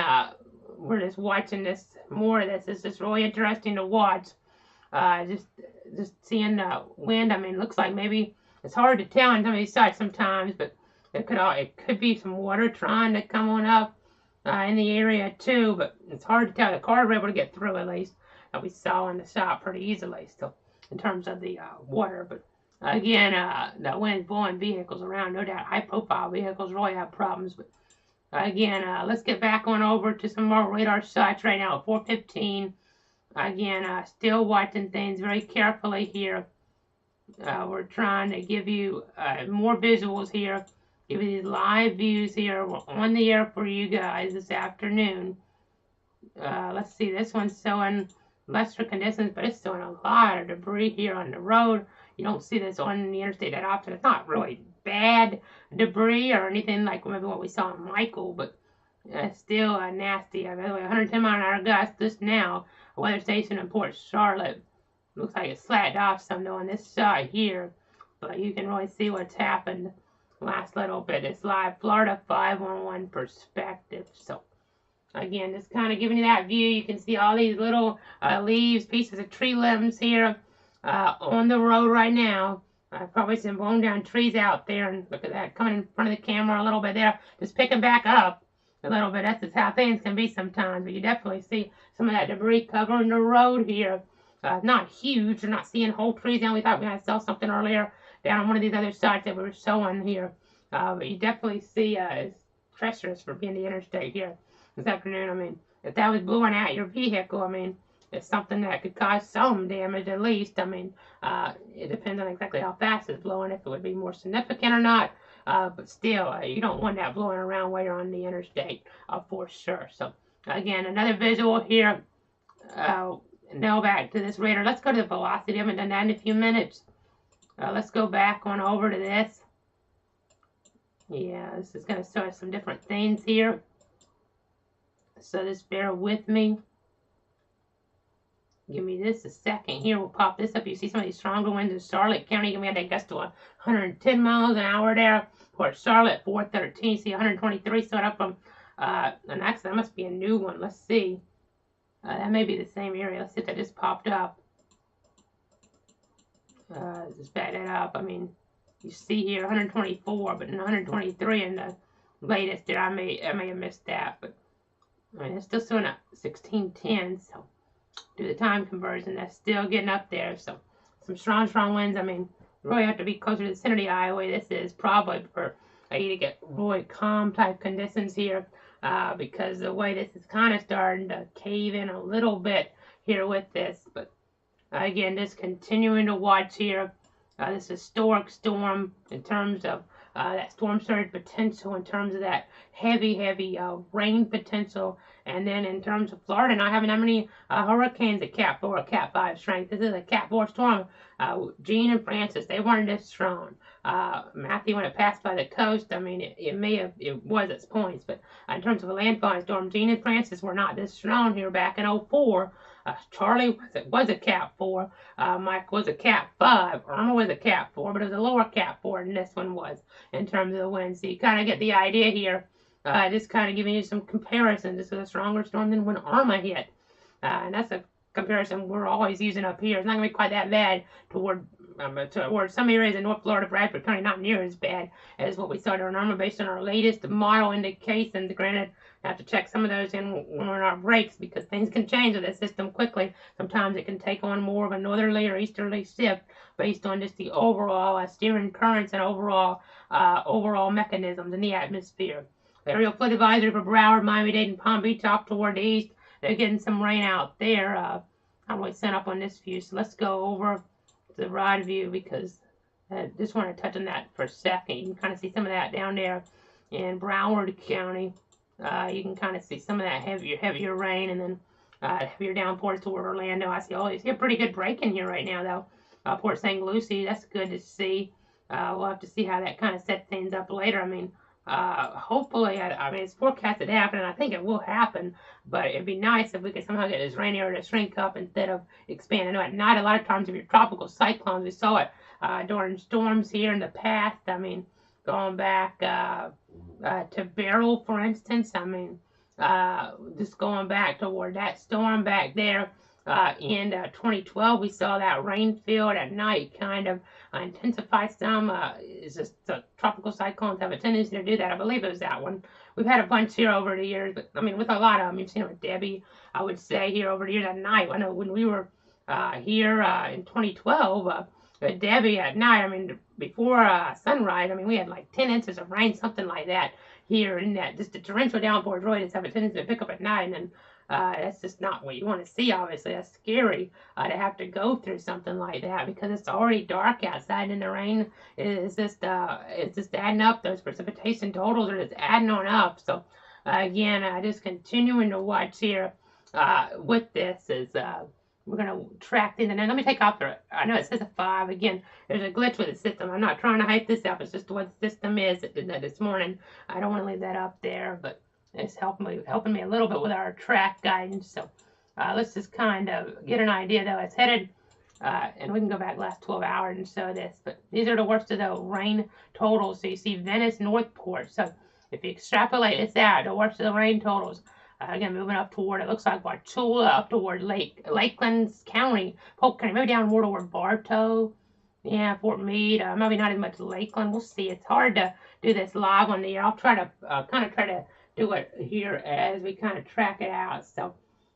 Speaker 2: we're just watching this, more of this. It's just really interesting to watch. Just seeing the wind. I mean, it looks like maybe it's hard to tell on some of these sites sometimes, but it could be some water trying to come on up in the area too. But it's hard to tell. The cars were able to get through at least that we saw in the shop pretty easily. So in terms of the water, but again, the wind's blowing vehicles around. No doubt, high-profile vehicles really have problems. But again, let's get back on over to some more radar shots right now at 4:15. Again, still watching things very carefully here. We're trying to give you more visuals here, give you these live views here. We're on the air for you guys this afternoon. Let's see, this one's showing lesser conditions, but it's showing a lot of debris here on the road. You don't see this on the interstate that often. It's not really bad debris or anything like maybe what we saw in Michael, but still nasty. By the way, 110 mile an hour gusts just now. A weather station in Port Charlotte. Looks like it slacked off some though on this shot here, but you can really see what's happened last little bit. It's live Florida 511 perspective. So again, just kind of giving you that view. You can see all these little leaves, pieces of tree limbs here on the road right now. Probably some blown down trees out there, and look at that coming in front of the camera a little bit there, just picking back up a little bit. That's just how things can be sometimes, but you definitely see some of that debris covering the road here. Not huge. You're not seeing whole trees down. We thought we had to sell something earlier down on one of these other sites that we were showing here. But you definitely see it's treacherous for being the interstate here this afternoon. I mean, if that was blowing at your vehicle, I mean, it's something that could cause some damage at least. I mean, it depends on exactly how fast it's blowing, if it would be more significant or not. But still, you don't want that blowing around while you're on the interstate for sure. So, again, another visual here. Now back to this radar. Let's go to the velocity. I haven't done that in a few minutes. Let's go back on over to this. Yeah, this is going to show us some different things here. So just bear with me. Give me this a second here. We'll pop this up. You see some of these stronger winds in Charlotte County. We had that gust to 110 miles an hour there. Port Charlotte, 413. See 123 set up from, and actually that must be a new one. Let's see. That may be the same area. Let's see if that just popped up. Just back that up. I mean, you see here 124, but 123 in the latest there. I may have missed that, but I mean, it's still showing up 1610. So do the time conversion. That's still getting up there. So some strong winds. I mean, you really have to be closer to the center of the eye. This is probably for you to get really calm type conditions here. Because the way this is kind of starting to cave in a little bit here with this. But again, just continuing to watch here. This historic storm in terms of that storm surge potential, in terms of that heavy rain potential. And then in terms of Florida not having that many hurricanes at Cat 4 or Cat 5 strength. This is a Cat 4 storm. Gene and Francis, they weren't this strong. Matthew, when it passed by the coast, I mean, it was its points, but in terms of a landfall storm, Gene and Francis were not this strong here back in 04. Charlie was a Cat 4. Mike was a Cat 5. Irma was a Cat 4, but it was a lower Cat 4 than this one was in terms of the wind. So you kind of get the idea here. Just kind of giving you some comparisons. This is a stronger storm than when Irma hit. And that's a comparison we're always using up here. It's not going to be quite that bad toward some areas in North Florida, Bradford County, not near as bad as what we saw during Irma based on our latest model indications. Granted, I have to check some of those in when we're in our breaks because things can change with this system quickly. Sometimes it can take on more of a northerly or easterly shift based on just the overall steering currents and overall mechanisms in the atmosphere. Aerial flood advisory for Broward, Miami-Dade, and Palm Beach off toward the east. They're getting some rain out there. not really set up on this view. So let's go over the rod view because I just want to touch on that for a second. You can kind of see some of that down there in Broward County. You can kind of see some of that heavier rain, and then heavier downpours toward Orlando. I see a pretty good break in here right now, though. Port St. Lucie, that's good to see. We'll have to see how that kind of sets things up later. I mean, hopefully, I mean, it's forecasted to happen, and I think it will happen, but it'd be nice if we could somehow get this rain area to shrink up instead of expand. I know at night, a lot of times, if you're tropical cyclones, we saw it during storms here in the past. I mean, going back to Beryl, for instance. I mean, just going back toward that storm back there in 2012, we saw that rain field at night kind of intensify some. It's just tropical cyclones have a tendency to do that. I believe it was that one. We've had a bunch here over the years, but I mean, with a lot of them, you've seen it with Debbie, I would say, here over the years at night. I know when we were here in 2012, Debbie at night, I mean, before sunrise, I mean, we had like 10 inches of rain, something like that here, and that just the torrential downpours really just have a tendency to pick up at night, and then that's just not what you want to see, obviously. That's scary to have to go through something like that because it's already dark outside, and the rain is just adding up. Those precipitation totals are just adding on up. So again, just continuing to watch here with this is we're going to track these. And then let me take off the, I know it says a 5. Again, there's a glitch with the system. I'm not trying to hype this up. It's just what the system is. It did that this morning. I don't want to leave that up there, but it's helping me a little bit with our track guidance. So let's just kind of get an idea, though. It's headed, and we can go back last 12 hours and show this, but these are the worst of the rain totals. So you see Venice, Northport. So if you extrapolate this out, the worst of the rain totals, again, moving up toward, it looks like Wauchula, up toward Lakeland County, Polk County, maybe down more toward Bartow. Yeah, Fort Meade, maybe not as much Lakeland. We'll see. It's hard to do this live on the air. I'll try to try to do it here as we kind of track it out. So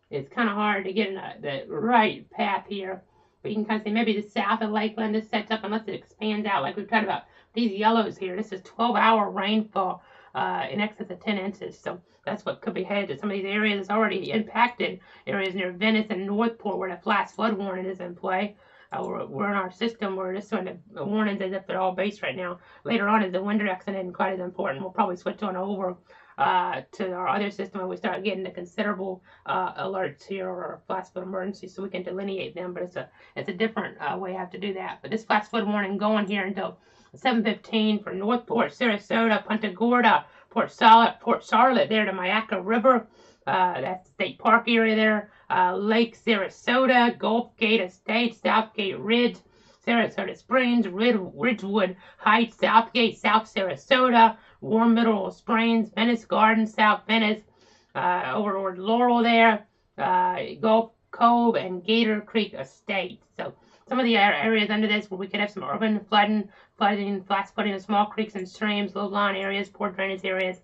Speaker 2: it's kind of hard to get in the right path here. But you can kind of see maybe the south of Lakeland is set up unless it expands out like we've talked about. These yellows here, this is 12-hour rainfall in excess of 10 inches. So that's what could be headed to some of these areas. It's already impacted areas near Venice and Northport where the flash flood warning is in play. We're in our system. We're just doing the warnings as if they're all based right now. Later on, as the wind direction isn't quite as important, we'll probably switch on over to our other system when we start getting the considerable alerts here or flash flood emergencies, so we can delineate them. But it's a different way I have to do that. But this flash flood warning going here until 7:15 for Northport, Sarasota, Punta Gorda, Port Charlotte there to Myakka River. That's the state park area there. Lake Sarasota, Gulf Gate Estates, Southgate Ridge, Sarasota Springs, Ridgewood Heights, Southgate, South Sarasota, Warm Mineral Springs, Venice Gardens, South Venice, over toward Laurel there, Gulf Cove, and Gator Creek Estates. So some of the areas under this where we could have some urban flooding, flash flooding of small creeks and streams, low-lying areas, poor drainage areas.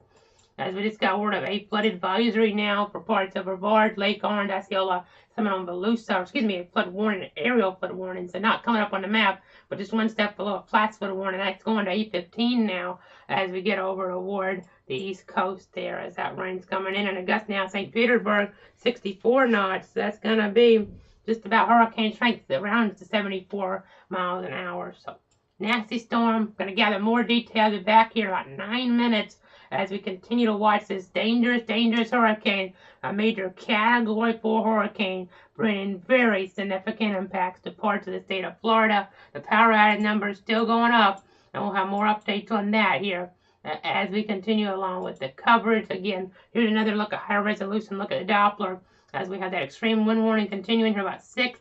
Speaker 2: As we just got word of a flood advisory now for parts of Brevard, Lake Orange, Osceola, Seminole, Volusia, a flood warning, aerial flood warning. So not coming up on the map, but just one step below a flash flood warning. That's going to 8:15 now as we get over toward the east coast there as that rain's coming in. And Augusta now, St. Petersburg, 64 knots. That's going to be just about hurricane strength, around to 74 miles an hour. So nasty storm. Going to gather more details. Be back here in about 9 minutes as we continue to watch this dangerous hurricane, a major Category 4 hurricane, bringing very significant impacts to parts of the state of Florida. The power outage number is still going up, and we'll have more updates on that here as we continue along with the coverage. Again, here's another look at higher resolution, look at the Doppler, as we have that extreme wind warning continuing here about 6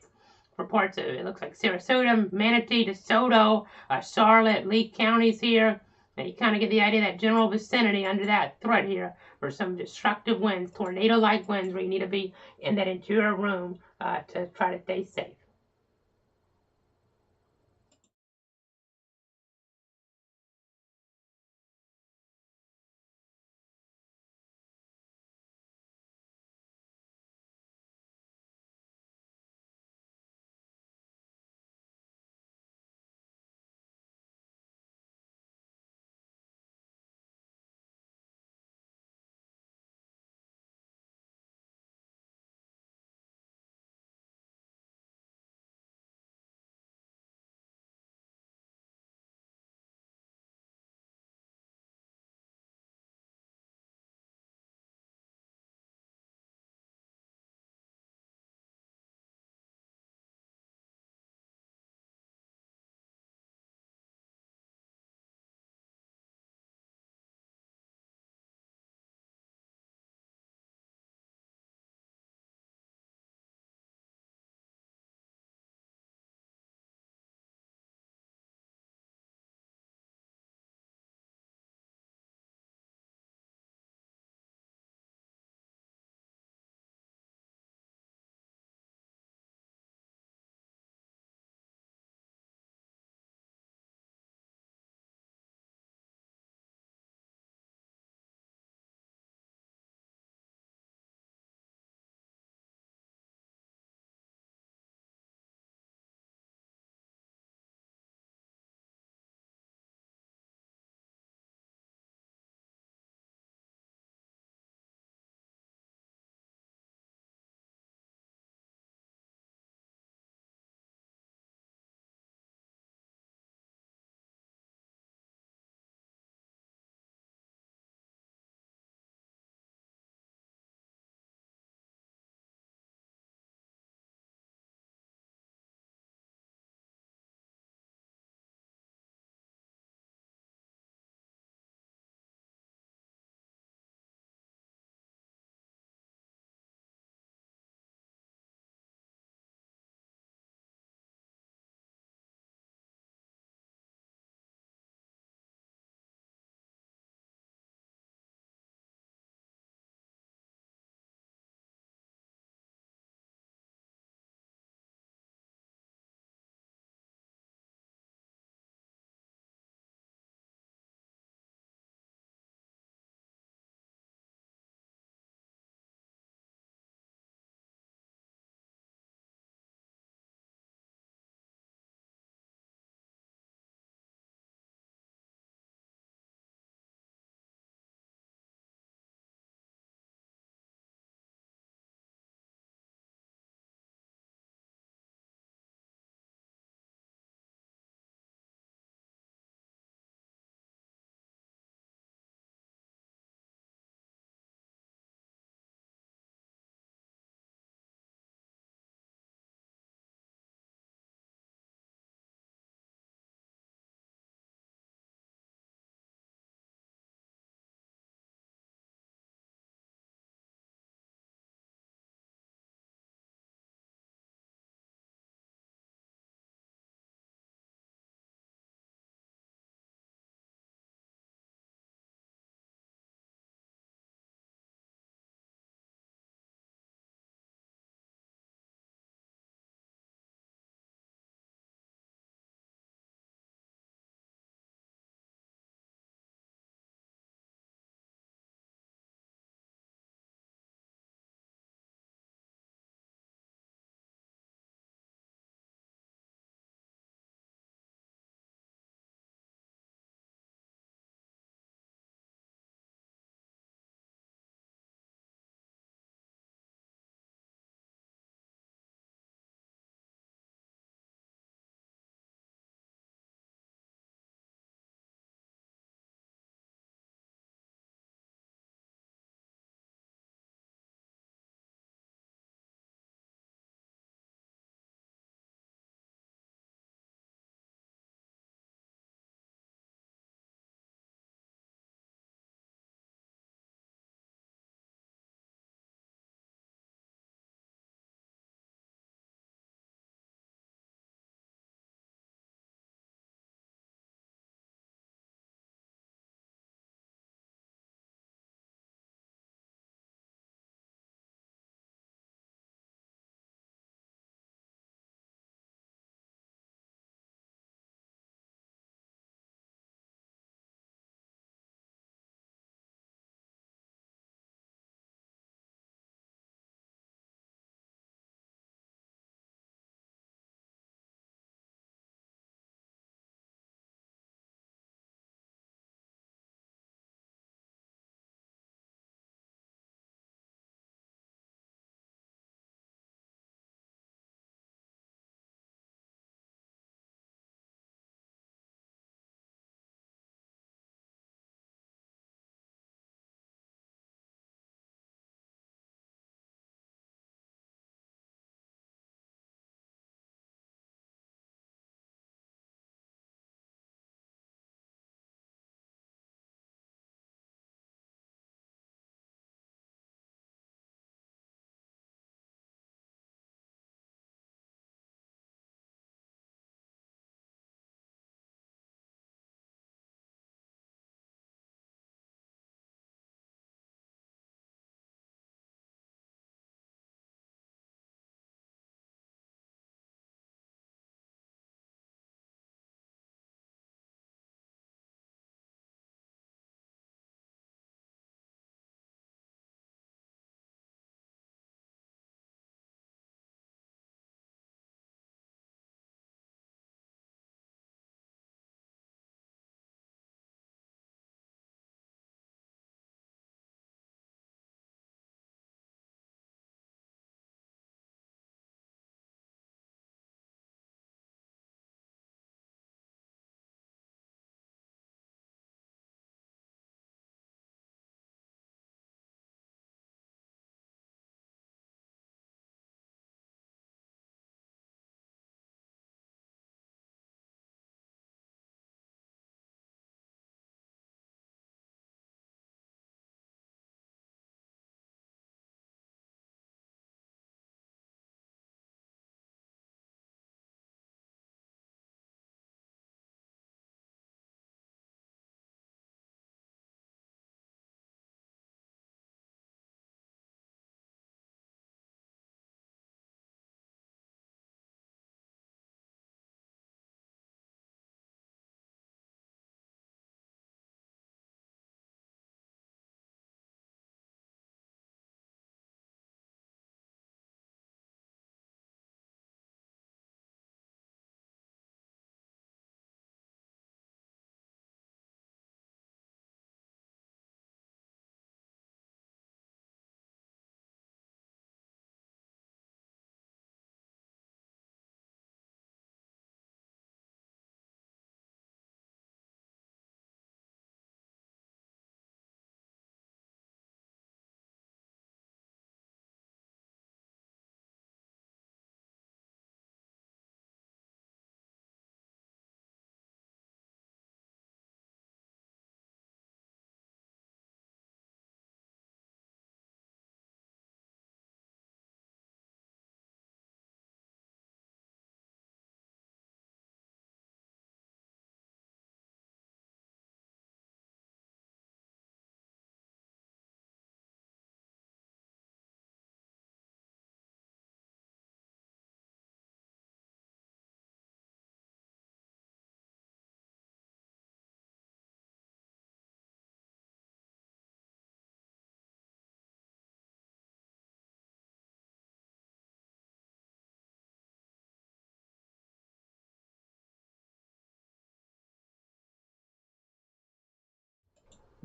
Speaker 2: for parts of it. It looks like Sarasota, Manatee, DeSoto, Charlotte, Lee counties here. And you kind of get the idea that general vicinity under that threat here for some destructive winds, tornado-like winds, where you need to be in that interior room to try to stay safe.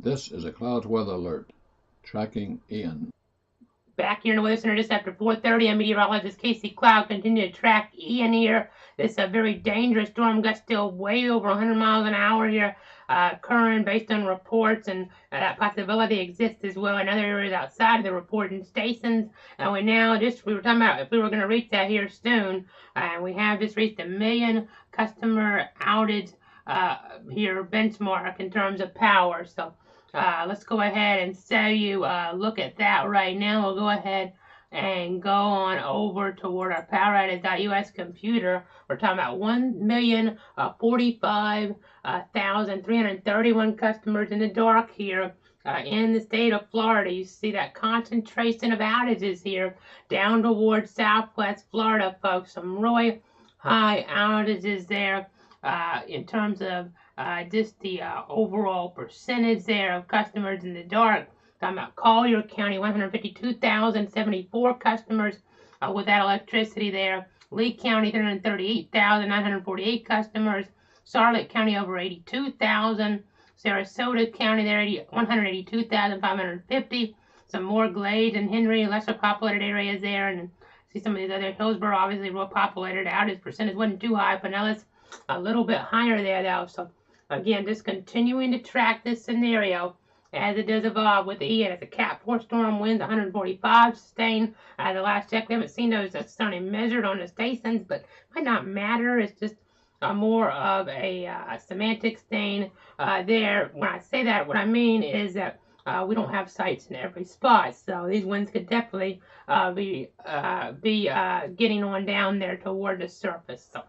Speaker 1: This is a cloud weather alert tracking Ian.
Speaker 2: Back here in the Weather Center just after 4:30, I'm meteorologist Casey Cloud. Continue to track Ian here. This is a very dangerous storm, gust still way over 100 miles an hour here, occurring based on reports, and that possibility exists as well in other areas outside of the reporting stations. And we were talking about if we were going to reach that here soon, and we have just reached 1 million customer outage here benchmark in terms of power. So let's go ahead and show you look at that right now. We'll go ahead and go on over toward our poweroutage.us computer. We're talking about 1,045,331 customers in the dark here in the state of Florida. You see that concentration of outages here down towards southwest Florida, folks. Some really high outages there in terms of just the overall percentage there of customers in the dark. Talking about Collier County, 152,074 customers without electricity there. Lee County, 338,948 customers. Charlotte County, over 82,000. Sarasota County, there, 182,550. Some more Glades and Henry, lesser populated areas there. And see some of these other, Hillsborough, obviously real populated. Outage percentage wasn't too high. Pinellas, a little bit higher there, though. So, again, just continuing to track this scenario as it does evolve with Ian. It's a Cat 4 storm, winds 145 sustained. The last check, we haven't seen those starting measured on the stations, but it might not matter. It's just more of a semantic thing there. When I say that, what I mean is that we don't have sites in every spot, so these winds could definitely be getting on down there toward the surface. So,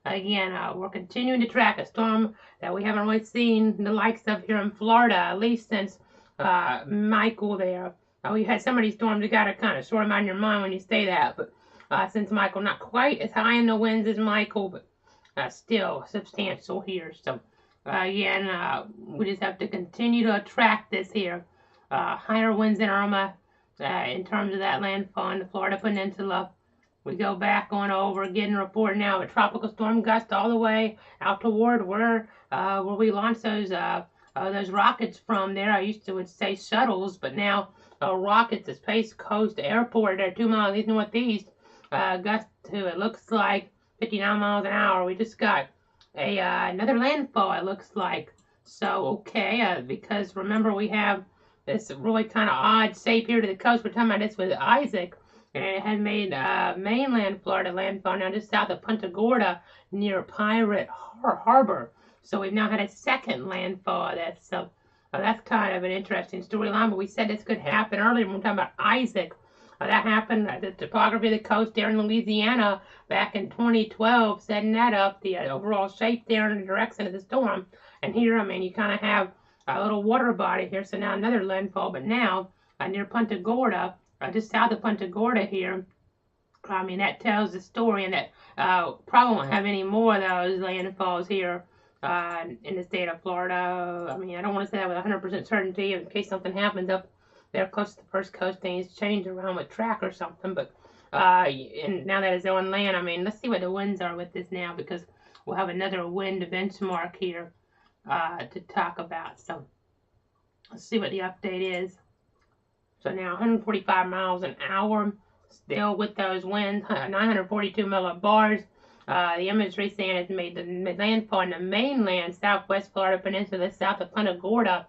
Speaker 2: again, we're continuing to track a storm that we haven't really seen the likes of here in Florida, at least since Michael there. We had some of these storms, you got to kind of sort them out in your mind when you say that, but since Michael, not quite as high in the winds as Michael, but still substantial here. So, again, we just have to continue to track this here. Higher winds than Irma in terms of that landfall in the Florida Peninsula. We go back on over, getting a report now of a tropical storm gust all the way out toward where we launched those rockets from there. I used to would say shuttles, but now rockets at Space Coast Airport. They're 2 miles east northeast. Gust to, it looks like, 59 miles an hour. We just got another landfall, it looks like. So, okay, because remember we have this really kind of odd shape here to the coast. We're talking about this with Isaac. And it had made mainland Florida landfall now just south of Punta Gorda near Pirate Harbor. So we've now had a second landfall. That's kind of an interesting storyline. But we said this could happen earlier when we were talking about Isaac. That happened, the topography of the coast there in Louisiana back in 2012, setting that up, the overall shape there in the direction of the storm. And here, I mean, you kind of have a little water body here. So now another landfall, but now near Punta Gorda, just south of Punta Gorda here. I mean, that tells the story, and that probably won't have any more of those landfalls here in the state of Florida. I mean, I don't want to say that with 100% certainty in case something happens up there close to the first coast, things change around with track or something. But and now that it's on land, I mean, let's see what the winds are with this now, because we'll have another wind benchmark here to talk about. So let's see what the update is. So now 145 miles an hour, still with those winds, 942 millibars. The imagery saying it's made the landfall in the mainland, southwest Florida Peninsula, south of Punta Gorda,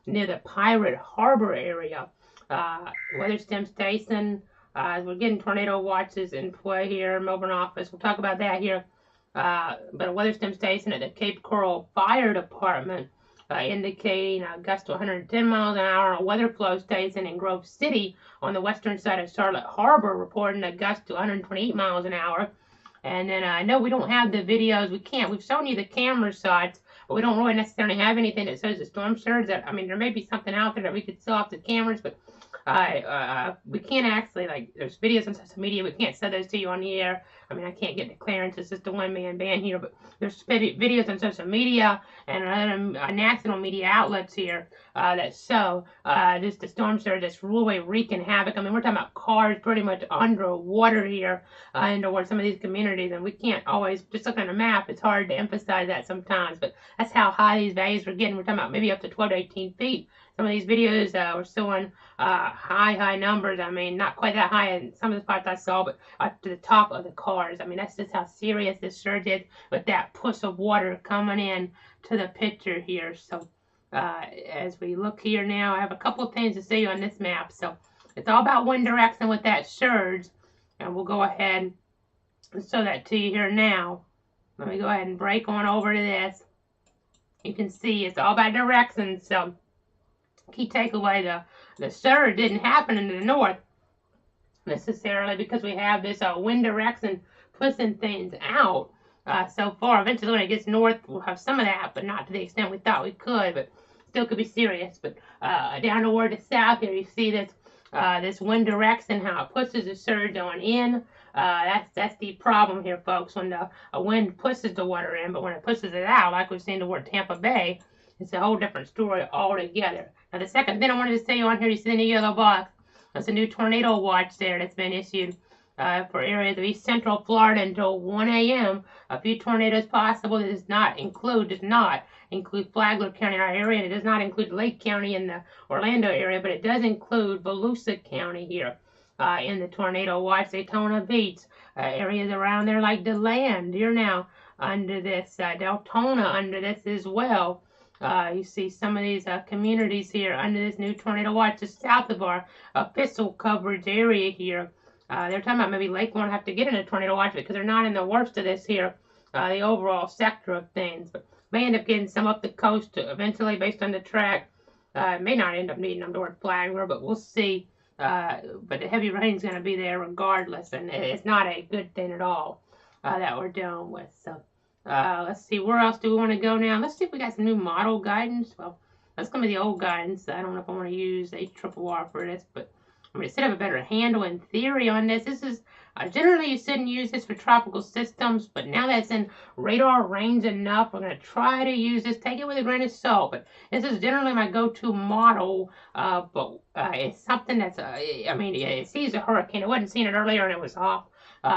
Speaker 2: near the Pirate Harbor area. Weather Stem Station, we're getting tornado watches in play here, Melbourne office. We'll talk about that here. But a Weather Stem Station at the Cape Coral Fire Department indicating a gust to 110 miles an hour. A weather flow station in Grove City on the western side of Charlotte Harbor reporting a gust to 128 miles an hour. And then I know we don't have the videos. We've shown you the camera shots, but we don't really necessarily have anything that shows the storm surge. I mean, there may be something out there that we could sell off the cameras, but we can't actually, like, there's videos on social media. We can't sell those to you on the air. I mean, I can't get the clearance. It's just a one-man band here, but there's videos on social media and other national media outlets here that show just the storm surge that's really wreaking havoc. I mean, we're talking about cars pretty much underwater here into some of these communities, and we can't always just look on a map. It's hard to emphasize that sometimes, but that's how high these values were getting. We're talking about maybe up to 12 to 18 feet. Some of these videos were showing high numbers. I mean, not quite that high in some of the spots I saw, but up to the top of the cars. I mean, that's just how serious this surge is with that push of water coming in to the picture here. So as we look here now, I have a couple of things to show you on this map. So it's all about wind direction with that surge, and we'll go ahead and show that to you here now. Let me go ahead and break on over to this. You can see it's all about direction. So key takeaway, the surge didn't happen in the north necessarily because we have this wind direction pushing things out so far. Eventually when it gets north, we'll have some of that, but not to the extent we thought we could, but still could be serious. But down toward the south here, you see this this wind direction, how it pushes the surge on in. That's the problem here, folks, when the wind pushes the water in, but when it pushes it out, like we've seen toward Tampa Bay, it's a whole different story altogether. Now, the second thing I wanted to say on here, you see in the yellow box, that's a new tornado watch there that's been issued for areas of east central Florida until 1 a.m. A few tornadoes possible. It does not include Flagler County in our area, and it does not include Lake County in the Orlando area, but it does include Volusia County here in the tornado watch. Daytona Beach, areas around there like DeLand, you're now under this, Deltona under this as well. You see some of these communities here under this new tornado watch just south of our official coverage area here. They're talking about maybe Lake won't have to get in a tornado watch because they're not in the worst of this here, the overall sector of things. But may end up getting some up the coast eventually based on the track. May not end up needing them toward Flagler, but we'll see. But the heavy rain's going to be there regardless, and it's not a good thing at all that we're dealing with. So let's see, where else do we want to go now? Let's see if we got some new model guidance. Well, that's going to be the old guidance. I don't know if I want to use HRRR for this, but I mean, instead of a better handle in theory on this, this is generally you shouldn't use this for tropical systems, but now that's in radar range enough, we're going to try to use this. Take it with a grain of salt, but this is generally my go-to model, but it's something that's, I mean, it sees a hurricane. I wasn't seeing it earlier, and it was off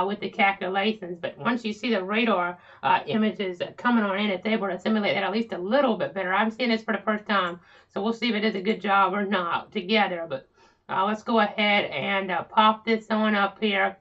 Speaker 2: with the calculations, but once you see the radar images coming on in, it's able to simulate that at least a little bit better. I'm seeing this for the first time, so we'll see if it does a good job or not together, but let's go ahead and pop this on up here.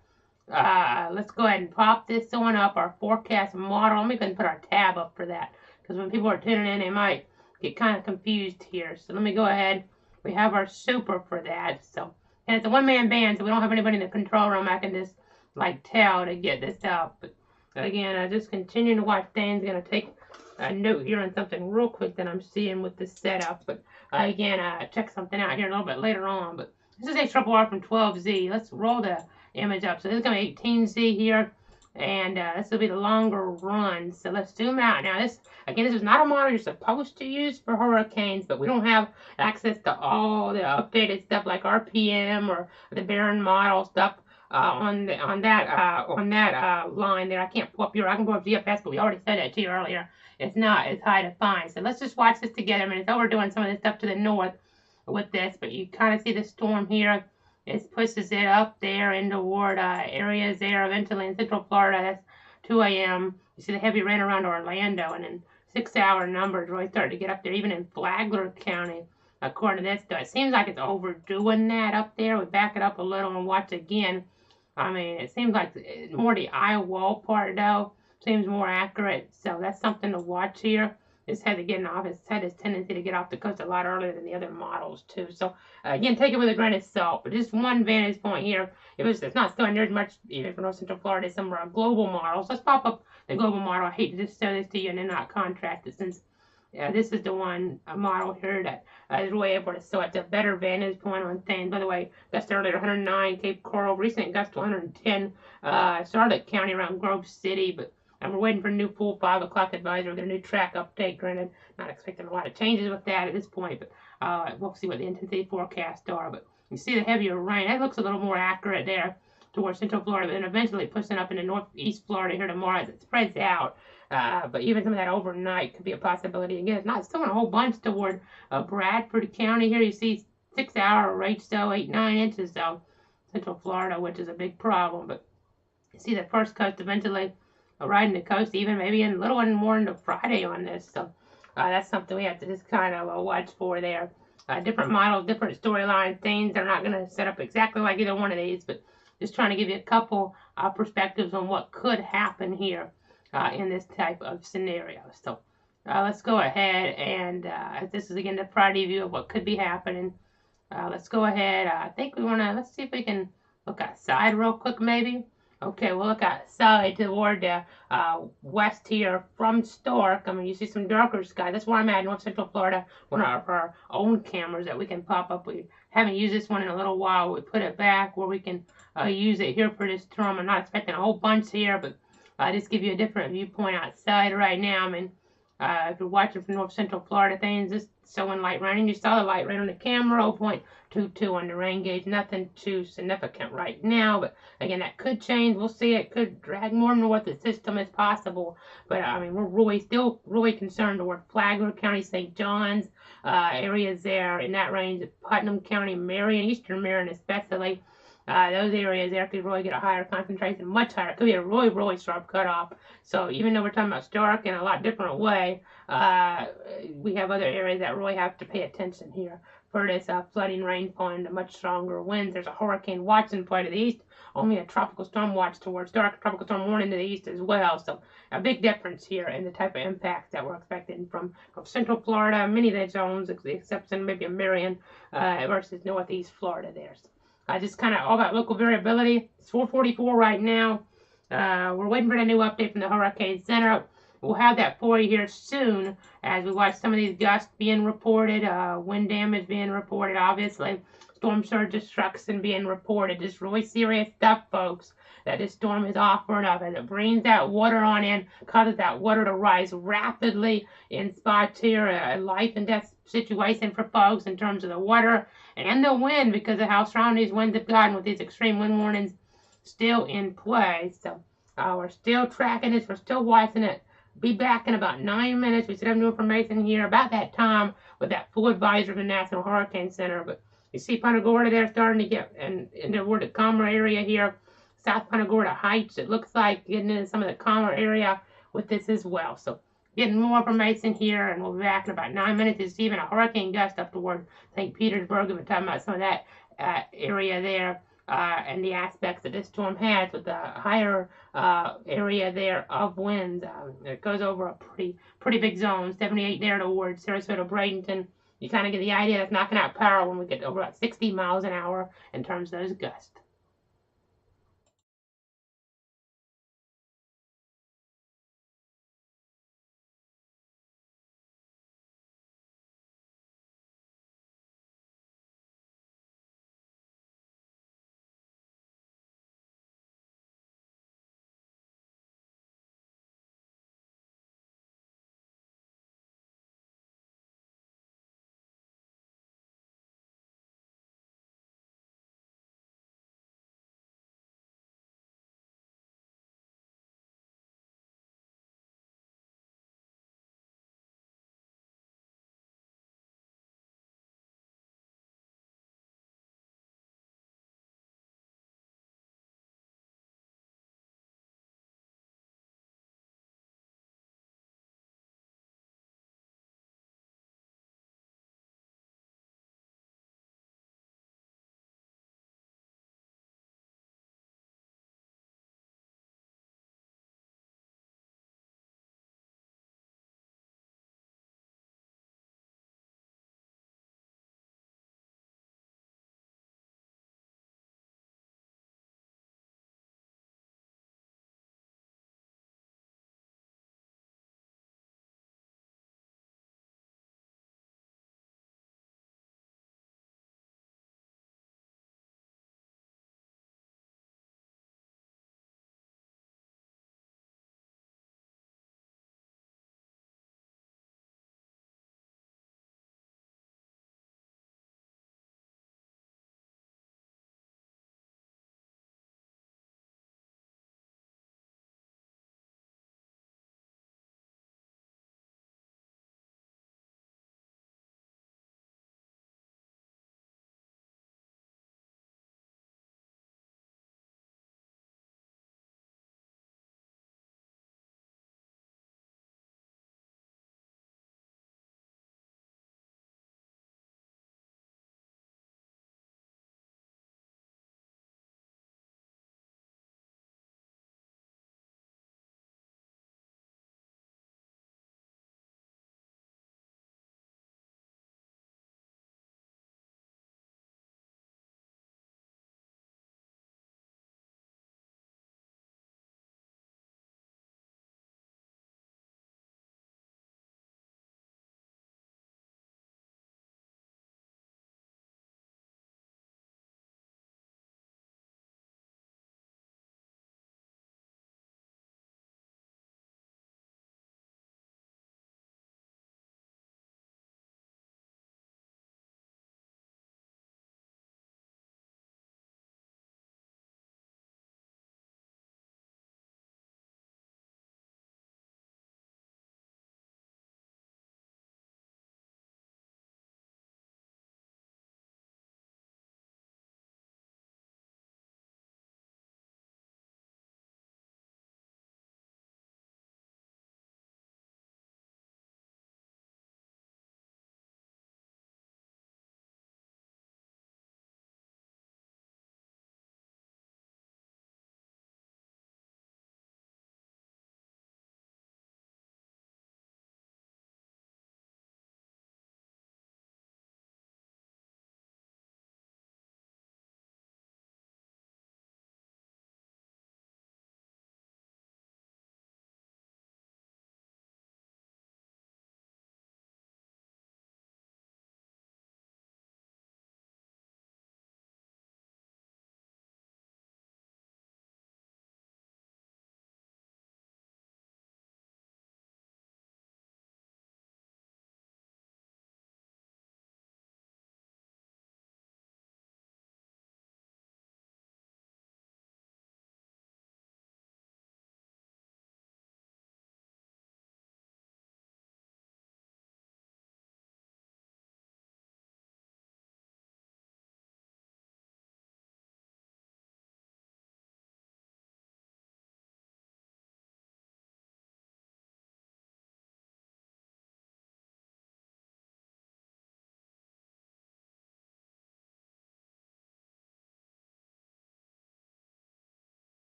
Speaker 2: Let's go ahead and pop this on up, our forecast model. Let me go ahead and put our tab up for that, because when people are tuning in, they might get kind of confused here. So let me go ahead. We have our super for that. So, and it's a one-man band, so we don't have anybody in the control room I can just like tell to get this up. But again, just continuing to watch things. Gonna take a note here on something real quick that I'm seeing with this setup. But again, check something out here a little bit later on. But this is HRRR from 12Z. Let's roll the image up. So this is going to be 18Z here, and this will be the longer run. So let's zoom out. Now this, again, this is not a model you're supposed to use for hurricanes, but we don't have access to all the updated stuff like RPM or the Barron model stuff on that line there. I can't pull up here. I can go up GFS, but we already said that to you earlier. It's not as high to find. So let's just watch this together. I mean, it's over doing some of this stuff to the north with this, but you kind of see the storm here. It pushes it up there in toward areas there eventually in central Florida. That's 2 a.m. You see the heavy rain around Orlando, and then 6-hour numbers really start to get up there, even in Flagler County, according to this. It seems like it's overdoing that up there. We back it up a little and watch again. I mean, it seems like more the eye wall part, though, seems more accurate. So that's something to watch here. It's had this tendency to get off the coast a lot earlier than the other models too. So again, take it with a grain of salt. But just one vantage point here. It's not still near as much even for North Central Florida as some of our global models. Let's pop up the global model. I hate to just show this to you and then not contrast it, since this is the one model here that is way able to show it's a better vantage point on things. By the way, gust earlier 109 Cape Coral, recent gust 110 Charlotte County around Grove City, but. And we're waiting for a new full 5 o'clock advisory with a new track update. Granted, not expecting a lot of changes with that at this point, but we'll see what the intensity forecasts are. But you see the heavier rain. That looks a little more accurate there towards Central Florida, and eventually pushing up into Northeast Florida here tomorrow as it spreads out. But even some of that overnight could be a possibility. Again, it's not still in a whole bunch toward Bradford County here. You see 6-hour rate so 8-9 inches so Central Florida, which is a big problem. But you see the first coast eventually riding the coast, even maybe in a little one more into Friday on this. So that's something we have to just kind of watch for there. Different models, different storyline things. They're not going to set up exactly like either one of these, but just trying to give you a couple perspectives on what could happen here in this type of scenario. So let's go ahead and this is again the Friday view of what could be happening. Let's go ahead. I think we want to, let's see if we can look outside real quick maybe. Okay, we'll look outside toward the west here from Stark. I mean, you see some darker sky. That's where I'm at, North Central Florida. One of our own cameras that we can pop up. We haven't used this one in a little while. We put it back where we can use it here for this storm. I'm not expecting a whole bunch here, but just give you a different viewpoint outside right now. I mean, if you're watching from North Central Florida, things just showing light rain. You saw the light rain on the camera, 0.22 on the rain gauge. Nothing too significant right now, but again, that could change. We'll see. It could drag more north the system as possible. But I mean, we're still really concerned toward Flagler County, St. John's areas there in that range, Putnam County, Marion, Eastern Marion especially. Those areas there could really get a higher concentration, much higher. It could be a really, really sharp cutoff. So even though we're talking about Stark in a lot different way, we have other areas that really have to pay attention here for this flooding, rainfall, and much stronger winds. There's a hurricane watch in play to the east, only a tropical storm watch towards Stark, tropical storm warning to the east as well. So a big difference here in the type of impacts that we're expecting from Central Florida, many of the zones, except in maybe Marion versus Northeast Florida there. So, just kind of all that local variability. It's 4:44 right now. We're waiting for the new update from the Hurricane Center. We'll have that for you here soon as we watch some of these gusts being reported, wind damage being reported, obviously, storm surge destruction being reported. Just really serious stuff, folks, that this storm is offering up as it brings that water on in, causes that water to rise rapidly in spots here, a life and death situation for folks in terms of the water and the wind because of how strong these winds have gotten with these extreme wind warnings still in play. So we're still tracking this. We're still watching it. Be back in about 9 minutes. We should have new information here about that time with that full advisory from the National Hurricane Center. But you see Punta Gorda there starting to get into the calmer area here. South Punta Gorda Heights, it looks like getting into some of the calmer area with this as well. So getting more information here, and we'll be back in about 9 minutes. There's even a hurricane gust up toward St. Petersburg. We're talking about some of that area there and the aspects that this storm has with the higher area there of winds. It goes over a pretty big zone, 78 there towards Sarasota, Bradenton. You kind of get the idea that's knocking out power when we get over about 60 miles an hour in terms of those gusts.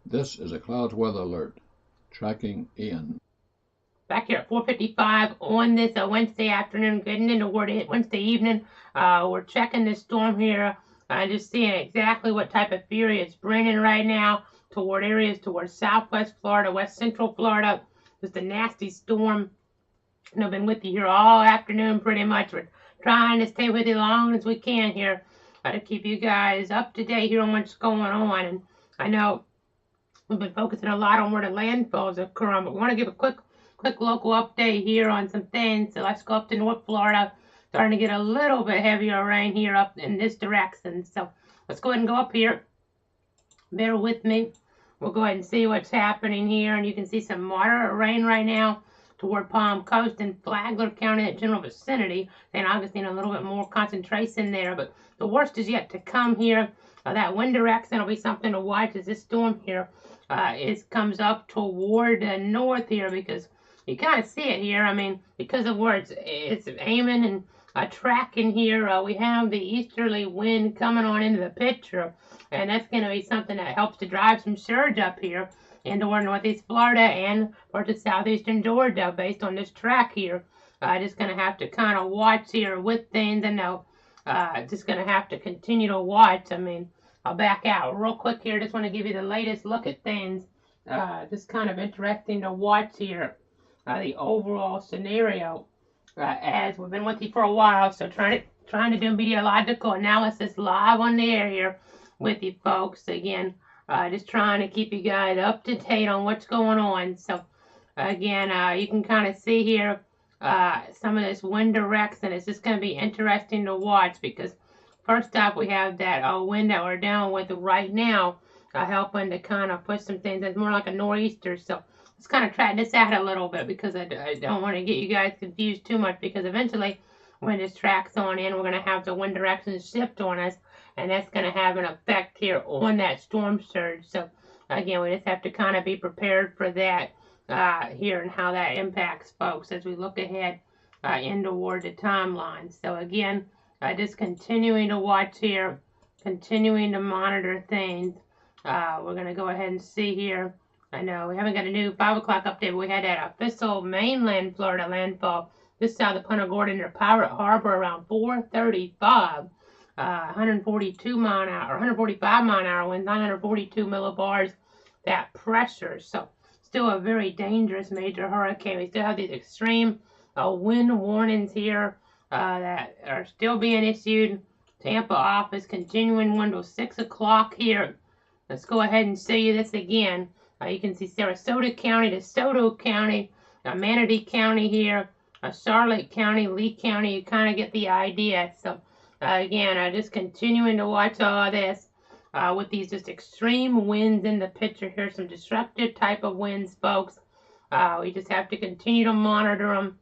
Speaker 1: This is a cloud weather alert. Tracking Ian.
Speaker 2: Back here at 4:55 on this Wednesday afternoon, getting into Wednesday evening. We're checking this storm here, just seeing exactly what type of fury it's bringing right now toward areas towards southwest Florida, west central Florida. Just a nasty storm. And I've been with you here all afternoon pretty much. We're trying to stay with you as long as we can here to keep you guys up to date here on what's going on. And I know we've been focusing a lot on where the landfalls occur on, but we want to give a quick local update here on some things. So let's go up to North Florida. Starting to get a little bit heavier rain here up in this direction. So let's go ahead and go up here. Bear with me. We'll go ahead and see what's happening here. And you can see some moderate rain right now toward Palm Coast and Flagler County, that general vicinity. St. Augustine, a little bit more concentration there. But the worst is yet to come here. That wind direction will be something to watch as this storm here comes up toward the north here, because you kind of see it here. I mean, because of where it's aiming and tracking here, we have the easterly wind coming on into the picture, and that's going to be something that helps to drive some surge up here into northeast Florida and parts of southeastern Georgia based on this track here. Just going to have to kind of watch here with things. I know just going to have to continue to watch. I mean, I'll back out real quick here. Just want to give you the latest look at things. Just kind of interesting to watch here. The overall scenario as we've been with you for a while, so trying to do meteorological analysis live on the air here with you folks. Again, just trying to keep you guys up to date on what's going on. So again, you can kind of see here some of this wind direction. It's just going to be interesting to watch, because first off, we have that wind that we're down with right now helping to kind of push some things. It's more like a nor'easter, so let's kind of track this out a little bit, because I don't want to get you guys confused too much, because eventually when this tracks on in, we're going to have the wind direction shift on us, and that's going to have an effect here on that storm surge. So again, we just have to kind of be prepared for that here and how that impacts folks as we look ahead in toward the timeline. So again, just continuing to watch here, continuing to monitor things. We're going to go ahead and see here. I know we haven't got a new 5 o'clock update, but we had that official mainland Florida landfall this side of the Punta Gorda near Pirate Harbor around 4:35. 142 mile an hour, or 145 mile an hour winds, 942 millibars. That pressure. So still a very dangerous major hurricane. We still have these extreme wind warnings here that are still being issued. Tampa office continuing one till 6 o'clock here. Let's go ahead and show you this again. You can see Sarasota County, DeSoto County, Manatee County here, Charlotte County, Lee County. You kind of get the idea. So again, just continuing to watch all this with these just extreme winds in the picture here. Some disruptive type of winds, folks. We just have to continue to monitor them,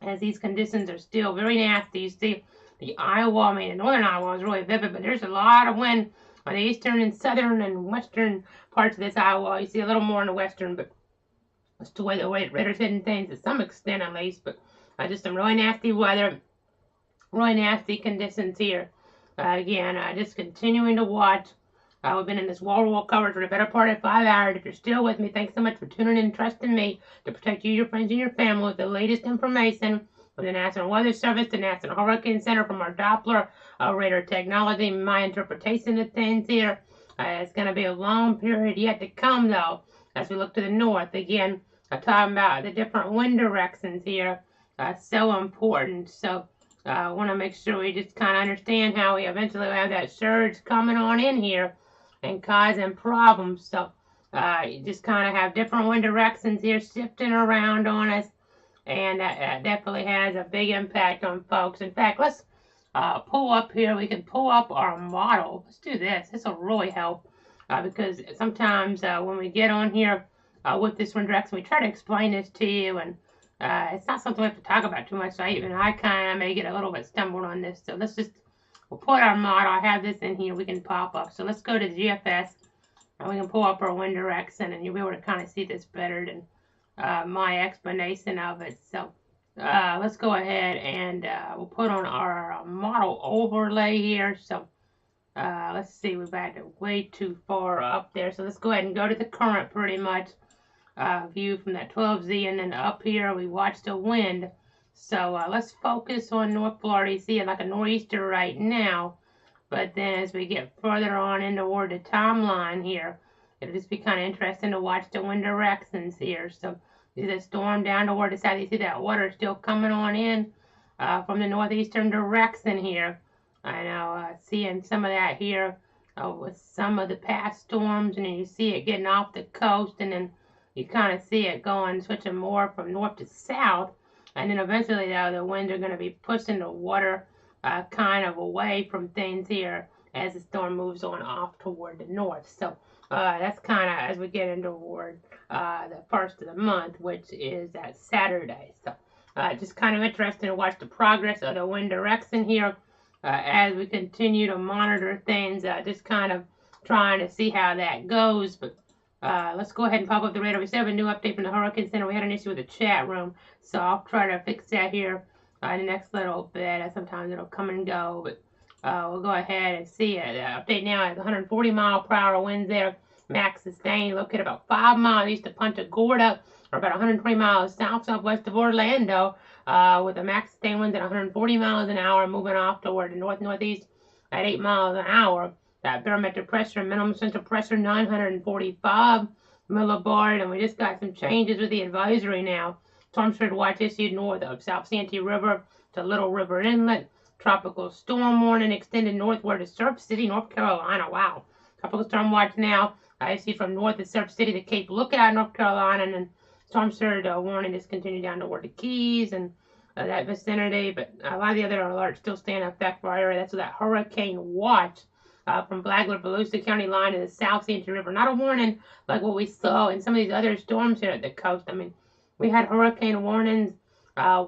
Speaker 2: as these conditions are still very nasty. You see the Iowa, I mean, the northern Iowa is really vivid, but there's a lot of wind on the eastern and southern and western parts of this Iowa. You see a little more in the western, but that's the way the radar's hitting things to some extent at least. But just some really nasty weather, really nasty conditions here. Again, just continuing to watch. We've been in this wall-to-wall coverage for the better part of 5 hours. If you're still with me, thanks so much for tuning in and trusting me to protect you, your friends, and your family with the latest information from the National Weather Service, the National Hurricane Center, from our Doppler radar technology. My interpretation of things here. It's going to be a long period yet to come, though, as we look to the north. Again, I'm talking about the different wind directions here. So important. So I want to make sure we just kind of understand how we eventually have that surge coming on in here and causing problems. So you just kind of have different wind directions here shifting around on us, and that definitely has a big impact on folks. In fact, let's pull up here. We can pull up our model. Let's do this. This will really help because sometimes when we get on here with this wind direction, we try to explain this to you, and it's not something we have to talk about too much. So even I kind of may get a little bit stumbled on this. So let's just, we'll put our model. I have this in here. We can pop up. So let's go to GFS, and we can pull up our wind direction, and you'll be able to kind of see this better than my explanation of it. So let's go ahead and we'll put on our model overlay here. So Let's see, we've had way too far up there. So let's go ahead and go to the current pretty much view from that 12Z, and then up here we watch the wind. So let's focus on North Florida. You see it like a nor'easter right now, but then as we get further on into toward the timeline here, it'll just be kind of interesting to watch the wind directions here. So you see the storm down toward the south. You see that water still coming on in from the northeastern direction here. I know, seeing some of that here with some of the past storms, and then you see it getting off the coast, and then you kind of see it going, switching more from north to south, and then eventually, though, the winds are going to be pushing the water kind of away from things here as the storm moves on off toward the north. So that's kind of as we get into toward the first of the month, which is that Saturday. So just kind of interesting to watch the progress of the wind direction here as we continue to monitor things, just kind of trying to see how that goes. But let's go ahead and pop up the radar. We still have a new update from the Hurricane Center. We had an issue with the chat room, so I'll try to fix that here in the next little bit. Sometimes it'll come and go, but we'll go ahead and see it. Update now is 140-mile-per-hour winds there. Max sustained located about 5 miles east of Punta Gorda, or about 120 miles south-southwest of Orlando, with a max sustained winds at 140 miles an hour, moving off toward the north-northeast at 8 miles an hour. That barometric pressure, minimum central pressure, 945 millibars, and we just got some changes with the advisory now. Storm surge watch issued north of South Santee River to Little River Inlet. Tropical storm warning extended northward to Surf City, North Carolina. Wow. Tropical storm watch now issued from north of Surf City to Cape Lookout, North Carolina, and then storm surge warning is continued down toward the Keys and that vicinity. But a lot of the other alerts still stay in effect for our area. That's that hurricane watch from Flagler, Volusia County line to the South Santee River. Not a warning like what we saw in some of these other storms here at the coast. I mean, we had hurricane warnings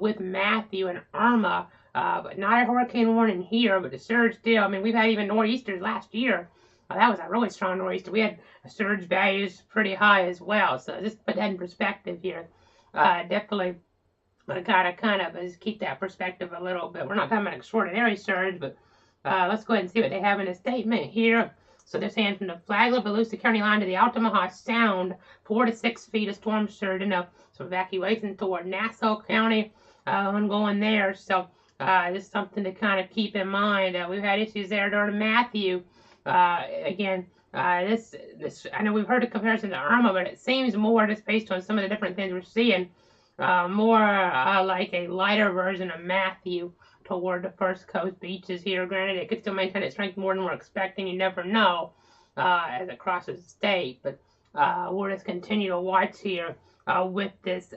Speaker 2: with Matthew and Irma, but not a hurricane warning here, but the surge still. I mean, we've had even nor'easters last year. That was a really strong nor'easter. We had surge values pretty high as well. So just put that in perspective here. Definitely got to kind of just keep that perspective a little bit. We're not talking about extraordinary surge, but let's go ahead and see what they have in a statement here. So they're saying from the Flagler, Volusia County line to the Altamaha Sound, 4 to 6 feet of storm surge, and some evacuation toward Nassau County ongoing there. So this is something to kind of keep in mind. We've had issues there during Matthew. Again, this I know we've heard a comparison to Irma, but it seems more just based on some of the different things we're seeing, more like a lighter version of Matthew toward the First Coast beaches here. Granted, it could still maintain its strength more than we're expecting. You never know as it crosses the state, but we'll just continue to watch here with this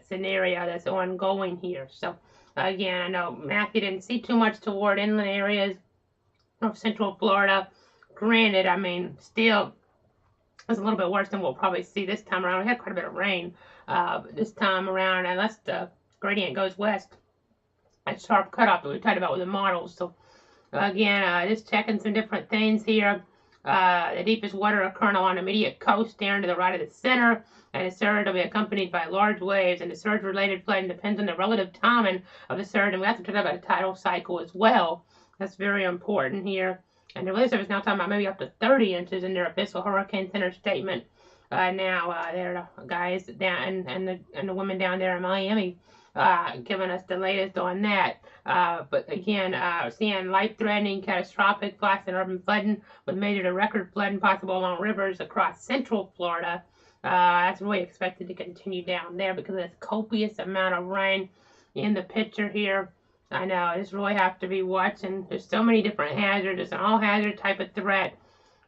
Speaker 2: scenario that's ongoing here. So again, I know Matthew didn't see too much toward inland areas of Central Florida. Granted, I mean, still, it's a little bit worse than we'll probably see this time around. We had quite a bit of rain this time around, unless the gradient goes west. That sharp cutoff that we talked about with the models. So, again, just checking some different things here. The deepest water occurring along the immediate coast, down to the right of the center, and the surge will be accompanied by large waves, and the surge-related flooding depends on the relative timing of the surge, and we have to talk about a tidal cycle as well. That's very important here. And the Weather Service is now talking about maybe up to 30 inches in their official Hurricane Center statement. Now, they're the guys down and the women down there in Miami giving us the latest on that. But again, seeing life-threatening, catastrophic flash and urban flooding with major to record flooding possible along rivers across Central Florida. That's really expected to continue down there because of this copious amount of rain in the picture here. I know, I just really have to be watching. There's so many different hazards. It's an all-hazard type of threat.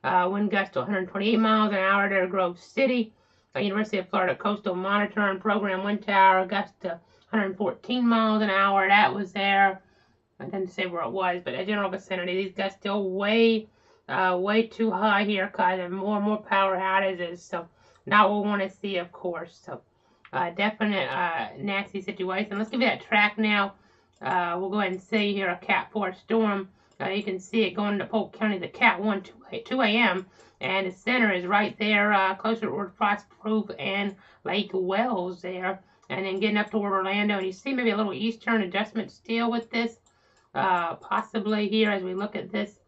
Speaker 2: Wind gusts to 128 miles an hour to Grove City. University of Florida Coastal Monitoring Program wind tower gusts to 114 miles an hour. That was there. I didn't say where it was, but a general vicinity. These gusts still way too high here, causing more and more power outages. So not what we want to see, of course. So definite nasty situation. Let's give you that track now. We'll go ahead and see here a Cat 4 storm. You can see it going to Polk County, the Cat 1, 2 a.m. And the center is right there, closer toward Frostproof and Lake Wells there. And then getting up toward Orlando. And you see maybe a little east turn adjustment still with this, possibly here as we look at this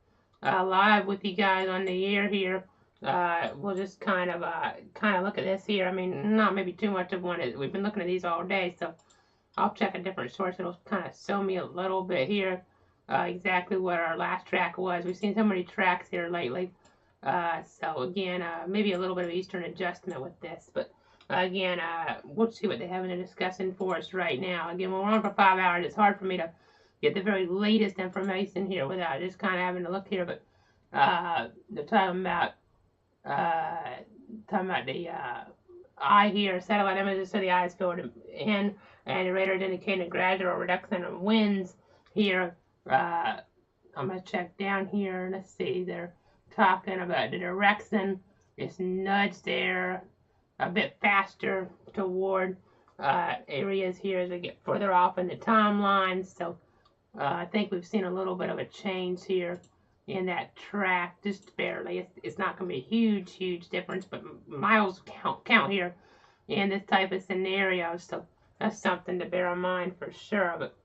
Speaker 2: live with you guys on the air here. We'll just kind of look at this here. I mean, not maybe too much of one. We've been looking at these all day, so I'll check a different source. It'll kind of show me a little bit here exactly what our last track was. We've seen so many tracks here lately. So again, maybe a little bit of Eastern adjustment with this, but again, we'll see what they have in the discussing for us right now. Again, when we're on for 5 hours, it's hard for me to get the very latest information here without just kind of having to look here. But they're talking about the eye here, satellite images, so the eye is filled in, and the radar is indicating a gradual reduction in winds here. I'm gonna check down here. Let's see. They're talking about the direction. It's nudged there a bit faster toward areas here as we get further off in the timeline. So I think we've seen a little bit of a change here in that track, just barely. It's not going to be a huge difference, but miles count here in this type of scenario. So that's something to bear in mind for sure. But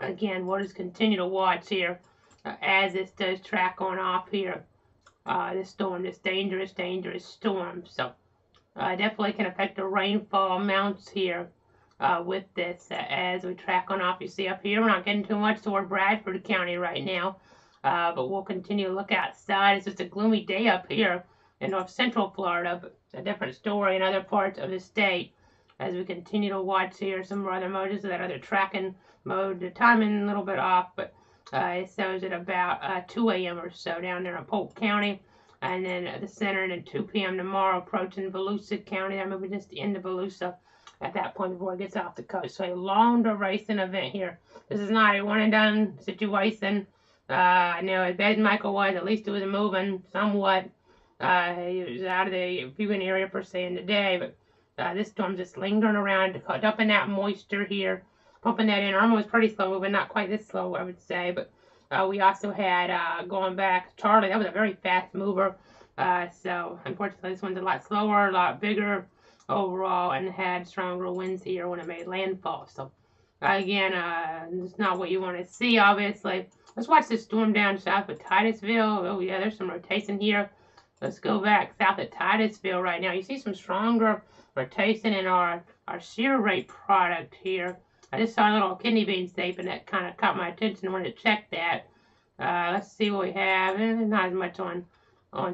Speaker 2: again, we'll just continue to watch here as this does track on off here. This storm, this dangerous storm. So definitely can affect the rainfall amounts here with this as we track on off. You see up here, we're not getting too much toward Bradford County right now, but we'll continue to look outside. It's just a gloomy day up here in north central Florida, but a different story in other parts of the state as we continue to watch here some other modes of that other tracking mode. The timing a little bit off, but it shows at about 2 a.m. or so down there in Polk County, and then at the center, and then 2 p.m. tomorrow approaching Volusia County. They're moving just into Volusia at that point before it gets off the coast. So a long duration event here. This is not a one and done situation. I know as bad as Michael was, at least it was moving somewhat. He was out of the viewing area per se in the day, but this storm just lingering around, dumping that moisture here, pumping that in. Irma was pretty slow moving, not quite this slow, I would say, but we also had going back Charlie. That was a very fast mover. So unfortunately, this one's a lot slower, a lot bigger overall, and had stronger winds here when it made landfall. So again, it's not what you want to see, obviously. Let's watch this storm down south of Titusville. Oh yeah, there's some rotation here. Let's go back south of Titusville right now. You see some stronger rotation in our shear rate product here. I just saw a little kidney bean shape, and that kind of caught my attention. I wanted to check that. Let's see what we have. Not as much on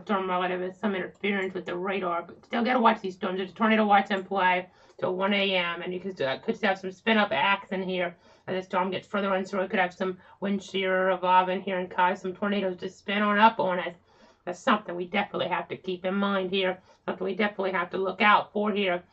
Speaker 2: storm relative as some interference with the radar, but still got to watch these storms. There's a tornado watch in play till 1 a.m., and you could have some spin-up action here as the storm gets further in, so we could have some wind shear evolving here and cause some tornadoes to spin on up on us. That's something we definitely have to keep in mind here, something we definitely have to look out for here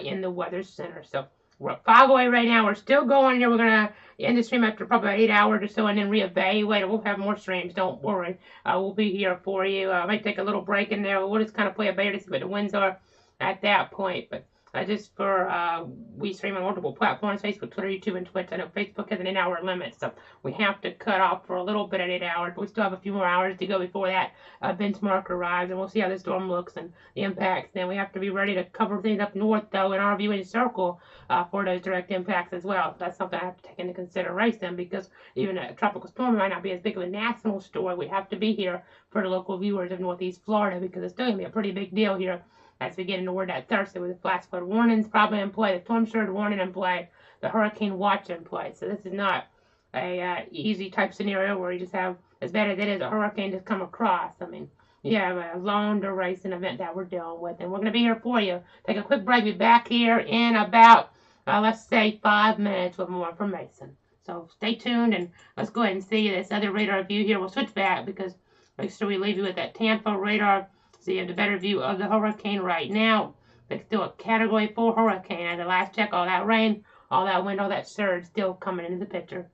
Speaker 2: in the Weather Center. So we're at 5 away right now. We're still going here. We're going to end the stream after probably about 8 hours or so and then reevaluate. We'll have more streams. Don't worry. We'll be here for you. I might take a little break in there. We'll just kind of play a beta to see what the winds are at that point. But just for we stream on multiple platforms: Facebook, Twitter, YouTube, and Twitch. I know Facebook has an 8-hour limit, so we have to cut off for a little bit at 8 hours. But we still have a few more hours to go before that benchmark arrives, and we'll see how the storm looks and the impacts. Then we have to be ready to cover things up north, though, in our viewing circle for those direct impacts as well. That's something I have to take into consideration, because even a tropical storm might not be as big of a national story. We have to be here for the local viewers of Northeast Florida, because it's still going to be a pretty big deal here as we get into word that Thursday with the flash flood warnings probably in play, the storm surge warning in play, the hurricane watch in play. So this is not a easy type scenario where you just have, as bad as it is, a hurricane just come across. I mean, you have a long duration event that we're dealing with, and we're going to be here for you. Take a quick break. Be back here in about, let's say, 5 minutes with more information. So stay tuned, and let's go ahead and see this other radar view here. We'll switch back because make sure we leave you with that Tampa radar, so you have the better view of the hurricane right now. It's still a Category 4 hurricane. At the last check, all that rain, all that wind, all that surge still coming into the picture.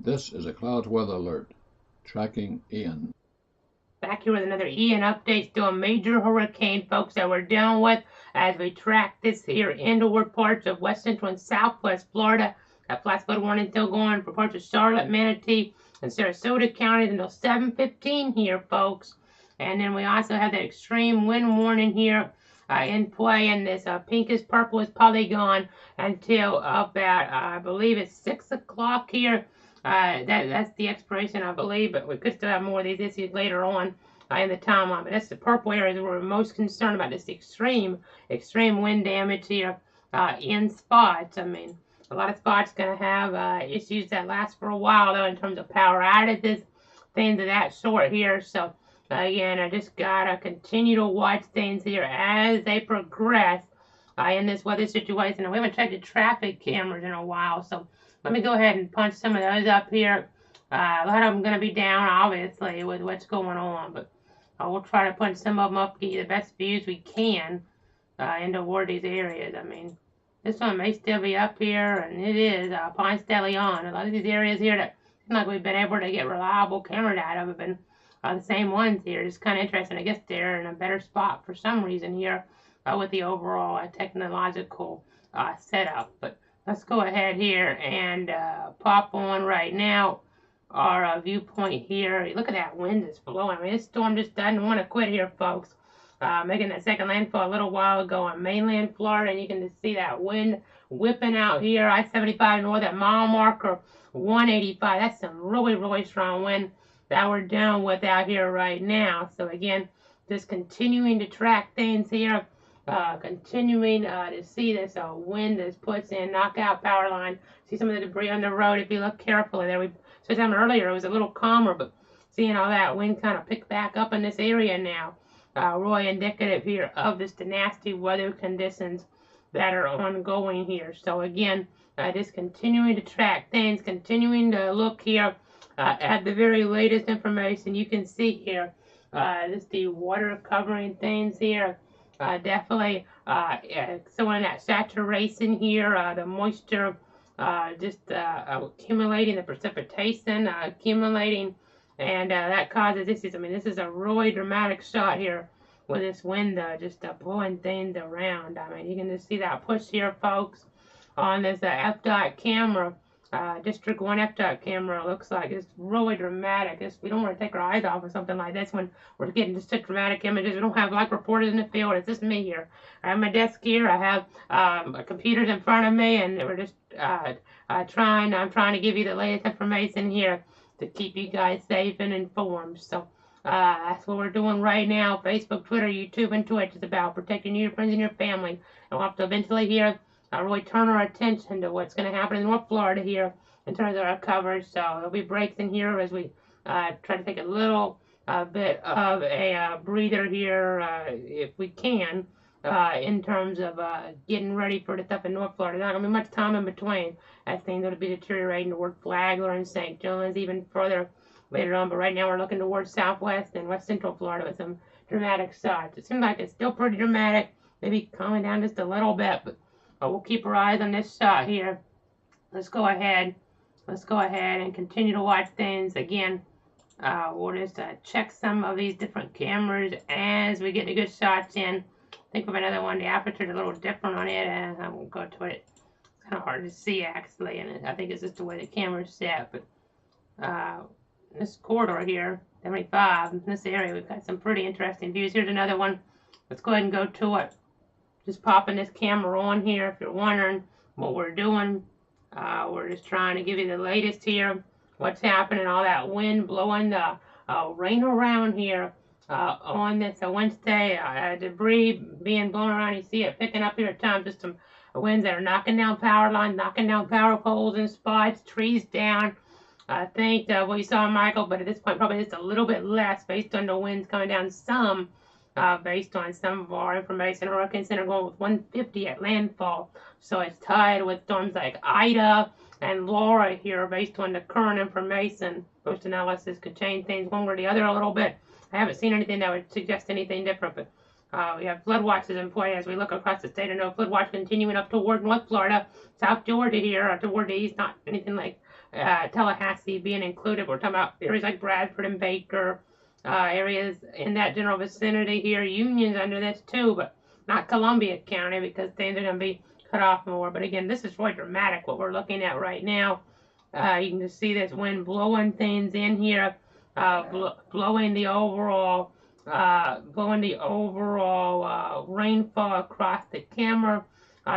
Speaker 1: This is a cloud weather alert. Tracking Ian.
Speaker 2: Back here with another Ian update. Still a major hurricane, folks, that we're dealing with as we track this here inward parts of west central and southwest Florida. That flash flood warning still going for parts of Charlotte, Manatee, and Sarasota counties until 7:15 here, folks. And then we also have that extreme wind warning here in play, and this pinkish purplish polygon until about I believe it's 6 o'clock here. That's the expiration, I believe, but we could still have more of these issues later on in the timeline. But that's the purple areas where we're most concerned about this extreme wind damage here in spots. I mean, a lot of spots going to have issues that last for a while, though, in terms of power outages, things of that sort here. So, again, I just got to continue to watch things here as they progress in this weather situation. And we haven't checked the traffic cameras in a while, so let me go ahead and punch some of those up here. A lot of them going to be down, obviously, with what's going on, but we'll try to punch some of them up, get you the best views we can into toward these areas. I mean, this one may still be up here, and it is Ponce de Leon. A lot of these areas here that seem like we've been able to get reliable camera data have been the same ones here. It's kind of interesting. I guess they're in a better spot for some reason here with the overall technological setup, but let's go ahead here and pop on right now our viewpoint here. Look at that wind that's blowing. I mean, this storm just doesn't want to quit here, folks. Making that second landfall a little while ago on mainland Florida, and you can just see that wind whipping out here. I-75 north at mile marker 185. That's some really, really strong wind that we're dealing with out here right now. So again, just continuing to track things here. Continuing to see this wind that puts in knockout power line. See some of the debris on the road if you look carefully there. We said something earlier, it was a little calmer, but seeing all that wind kind of pick back up in this area now, really indicative here of this nasty weather conditions that are ongoing here. So again, just continuing to track things, continuing to look here at the very latest information. You can see here, this the water covering things here. Definitely showing that saturation here, the moisture just accumulating, the precipitation accumulating, and that causes this. I mean, this is a really dramatic shot here with this wind just blowing things around. I mean, you can just see that push here, folks, on this FDOT camera. District 1 FDOT camera looks like it's really dramatic. We don't want to take our eyes off of something like this when we're getting just such dramatic images. We don't have like reporters in the field. It's just me here. I have my desk here. I have my computers in front of me, and we're just I'm trying to give you the latest information here to keep you guys safe and informed. So that's what we're doing right now. Facebook, Twitter, YouTube, and Twitch is about protecting you, your friends, and your family. And we'll have to eventually here really turn our attention to what's going to happen in North Florida here in terms of our coverage. So there'll be breaks in here as we try to take a little bit of a breather here if we can in terms of getting ready for the stuff in North Florida. There's not going to be much time in between as things will be deteriorating toward Flagler and St. John's even further later on. But right now we're looking towards southwest and west central Florida with some dramatic shots. It seems like it's still pretty dramatic, maybe calming down just a little bit, but we'll keep our eyes on this shot here. Let's go ahead and continue to watch things. Again, we'll just check some of these different cameras as we get the good shots in. Think of another one. The aperture's a little different on it, and I won't go to it. It's kind of hard to see, actually, and I think it's just the way the camera's set. But this corridor here, 75, in this area, we've got some pretty interesting views. Here's another one. Let's go ahead and go to it. Just popping this camera on here if you're wondering what we're doing. We're just trying to give you the latest here, what's happening, all that wind blowing the rain around here on this Wednesday, debris being blown around. You see it picking up here at times, just some winds that are knocking down power lines, knocking down power poles in spots, trees down. I think what you saw, Michael, but at this point probably just a little bit less based on the winds coming down some. Based on some of our information, Hurricane Center going with 150 at landfall. So it's tied with storms like Ida and Laura here based on the current information. Post analysis could change things one way or the other a little bit. I haven't seen anything that would suggest anything different, but we have flood watches in play as we look across the state. I know flood watch continuing up toward North Florida, South Georgia here, toward the east. Not anything like Tallahassee being included. We're talking about areas like Bradford and Baker, areas in that general vicinity here. Union's under this too, but not Columbia County because things are going to be cut off more. But again, this is really dramatic what we're looking at right now. You can just see this wind blowing things in here, blowing the overall rainfall across the camera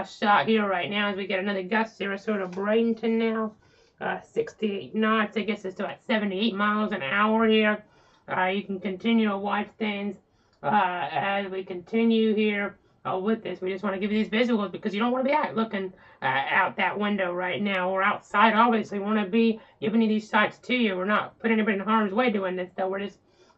Speaker 2: shot here right now as we get another gust here, sort of Bradenton now, 68 knots. I guess it's about 78 miles an hour here. You can continue to watch things as we continue here with this. We just want to give you these visuals because you don't want to be out looking out that window right now or outside. Obviously, we want to be giving you these shots to you. We're not putting anybody in harm's way doing this, though. We're just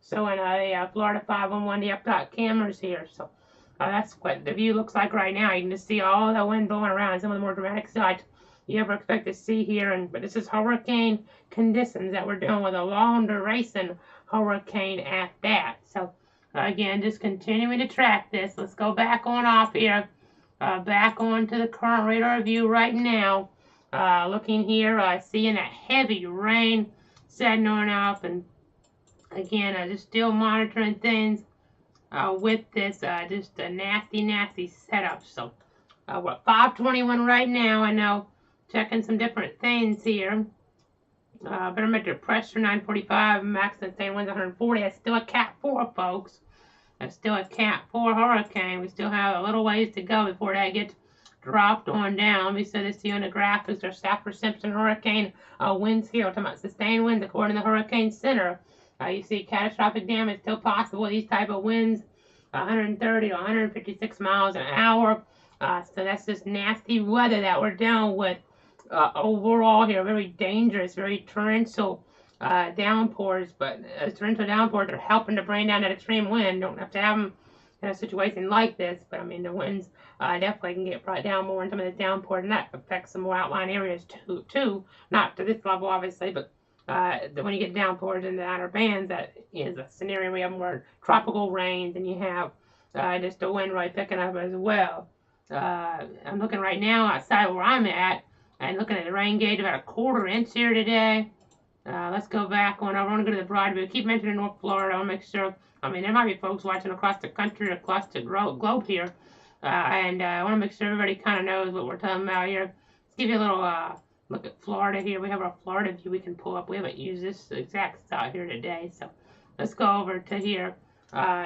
Speaker 2: showing a Florida 511, the FDOT cameras here. So that's what the view looks like right now. You can just see all the wind blowing around, some of the more dramatic shots you ever expect to see here. But this is hurricane conditions that we're doing with a long duration hurricane at that. So again, just continuing to track this. Let's go back on off here. Back on to the current radar view right now. Looking here, seeing that heavy rain setting on up. And again, just still monitoring things with this. Just a nasty, nasty setup. So we're at 521 right now. I know, checking some different things here. Barometric pressure 945, max sustained winds 140. That's still a Cat 4, folks. That's still a Cat 4 hurricane. We still have a little ways to go before that gets dropped on down. We said this to you on the graphics. Our Saffir-Simpson hurricane winds here. We're talking about sustained winds according to the Hurricane Center. You see catastrophic damage still possible. These type of winds, 130 to 156 miles an hour. So that's just nasty weather that we're dealing with. Overall here, very dangerous, very torrential downpours, but torrential downpours are helping to bring down that extreme wind. Don't have to have them in a situation like this, but I mean the winds definitely can get brought down more in some of the downpours, and that affects some more outlying areas too. Not to this level, obviously, but when you get downpours in the outer bands, that is a scenario where you have more tropical rains, and you have just the wind really picking up as well. I'm looking right now outside where I'm at, and looking at the rain gauge, about 1/4 inch here today. Let's go back on. I want to go to the Broadview. Keep mentioning North Florida. I'll make sure. I mean, there might be folks watching across the country, across the globe here. And I want to make sure everybody kind of knows what we're talking about here. Let's give you a little look at Florida here. We have our Florida view we can pull up. We haven't used this exact spot here today. So let's go over to here,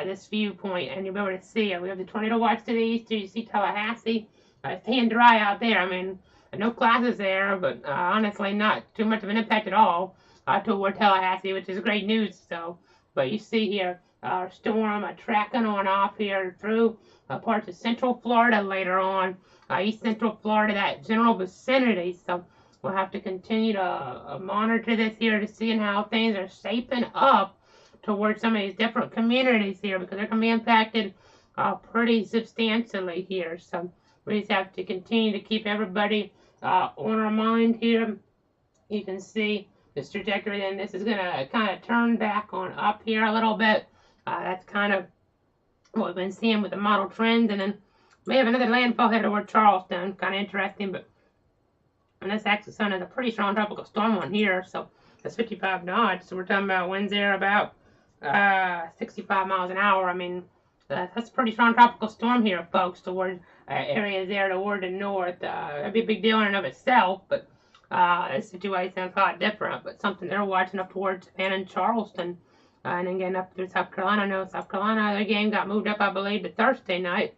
Speaker 2: this viewpoint, and you'll be able to see it. We have the tornado watch to the east. You see Tallahassee. It's staying dry out there. I mean, no classes there, but honestly, not too much of an impact at all toward Tallahassee, which is great news. So, but you see here our storm tracking on off here through parts of Central Florida later on, East Central Florida, that general vicinity. So we'll have to continue to monitor this here to see how things are shaping up towards some of these different communities here, because they're going to be impacted pretty substantially here. So we just have to continue to keep everybody on our mind here. You can see this trajectory, and this is going to kind of turn back on up here a little bit. That's kind of what we've been seeing with the model trends, and then we have another landfall headed toward Charleston. Kind of interesting, but and this axis sun is a pretty strong tropical storm on here, so that's 55 knots. So we're talking about winds there about 65 miles an hour. I mean, that's a pretty strong tropical storm here, folks, toward areas there toward the north. That'd be a big deal in and of itself, but this situation is a lot different. But something they're watching up towards Savannah and Charleston, and then getting up through South Carolina. I know South Carolina, their game got moved up, I believe, to Thursday night.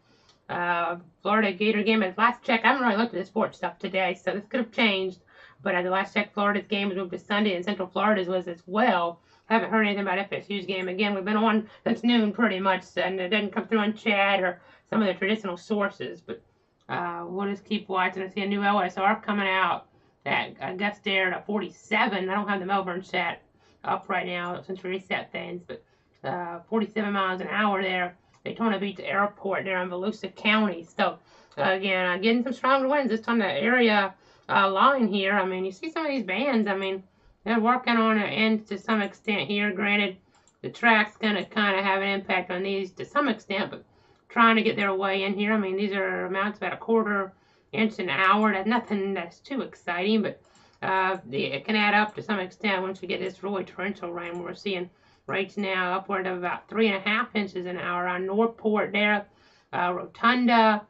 Speaker 2: Florida Gator game, at last check, I haven't really looked at the sports stuff today, so this could have changed. But at the last check, Florida's game was moved to Sunday, and Central Florida's was as well. Haven't heard anything about FSU's game. Again, we've been on since noon pretty much, and it didn't come through on chat or some of the traditional sources. But we'll just keep watching. I see a new LSR coming out that gust there to 47. I don't have the Melbourne chat up right now since we reset things, but 47 miles an hour there. Daytona Beach Airport there in Volusia County. So again, getting some stronger winds just on the area line here. I mean, you see some of these bands. I mean, they're working on an end to some extent here. Granted, the track's going to kind of have an impact on these to some extent, but trying to get their way in here. I mean, these are amounts about 1/4 inch an hour. That's nothing that's too exciting, but It can add up to some extent once we get this really torrential rain. We're seeing rates now upward of about 3.5 inches an hour on Northport there, Rotunda,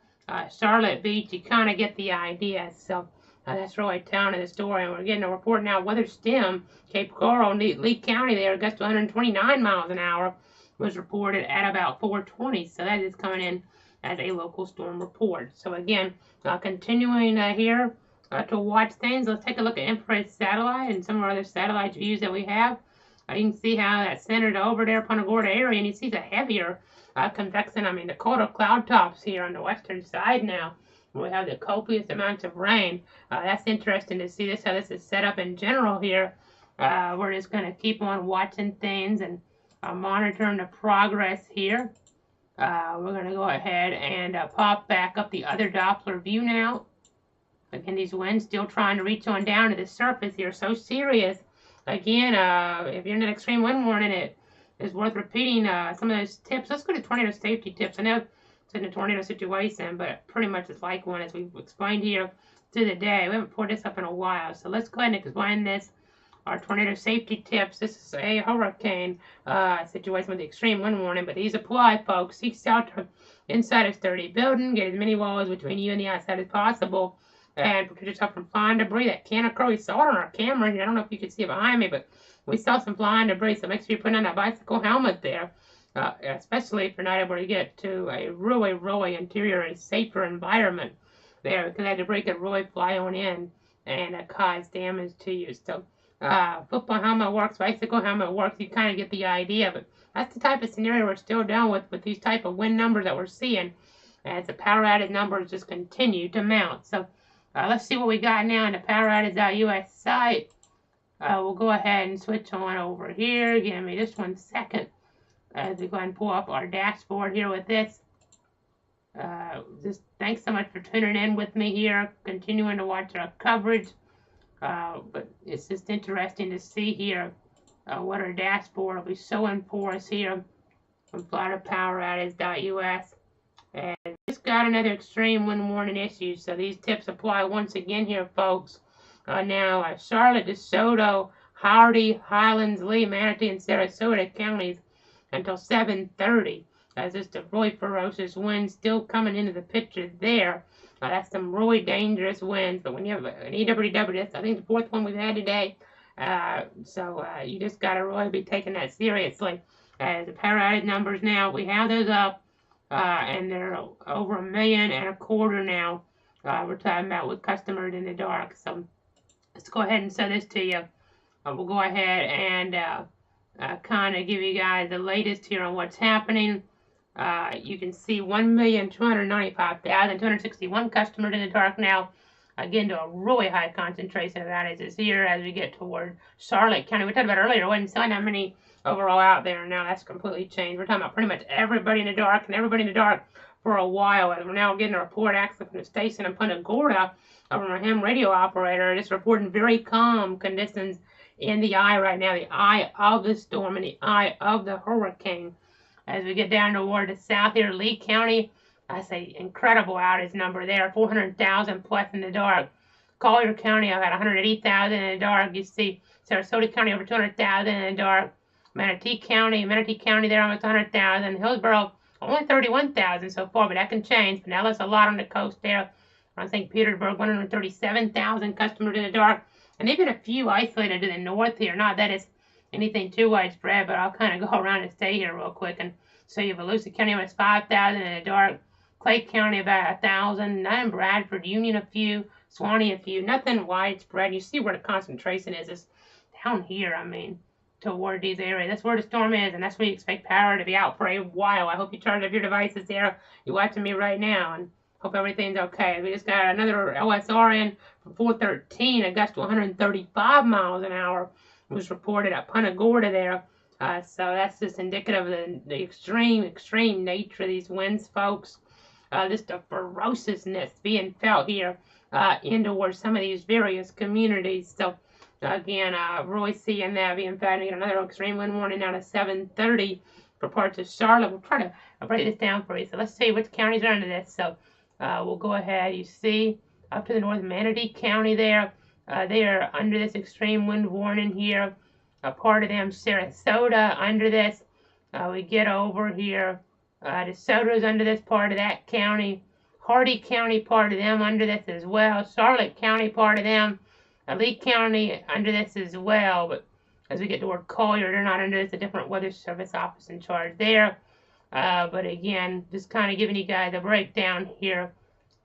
Speaker 2: Charlotte Beach. You kind of get the idea. So that's really telling the story. And we're getting a report now. Weather stem, Cape Coral, Lee County there, gust to 129 miles an hour was reported at about 4:20. So that is coming in as a local storm report. So again, continuing here to watch things. Let's take a look at infrared satellite and some of our other satellite views that we have. You can see how that's centered over there, Punta Gorda area, and you see the heavier convection. I mean, the colder cloud tops here on the western side now. We have the copious amounts of rain. That's interesting to see this, how this is set up in general here. We're just going to keep on watching things and monitoring the progress here. We're going to go ahead and pop back up the other Doppler view now. Again, these winds still trying to reach on down to the surface here. So serious. Again, if you're in an extreme wind warning, it is worth repeating some of those tips. Let's go to tornado safety tips. I know it's in a tornado situation, but pretty much it's like one as we've explained here through the day. We haven't pulled this up in a while, so let's go ahead and explain this. Our tornado safety tips. This is a hurricane situation with the extreme wind warning, but these apply, folks. Seek shelter inside a sturdy building. Get as many walls between you and the outside as possible, and protect yourself from flying debris that can occur. We saw it on our camera here. I don't know if you can see it behind me, but we saw some flying debris, so make sure you put on that bicycle helmet there. Especially if you're not able to get to a really interior and safer environment there, because that debris could really fly on in and cause damage to you. So football helmet works, bicycle helmet works, you kind of get the idea, but that's the type of scenario we're still dealing with these type of wind numbers that we're seeing as the power outage numbers just continue to mount. So let's see what we got now on the poweroutage.us site. We'll go ahead and switch on over here. Give me just 1 second. As we go ahead and pull up our dashboard here with this. Just thanks so much for tuning in with me here, continuing to watch our coverage. But it's just interesting to see here what our dashboard will be showing for us here from poweroutage.us. And just got another extreme wind warning issue, so these tips apply once again here, folks. Now, Charlotte, DeSoto, Hardy, Highlands, Lee, Manatee, and Sarasota counties until 7:30. That's just a really ferocious wind still coming into the picture there. That's some really dangerous winds. But when you have an EWW, that's I think the fourth one we've had today. So you just got to really be taking that seriously. The power outage numbers now, we have those up, and they're over 1.25 million now. We're talking about with customers in the dark. So let's go ahead and send this to you. We'll go ahead and kind of give you guys the latest here on what's happening. You can see 1,295,261 customers in the dark now. Again, to a really high concentration of outages here as we get toward Charlotte County. We talked about earlier, it wasn't saying how many overall out there. Now that's completely changed. We're talking about pretty much everybody in the dark and everybody in the dark for a while. And we're now getting a report actually from the station in Punta Gorda from our ham radio operator. It's reporting very calm conditions in the eye right now, the eye of the storm and the eye of the hurricane. As we get down toward the south here, Lee County, I say incredible outage number there, 400,000 plus in the dark. Collier County, I've had 180,000 in the dark. You see Sarasota County over 200,000 in the dark. Manatee County there almost 100,000. Hillsborough only 31,000 so far, but that can change. But now there's a lot on the coast there. I think Petersburg 137,000 customers in the dark. And they've been a few isolated to the north here. Not that it's anything too widespread, but I'll kind of go around and stay here real quick and show you Volusia County almost 5,000 in the dark. Clay County about 1,000. Not in Bradford. Union a few. Swanee a few. Nothing widespread. You see where the concentration is. It's down here, I mean, toward these areas. That's where the storm is, and that's where you expect power to be out for a while. I hope you charge up your devices there. You're watching me right now, and hope everything's okay. We just got another OSR in from 413, a gust to 135 miles an hour was reported at Punta Gorda there. So that's just indicative of the extreme nature of these winds, folks. Just the ferociousness being felt here into some of these various communities. So again, really seeing that being felt. Get another extreme wind warning out of 7:30 for parts of Charlotte. We'll try to break this down for you. So let's see which counties are under this. So we'll go ahead. You see up to the north, Manatee County there. They are under this extreme wind warning here. A part of them, Sarasota, under this. We get over here. DeSoto's under this part of that county. Hardy County, part of them under this as well. Charlotte County, part of them. Lee County under this as well. But as we get toward Collier, they're not under this. A different Weather Service office in charge there. But again, just kind of giving you guys a breakdown here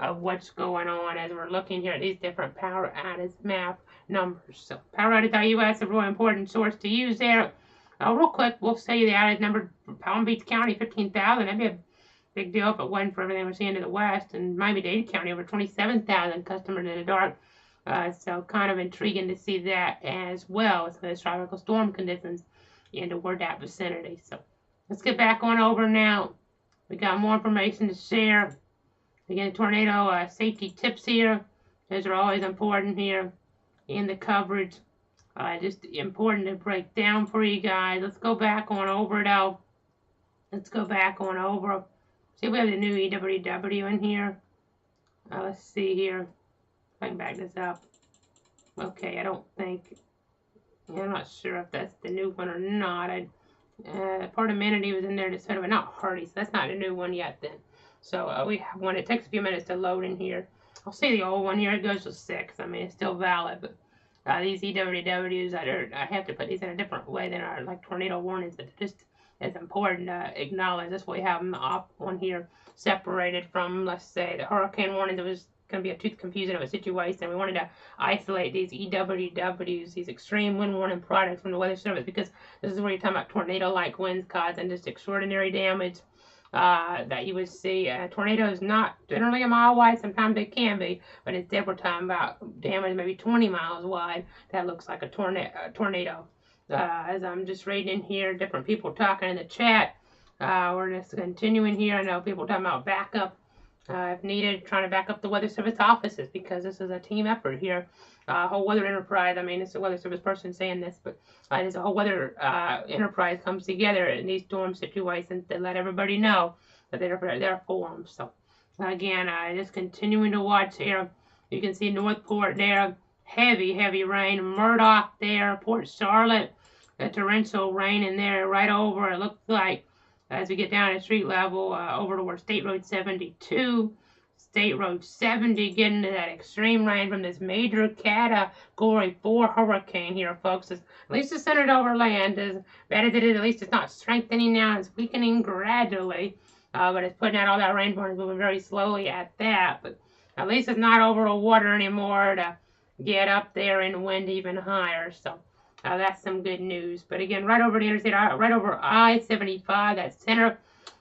Speaker 2: of what's going on as we're looking here at these different power outage map numbers. So poweroutage.us is a really important source to use there. Real quick, we'll say the outage number for Palm Beach County, 15,000. That'd be a big deal if it wasn't for everything we're seeing to the west. And Miami-Dade County, over 27,000 customers in the dark. So kind of intriguing to see that as well as the tropical storm conditions in toward that vicinity. So let's get back on over now. We got more information to share. Again, tornado safety tips here. Those are always important here in the coverage. Just important to break down for you guys. Let's go back on over though. Let's go back on over. See if we have the new EWW in here. Let's see here. If I can back this up. Okay, I don't think. I'm not sure if that's the new one or not. Part of Manatee was in there to sort of, not Hardy, so that's not a new one yet then. So we have one. It takes a few minutes to load in here. I'll see the old one here. It goes to 6. I mean, it's still valid, but these EWWs, I have to put these in a different way than our like tornado warnings, but just as important to acknowledge. That's why we have them off on here, separated from, let's say, the hurricane warnings. It was going to be a too confusing of a situation. We wanted to isolate these EWWs, these extreme wind warning products from the Weather Service, because this is where you're talking about tornado-like winds causing just extraordinary damage that you would see. Tornado is not generally a mile wide. Sometimes they can be, but instead we're talking about damage maybe 20 miles wide. That looks like a tornado. As I'm just reading in here, different people talking in the chat. We're just continuing here. I know people talking about backup. If needed, trying to back up the Weather Service offices, because this is a team effort here. Whole weather enterprise, I mean, it's a Weather Service person saying this, but it's a whole weather enterprise comes together in these storm situations to let everybody know that they're for them. So, again, just continuing to watch here. You can see Northport there, heavy rain. Murdoch there, Port Charlotte, torrential rain in there right over, it looks like, as we get down at street level, over towards State Road 72, State Road 70, getting to that extreme rain from this major Category 4 hurricane here, folks. At least it's centered over land. As bad as it is, at least it's not strengthening now. It's weakening gradually, but it's putting out all that rainfall and moving very slowly at that. But at least it's not over the water anymore to get up there in wind even higher. So that's some good news. But again, right over the interstate, right over I-75, that center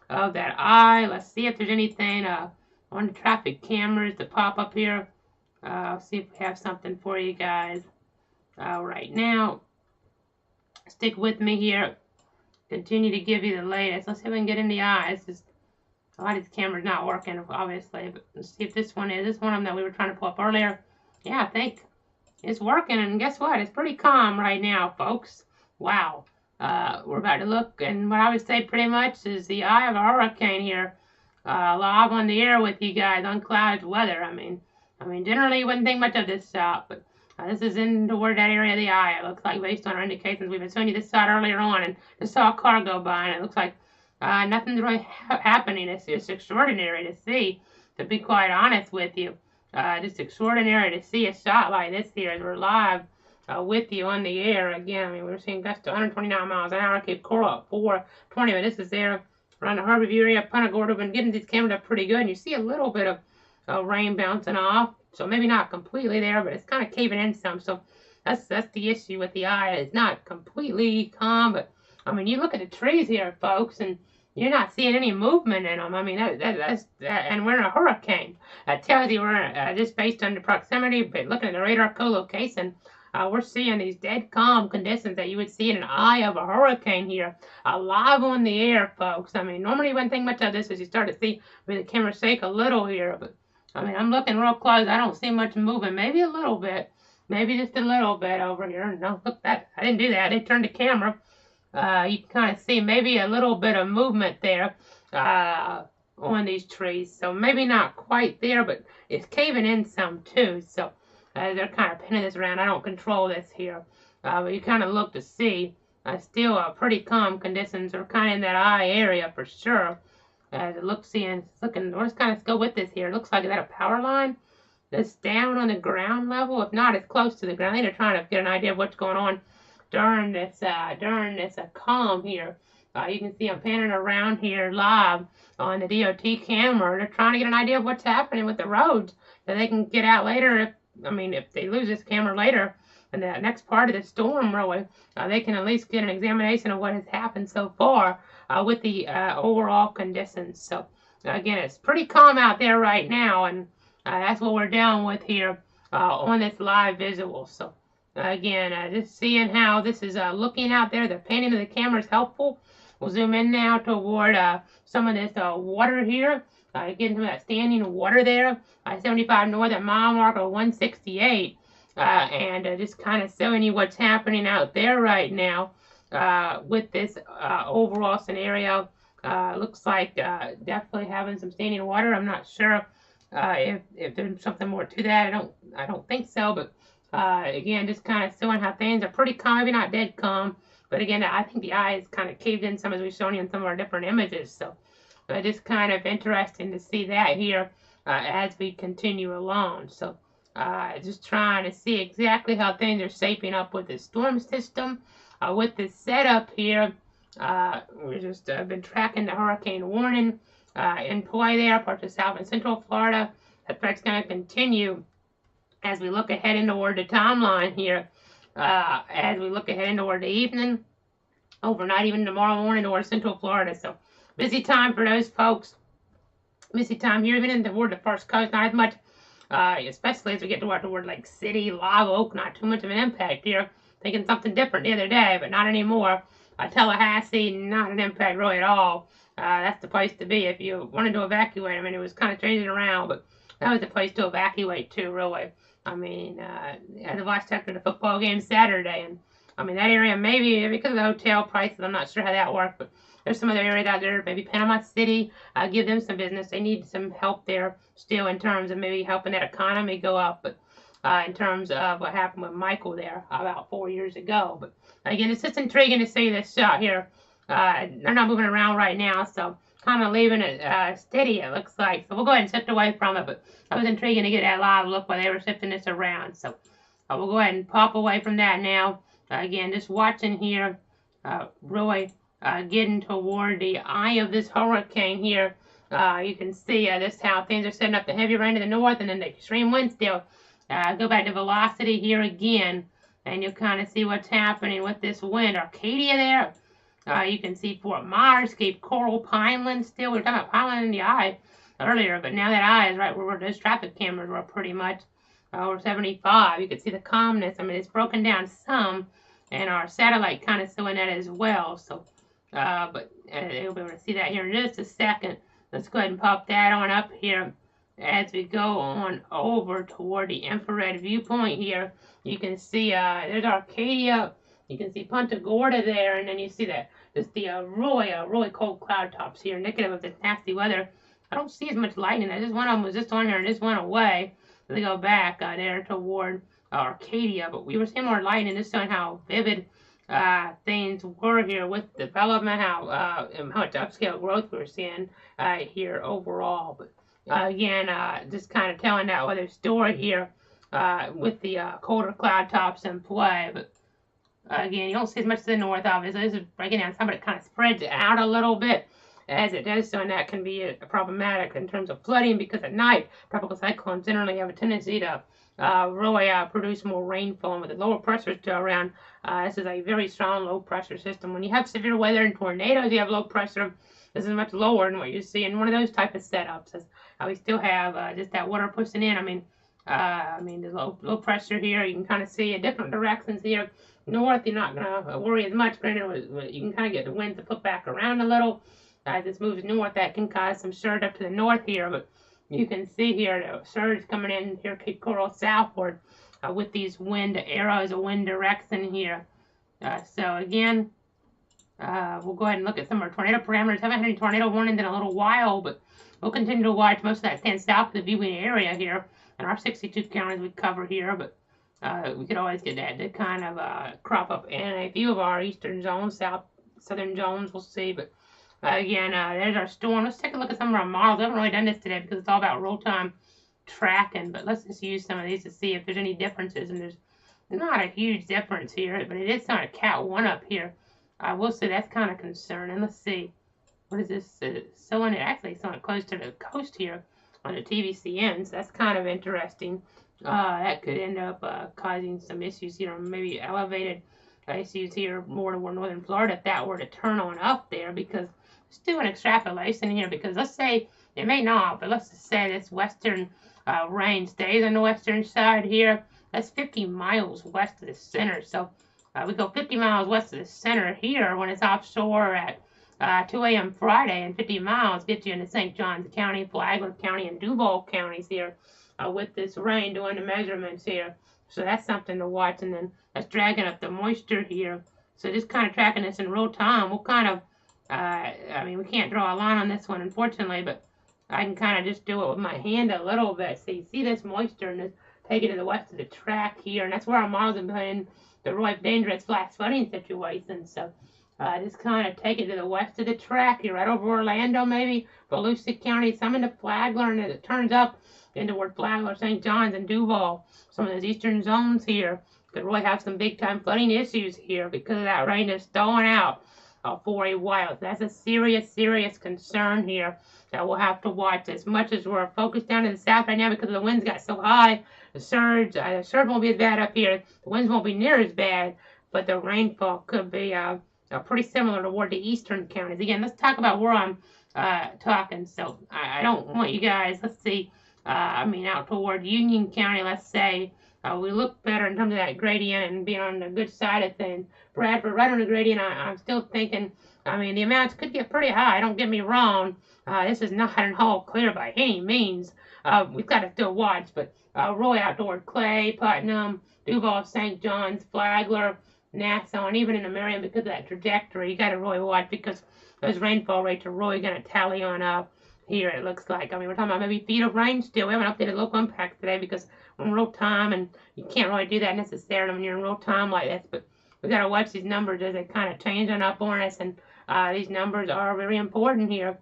Speaker 2: of that I. Let's see if there's anything on the traffic cameras to pop up here. I'll see if we have something for you guys right now. Stick with me here. Continue to give you the latest. Let's see if we can get in the eyes. A lot of these cameras not working, obviously. But let's see if this one is. This one of them that we were trying to pull up earlier. Yeah, I think it's working, and guess what? It's pretty calm right now, folks. Wow. We're about to look, and what I would say pretty much is the eye of a hurricane here. Live on the air with you guys on clouded weather. I mean, generally you wouldn't think much of this shot, but this is in toward that area of the eye. It looks like, based on our indications, we've been showing you this shot earlier on, and just saw a car go by, and it looks like nothing's really happening. It's extraordinary to see, to be quite honest with you. Just extraordinary to see a shot like this here as we're live with you on the air. Again, I mean, we're seeing gusts to 129 miles an hour. Cape Coral at 420, but this is there around the Harborview area. Punta Gorda, been getting these cameras up pretty good, and you see a little bit of rain bouncing off. So maybe not completely there, but it's kind of caving in some. So that's the issue with the eye. It's not completely calm, but I mean, you look at the trees here, folks, and you're not seeing any movement in them. I mean, that's and we're in a hurricane. That tells you we're just based on the proximity, but looking at the radar co-location, we're seeing these dead calm conditions that you would see in an eye of a hurricane here, live on the air, folks. I mean, normally you wouldn't think much of this as you start to see the camera shake a little here, but I mean, I'm looking real close. I don't see much movement. Maybe a little bit, maybe just a little bit over here. No, look, that I didn't do that. I didn't turn the camera. You can kind of see maybe a little bit of movement there on these trees. So maybe not quite there, but it's caving in some too. So They're kind of pinning this around. I don't control this here, but you kind of look to see. Still pretty calm conditions are kind of in that eye area for sure. As it looks, looking, let's kind of go with this here. It looks like, is that a power line that's down on the ground level? If not, it's close to the ground. They're trying to get an idea of what's going on during this calm here. You can see I'm panning around here live on the DOT camera. They're trying to get an idea of what's happening with the roads so they can get out later. If they lose this camera later in the next part of the storm, really, they can at least get an examination of what has happened so far with the overall conditions. So, again, it's pretty calm out there right now, and that's what we're dealing with here on this live visual. So, again, just seeing how this is looking out there. The panning of the camera is helpful. We'll zoom in now toward some of this water here. Getting some of that standing water there. 75 north at mile marker 168. And just kind of showing you what's happening out there right now with this overall scenario. Looks like definitely having some standing water. I'm not sure if there's something more to that. I don't think so, but again, just kind of showing how things are pretty calm, maybe not dead calm, but again, I think the eye is kind of caved in some, as we've shown you in some of our different images. So just kind of interesting to see that here as we continue along. So just trying to see exactly how things are shaping up with the storm system. With this setup here, we've just been tracking the hurricane warning in play there, parts of South and Central Florida. That threat's going to continue as we look ahead into toward the timeline here. As we look ahead into toward the evening, overnight, even tomorrow morning toward Central Florida. So busy time for those folks. Busy time here, even in toward the first coast. Not as much, especially as we get toward Lake City, Live Oak. Not too much of an impact here. Thinking something different the other day, but not anymore. Tallahassee, not an impact really at all. That's the place to be if you wanted to evacuate. It was kind of changing around, but that was the place to evacuate too, really. As I watched after the football game Saturday, and that area, maybe because of the hotel prices, I'm not sure how that worked, but there's some other areas out there, maybe Panama City, give them some business. They need some help there still in terms of maybe helping that economy go up, but in terms of what happened with Michael there about 4 years ago. But again, it's just intriguing to see this shot here. They're not moving around right now, so kind of leaving it steady, it looks like. So we'll go ahead and shift away from it, but that was intriguing to get that live look while they were shifting this around. So we'll go ahead and pop away from that now. Again, just watching here, really getting toward the eye of this hurricane here. You can see just how things are setting up, the heavy rain to the north and then the extreme wind still. Go back to velocity here again, and you'll kind of see what's happening with this wind. Arcadia there. You can see Fort Myers, Cape Coral, Pineland still. We were talking about Pineland in the eye earlier, but now that eye is right where those traffic cameras were pretty much over 75. You can see the calmness. It's broken down some, and our satellite kind of showing that as well. So, but you'll be able to see that here in just a second. Let's go ahead and pop that on up here. As we go on over toward the infrared viewpoint here, you can see there's Arcadia. You can see Punta Gorda there, and then you see that just the really cold cloud tops here, indicative of this nasty weather. I don't see as much lightning. This one of them was just on here and just went away. So they go back there toward Arcadia, but we were seeing more lightning, just showing how vivid things were here with development, how much upscale growth we're seeing here overall. But again, just kind of telling that weather story here with the colder cloud tops in play. But again, you don't see as much to the north, obviously. This is breaking down some, but it kind of spreads out a little bit as it does so, and that can be problematic in terms of flooding, because at night, tropical cyclones generally have a tendency to really produce more rainfall, and with the lower pressure still around, this is a very strong low pressure system. When you have severe weather and tornadoes, you have low pressure. This is much lower than what you see in one of those type of setups. We still have just that water pushing in. The low pressure here, you can kind of see in different directions here. North, you're not going to worry as much. Granted, you can kind of get the winds to put back around a little. As this moves north, that can cause some surge up to the north here. But you can see here the surge coming in here, Cape Coral southward, with these wind arrows, a wind direction here. So again, We'll go ahead and look at some of our tornado parameters. Haven't had any tornado warnings in a little while, but we'll continue to watch. Most of that stands south of the viewing area here in our 62 counties we cover here, but we could always get that to kind of crop up in a few of our eastern zones, southern zones. We'll see, but again, there's our storm. Let's take a look at some of our models. I haven't really done this today because it's all about real-time tracking, but let's just use some of these to see if there's any differences, and there's not a huge difference here, but it is kind of Cat 1 up here. I will say that's kind of concerning. Let's see. What is this? So it actually it's not close to the coast here on the TVCN, so that's kind of interesting. That could end up causing some issues here, maybe elevated issues here more toward northern Florida if that were to turn on up there, because let's do an extrapolation here, because let's say it may not, but let's just say this western rain stays on the western side here. That's 50 miles west of the center, so we go 50 miles west of the center here when it's offshore at 2 a.m. Friday, and 50 miles gets you into St. Johns County, Flagler County, and Duval counties here with this rain doing the measurements here. So that's something to watch, and then that's dragging up the moisture here. So just kind of tracking this in real time. We'll kind of, I mean, we can't draw a line on this one, unfortunately, but I can kind of just do it with my hand a little bit. So you see this moisture and this take it to the west of the track here, and that's where our models have been the really dangerous flash flooding situation. So just kind of take it to the west of the track here, right over Orlando, maybe Volusia County, some into Flagler, and as it turns up into where Flagler, St. John's, and Duval, some of those eastern zones here, could really have some big time flooding issues here because of that rain that's thawing out for a while. So that's a serious concern here that we'll have to watch. As much as we're focused down to the south right now because the winds got so high, the surge won't be as bad up here. The winds won't be near as bad, but the rainfall could be pretty similar toward the eastern counties. Again, let's talk about where I'm talking. So I don't want you guys, let's see, I mean out toward Union County, let's say, we look better in terms of that gradient and being on the good side of things. Bradford, right on the gradient, I'm still thinking, I mean, the amounts could get pretty high, don't get me wrong. This is not an all clear by any means. We've got to still watch, but really out toward Clay, Putnam, Duval, St. John's, Flagler, Nassau, and even in the Marion because of that trajectory. You got to really watch because those rainfall rates are really going to tally on up here, it looks like. I mean, we're talking about maybe feet of rain still. We haven't updated local impacts today because we're in real time, and you can't really do that necessarily when you're in real time like this, but we got to watch these numbers as they kind of change on up on us, and these numbers are very important here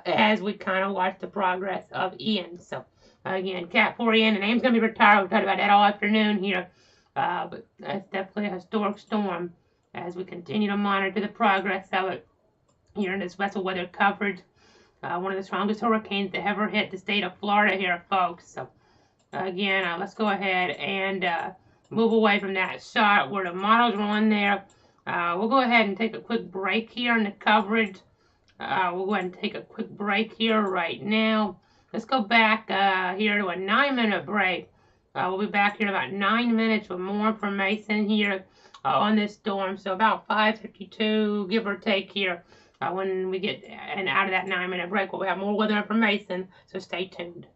Speaker 2: as we kind of watch the progress of Ian. So, again, Cat 4 Ian, the name's going to be retired. We've talked about that all afternoon here. But that's definitely a historic storm as we continue to monitor the progress of it here in this vessel weather coverage. One of the strongest hurricanes to ever hit the state of Florida here, folks. So, again, let's go ahead and move away from that shot where the models are on there. We'll go ahead and take a quick break here in the coverage. We'll go ahead and take a quick break here right now. Let's go back here to a 9-minute break. We'll be back here in about 9 minutes with more information here on this storm. So about 5:52, give or take here, when we get out of that 9-minute break, we'll have more weather information. So stay tuned.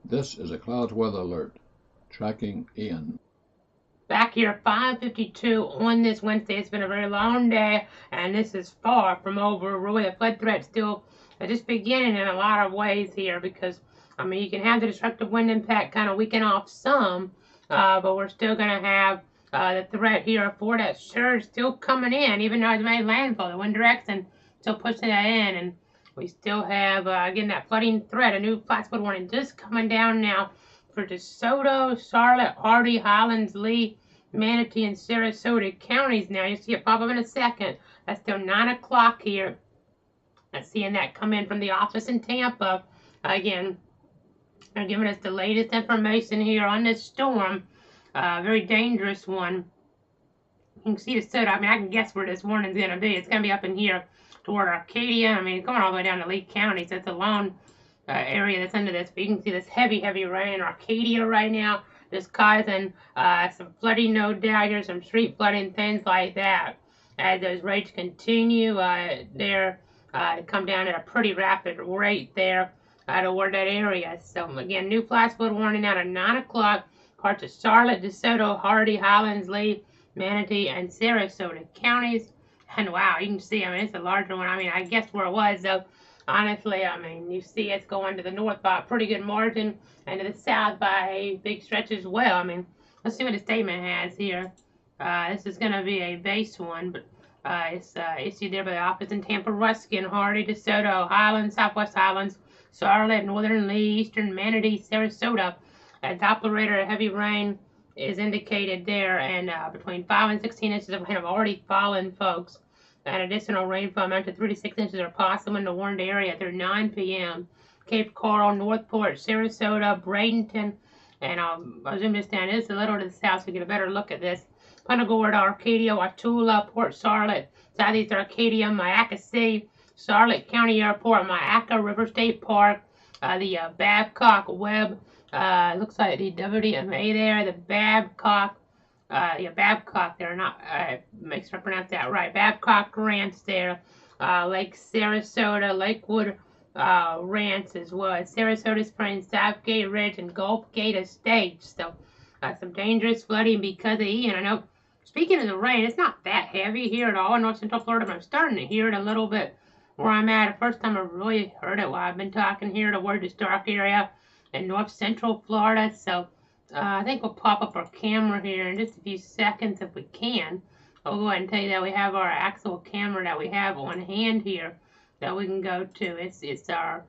Speaker 1: This is a clouds weather alert. Tracking Ian.
Speaker 2: Back here at 5:52 on this Wednesday. It's been a very long day, and this is far from over. Really, the flood threat still just beginning in a lot of ways here because, I mean, you can have the destructive wind impact kind of weaken off some, but we're still going to have the threat here for that surge still coming in, even though it's made landfall. The wind direction still pushing that in, and we still have, again, that flooding threat, a new flash-flood warning just coming down now for DeSoto, Charlotte, Hardy, Highlands, Lee, Manatee, and Sarasota counties now. You'll see it pop up in a second. That's still 9 o'clock here. I'm seeing that come in from the office in Tampa. Again, they're giving us the latest information here on this storm. Very dangerous one. You can see DeSoto. I mean, I can guess where this warning's going to be. It's going to be up in here toward Arcadia. I mean, it's going all the way down to Lee County, so it's a long area that's under this, but you can see this heavy rain in Arcadia right now, just causing some flooding, no doubt. Here's some street flooding, things like that. As those rates continue, they're come down at a pretty rapid rate there toward that area. So again, new flash flood warning out at 9 o'clock. Parts of Charlotte, DeSoto, Hardy, Highlands, Lee, Manatee, and Sarasota counties. And wow, you can see, I mean, it's a larger one. I mean, I guess where it was though. Honestly, I mean, you see it's going to the north by a pretty good margin and to the south by a big stretch as well. I mean, let's see what the statement has here. This is going to be a base one, but it's issued there by the office in Tampa, Ruskin, Hardy, DeSoto, Highlands, Southwest Highlands, Charlotte, Northern Lee, Eastern Manatee, Sarasota. A Doppler radar of heavy rain is indicated there, and between 5 and 16 inches of rain have already fallen, folks. An additional rainfall amount to 3 to 6 inches are possible in the warned area through 9 p.m. Cape Coral, Northport, Sarasota, Bradenton, and I'll zoom this down. It's a little to the south so you get a better look at this. Punta Gorda, Arcadia, Wauchula, Port Charlotte, Southeast Arcadia, Myakkacy, Charlotte County Airport, Myakka River State Park, the Babcock Webb, looks like the WMA there, the Babcock. Babcock there, not, make sure I pronounce that right. Babcock Ranch there, Lake Sarasota, Lakewood Ranch as well as Sarasota Springs, Southgate Ridge, and Gulf Gate Estates. So, some dangerous flooding because of Ian. I know, speaking of the rain, it's not that heavy here at all in North Central Florida, but I'm starting to hear it a little bit where I'm at. The first time I really heard it while I've been talking here toward the Stark area in North Central Florida. So, I think we'll pop up our camera here in just a few seconds if we can. I'll go ahead and tell you that we have our actual camera that we have on hand here that we can go to. It's our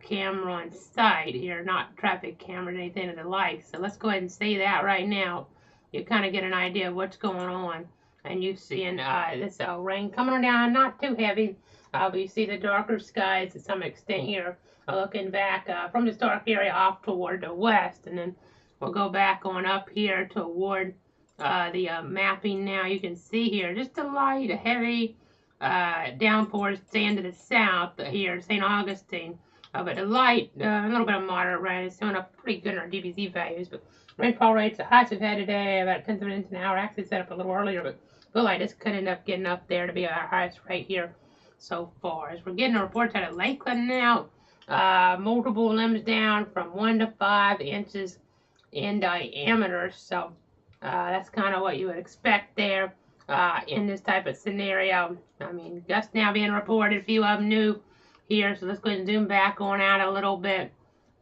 Speaker 2: camera on site here, not traffic cameras or anything of the like. So let's go ahead and see that right now. You kind of get an idea of what's going on. And you see this rain coming down, not too heavy. But you see the darker skies to some extent here. Looking back from the Stark area off toward the west, and then we'll go back on up here toward the mapping now. You can see here just a light, heavy downpours staying to the south here, St. Augustine. But the light, a little bit of moderate rain is showing up pretty good in our DBZ values. But rainfall rates, the highest we've had today, about 10 minutes an hour. Actually set up a little earlier, but feel like this could end up getting up there to be our highest rate here so far. As we're getting the reports out of Lakeland now, multiple limbs down from 1 to 5 inches in diameter. So that's kind of what you would expect there in this type of scenario. I mean, gusts now being reported, a few of them new here. So let's go ahead and zoom back on out a little bit.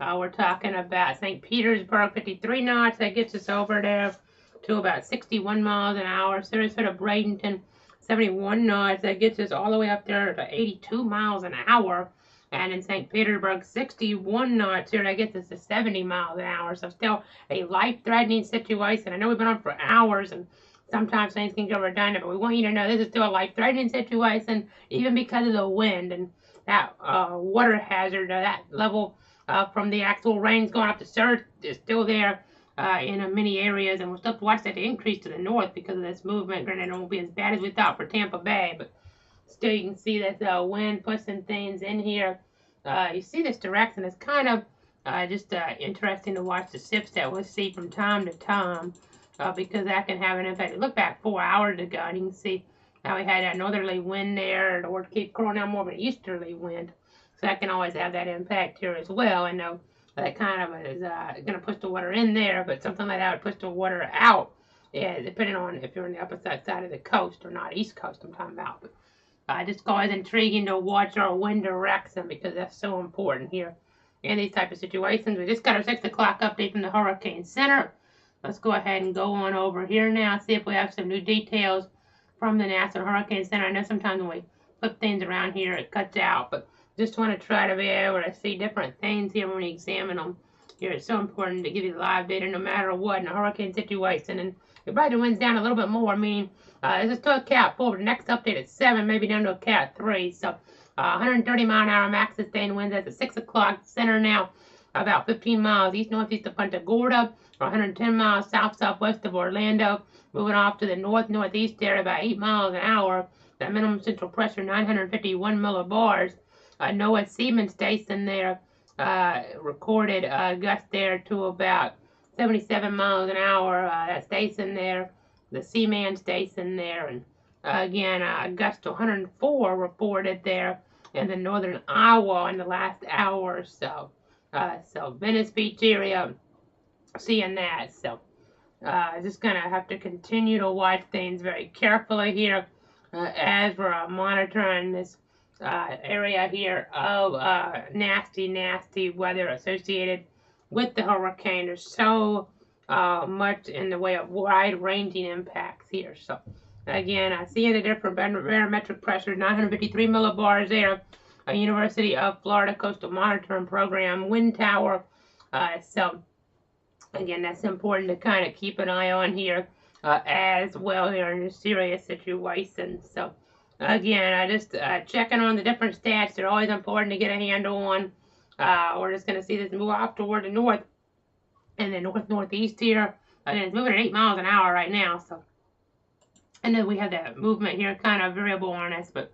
Speaker 2: We're talking about St. Petersburg, 53 knots. That gets us over there to about 61 miles an hour. Sarasota, Bradenton, 71 knots. That gets us all the way up there to 82 miles an hour. And in St. Petersburg, 61 knots here. That gets us to 70 miles an hour. So still a life-threatening situation. I know we've been on for hours, and sometimes things can get redundant, but we want you to know this is still a life-threatening situation, even because of the wind and that water hazard, that level from the actual rains going up the surge is still there in many areas, and we'll still have to watch that increase to the north because of this movement. Granted, it won't be as bad as we thought for Tampa Bay, but still you can see that the wind pushing things in here. You see this direction. It's kind of just interesting to watch the shifts that we'll see from time to time because that can have an impact. Look back 4 hours ago, and you can see how we had that northerly wind there, toward Cape Coral, now more of an easterly wind. So that can always have that impact here as well. And that kind of is going to push the water in there, but something like that would push the water out. Yeah, depending on if you're on the opposite side of the coast or not, east coast I'm talking about. But just always intriguing to watch our wind direction because that's so important here in these type of situations. We just got our 6 o'clock update from the Hurricane Center. Let's go ahead and go on over here now, see if we have some new details from the National Hurricane Center. I know sometimes when we flip things around here, it cuts out, but just want to try to be able to see different things here when we examine them. Here, it's so important to give you the live data no matter what in a hurricane situation. And if the wind's down a little bit more, I mean, this is still a Cat 4, but the next update at 7, maybe down to a Cat 3. So 130 mile an hour max sustained winds at the 6 o'clock center now, about 15 miles east-northeast of Punta Gorda, or 110 miles south-southwest of Orlando, moving off to the north-northeast area about 8 miles an hour. That minimum central pressure, 951 millibars. NOAA Seaman Station there recorded gusts there to about 77 miles an hour. That station there, the Seaman Station there, and again, gusts to 104 reported there in the northern Iowa in the last hour or so. So Venice Beach area, seeing that. So just gonna have to continue to watch things very carefully here as we're monitoring this area here of nasty weather associated with the hurricane. There's so much in the way of wide-ranging impacts here. So again, I see the different barometric pressures, 953 millibars there. A University of Florida Coastal Monitoring Program wind tower. So again, that's important to kind of keep an eye on here as well here in a serious situation. So again, I just checking on the different stats. They're always important to get a handle on. We're just going to see this move off toward the north and the north-northeast here. And it's moving at 8 miles an hour right now. So, and then we have that movement here, kind of variable on us. But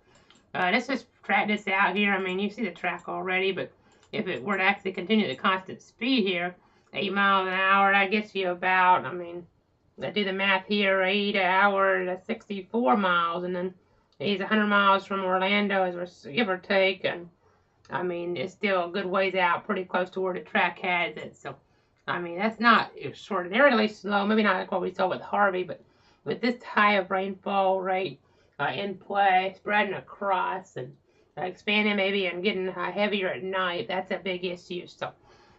Speaker 2: let's just track this out here. I mean, you see the track already, but if it were to actually continue the constant speed here, 8 miles an hour, that gets you about, I mean, I do the math here, 8 an hour, that's 64 miles, and then he's 100 miles from Orlando, as we're give or take, and I mean, it's still a good ways out, pretty close to where the track has it. So, I mean, that's not extraordinarily slow, maybe not like what we saw with Harvey, but with this high of rainfall rate in play, spreading across and expanding maybe and getting heavier at night, that's a big issue. So,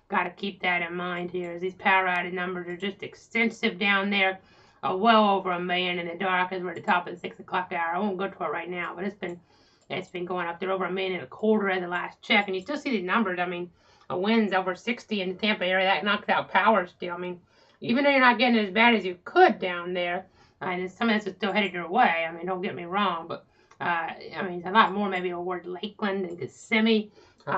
Speaker 2: got to keep that in mind here, as these power outage numbers are just extensive down there. Well over 1 million in the dark as we're at the top of the 6 o'clock hour. I won't go to it right now, but it's been going up there over 1.25 million at the last check, and you still see these numbers. I mean, a wind's over 60 in the Tampa area. That knocks out power still. I mean, even though you're not getting as bad as you could down there, and some of this is still headed your way. I mean, don't get me wrong, but I mean, a lot more maybe toward Lakeland and Kissimmee,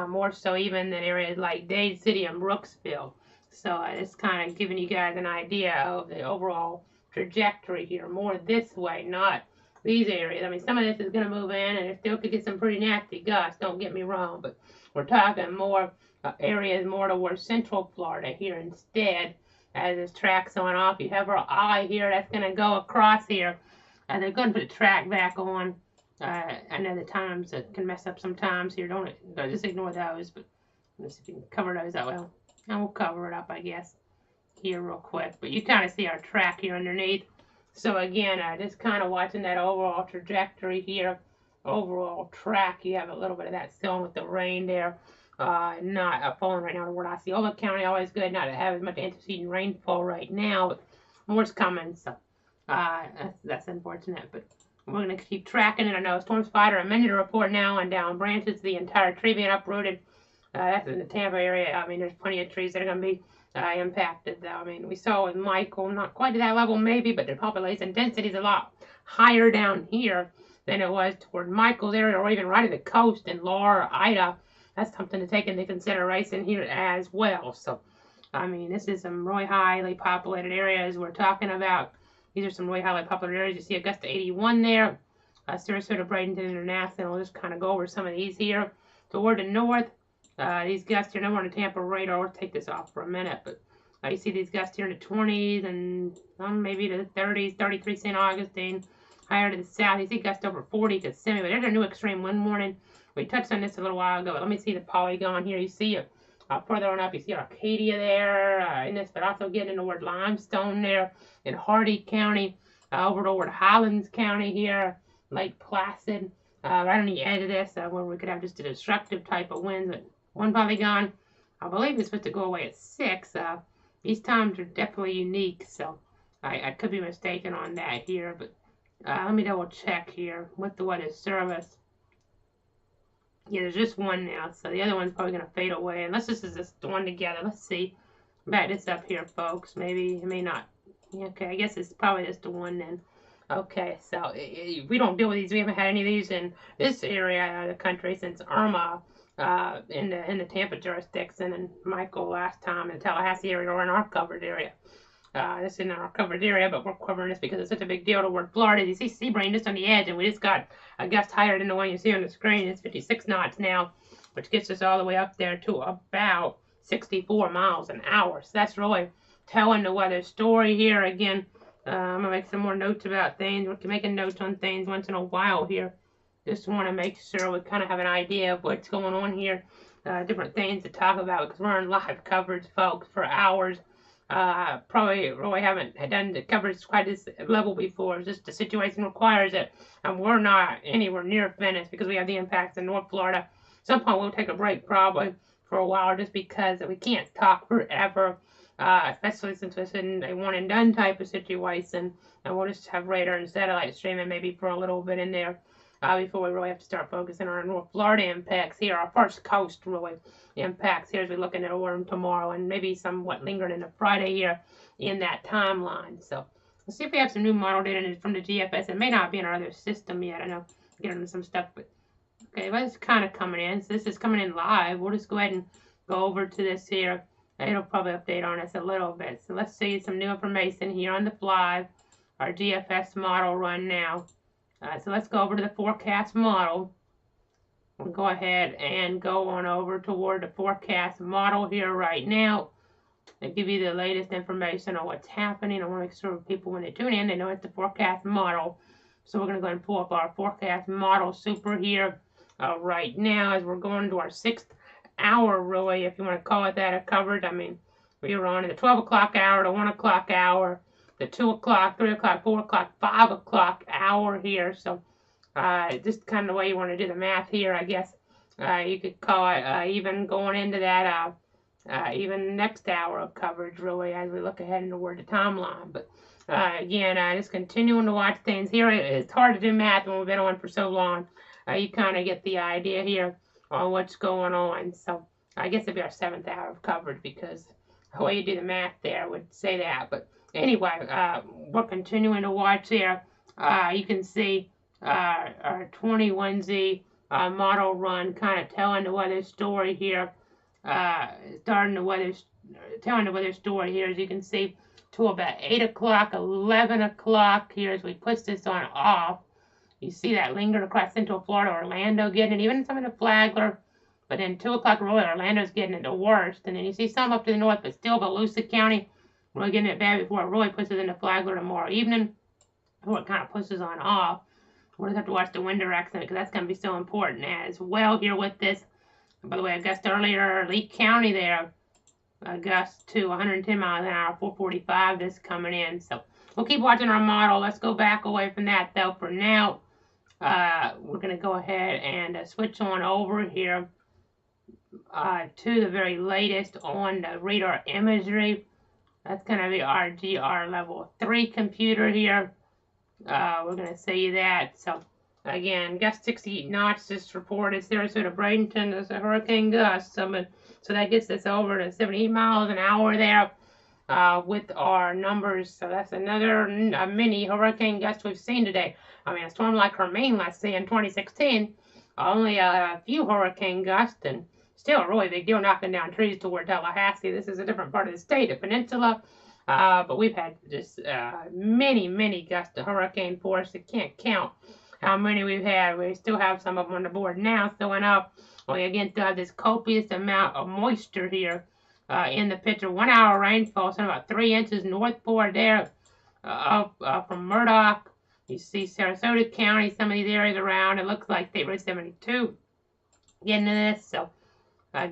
Speaker 2: more so even than areas like Dade City and Brooksville. So it's kind of giving you guys an idea of the overall trajectory here, more this way, not these areas. I mean, some of this is going to move in, and it still could get some pretty nasty gusts, don't get me wrong, but we're talking more areas more towards central Florida here instead. As this track's on off, you have our eye here that's going to go across here, and they're going to put the track back on. I know the times can mess up sometimes here, don't just ignore those, but let's see if we can cover those up. Well, and we'll cover it up, I guess, here real quick, but you kind of see our track here underneath. So again, just kind of watching that overall trajectory here, overall track. You have a little bit of that still with the rain there, not falling right now to where Osceola County. Always good not to have as much antecedent rainfall right now, but more's coming, so that's unfortunate. But we're going to keep tracking it. I know Storm Spider amended a report now on down branches, the entire tree being uprooted. That's in the Tampa area. I mean, there's plenty of trees that are going to be impacted, though. I mean, we saw with Michael, not quite to that level maybe, but the population density is a lot higher down here than it was toward Michael's area, or even right at the coast in Laura, Ida. That's something to take into consideration here as well. So, I mean, this is some really highly populated areas we're talking about. These are some really highly populated areas. You see Augusta 81 there, Sarasota, Bradenton International. We'll just kind of go over some of these here. Toward the north, these gusts here, no on the Tampa radar. We'll take this off for a minute, but you see these gusts here in the 20s and maybe the 30s, 33 St. Augustine. Higher to the south, you see gusts over 40 Kissimmee, but there's a new extreme wind warning. We touched on this a little while ago. Let me see the polygon here. You see Further on up, you see Arcadia there, in this, but also getting toward Limestone there in Hardy County, over toward Highlands County here, Lake Placid, right on the edge of this, where we could have just a destructive type of wind. But one polygon, I believe it's supposed to go away at 6. These times are definitely unique, so I could be mistaken on that here, but let me double check here with the weather service. Yeah, there's just one now, so the other one's probably going to fade away. Unless this is just one together. Let's see. Back this up here, folks. Maybe, it may not. Okay, I guess it's probably just the one then. Okay, so we don't deal with these. We haven't had any of these in this area of the country since Irma in the Tampa jurisdiction and Michael last time in the Tallahassee area or in our covered area. This isn't our covered area, but we're covering this because it's such a big deal toward Florida. You see Sebring just on the edge, and we just got a gust higher than the one you see on the screen. It's 56 knots now, which gets us all the way up there to about 64 miles an hour. So that's really telling the weather story here. Again, I'm going to make some more notes about things. We're making notes on things once in a while here. Just want to make sure we kind of have an idea of what's going on here. Different things to talk about because we're in live coverage, folks, for hours. Probably really haven't done the coverage quite this level before. It's just the situation requires it, and we're not anywhere near finished because we have the impacts in North Florida. At some point we'll take a break probably for a while just because we can't talk forever, especially since it's in a one and done type of situation, and we'll just have radar and satellite streaming maybe for a little bit in there. Before we really have to start focusing on our North Florida impacts here, our first coast really impacts here as we look into the worm tomorrow and maybe somewhat lingering into Friday here in that timeline. So let's see if we have some new model data from the GFS. It may not be in our other system yet. I know I'm getting some stuff, but okay, but it's kind of coming in. So this is coming in live. We'll just go ahead and go over to this here. It'll probably update on us a little bit. So let's see some new information here on the fly. Our GFS model run now. So let's go over to the forecast model. We'll go ahead and go on over toward the forecast model here right now and give you the latest information on what's happening. I want to make sure people, when they tune in, they know it's the forecast model. So we're going to go ahead and pull up our forecast model super here right now as we're going to our 6th hour, really, if you want to call it that, of coverage. I mean, we were on in the 12 o'clock hour, the 1 o'clock hour, the 2 o'clock, 3 o'clock, 4 o'clock, 5 o'clock hour here. So just kind of the way you want to do the math here, I guess. You could call it even going into that even next hour of coverage, really, as we look ahead toward the timeline. But again, just continuing to watch things here. It's hard to do math when we've been on for so long. You kind of get the idea here on what's going on. So I guess it'd be our 7th hour of coverage because the way you do the math there would say that. But anyway, we're continuing to watch here. You can see our 21Z model run kind of telling the weather story here. Telling the weather story here, as you can see, to about 8 o'clock, 11 o'clock here as we push this on off. You see that lingering across Central Florida, Orlando getting it, even some of the Flagler. But then 2 o'clock, really, Orlando's getting it the worst. And then you see some up to the north, but still Volusia County, really getting it bad before it really pushes into Flagler tomorrow evening. Before it kind of pushes on off. We'll just have to watch the wind direction because that's going to be so important as well here with this. By the way, a gust earlier, Lee County there, a gust to 110 miles an hour, 445 just coming in. So we'll keep watching our model. Let's go back away from that though for now. We're going to go ahead and switch on over here to the very latest on the radar imagery. That's going to be our GR level 3 computer here. We're going to see that. So again, gust 68 knots just reported Sarasota Bradenton as a hurricane gust. So that gets us over to 78 miles an hour there with our numbers. So that's another mini hurricane gust we've seen today. I mean, a storm like Hermine, let's say, in 2016, only a few hurricane gusts, and still a really big deal knocking down trees toward Tallahassee. This is a different part of the state, the peninsula. But we've had just many gusts of hurricane force. I can't count how many we've had. We still have some of them on the board now showing up. We again still have this copious amount of moisture here in the picture. 1 hour rainfall, so about 3 inches northboard there from Murdoch. You see Sarasota County, some of these areas around. It looks like State Road 72 getting to this. So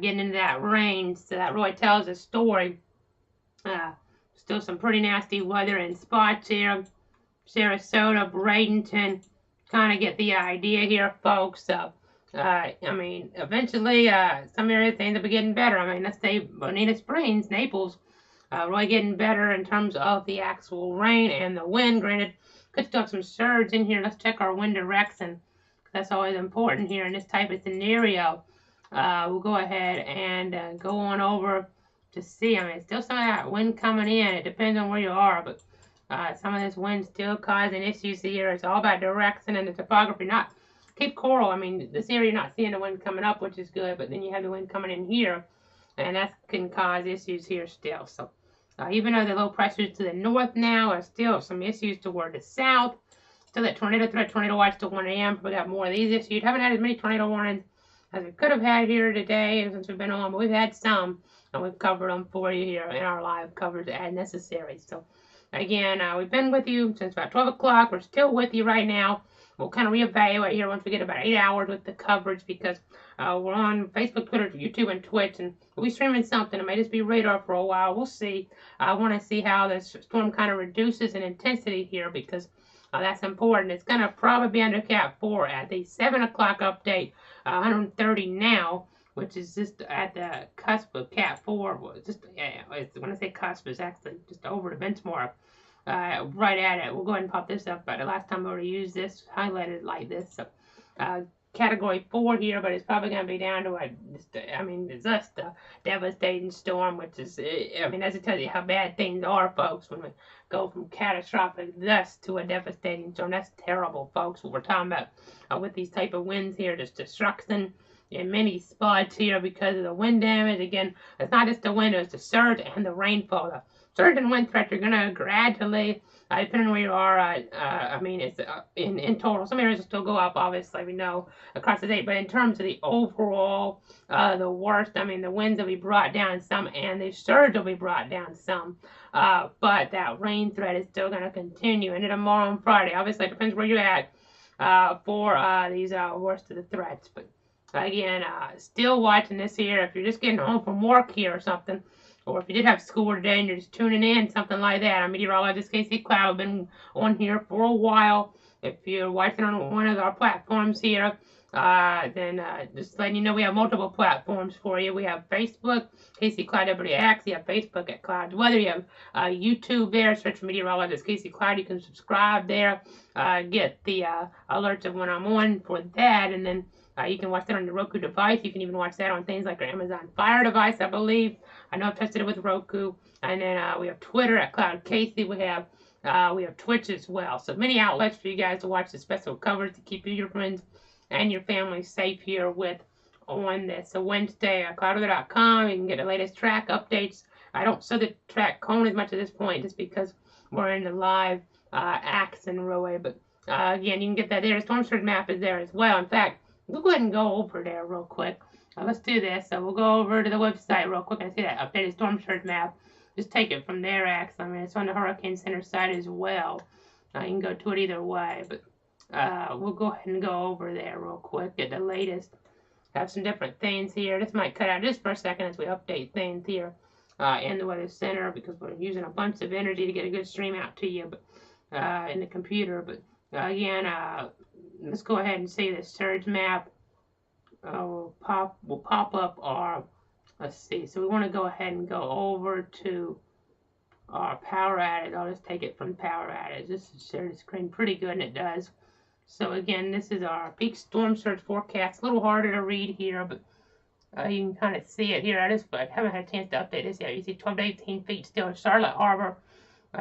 Speaker 2: getting into that rain, so that really tells a story. Still some pretty nasty weather in spots here. Sarasota, Bradenton, kind of get the idea here, folks. I mean, eventually, some areas things will be getting better. I mean, let's say Bonita Springs, Naples, really getting better in terms of the actual rain and the wind. Granted, could still have some surge in here. Let's check our wind direction. That's always important here in this type of scenario. We'll go ahead and go on over to see. I mean, still some of that wind coming in. It depends on where you are, but some of this wind still causing issues here. It's all about direction and the topography. Not Cape Coral, I mean, this area you're not seeing the wind coming up, which is good, but then you have the wind coming in here, and that can cause issues here still. So even though the low pressures to the north now are still some issues toward the south, still that tornado threat, tornado watch till 1 a.m. We got more of these issues. Haven't had as many tornado warnings as we could have had here today since we've been on, but we've had some, and we've covered them for you here in our live coverage as necessary. So again, we've been with you since about 12 o'clock. We're still with you right now. We'll kind of reevaluate here once we get about 8 hours with the coverage, because we're on Facebook, Twitter, YouTube, and Twitch, and we'll be streaming something. It may just be radar for a while. We'll see. I want to see how this storm kind of reduces in intensity here, because that's important. It's going to probably be under Cat 4 at the 7 o'clock update, 130 now, which is just at the cusp of Cat 4. Just when I say cusp, it's actually just over the benchmark. Right at it. We'll go ahead and pop this up. But the last time I already used this, highlighted like this. So, category 4 here, but it's probably going to be down to it's just a devastating storm, which is, that's to tell you how bad things are, folks, when we go from catastrophic dust to a devastating storm. That's terrible, folks, what we're talking about with these type of winds here. Just destruction in many spots here because of the wind damage. Again, it's not just the wind, it's the surge and the rainfall. The surge and wind threats are going to gradually, depending on where you are, it's in total. Some areas will still go up, obviously, we know, across the state. But in terms of the overall, the worst, the winds will be brought down some, and the surge will be brought down some. But that rain threat is still going to continue. And tomorrow and Friday, obviously, it depends where you're at for these worst of the threats. But again, still watching this here. If you're just getting home from work here or something, or if you did have school today and you're just tuning in, something like that. I'm meteorologist Casey Cloud. I've been on here for a while. If you're watching on one of our platforms here, then just letting you know we have multiple platforms for you. We have Facebook, Casey Cloud WX. You have Facebook at Cloud Weather. You have YouTube there. Search for meteorologist Casey Cloud. You can subscribe there. Get the alerts of when I'm on for that. And then you can watch that on your Roku device. You can even watch that on things like your Amazon Fire device, I believe. I know I've tested it with Roku. And then we have Twitter at Cloud Casey. We have Twitch as well. So many outlets for you guys to watch the special coverage to keep you, your friends, and your family safe here with on this. So Wednesday, cloudweather.com. You can get the latest track updates. I don't show the track cone as much at this point just because we're in the live action really. But again, you can get that there. The storm surge map is there as well. In fact, we'll go ahead and go over there real quick. Let's do this. So we'll go over to the website real quick and see that updated storm surge map. Just take it from there, actually. It's on the Hurricane Center site as well. You can go to it either way, but we'll go ahead and go over there real quick, get the latest. Have some different things here. This might cut out just for a second as we update things here in the Weather Center, because we're using a bunch of energy to get a good stream out to you, but in the computer. But again, let's go ahead and see the surge map. We'll pop up our, let's see, so we want to go ahead and go over to our power outage. I'll just take it from power outage. This is share the screen pretty good, and it does. So again, this is our peak storm surge forecast. A little harder to read here, but you can kind of see it here. I haven't had a chance to update this yet. You see 12 to 18 feet still in Charlotte Harbor.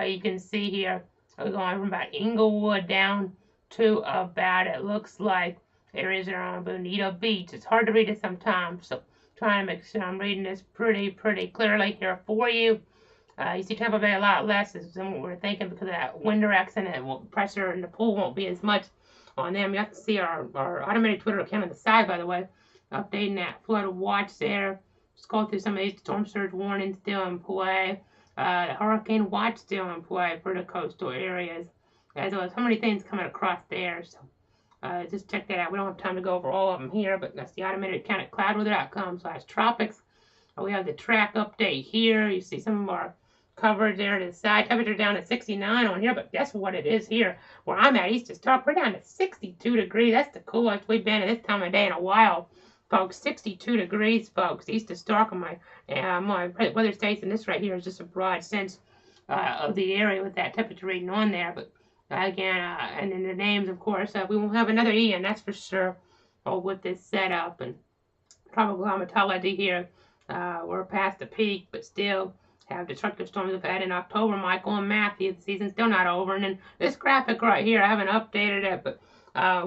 Speaker 2: You can see here, we're going from about Inglewood down to about, it looks like, areas around Bonita Beach. It's hard to read it sometimes, so trying to make sure I'm reading this pretty clearly here for you. You see Tampa Bay a lot less than what we're thinking because of that wind direction, and pressure in the pool won't be as much on them. You have to see our automated Twitter account on the side, by the way, updating that flood watch there. Just go through some of these storm surge warnings still in play. The hurricane watch still in play for the coastal areas, as well as so many things coming across there. So Just check that out. We don't have time to go over all of them here, but that's the automated account at cloudweather.com/tropics. We have the track update here. You see some of our coverage there to the side. Temperature down to 69 on here, but guess what it is here where I'm at, East of Stark. We're down to 62 degrees. That's the coolest we've been at this time of day in a while, folks. 62 degrees, folks. East of Stark on my weather station. This right here is just a broad sense of the area with that temperature reading on there. But again, and then the names, of course, we won't have another Ian, that's for sure, with this setup. And tropical climatology here. We're past the peak, but still have destructive storms we've had in October, Michael and Matthew. The season's still not over. And then this graphic right here, I haven't updated it, but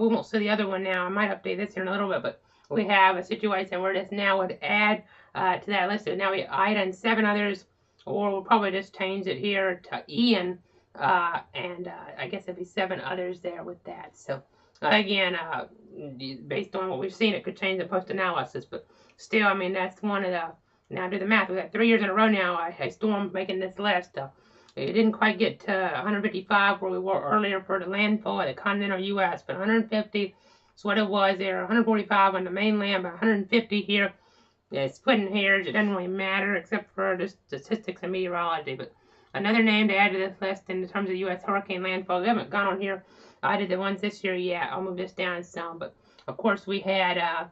Speaker 2: we won't see the other one now. I might update this here in a little bit, but we have a situation where this now would add to that list. Now we Ida and 7 others, or we'll probably just change it here to Ian, and I guess there'd be 7 others there with that. So again, based on what we've seen, it could change the post-analysis, but still, I mean, that's one of the, now do the math, we've got 3 years in a row now, a storm making this list. It didn't quite get to 155 where we were earlier for the landfall of the continental U.S., but 150 is what it was there. 145 on the mainland, but 150 here. It's splitting hairs. It doesn't really matter except for just statistics and meteorology. But another name to add to this list in terms of U.S. hurricane landfall. We haven't gone on here. I did the ones this year yet. I'll move this down some. But of course we had our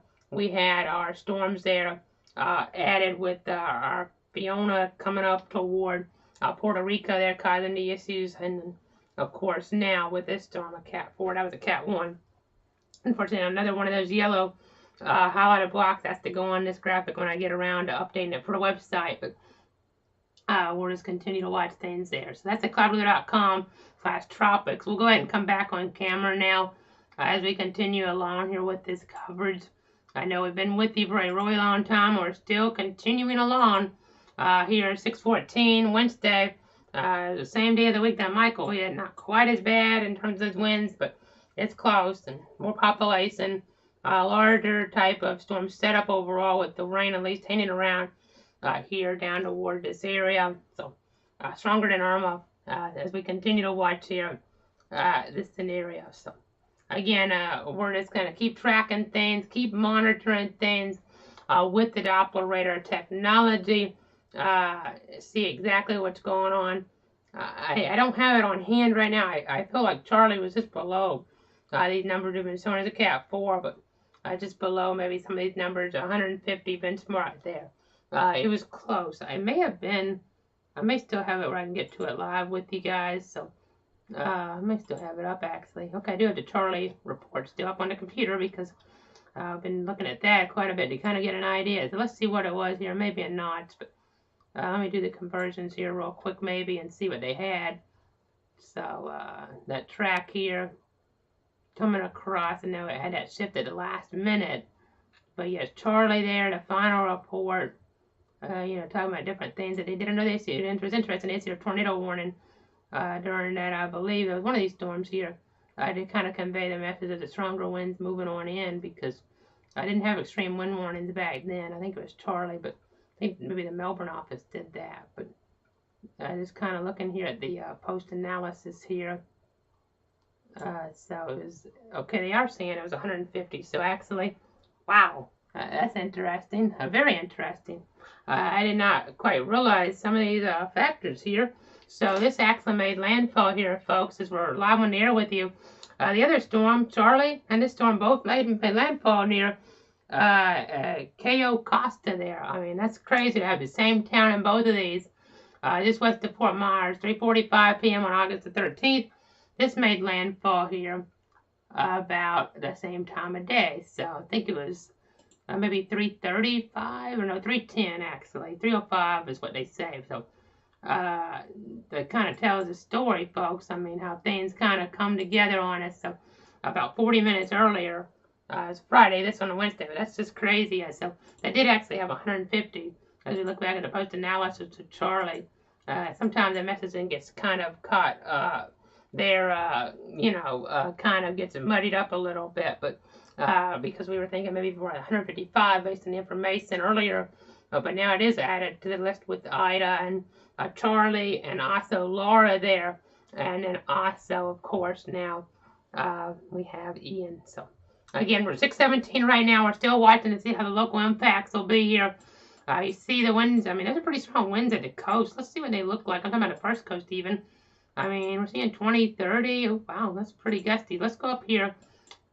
Speaker 2: storms there added with our Fiona coming up toward Puerto Rico there, causing the issues. And of course now with this storm, a Cat 4, that was a Cat 1. Unfortunately, another one of those yellow highlighted blocks has to go on this graphic when I get around to updating it for the website. But we'll just continue to watch things there. So that's at cloudweather.com/tropics. We'll go ahead and come back on camera now as we continue along here with this coverage. I know we've been with you for a really long time. We're still continuing along here, 6/14, Wednesday, the same day of the week that Michael hit. Not quite as bad in terms of winds, but it's close, and more population, larger type of storm setup overall, with the rain at least hanging around here down toward this area. So stronger than Irma as we continue to watch here this scenario. So again, we're just going to keep tracking things, keep monitoring things with the Doppler radar technology, see exactly what's going on. I don't have it on hand right now. I feel like Charlie was just below. These numbers have been shown as a Cat 4, but just below maybe some of these numbers, 150 benchmark there. It was close. I may still have it where I can get to it live with you guys, so I may still have it up actually. Okay, I do have the Charlie report still up on the computer because I've been looking at that quite a bit to kind of get an idea. So let's see what it was here, maybe a notch, but let me do the conversions here real quick maybe and see what they had. So that track here coming across, and now it had that shift at the last minute. But yes, Charlie there, the final report, talking about different things that they did. I know they issued, it was interesting, they issued a tornado warning during that, I believe. It was one of these storms here to kind of convey the message of the stronger winds moving on in, because I didn't have extreme wind warnings back then. I think it was Charlie, but I think maybe the Melbourne office did that. But just kind of looking here at the post-analysis here. So it was, okay, they are saying it was 150. So actually, wow, that's interesting. Very interesting. I did not quite realize some of these factors here. So this actually made landfall here, folks, as we're live on the air with you. The other storm, Charlie, and this storm both made landfall near Cayo Costa there. I mean, that's crazy to have the same town in both of these. Just west of Fort Myers, 3:45 p.m. on August the 13th. This made landfall here about the same time of day. So I think it was maybe 3:35, or no, 3:10 actually. 3:05 is what they say. So that kind of tells a story, folks. I mean, how things kind of come together on us. So about 40 minutes earlier, it's Friday, this on a Wednesday, but that's just crazy. So they did actually have 150 as we look back at the post-analysis of Charlie. Sometimes the messaging gets kind of caught there, kind of gets muddied up a little bit, but because we were thinking maybe we were at 155 based on the information earlier, but now it is added to the list with Ida and Charlie and also Laura there, and then also, of course, now we have Ian. So again, we're 6:17 right now. We're still watching to see how the local impacts will be here. You see the winds. I mean, those are pretty strong winds at the coast. Let's see what they look like. I'm talking about the first coast even. I mean, we're seeing 20, 30. Oh, wow, that's pretty gusty. Let's go up here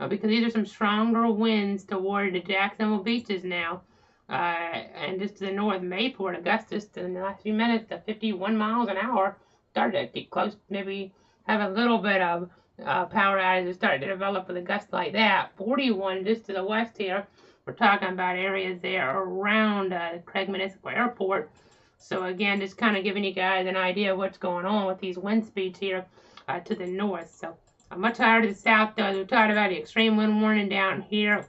Speaker 2: because these are some stronger winds toward the Jacksonville beaches now. And just to the north, Mayport, Augustus, in the last few minutes, to 51 miles an hour. Started to get close, maybe have a little bit of power outages started to develop with a gust like that. 41 just to the west here. We're talking about areas there around Craig Municipal Airport. So again, just kind of giving you guys an idea of what's going on with these wind speeds here to the north. So much higher to the south, though. We talked about the extreme wind warning down here.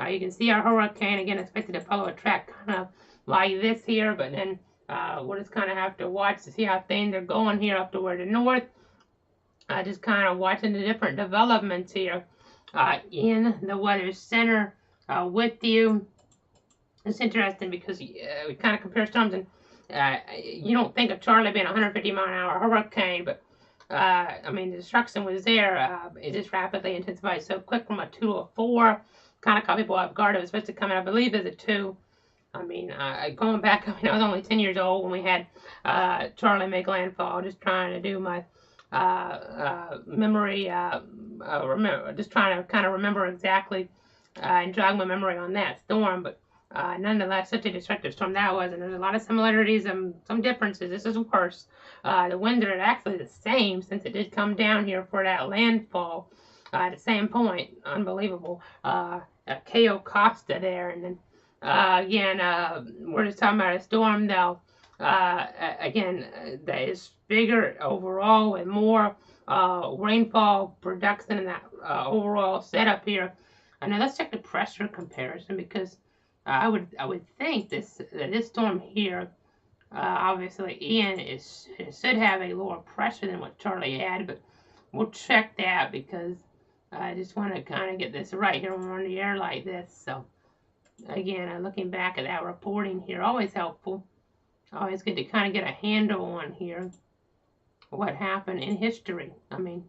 Speaker 2: You can see our hurricane, again, expected to follow a track kind of like this here, but then we'll just kind of have to watch to see how things are going here up toward the north. Just kind of watching the different developments here in the Weather Center with you. It's interesting because we kind of compare storms, and you don't think of Charlie being a 150 mile an hour hurricane, but I mean, the destruction was there. It just rapidly intensified so quick from a 2 to a 4. Kind of caught people off guard. It was supposed to come in, I believe, as a 2. I mean, going back, I mean, I was only 10 years old when we had Charlie make landfall. Just trying to do my memory, just trying to kind of remember exactly and jog my memory on that storm. But nonetheless, such a destructive storm that was, and there's a lot of similarities and some differences. This is worse. The winds are actually the same since it did come down here for that landfall at the same point. Unbelievable. Cayo Costa there, and then again, we're just talking about a storm though. Again, that is bigger overall with more rainfall production in that overall setup here. Now let's check the pressure comparison because I would think this storm here, obviously Ian should have a lower pressure than what Charlie had, but we'll check that because I just want to kind of get this right here when we're in the air like this. So again, looking back at that reporting here, always helpful. Always good to kind of get a handle on here what happened in history. I mean,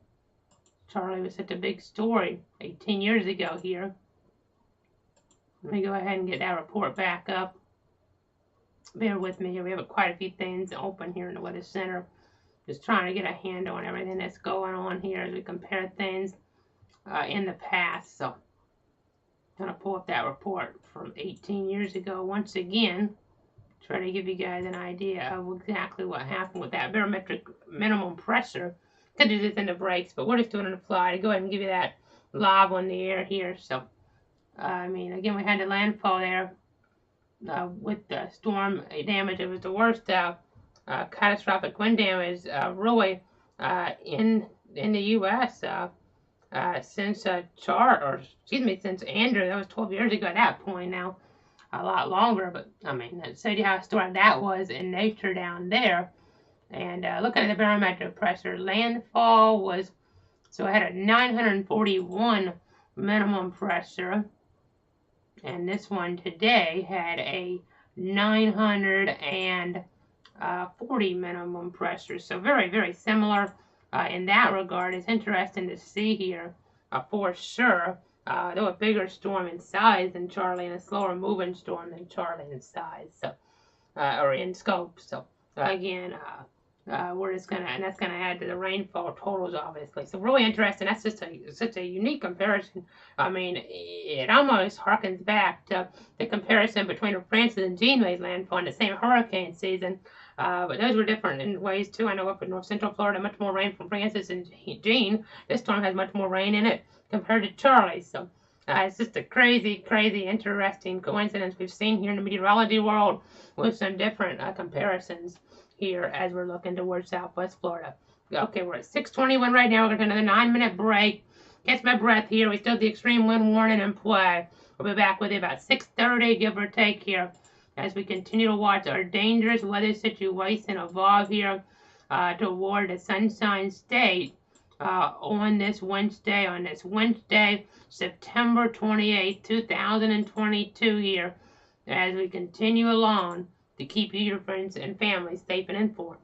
Speaker 2: Charlie was such a big story 18 years ago here. Let me go ahead and get that report back up. Bear with me here. We have quite a few things open here in the Weather Center. Just trying to get a handle on everything that's going on here as we compare things in the past. So I'm going to pull up that report from 18 years ago once again. Try to give you guys an idea of exactly what happened with that barometric minimum pressure. Could do this in the breaks, but we're just doing it on the fly to go ahead and give you that live on the air here. So, I mean, again, we had the landfall there with the storm damage. It was the worst catastrophic wind damage really in the U.S. Since since Andrew. That was 12 years ago at that point now. A lot longer, but I mean, that showed you how historic that was in nature down there. And looking at the barometric pressure, landfall was, so it had a 941 minimum pressure, and this one today had a 940 minimum pressure. So very, very similar in that regard. It's interesting to see here for sure. They were a bigger storm in size than Charlie and a slower moving storm than Charlie in size, so or in scope. So again, we're just gonna, and that's gonna add to the rainfall totals, obviously. So really interesting. That's just such a unique comparison. I mean, it almost harkens back to the comparison between Francis and Jean made landfall in the same hurricane season. But those were different in ways too. I know up in north central Florida, much more rain from Francis and Jean. This storm has much more rain in it compared to Charlie. So it's just a crazy, crazy, interesting coincidence we've seen here in the meteorology world with some different comparisons here as we're looking towards southwest Florida. Okay, we're at 6:21 right now. We're going to another 9-minute break. Catch my breath here. We still have the extreme wind warning in play. We'll be back with you about 6:30, give or take here, as we continue to watch our dangerous weather situation evolve here toward the Sunshine State on this Wednesday, September 28th, 2022 here, as we continue along to keep you, your friends, and family safe and informed.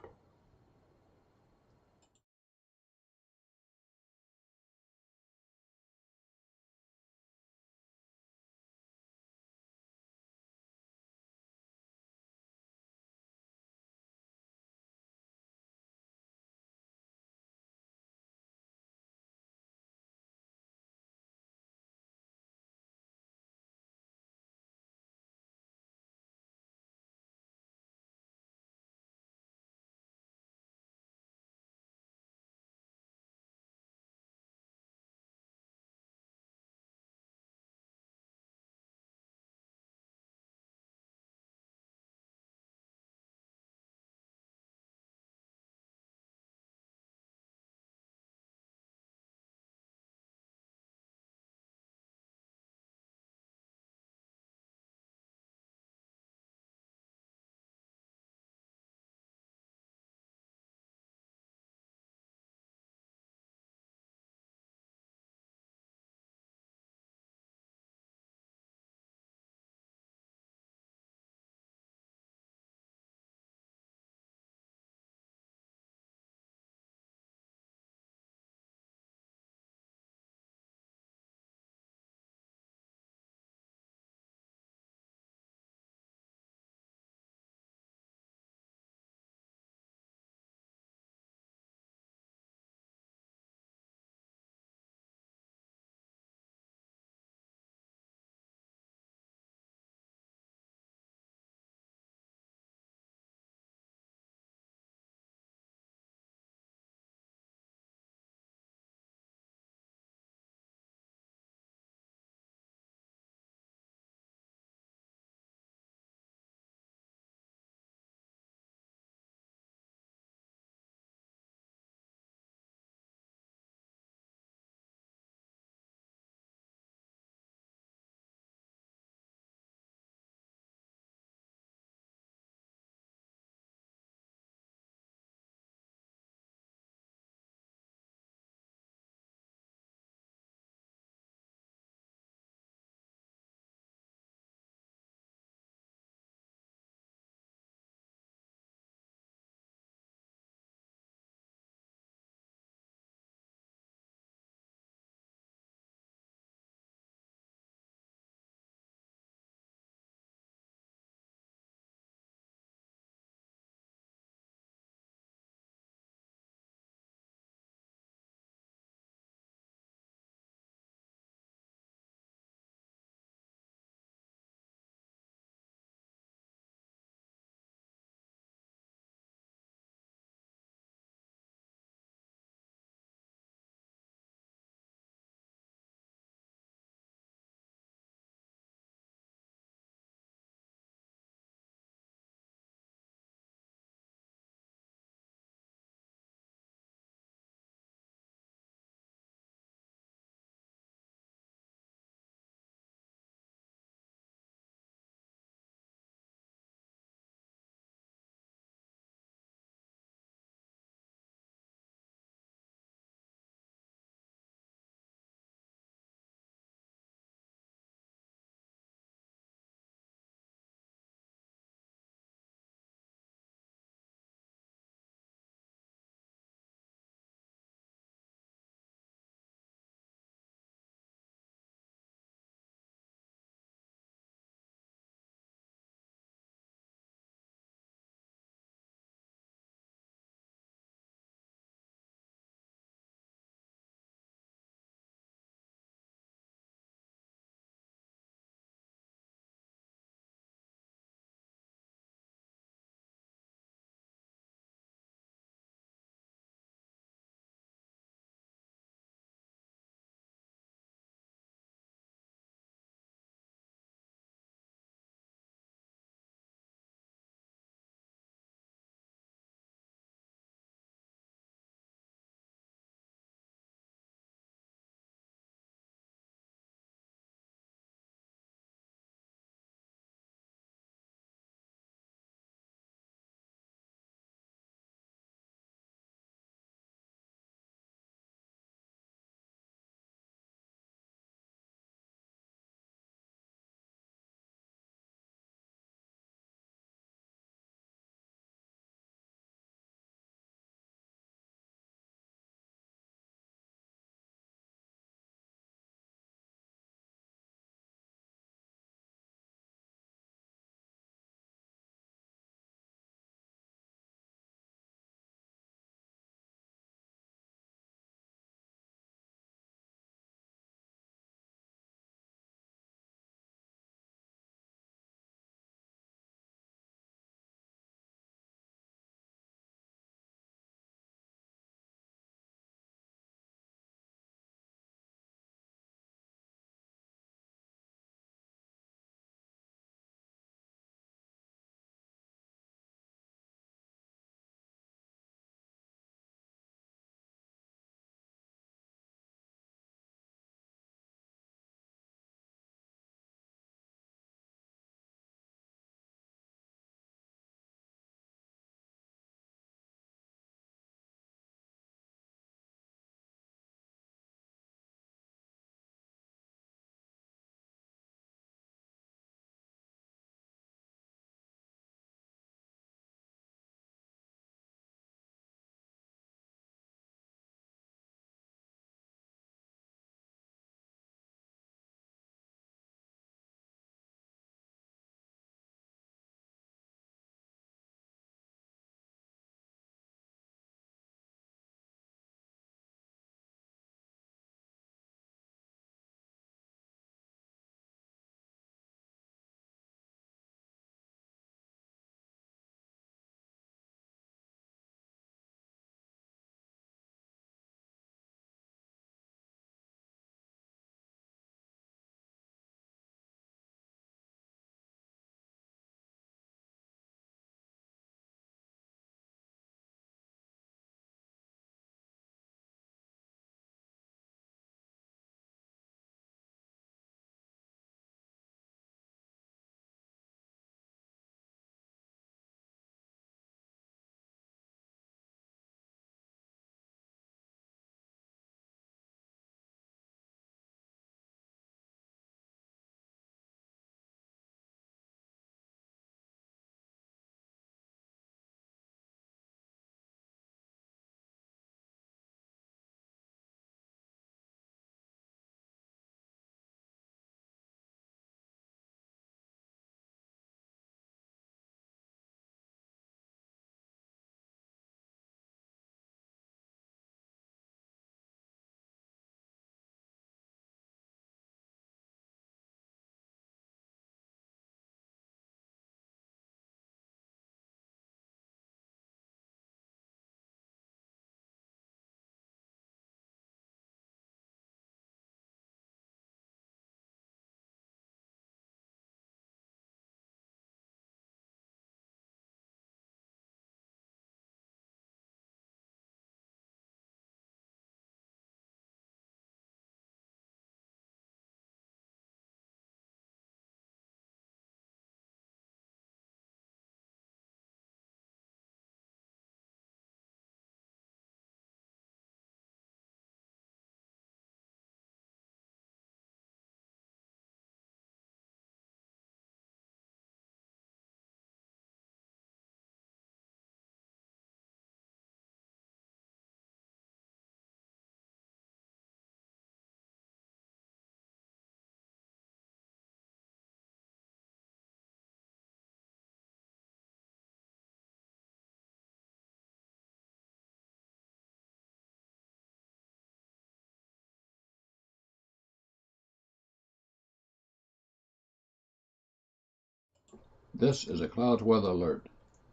Speaker 1: This is a cloud weather alert.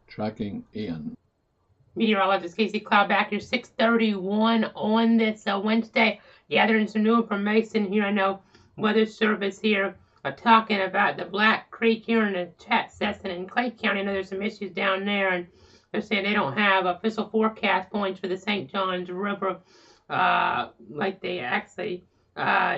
Speaker 1: Tracking Ian.
Speaker 2: Meteorologist Casey Cloud back here, 6:31 on this Wednesday, gathering some new information here. I know Weather Service here talking about the Black Creek here in the Sesson and Clay County. I know there's some issues down there, and they're saying they don't have official forecast points for the St. Johns River like they actually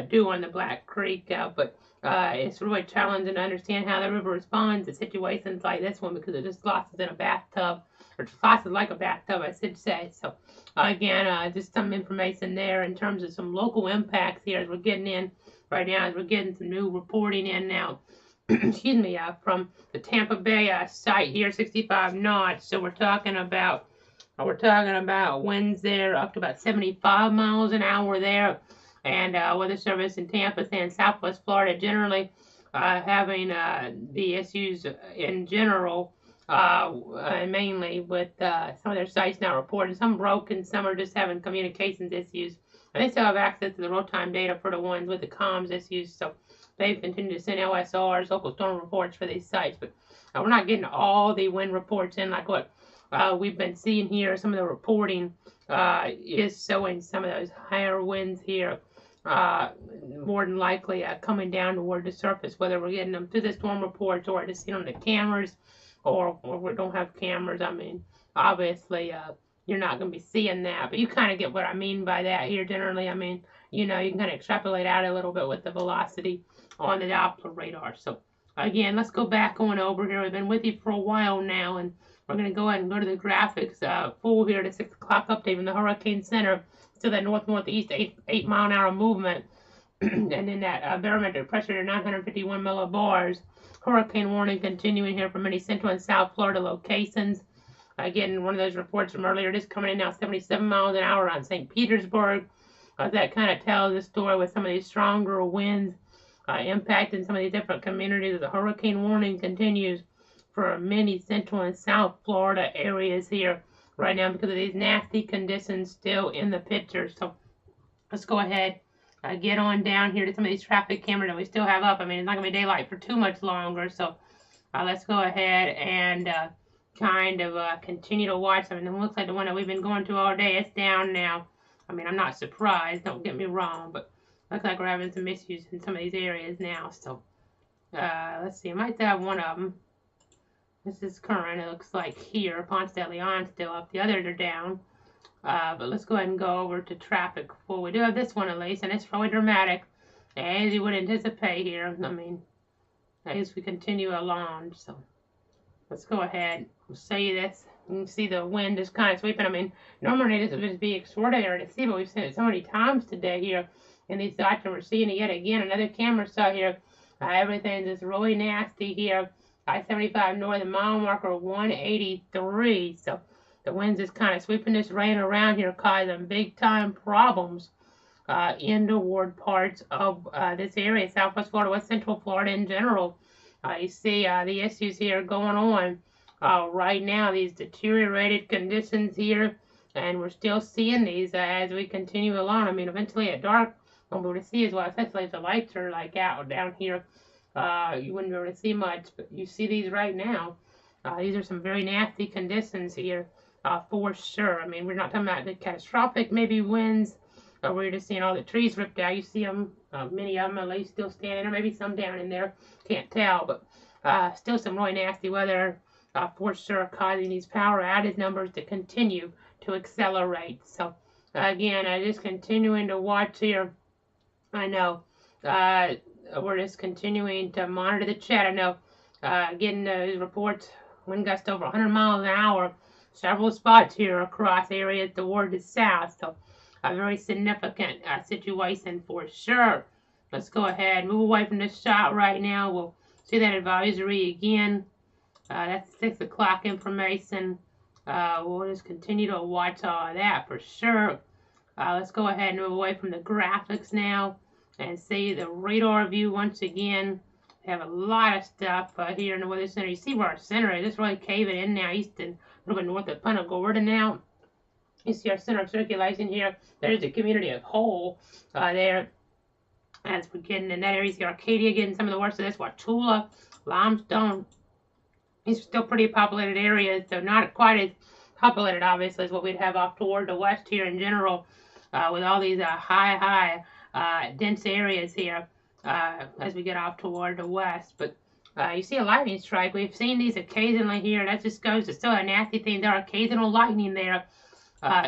Speaker 2: do on the Black Creek, but it's really challenging to understand how the river responds to situations like this one because it just losses in a bathtub, or just losses like a bathtub, I should say. So again, just some information there in terms of some local impacts here as we're getting in right now, as we're getting some new reporting in now. Excuse me, from the Tampa Bay site here, 65 knots. So we're talking about winds there up to about 75 miles an hour there. And Weather Service in Tampa saying Southwest Florida generally having the issues in general, mainly with some of their sites now reporting some broken, some are just having communications issues. And they still have access to the real-time data for the ones with the comms issues, so they've continued to send LSRs, local storm reports for these sites. But we're not getting all the wind reports in like what we've been seeing here. Some of the reporting is showing some of those higher winds here. More than likely coming down toward the surface, whether we're getting them through the storm reports or just seeing on the cameras, or we don't have cameras. I mean, obviously, you're not going to be seeing that, but you kind of get what I mean by that here generally. I mean, you know, you can kind of extrapolate out a little bit with the velocity on the Doppler radar. So, again, let's go back on over here. We've been with you for a while now, and we're going to go ahead and go to the graphics full here to 6 o'clock update from the Hurricane Center. To that north-northeast 8 mile an hour movement, and then that barometric pressure to 951 millibars. Hurricane warning continuing here for many central and south Florida locations. Again, one of those reports from earlier, just coming in now 77 miles an hour on St. Petersburg. That kind of tells the story with some of these stronger winds impacting some of these different communities. The hurricane warning continues for many central and south Florida areas here right now because of these nasty conditions still in the picture. So let's go ahead, get on down here to some of these traffic cameras that we still have up. I mean, it's not going to be daylight for too much longer, so let's go ahead and kind of continue to watch. I mean, it looks like the one that we've been going to all day, it's down now. I mean, I'm not surprised, don't get me wrong, but looks like we're having some issues in some of these areas now. So let's see, I might have one of them. This is current, it looks like here. Ponce de Leon still up. The others are down. But let's go ahead and go over to traffic full. We do have this one at least, and it's really dramatic, as you would anticipate here. I mean, as we continue along. So let's go ahead and show you this. You can see the wind is kind of sweeping. I mean, normally this would just be extraordinary to see, but we've seen it so many times today here in these dots, and we're seeing it yet again. Another camera saw here. Everything is really nasty here. I-75 north, the mile marker 183. So the winds is kind of sweeping this rain around here, causing big time problems in toward parts of this area, Southwest Florida, West Central Florida in general. You see the issues here going on right now, these deteriorated conditions here, and we're still seeing these as we continue along. I mean, eventually at dark, we'll be able to see as well, especially if the lights are like out down here. You wouldn't be able to see much, but you see these right now. These are some very nasty conditions here, for sure. I mean, we're not talking about the catastrophic maybe winds, but we're just seeing all the trees ripped out. You see them, many of them at least still standing, or maybe some down in there. Can't tell, but still some really nasty weather, for sure, causing these power outage numbers to continue to accelerate. So, again, just continuing to watch here. I know. We're just continuing to monitor the chat. I know getting those reports, wind gusts over 100 miles an hour, several spots here across areas toward the south. So a very significant situation for sure. Let's go ahead, move away from this shot right now. We'll see that advisory again. That's 6 o'clock information. We'll just continue to watch all of that for sure. Let's go ahead and move away from the graphics now and see the radar view once again. We have a lot of stuff here in the weather center. You see where our center is. It's really caving in now, east and a little bit north of Punta Gorda now. You see our center of circulation here. There's the community of Whole there. As we're getting in that area, you see Arcadia getting some of the worst of this. Wauchula, Limestone, These are still pretty populated areas, so not quite as populated, obviously, as what we'd have off toward the west here in general, with all these high, dense areas here as we get off toward the west. But you see a lightning strike. We've seen these occasionally here. That just goes to still a nasty thing. There are occasional lightning there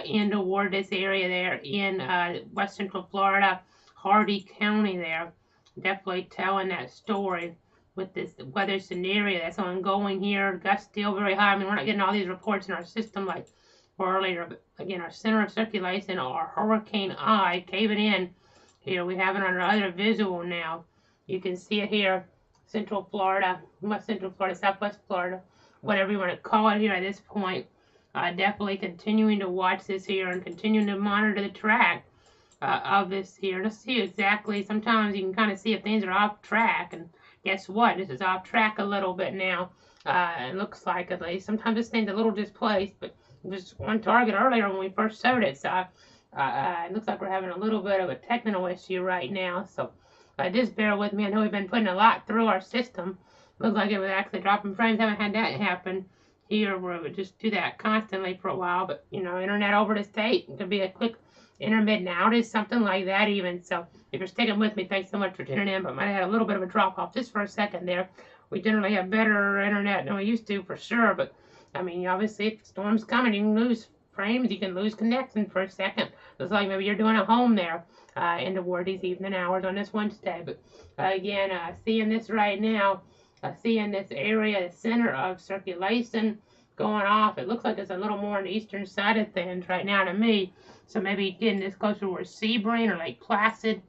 Speaker 2: in toward this area there in west central Florida, Hardy County there. Definitely telling that story with this weather scenario that's ongoing here. Gusts still very high. I mean, we're not getting all these reports in our system like earlier, but again, our center of circulation, our hurricane eye caving in here. We have it on our other visual now. You can see it here, central Florida, west central Florida, southwest Florida, whatever you want to call it here at this point. Definitely continuing to watch this here and continuing to monitor the track of this here. Let's see exactly. Sometimes you can kind of see if things are off track, and guess what? This is off track a little bit now. It looks like, at least. Sometimes this thing's a little displaced, but it was on target earlier when we first showed it. So it looks like we're having a little bit of a technical issue right now. So just bear with me. I know we've been putting a lot through our system. Looks like it was actually dropping frames. Haven't had that happen here where it would just do that constantly for a while. But, you know, internet over the state. It could be a quick intermittent outage, something like that even. So if you're sticking with me, thanks so much for tuning in. But might have had a little bit of a drop off just for a second there. We generally have better internet than we used to for sure. But I mean, obviously, if the storm's coming, you can lose frames, you can lose connection for a second. Looks like maybe you're doing a home there in toward these evening hours on this Wednesday. But again, seeing this right now, seeing this area, the center of circulation going off. It looks like it's a little more on the eastern side of things right now to me. So maybe getting this closer towards Sebring or Lake Placid,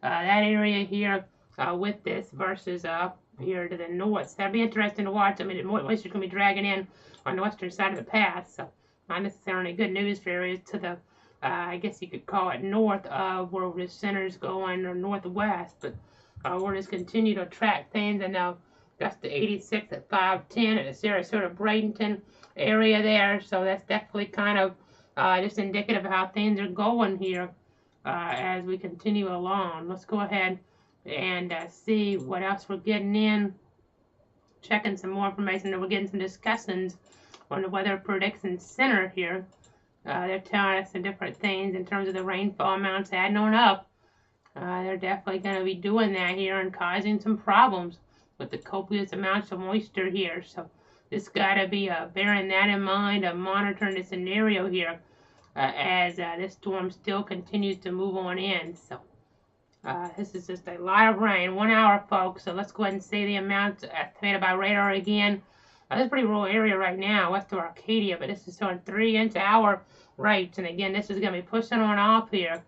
Speaker 2: that area here with this versus up here to the north. So that'd be interesting to watch. I mean, the moisture going to be dragging in on the western side of the pass. So not necessarily good news for areas to the, I guess you could call it north of where the center's going, or northwest. But we'll just continue to track things. And now that's the 86 at 510 at the Sarasota Bradenton area there. So that's definitely kind of just indicative of how things are going here as we continue along. Let's go ahead and see what else we're getting in. Checking some more information, and we're getting some discussions on the Weather Prediction Center here. They're telling us some different things in terms of the rainfall amounts adding on up. They're definitely going to be doing that here and causing some problems with the copious amounts of moisture here. So just got to be bearing that in mind, monitoring the scenario here as this storm still continues to move on in. So this is just a lot of rain, 1 hour, folks. So let's go ahead and see the amounts estimated by radar again. This is a pretty rural area right now, west of Arcadia, but this is showing 3-inch hour rates. And again, this is going to be pushing on off here,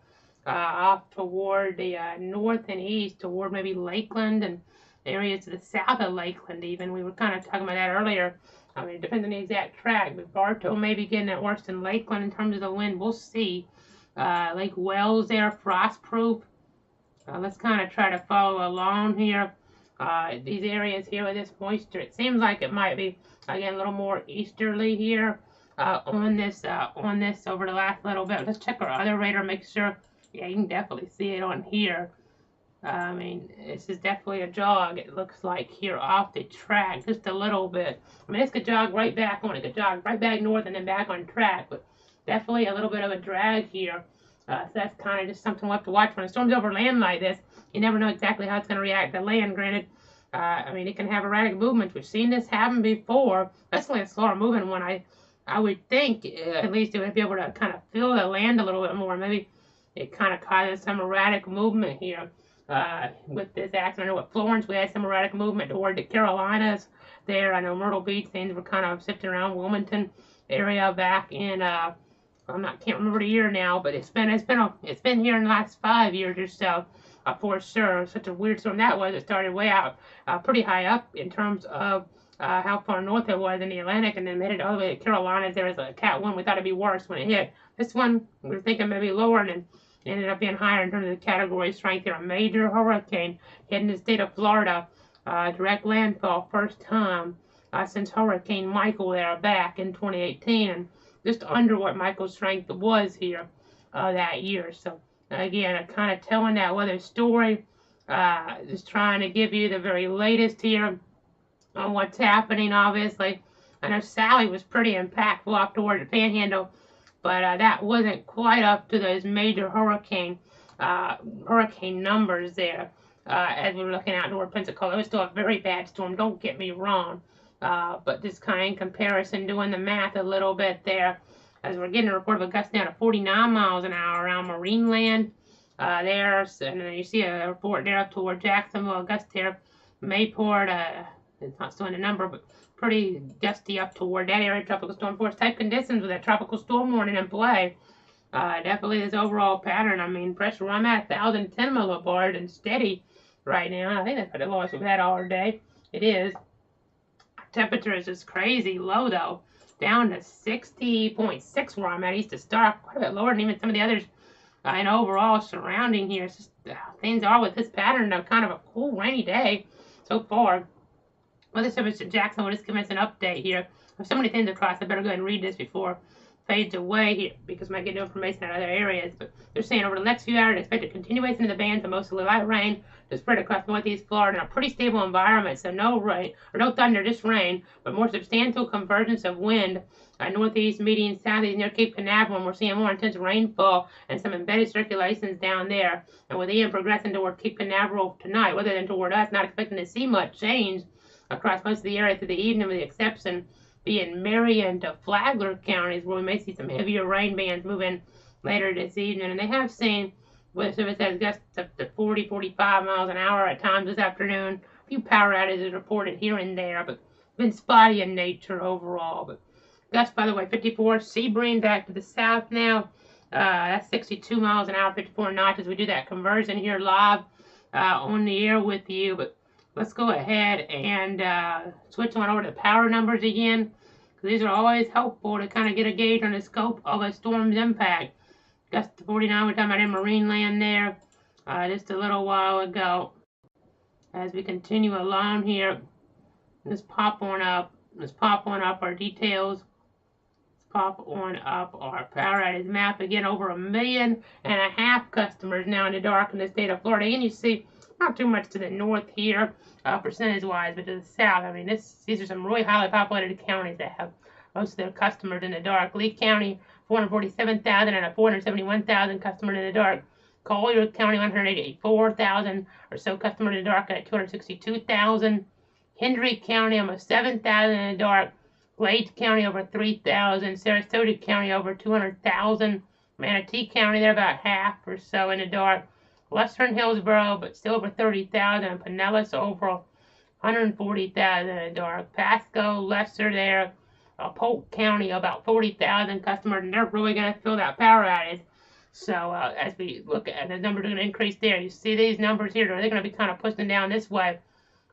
Speaker 2: off toward the north and east, toward maybe Lakeland and areas to the south of Lakeland even. We were kind of talking about that earlier. I mean, it depends on the exact track, but Bartow may be getting it worse than Lakeland in terms of the wind. We'll see. Lake Wells there, frost-proof. Let's kind of try to follow along here. These areas here with this moisture, it seems like it might be, again, a little more easterly here on this over the last little bit. Let's check our other radar, make sure. Yeah, you can definitely see it on here. I mean, this is definitely a jog, it looks like, here off the track, just a little bit. I mean, this could jog right back on. It could jog right back north and then back on track, but definitely a little bit of a drag here. So that's kind of just something we'll have to watch. When a storm's over land like this, you never know exactly how it's going to react to land. Granted, I mean, it can have erratic movements. We've seen this happen before, especially a slower moving one. I would think at least it would be able to kind of feel the land a little bit more. Maybe it kind of causes some erratic movement here with this action. I know at Florence we had some erratic movement toward the Carolinas there. I know Myrtle Beach, things were kind of shifting around Wilmington area back in can't remember the year now, but it's been here in the last 5 years or so, for sure. Such a weird storm that was. It started way out, pretty high up in terms of how far north it was in the Atlantic, and then made it all the way to Carolinas. There was a Cat 1. We thought it'd be worse when it hit. This one we were thinking maybe lower, and then ended up being higher in terms of the category strength here. A major hurricane hitting the state of Florida, direct landfall, first time since Hurricane Michael there back in 2018, and just under what Michael's strength was here that year. So again, kind of telling that weather story, just trying to give you the very latest here on what's happening, obviously. I know Sally was pretty impactful up toward the Panhandle, but that wasn't quite up to those major hurricane numbers there. As we were looking out toward Pensacola, it was still a very bad storm. Don't get me wrong, but just kind of in comparison, doing the math a little bit there, as we're getting a report of a gust down to 49 miles an hour around Marineland. There, and then you see a report there up toward Jacksonville, a gust here, Mayport. It's not showing a number, but pretty gusty up toward that area. Tropical storm force type conditions with that tropical storm warning in play. Definitely this overall pattern. I mean, pressure where I'm at 1,010 millibars and steady right now. I think that's the lowest we've had all day. It is. Temperature is just crazy low though, down to 60.6 where I'm at east of Stark, quite a bit lower than even some of the others. And overall surrounding here, it's just things are with this pattern of kind of a cool rainy day so far. Weather Service at Jackson will just give us an update here. There's so many things across, I better go ahead and read this before it fades away here because I might get new information out of other areas. But they're saying over the next few hours, expect a continuation of the bands of mostly light rain to spread across northeast Florida in a pretty stable environment. So no rain, or no thunder, just rain, but more substantial convergence of wind. Northeast, median, southeast near Cape Canaveral, and we're seeing more intense rainfall and some embedded circulations down there. And with Ian progressing toward Cape Canaveral tonight, rather than toward us, not expecting to see much change across most of the area through the evening, with the exception being Marion to Flagler counties, where we may see some heavier rain bands move in later this evening. And they have seen Weather Service has gusts up to 40, 45 miles an hour at times this afternoon. A few power outages reported here and there, but been spotty in nature overall. But gusts, by the way, 54. Sebring back to the south now. That's 62 miles an hour, 54 knots as we do that conversion here live on the air with you. But let's go ahead and switch on over to the power numbers again, because these are always helpful to kind of get a gauge on the scope of a storm's impact. Gust to 49, we're talking about in Marineland there just a little while ago. As we continue along here, let's pop on up our details. Pop on up our power outage map again. Over 1.5 million customers now in the dark in the state of Florida. And you see not too much to the north here, percentage-wise, but to the south. I mean, these are some really highly populated counties that have most of their customers in the dark. Lee County, 447,000 and 471,000 customers in the dark. Collier County, 184,000 or so customers in the dark at 262,000. Hendry County, almost 7,000 in the dark. Glades County, over 3,000. Sarasota County, over 200,000. Manatee County, they're about half or so in the dark. Western Hillsborough, but still over 30,000. And Pinellas, over 140,000 in the dark. Pasco, lesser there. Polk County, about 40,000 customers, and they're really going to feel that power outage. So as we look at the numbers are going to increase there, you see these numbers here, they're going to be kind of pushing down this way.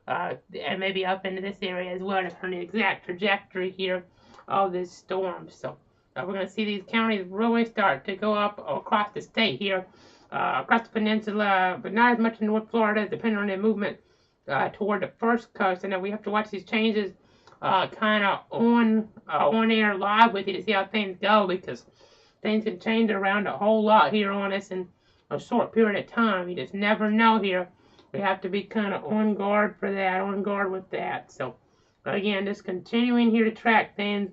Speaker 2: And maybe up into this area as well, depending on the exact trajectory here of this storm. So we're going to see these counties really start to go up across the state here, across the peninsula, but not as much in North Florida, depending on their movement toward the first coast. And then we have to watch these changes kind of on air live with you to see how things go, because things can change around a whole lot here on us in a short period of time. You just never know here. We have to be kind of on guard for that, on guard with that. So, again, just continuing here to track things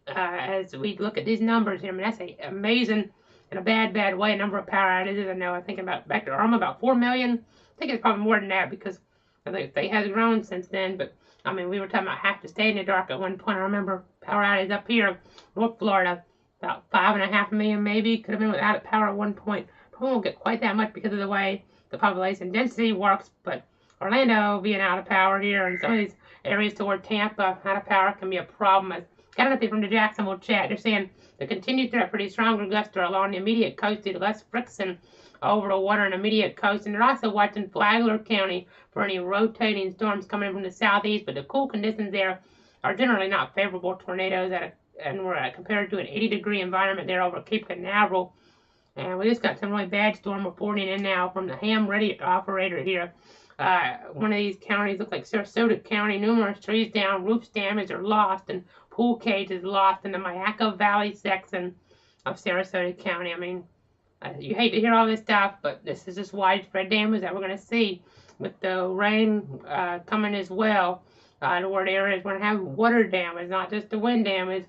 Speaker 2: as we look at these numbers here. I mean, that's amazing in a bad way, number of power outages. I know I'm thinking about back to Irma, about 4 million. I think it's probably more than that because I think the state has grown since then. But, I mean, we were talking about half the state in the dark at one point. I remember power outages up here, North Florida, about 5.5 million maybe. Could have been without power at one point. Probably won't get quite that much because of the way the population density works, but Orlando being out of power here and some of these areas toward Tampa out of power can be a problem. I got an update from the Jacksonville chat. They're saying the continued threat for these stronger gusts are along the immediate coast due to less friction over the water on the immediate coast. And they're also watching Flagler County for any rotating storms coming from the southeast, but the cool conditions there are generally not favorable. Tornadoes and we're compared to an 80-degree environment there over Cape Canaveral. And we just got some really bad storm reporting in now from the ham ready operator here. One of these counties looks like Sarasota County. Numerous trees down, roofs damaged or lost, and pool cages lost in the Mayaca Valley section of Sarasota County. I mean, you hate to hear all this stuff, but this is just widespread damage that we're going to see with the rain coming as well. toward areas we're going to have water damage, not just the wind damage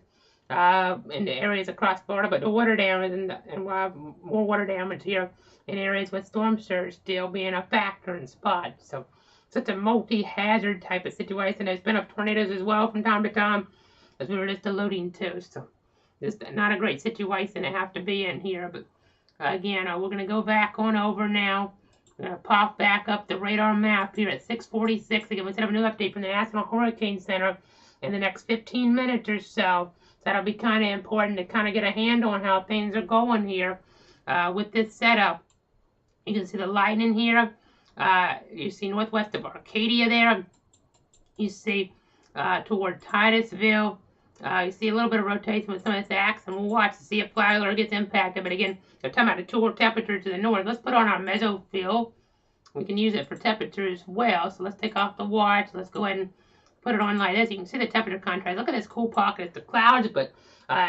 Speaker 2: in the areas across Florida, but the water damage, and we'll have more water damage here in areas with storm surge still being a factor in spots. So such a multi-hazard type of situation. There's been tornadoes as well from time to time, as we were just alluding to. So just not a great situation to have to be in here. But again, we're going to go back on over now. I'm going to pop back up the radar map here at 6:46. Again, we set up a new update from the National Hurricane Center in the next 15 minutes or so. That'll be kind of important to kind of get a handle on how things are going here with this setup. You can see the lightning here. You see northwest of Arcadia there. You see toward Titusville. You see a little bit of rotation with some of this axe, and we'll watch to see if Flagler gets impacted. But again, they're talking about the cooler temperature to the north. Let's put on our mesofill. We can use it for temperature as well. So let's take off the watch. Let's go ahead and put it on like this. You can see the temperature contrast. Look at this cool pocket. It's the clouds, but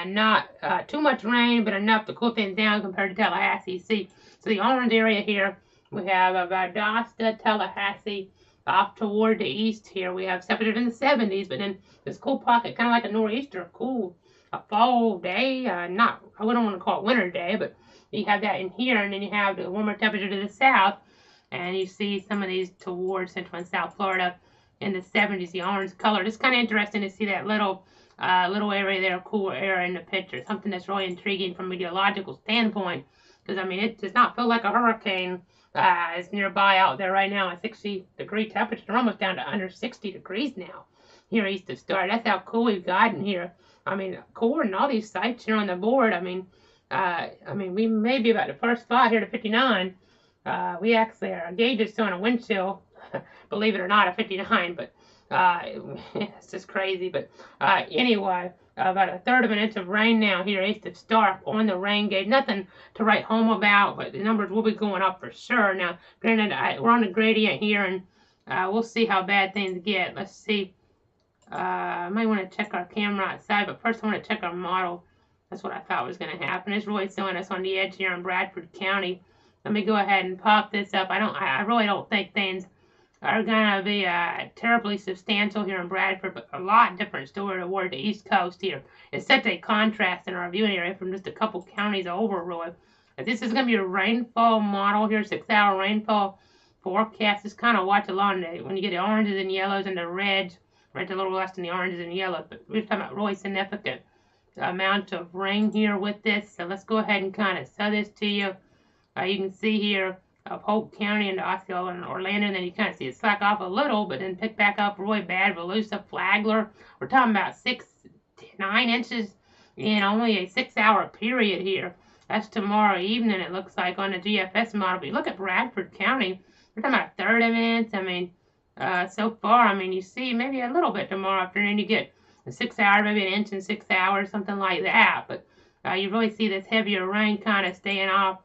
Speaker 2: not too much rain, but enough to cool things down compared to Tallahassee. See, so the orange area here, we have Valdosta, Tallahassee, off toward the east here. We have temperatures in the 70s, but then this cool pocket, kind of like a nor'easter, cool, a fall day. Not, I wouldn't want to call it winter day, but you have that in here, and then you have the warmer temperature to the south, and you see some of these towards Central and South Florida in the 70s, the orange color. It's kind of interesting to see that little area there, cooler area in the picture. Something that's really intriguing from a meteorological standpoint, because, I mean, it does not feel like a hurricane is nearby out there right now at 60-degree temperature. We're almost down to under 60 degrees now here east of Star. That's how cool we've gotten here. I mean, core and all these sites here on the board. I mean, we may be about the first spot here to 59. We actually, our gauge is showing a wind chill, believe it or not, a 59, but it's just crazy. But anyway, about a third of an inch of rain now here east of Stark on the rain gauge. Nothing to write home about, but the numbers will be going up for sure. Now, granted, we're on the gradient here, and we'll see how bad things get. Let's see. I might want to check our camera outside, but first I want to check our model. That's what I thought was going to happen. It's really showing us on the edge here in Bradford County. Let me go ahead and pop this up. I really don't think things are going to be terribly substantial here in Bradford, but a lot different story toward the East Coast here. It's such a contrast in our viewing area from just a couple counties over, really. This is going to be a rainfall model here, 6-hour rainfall forecast. Just kind of watch along when you get the oranges and yellows and the reds. Red's a little less than the oranges and yellows, but we're talking about really significant amount of rain here with this. So let's go ahead and kind of show this to you. You can see here of Hope County and Osceola and Orlando, and then you kind of see it slack off a little, but then pick back up really bad. Volusia, Flagler, we're talking about 9 inches in only a 6-hour period here. That's tomorrow evening, it looks like, on the GFS model. But you look at Bradford County, we're talking about a third of an inch. I mean, so far, I mean, you see maybe a little bit tomorrow afternoon. You get a 6 hour, maybe an inch in 6 hours, something like that. But you really see this heavier rain kind of staying off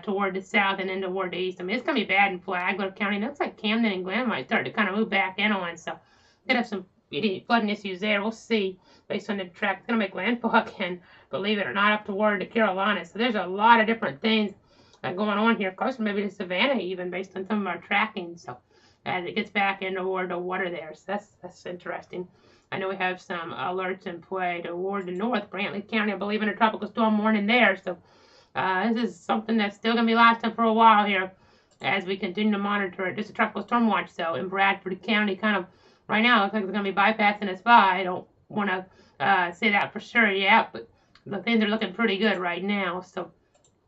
Speaker 2: toward the south and then toward the east. I mean, it's going to be bad in Flagler County. It looks like Camden and Glen might start to kind of move back in on. So could have some flooding issues there. We'll see based on the track. It's going to make landfall again, believe it or not, up toward the Carolinas. So there's a lot of different things going on here. Closer maybe to Savannah even based on some of our tracking. So as it gets back into toward the water there. So that's interesting. I know we have some alerts in play toward the north. Brantley County, I believe, in a tropical storm warning there. So this is something that's still going to be lasting for a while here as we continue to monitor it. Just a tropical storm watch, so in Bradford County, kind of right now, it looks like it's going to be bypassing us by. I don't want to say that for sure yet, but the things are looking pretty good right now. So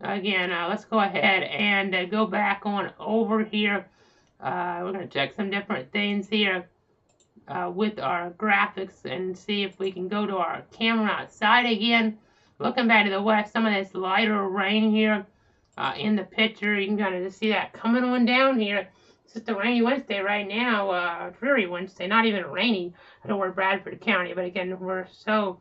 Speaker 2: again, let's go ahead and go back on over here. We're going to check some different things here with our graphics and see if we can go to our camera outside again. Looking back to the west, some of this lighter rain here in the picture. You can kind of just see that coming on down here. It's just a rainy Wednesday right now, dreary Wednesday, not even rainy toward Bradford County. But again, we're so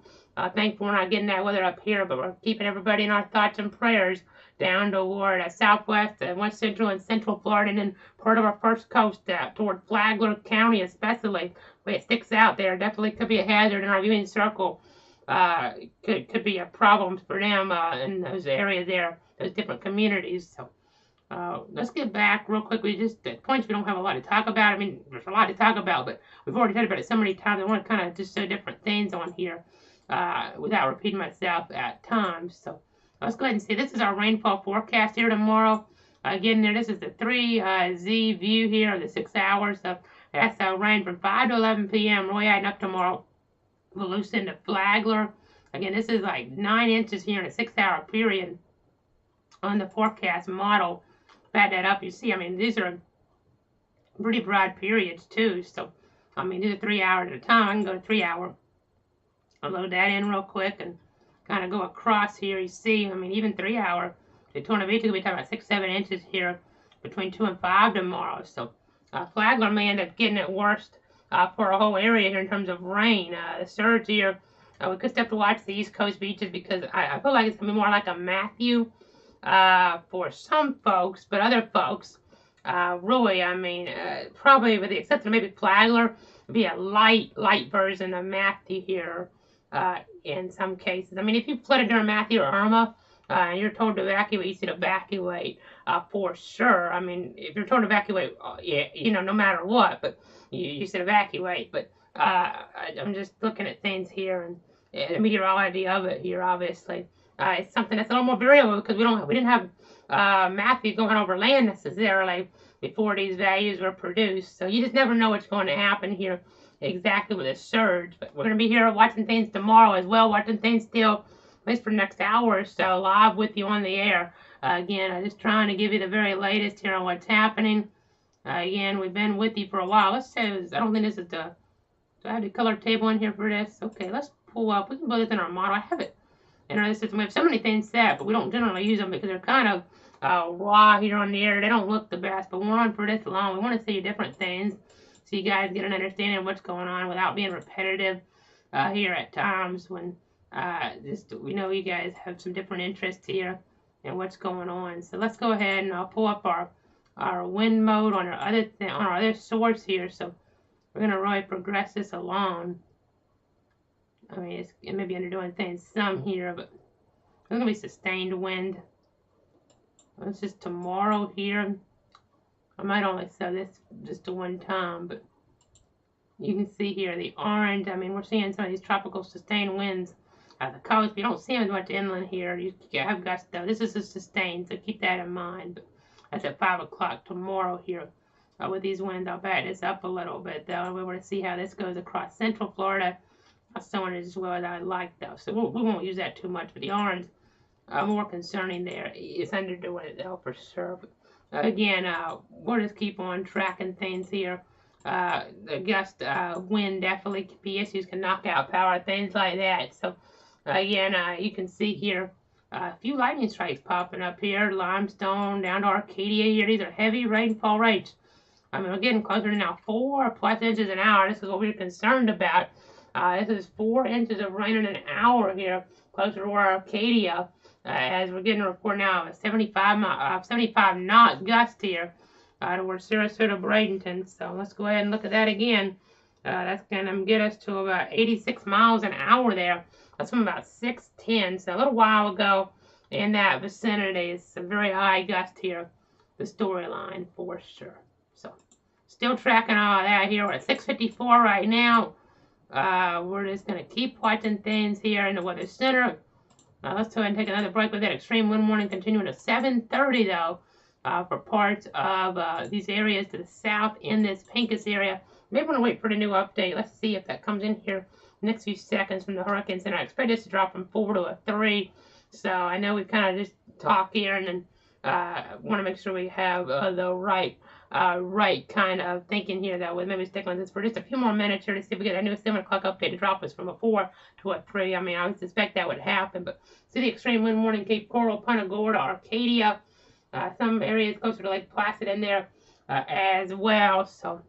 Speaker 2: thankful we're not getting that weather up here, but we're keeping everybody in our thoughts and prayers down toward southwest and west central and central Florida, and then part of our first coast toward Flagler County especially. Where it sticks out there, definitely could be a hazard in our viewing circle. Could be a problem for them in those areas there, those different communities. So Let's get back real quickly. Just at points we don't have a lot to talk about. I mean, there's a lot to talk about, but we've already talked about it so many times. I want to kind of just say different things on here without repeating myself at times. So let's go ahead and see. This is our rainfall forecast here tomorrow. Again, this is the 3Z view here of the 6 hours. So that's rain from 5 to 11 p.m. Really adding up tomorrow. We'll loosen the Flagler. Again, this is like 9 inches here in a 6-hour period on the forecast model. Add that up, you see, I mean, these are pretty broad periods too. So, I mean, these are 3 hours at a time. I can go to 3 hour. I'll load that in real quick and kind of go across here. You see, I mean, even 3 hour. The Tornado will be talking about 6-7 inches here between 2 and 5 tomorrow. So, Flagler may end up getting it worst for a whole area here in terms of rain. The surge here, we could have to watch the East Coast beaches because I feel like it's going to be more like a Matthew for some folks, but other folks, really, I mean, probably with the exception of maybe Flagler, be a light version of Matthew here in some cases. I mean, if you flooded during Matthew or Irma, and you're told to evacuate, you should evacuate for sure. I mean, if you're told to evacuate, yeah, you know, no matter what, but you should evacuate. But I'm just looking at things here and the meteorology of it here, obviously. It's something that's a little more variable because we didn't have Matthew going over land necessarily before these values were produced. So you just never know what's going to happen here exactly with a surge. But we're going to be here watching things tomorrow as well, watching things still, at least for the next hour or so, live with you on the air. Again, I'm just trying to give you the very latest here on what's happening. Again, we've been with you for a while. Let's say, I don't think this is the, do I have the color table in here for this? Okay, let's pull up. We can put this in our model. I have it in our system. We have so many things set, but we don't generally use them because they're kind of raw here on the air. They don't look the best, but we're on for this long. We want to see different things so you guys get an understanding of what's going on without being repetitive here at times when just we know you guys have some different interests here and what's going on. So let's go ahead and I'll pull up our wind mode on our other source here. So we're going to really progress this along. I mean, it may be underdoing things some here, but there's going to be sustained wind. It's just tomorrow here. I might only say this just to one time, but you can see here the orange. I mean, we're seeing some of these tropical sustained winds at the coast. You don't see them much inland here. You have gusts though. This is a sustained, so keep that in mind. But that's at 5 o'clock tomorrow here. With these winds, I'll back this up a little bit though. We want to see how this goes across central Florida. Someone as well as I like though, so we won't use that too much. But the orange, more concerning there. It's underdoing it though for sure. But, again, we'll just keep on tracking things here. The gust wind definitely PSUs can knock out power, things like that. So again, you can see here a few lightning strikes popping up here. Limestone down to Arcadia here. These are heavy rainfall rates. I mean, we're getting closer to now 4+ inches an hour. This is what we're concerned about. This is 4 inches of rain in an hour here, closer to Arcadia, as we're getting a report now of a 75 knot gust here towards Sarasota, Bradenton. So let's go ahead and look at that again. That's going to get us to about 86 miles an hour there. That's from about 610. So a little while ago in that vicinity. It's a very high gust here, the storyline for sure. So still tracking all of that here. We're at 654 right now. We're just going to keep watching things here in the weather center. Let's go ahead and take another break with that extreme wind warning continuing to 7:30 though for parts of these areas to the south in this pinkish area. Maybe want to wait for the new update. Let's see if that comes in here next few seconds from the Hurricane Center. I expect this to drop from 4 to a 3. So I know we kind of just talk here and then want to make sure we have the right kind of thinking here that would maybe stick on this for just a few more minutes here to see if we get a new 7 o'clock update to drop us from a 4 to a 3. I mean, I would suspect that would happen, but see the extreme wind warning, Cape Coral, Punta Gorda, Arcadia, some areas closer to Lake Placid in there as well. So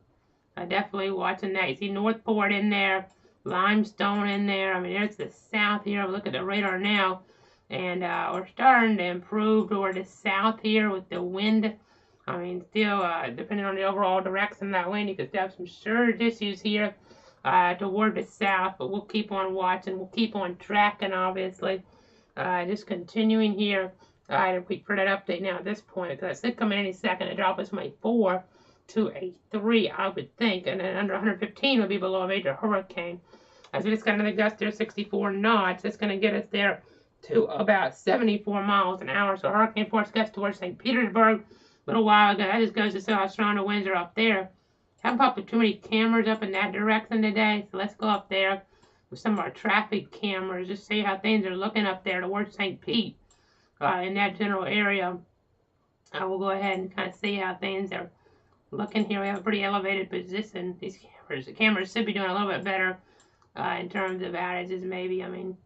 Speaker 2: definitely watching that. You see Northport in there, Limestone in there. I mean, there's the south here. Look at the radar now. And we're starting to improve toward the south here with the wind. I mean, still, depending on the overall direction of that wind, you could still have some surge issues here toward the south. But we'll keep on watching. We'll keep on tracking, obviously. Just continuing here Alright, if we for that update now at this point, because it could come in any second and drop us from a 4 to a 3, I would think, and then under 115 would be below a major hurricane. As we just got another gust there, 64 knots, it's going to get us there to about 74 miles an hour. So hurricane force gust towards St. Petersburg a little while ago. That just goes to show how strong the winds are up there. Haven't popped up too many cameras up in that direction today, so let's go up there with some of our traffic cameras, just see how things are looking up there towards St. Pete. In that general area, I will go ahead and kind of see how things are looking here. We have a pretty elevated position. The cameras should be doing a little bit better in terms of outages, maybe. I mean,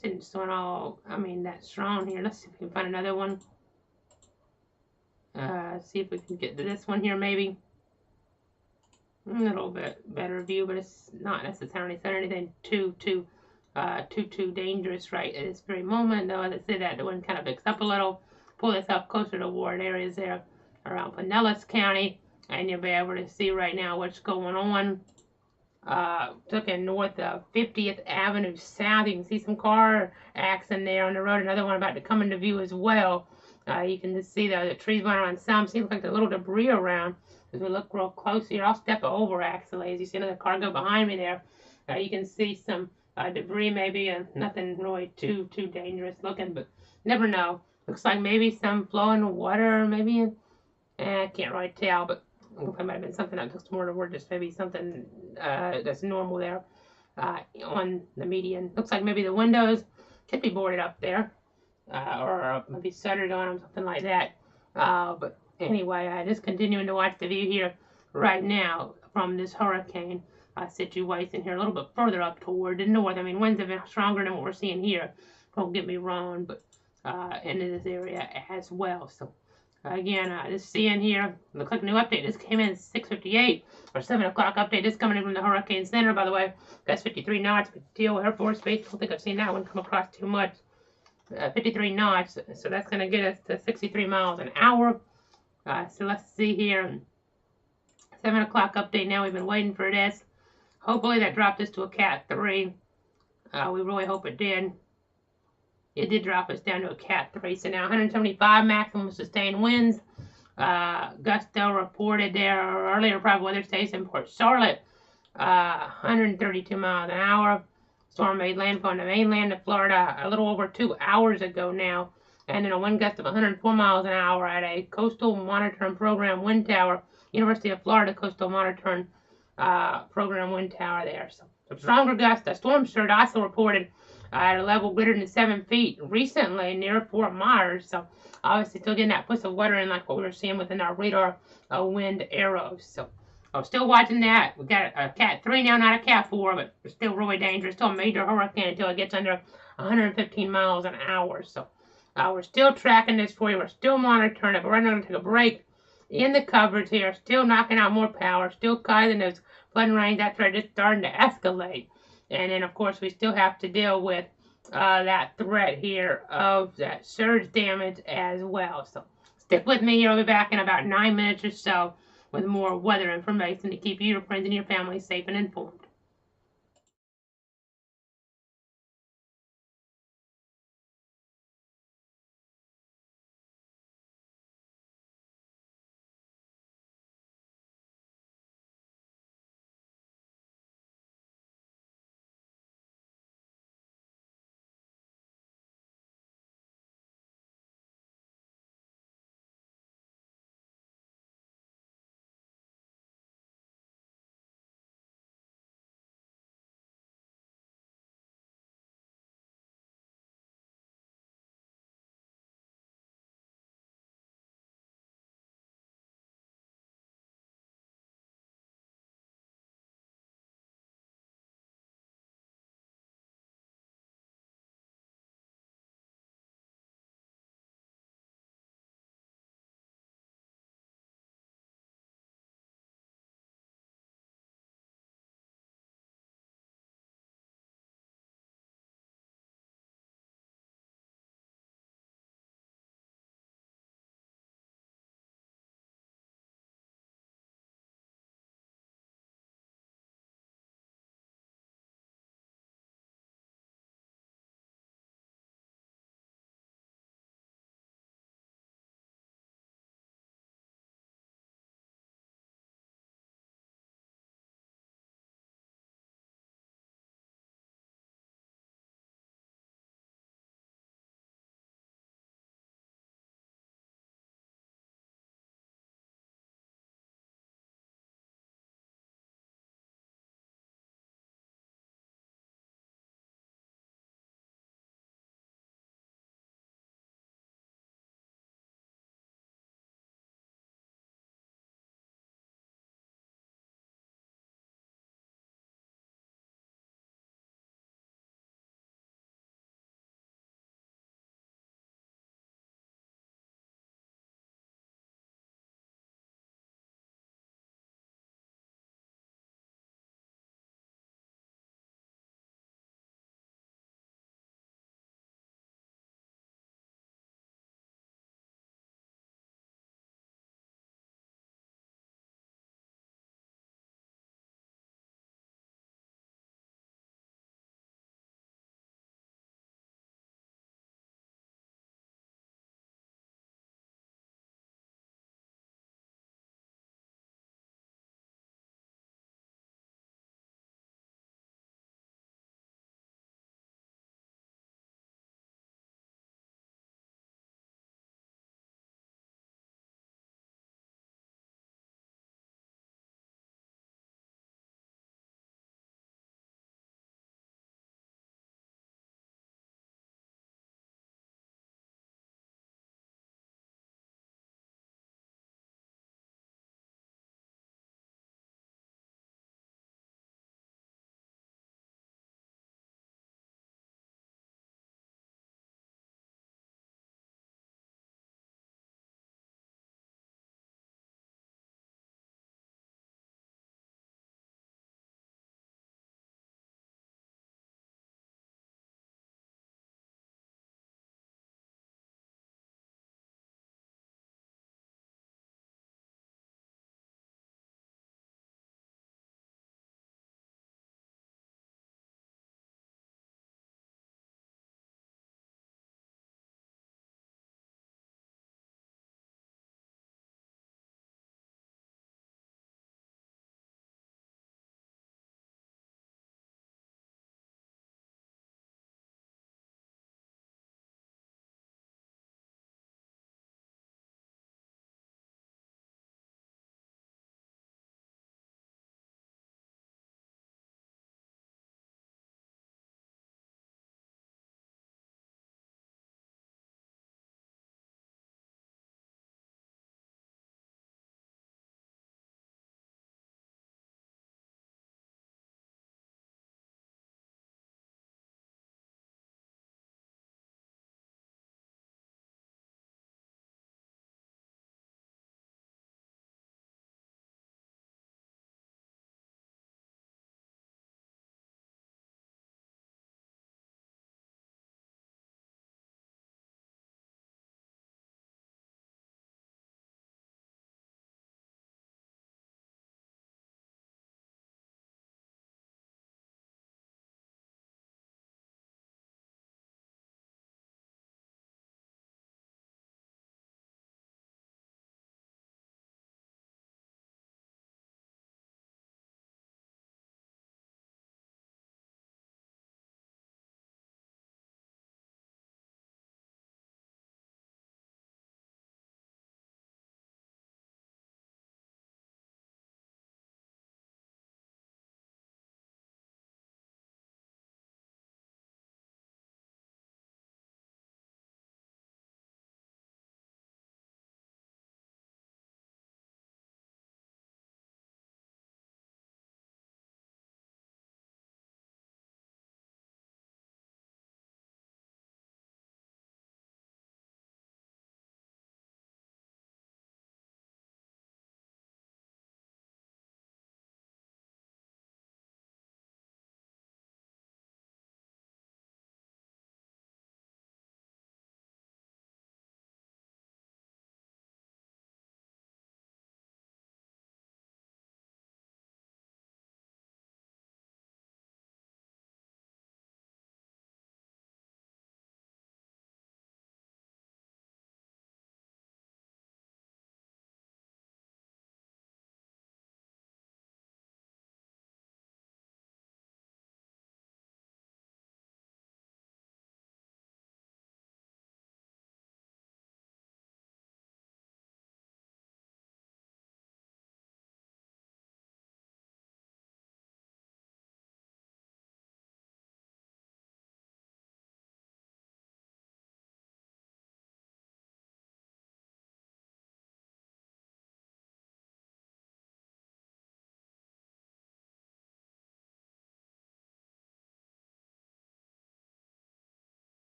Speaker 2: since doing all, that strong here. Let's see if we can find another one. See if we can get to this one here, maybe. A little bit better view, but it's not necessarily anything too dangerous right at this very moment. Though, as I say that, the wind kind of picks up a little. Pull this up closer to ward areas there around Pinellas County, and you'll be able to see right now what's going on. Looking north of 50th Avenue South, you can see some car accident there on the road. Another one about to come into view as well. You can just see the trees going on some. Seems like there's a little debris around. As we look real close here, I'll step over actually. As you see another car go behind me there, you can see some debris maybe, and nothing really too dangerous looking, but never know. Looks like maybe some flowing water, maybe. I can't really tell, but it might have been something that looks more toward just maybe something that's normal there on the median. Looks like maybe the windows could be boarded up there, or maybe shuttered on them, something like that. But anyway, just continuing to watch the view here right now from this hurricane situation here, a little bit further up toward the north. I mean, winds have been stronger than what we're seeing here. Don't get me wrong, but into this area as well. So again, just seeing here, looks like a new update. This came in at 6:58 or 7 o'clock update. This coming in from the Hurricane Center, by the way. That's 53 knots, but still Air Force Base. I don't think I've seen that one come across too much. 53 knots, so that's going to get us to 63 miles an hour. So let's see here. 7 o'clock update now. We've been waiting for this. Hopefully that dropped us to a Cat 3. We really hope it did. It did drop us down to a Cat 3. So now 175 maximum sustained winds. Gusto reported there earlier, private weather station Port Charlotte. 132 miles an hour. Storm made landfall on the mainland of Florida a little over 2 hours ago now. And then a wind gust of 104 miles an hour at a coastal monitoring program wind tower. University of Florida coastal monitoring program wind tower there. So some stronger gusts. A storm surge also reported at a level greater than 7 feet recently near Fort Myers. So obviously still getting that push of water in like what we were seeing within our radar wind arrows. So I'm still watching that. We got a Cat 3 now, not a Cat 4, but it's still really dangerous. Still a major hurricane until it gets under 115 miles an hour. So we're still tracking this for you. We're still monitoring it. But right now we're going to take a break in the coverage here. Still knocking out more power. Still causing those flooding rains. That's right, just starting to escalate. And then, of course, we still have to deal with that threat here of that surge damage as well. So stick with me here. I'll be back in about 9 minutes or so with more weather information to keep you, your friends, and your family safe and informed.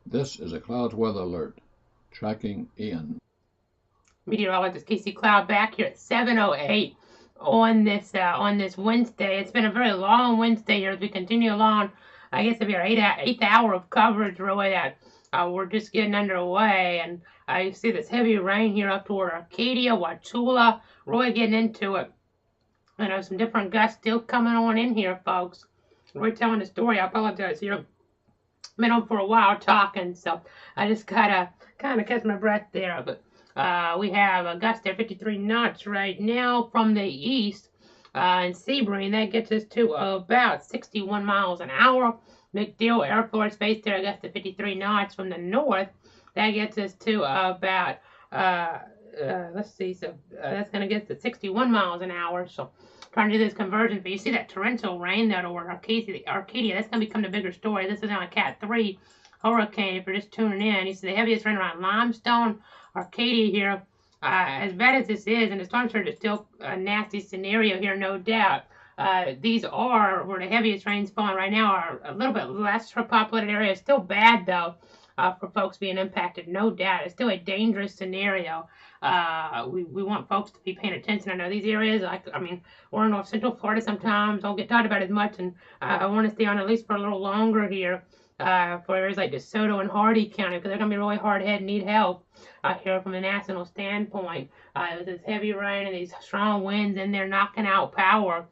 Speaker 1: This is a cloud weather alert. Tracking Ian.
Speaker 2: Meteorologist Casey Cloud back here at 7:08 on this Wednesday. It's been a very long Wednesday here as we continue along. I guess it'll be our eighth hour of coverage really that we're just getting underway. And you see this heavy rain here up toward Arcadia, Wauchula, really getting into it. I know some different gusts still coming on in here, folks. We're telling the story. I apologize here. Been on for a while talking, so I just gotta kind of catch my breath there. But we have a gust at 53 knots right now from the east in Sebring. That gets us to about 61 miles an hour. MacDill Air Force Base there, a gust at 53 knots from the north. That gets us to about let's see, so that's going to get to 61 miles an hour. So trying to do this conversion, but you see that torrential rain there over Arcadia, that's going to become the bigger story. This is on a Cat 3 hurricane if you're just tuning in. You see the heaviest rain around Limestone, Arcadia here. As bad as this is, and the storm surge is still a nasty scenario here, no doubt. These are where the heaviest rain's falling right now are a little bit less for populated areas. Still bad though for folks being impacted, no doubt. It's still a dangerous scenario. We want folks to be paying attention. I know these areas, we're in North Central Florida sometimes, don't get talked about as much, and I want to stay on at least for a little longer here for areas like DeSoto and Hardy County, because they're going to be really hard hit and need help here from a national standpoint. With this heavy rain and these strong winds in there knocking out power,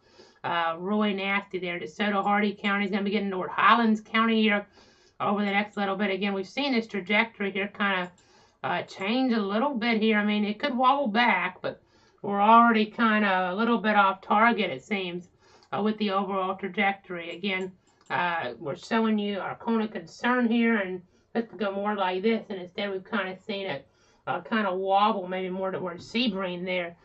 Speaker 2: really nasty there. DeSoto, Hardy County is going to be getting toward Highlands County here over the next little bit. Again, we've seen this trajectory here kind of change a little bit here. I mean, it could wobble back, but we're already kind of a little bit off target, it seems, with the overall trajectory. Again, we're showing you our cone of concern here, and let's go more like this, and instead we've kind of seen it kind of wobble, maybe more towards Sebring there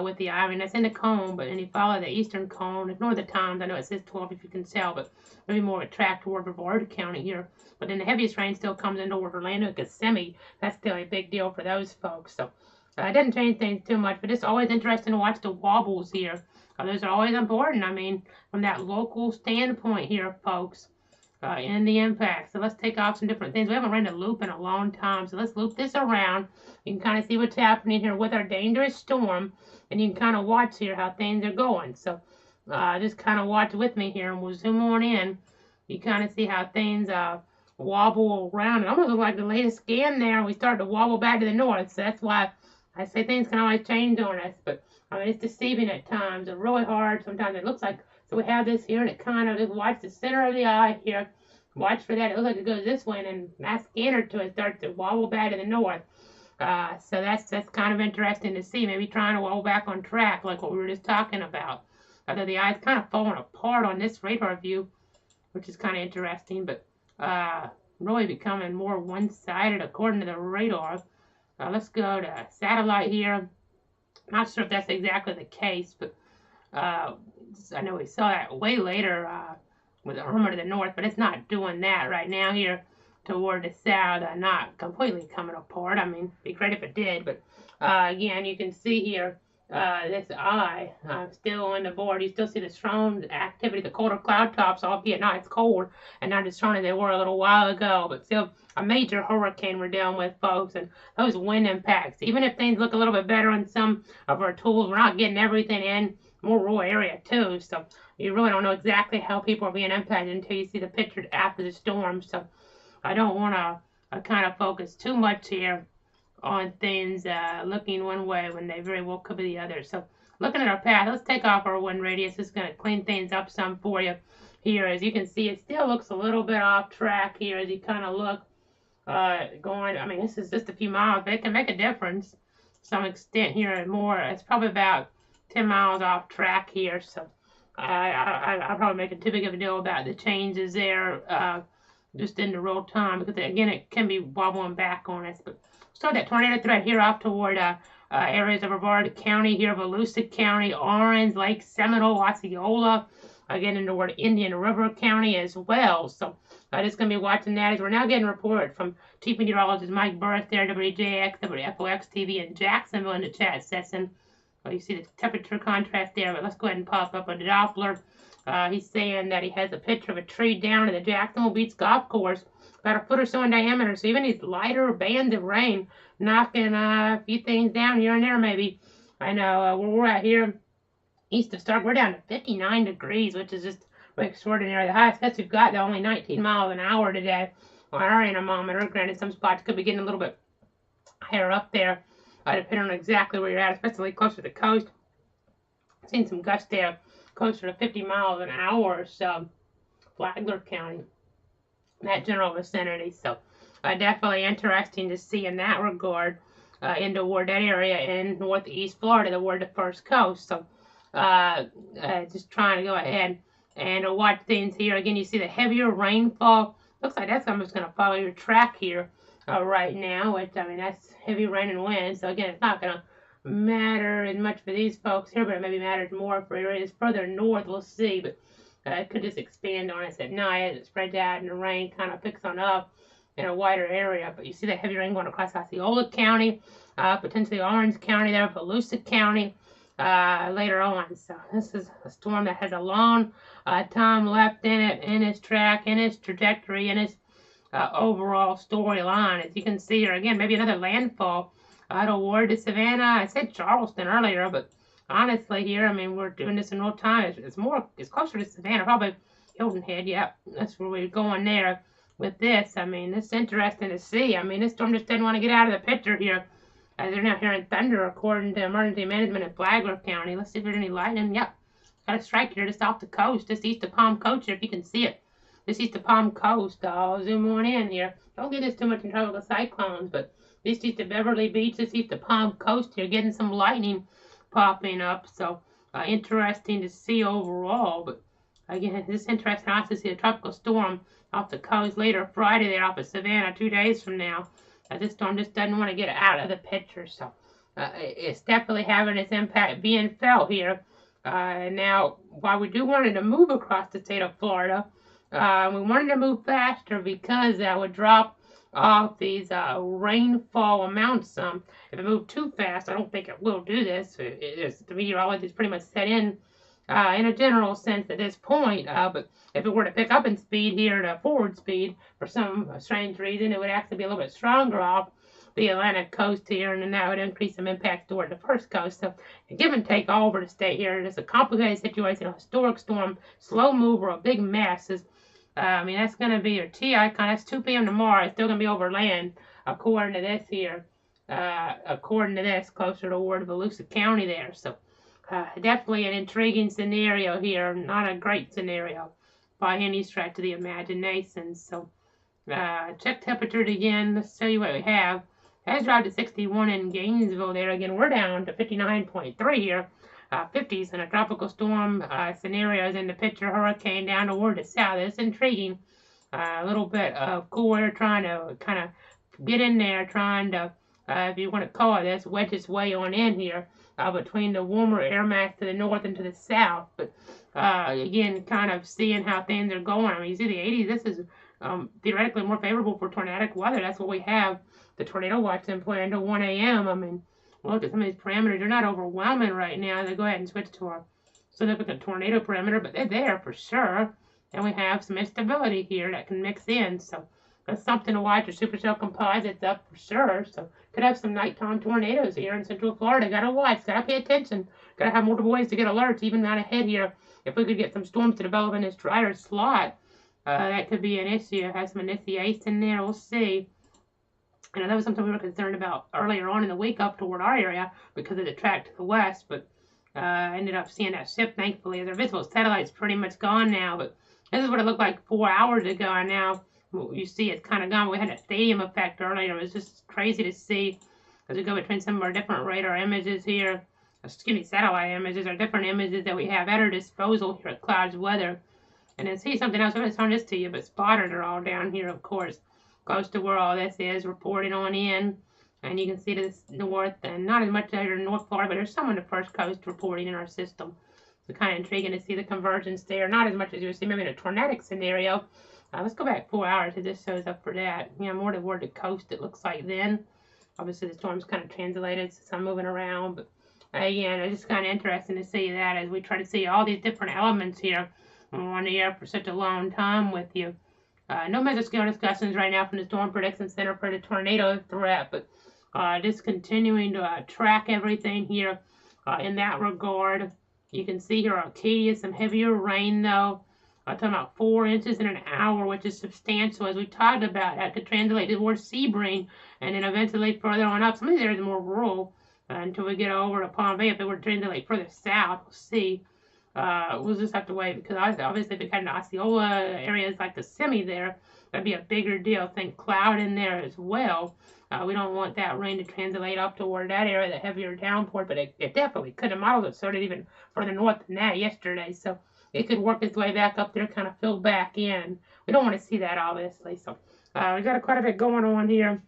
Speaker 2: with the eye. I mean, that's in the cone, but then you follow the eastern cone, ignore the times. I know it says 12 if you can tell, but maybe more of a track toward Brevard County here. But then the heaviest rain still comes in toward Orlando and Kissimmee. That's still a big deal for those folks. So it doesn't change things too much, but it's always interesting to watch the wobbles here. Those are always important. I mean, from that local standpoint here, folks, and the impact. So let's take off some different things. We haven't ran a loop in a long time, so let's loop this around. You can kind of see what's happening here with our dangerous storm, and you can kind of watch here how things are going. So just kind of watch with me here, and we'll zoom on in. You kind of see how things wobble around. It almost looks like the latest scan there, and we started to wobble back to the north. So that's why I say things can always change on us. But I mean, it's deceiving at times. It's really hard. Sometimes it looks like, so we have this here, and it kind of just watch the center of the eye here. Watch for that. It looks like it goes this way, and then that scanner to it starts to wobble back to the north. So that's kind of interesting to see. Maybe trying to wobble back on track, like what we were just talking about. Although the eye's kind of falling apart on this radar view, which is kind of interesting, but really becoming more one-sided according to the radar. Let's go to satellite here. Not sure if that's exactly the case, but I know we saw that way later with Irma to the north, but it's not doing that right now here toward the south. Not completely coming apart. I mean, it'd be great if it did, but again, you can see here this eye still on the board. You still see the strong activity, the colder cloud tops, albeit not as cold and not as strong as they were a little while ago, but still a major hurricane we're dealing with, folks, and those wind impacts. Even if things look a little bit better on some of our tools, we're not getting everything in, more rural area too, so you really don't know exactly how people are being impacted until you see the pictures after the storm. So I don't want to kind of focus too much here on things looking one way when they very well could be the other. So looking at our path, let's take off our wind radius. It's going to clean things up some for you here. As you can see, it still looks a little bit off track here as you kind of look going. I mean, this is just a few miles, but it can make a difference to some extent here and more. It's probably about 10 miles off track here, so I'm probably making too big of a deal about the changes there just in the real time, because again, it can be wobbling back on us. But start that tornado threat here off toward areas of Brevard County here, Volusia County, Orange, Lake Seminole, Osceola, again toward Indian River County as well. So just going to be watching that as we're now getting a report from Chief Meteorologist Mike Burris there, WJX, WFOX TV in Jacksonville in the chat session. Well, you see the temperature contrast there, but let's go ahead and pop up a Doppler. He's saying that he has a picture of a tree down at the Jacksonville Beach Golf Course. about a foot or so in diameter. So even these lighter bands of rain knocking a few things down here and there maybe. I know where we're at here east of Stark, we're down to 59 degrees, which is just extraordinary. The highest gust we've got, only 19 miles an hour today on our anemometer. Granted, some spots could be getting a little bit higher up there, depending on exactly where you're at, especially closer to the coast. I've seen some gusts there closer to 50 miles an hour or so, Flagler County, that general vicinity. So definitely interesting to see in that regard into toward that area in northeast Florida, toward the first coast. So just trying to go ahead and watch things here. Again, you see the heavier rainfall. Looks like that's almost going to follow your track here right now. Which, I mean, that's heavy rain and wind. So again, it's not going to matter as much for these folks here, but it maybe matters more for areas further north. We'll see, but it could just expand on us at night as it spreads out and the rain kind of picks on up in a wider area. But you see the heavy rain going across Osceola County, potentially Orange County there, Volusia County later on. So this is a storm that has a long time left in it, in its track, in its trajectory, in its overall storyline. As you can see here, again, maybe another landfall toward the Savannah. I said Charleston earlier, but honestly here, I mean, we're doing this in real time. It's closer to Savannah, probably Hilton Head. Yep, that's where we're going there with this. I mean, it's interesting to see. I mean, this storm just didn't want to get out of the picture here, as they're now hearing thunder according to emergency management in Flagler County. Let's see if there's any lightning. Yep, got a strike here just off the coast, just east of Palm Coast here, if you can see it. Just east of Palm Coast. I'll zoom on in here. Don't get us too much in trouble with cyclones, but just east of Beverly Beach, just east of Palm Coast here, getting some lightning popping up. So interesting to see overall. But again, it's interesting also to see a tropical storm off the coast later Friday there off of Savannah 2 days from now. This storm just doesn't want to get out of the picture. So it's definitely having its impact being felt here. Now, while we do want it to move across the state of Florida, we wanted to move faster because that would drop off these rainfall amounts some. If it moved too fast, I don't think it will do this. The meteorology is pretty much set in a general sense at this point. But if it were to pick up in speed here to forward speed for some strange reason, it would actually be a little bit stronger off the Atlantic coast here, and then that would increase some impacts toward the first coast. So give and take all over the state here. It's a complicated situation, a historic storm, slow mover, a big mess. I mean, that's going to be your T icon. That's 2 p.m. tomorrow. It's still going to be over land, according to this here. According to this, closer toward Volusia County there. So definitely an intriguing scenario here. Not a great scenario by any stretch of the imagination. So check temperatures again. Let's tell you what we have. It has dropped to 61 in Gainesville there. Again, we're down to 59.3 here. 50s and a tropical storm scenarios in the picture. Hurricane down toward the south. It's intriguing. A little bit of cool air trying to kind of get in there, trying to, if you want to call it this, wedge its way on in here between the warmer air mass to the north and to the south. But again, kind of seeing how things are going. I mean, you see the 80s. This is theoretically more favorable for tornadic weather. That's what we have. The tornado watch in play until 1 a.m. I mean, look at some of these parameters. They're not overwhelming right now. They go ahead and switch to our significant tornado parameter, but they're there for sure. And we have some instability here that can mix in. So that's something to watch. Your supercell composites up for sure. So could have some nighttime tornadoes here in Central Florida. Got to watch. Got to pay attention. Got to have multiple ways to get alerts, even out ahead here. If we could get some storms to develop in this drier slot, that could be an issue. Have some initiation there. We'll see. You know, that was something we were concerned about earlier on in the week up toward our area because of the track to the west, but ended up seeing that ship, thankfully. Their visible satellite's pretty much gone now, but this is what it looked like 4 hours ago, and now you see it's kind of gone. We had a stadium effect earlier. It was just crazy to see as we go between some of our different radar images here, satellite images, or different images that we have at our disposal here at Clouds Weather. And then see something else. I'm going to turn this to you, but spotters are all down here, of course, close to where all this is, reported on in. And you can see to the north, and not as much as in North Florida, but there's some on the first coast reporting in our system. So kind of intriguing to see the convergence there. Not as much as you would see maybe in a tornadic scenario. Let's go back 4 hours. It just shows up for that. You know, more toward the coast, it looks like then. Obviously, the storm's kind of translated, so some moving around. But again, it's just kind of interesting to see that as we try to see all these different elements here. I'm on the air for such a long time with you. No mesoscale discussions right now from the Storm Prediction Center for the tornado threat, but just continuing to track everything here in that regard. You can see here Arcadia, some heavier rain though. I'm talking about 4 inches in an hour, which is substantial, as we talked about. That could translate towards Sebring, and then eventually further on up. Some of these areas are more rural until we get over to Palm Bay. If they were to translate further south, we'll see. We'll just have to wait, because obviously if it kind of Osceola areas like the semi there, that'd be a bigger deal. Think cloud in there as well. We don't want that rain to translate up toward that area, the heavier downpour, but it definitely could. The models have started even further north than that yesterday, so it could work its way back up there, kind of fill back in. We don't want to see that, obviously. So we got quite a bit going on here.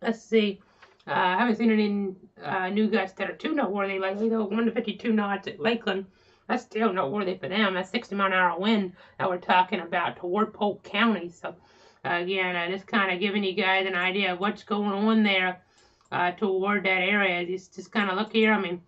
Speaker 2: Let's see. I haven't seen any new gusts that are too noteworthy, like 1 to 52 knots at Lakeland. That's still noteworthy for them. That's 60-mile-an-hour wind that we're talking about toward Polk County. So again, just kind of giving you guys an idea of what's going on there toward that area. Just kind of look here. I mean,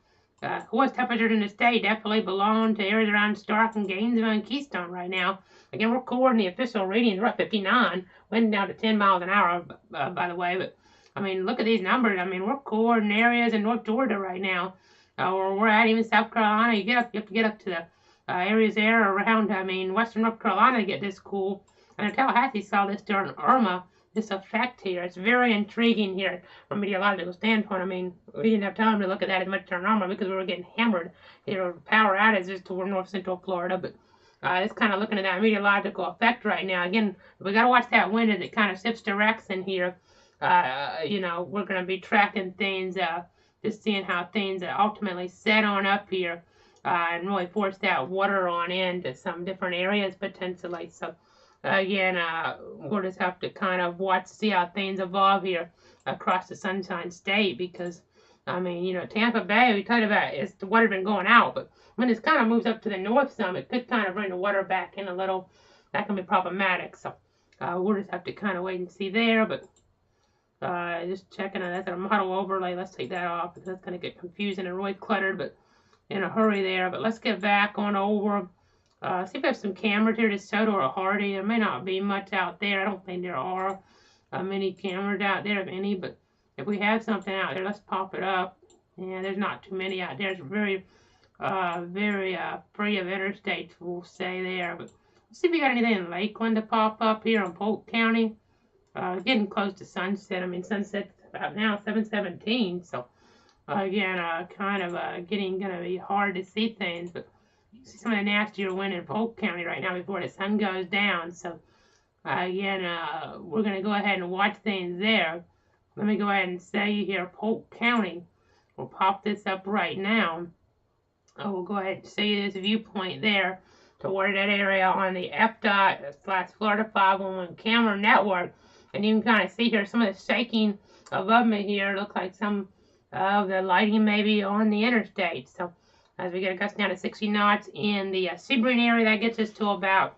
Speaker 2: coolest temperatures in the state definitely belong to areas around Stark and Gainesville and Keystone right now. Again, we're recording the official readings. We're at 59, wind down to 10 miles an hour, by the way. But I mean, look at these numbers. I mean, we're recording areas in North Georgia right now, or we're at even South Carolina. You have to get up to the areas there around, Western North Carolina to get this cool. And Tallahassee saw this during Irma, this effect here. It's very intriguing here from a meteorological standpoint. I mean, we didn't have time to look at that as much during Irma because we were getting hammered, power outages toward north central Florida. But it's kind of looking at that meteorological effect right now. Again, we got to watch that wind as it kind of shifts direction here. We're going to be tracking things, just seeing how things ultimately set on up here and really force that water on into some different areas potentially. So again, we'll just have to kind of watch, see how things evolve here across the Sunshine State, because, Tampa Bay, we talked about, the water been going out, but when it kind of moves up to the north some, it could kind of bring the water back in a little. That can be problematic, so we'll just have to kind of wait and see there, but just checking on that's our model overlay. Let's take that off, because that's going to get confusing and really cluttered, but in a hurry there. But let's get back on over. See if we have some cameras here to Soto or Hardy. There may not be much out there. I don't think there are many cameras out there, if any, but if we have something out there, let's pop it up. Yeah, there's not too many out there. It's very, very free of interstates, we'll say there. But let's see if we got anything in Lakeland to pop up here in Polk County. Getting close to sunset. Sunset's about now 7:17, so again, getting gonna be hard to see things, but you can see some of the nastier wind in Polk County right now before the sun goes down. So again, we're gonna go ahead and watch things there. Let me go ahead and say here, Polk County. We'll pop this up right now. We'll go ahead and see this viewpoint there toward that area on the FDOT/Florida 511 camera network. And you can kind of see here some of the shaking above me here. Looks like some of the lighting maybe on the interstate. So as we get a gust down to 60 knots in the Sebring area, that gets us to about,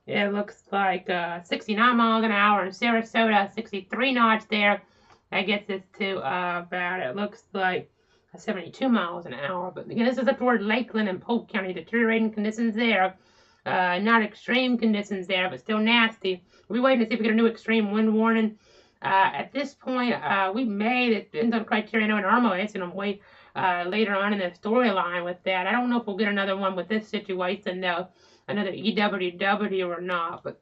Speaker 2: it looks like 69 miles an hour in Sarasota, 63 knots there. That gets us to about, it looks like 72 miles an hour. But again, this is up toward Lakeland and Polk County, deteriorating conditions there. Not extreme conditions there, but still nasty. We'll be waiting to see if we get a new extreme wind warning. At this point, we may, it depends on the criteria. I know in Irma, it's going to wait later on in the storyline with that. I don't know if we'll get another one with this situation, though, another EWW or not. But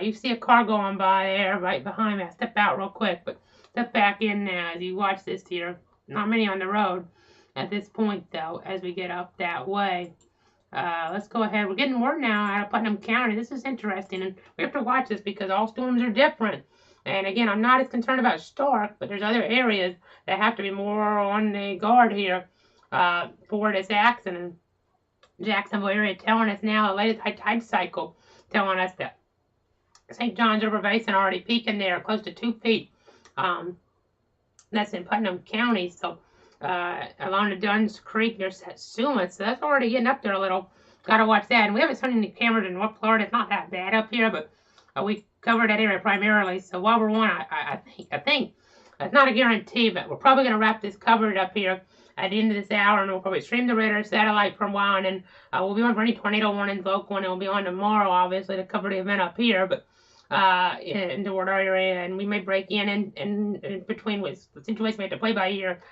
Speaker 2: you see a car going by there right behind me. I step out real quick, but step back in now as you watch this here. Not many on the road at this point, though, as we get up that way. Let's go ahead. We're getting word now out of Putnam County. This is interesting, and we have to watch this because all storms are different. And again, I'm not as concerned about Stark, but there's other areas that have to be more on the guard here for this accident. Jacksonville area telling us now the latest high tide cycle, telling us that St. John's River Basin already peaking there, close to 2 feet. That's in Putnam County, so along the Dunn's Creek near Satsuma, so that's already getting up there a little. Got to watch that. And we haven't seen any cameras in North Florida. It's not that bad up here, but we covered that area primarily. So while we're on, I think it's not a guarantee, but we're probably going to wrap this covered up here at the end of this hour, and we'll probably stream the radar satellite for a while, and then we'll be on for any tornado warnings local, and we'll be on tomorrow, obviously, to cover the event up here. But in toward our area, and we may break in between with the situation we have to play by ear.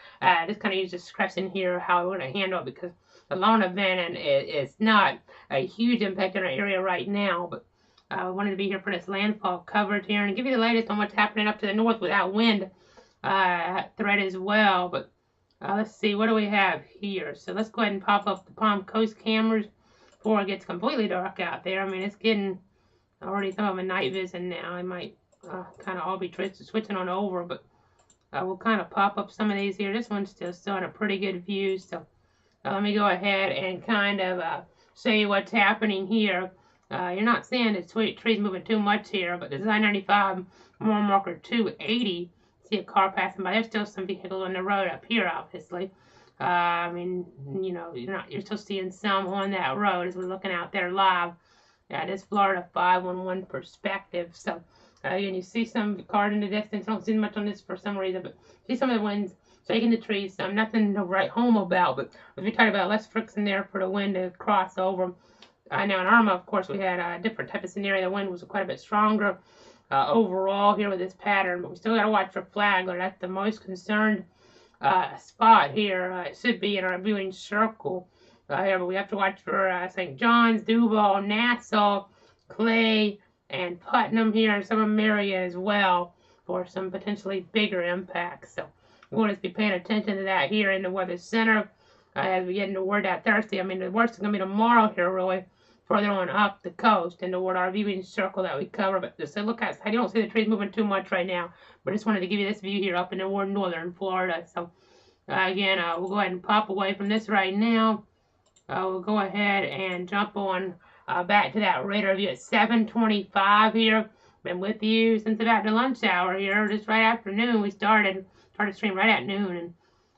Speaker 2: Just kind of use discretion here how we're going to handle it, because the lone event and it's not a huge impact in our area right now, but I wanted to be here for this landfall coverage here and give you the latest on what's happening up to the north with that wind threat as well. But let's see, what do we have here? So let's go ahead and pop up the Palm Coast cameras before it gets completely dark out there. I mean, it's getting already some of them night vision now. I might kind of all be switching on over, but we'll kind of pop up some of these here. This one's still in a pretty good view, so let me go ahead and kind of show you what's happening here. You're not seeing the trees moving too much here, but the Design 95 mile marker 280, see a car passing by. There's still some vehicles on the road up here, obviously. I mean, you know, you're still seeing some on that road as we're looking out there live. This Florida 511 perspective. So again, you see some cars in the distance. I don't see much on this for some reason, but see some of the winds shaking the trees. Nothing to write home about, but as we talked about, less friction there for the wind to cross over. Now in Irma, of course, we had a different type of scenario. The wind was quite a bit stronger overall here with this pattern, but we still got to watch for Flagler. That's the most concerned spot here. It should be in our viewing circle here, but we have to watch for St. John's, Duval, Nassau, Clay, and Putnam here, and some of Marion as well for some potentially bigger impacts. So we'll just be paying attention to that here in the Weather Center as we get into toward that Thursday. I mean, the worst is going to be tomorrow here, really, further on up the coast and toward our viewing circle that we cover. But just look outside. You don't see the trees moving too much right now, but I just wanted to give you this view here up in the northern Florida. So again, we'll go ahead and pop away from this right now. We'll go ahead and jump on back to that radar view at 7:25 here. Been with you since about the lunch hour here, just right after noon. We started stream right at noon, and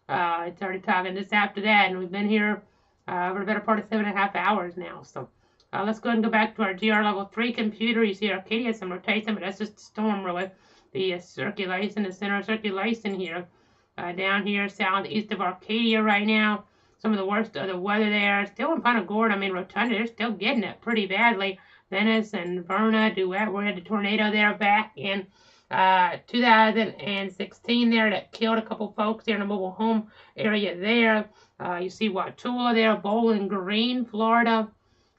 Speaker 2: I started talking just after that, and we've been here for the better part of 7.5 hours now. So let's go ahead and go back to our GR level 3 computer. You see Arcadia, some rotation, but that's just the storm, really. The circulation, the center of circulation here. Down here southeast of Arcadia right now. Some of the worst of the weather there. Still in Punta Gorda, I mean, Rotunda, they're still getting it pretty badly. Venice and Verna, Duet, we had the tornado there back in 2016 there that killed a couple folks there in the mobile home area there. You see Watula there, Bowling Green, Florida.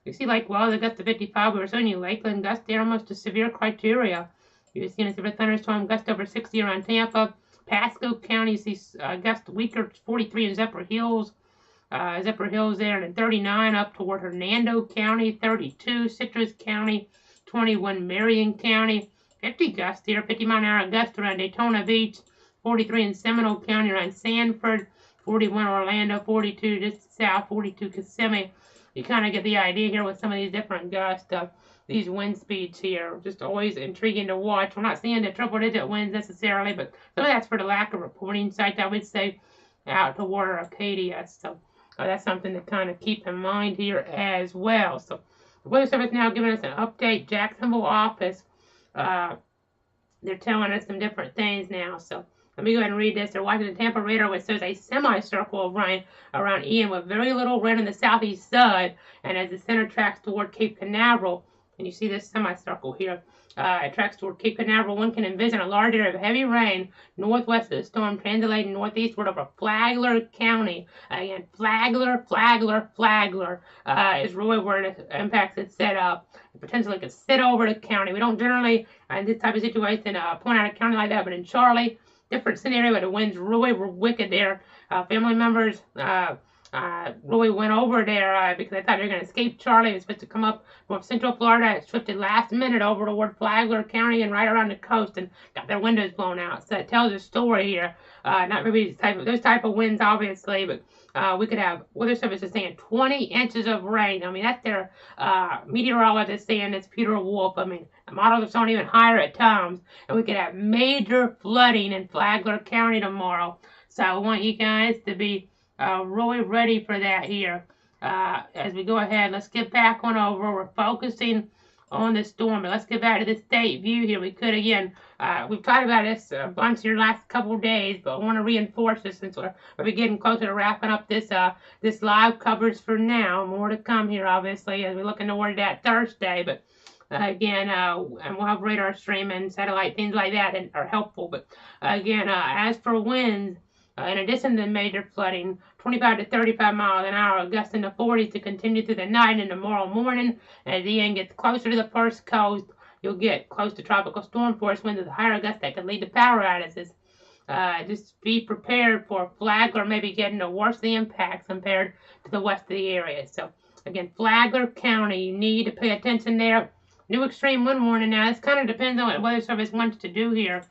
Speaker 2: You see, like, well, the gust of 55, we were showing you Lakeland gust there, almost a severe criteria. You're seeing a severe thunderstorm gust over 60 around Tampa. Pasco County, you see gust weaker 43 in Zephyr Hills. Zephyr Hills there, and 39 up toward Hernando County, 32 Citrus County, 21 Marion County, 50 gusts here, 50 mile an hour gust around Daytona Beach, 43 in Seminole County around Sanford, 41 Orlando, 42 just south, 42 Kissimmee. You kind of get the idea here with some of these different gusts. These wind speeds here, just always intriguing to watch. We're not seeing the triple-digit winds necessarily, but some of that's for the lack of reporting sites, I would say, out toward Arcadia. So that's something to kind of keep in mind here as well. So the Weather Service now giving us an update. Jacksonville office, they're telling us some different things now. So let me go ahead and read this. They're watching the Tampa radar, which shows a semicircle of rain around Ian with very little rain on the southeast side. And as the center tracks toward Cape Canaveral, and you see this semicircle here, it tracks toward Cape Canaveral, one can envision a large area of heavy rain northwest of the storm translating northeastward over Flagler County. Again, Flagler is really where the impacts is set up. It potentially could sit over the county. We don't generally, in this type of situation, point out a county like that, but in Charlie, different scenario, but the winds really were wicked there. Family members really went over there because they thought they were going to escape Charlie. It was supposed to come up from Central Florida. It drifted last minute over toward Flagler County and right around the coast and got their windows blown out. So it tells a story here. Not maybe those type of winds, obviously, but we could have Weather Service is saying 20 inches of rain. I mean, that's their meteorologist saying it's Peter Wolf. I mean, the models are showing even higher at times. And we could have major flooding in Flagler County tomorrow. So I want you guys to be really ready for that here. As we go ahead, let's get back on over. We're focusing on the storm, but let's get back to the state view here. We could, again, we've talked about this a bunch here the last couple of days, but I want to reinforce this since we're getting closer to wrapping up this this live coverage for now. More to come here, obviously, as we look toward that Thursday, but Again, and we'll have radar streaming, satellite, things like that that are helpful. But again, as for winds, in addition to major flooding, 25 to 35 miles an hour, gusts in the 40s to continue through the night and tomorrow morning. As Ian gets closer to the first coast, you'll get close to tropical storm force winds with higher gusts that could lead to power outages. Just be prepared for Flagler maybe getting a worse the impacts compared to the west of the area. So again, Flagler County, you need to pay attention there. New extreme wind warning now. This kind of depends on what Weather Service wants to do here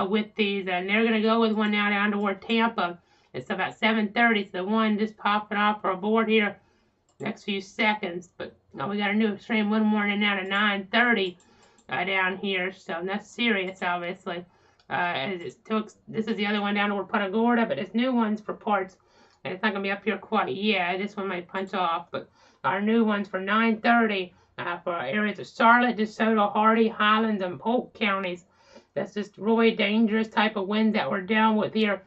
Speaker 2: with these. And they're going to go with one now down toward Tampa. It's about 7:30, so the one just popping off our board here next few seconds. But we got a new extreme wind warning now to 9:30 down here. So that's serious, obviously. This is the other one down toward Punta Gorda, but there's new ones for parts. And it's not going to be up here quite yet. This one might punch off. But our new ones for 9:30 for areas of Charlotte, DeSoto, Hardy, Highlands, and Polk counties. That's just really dangerous type of winds that we're dealing with here.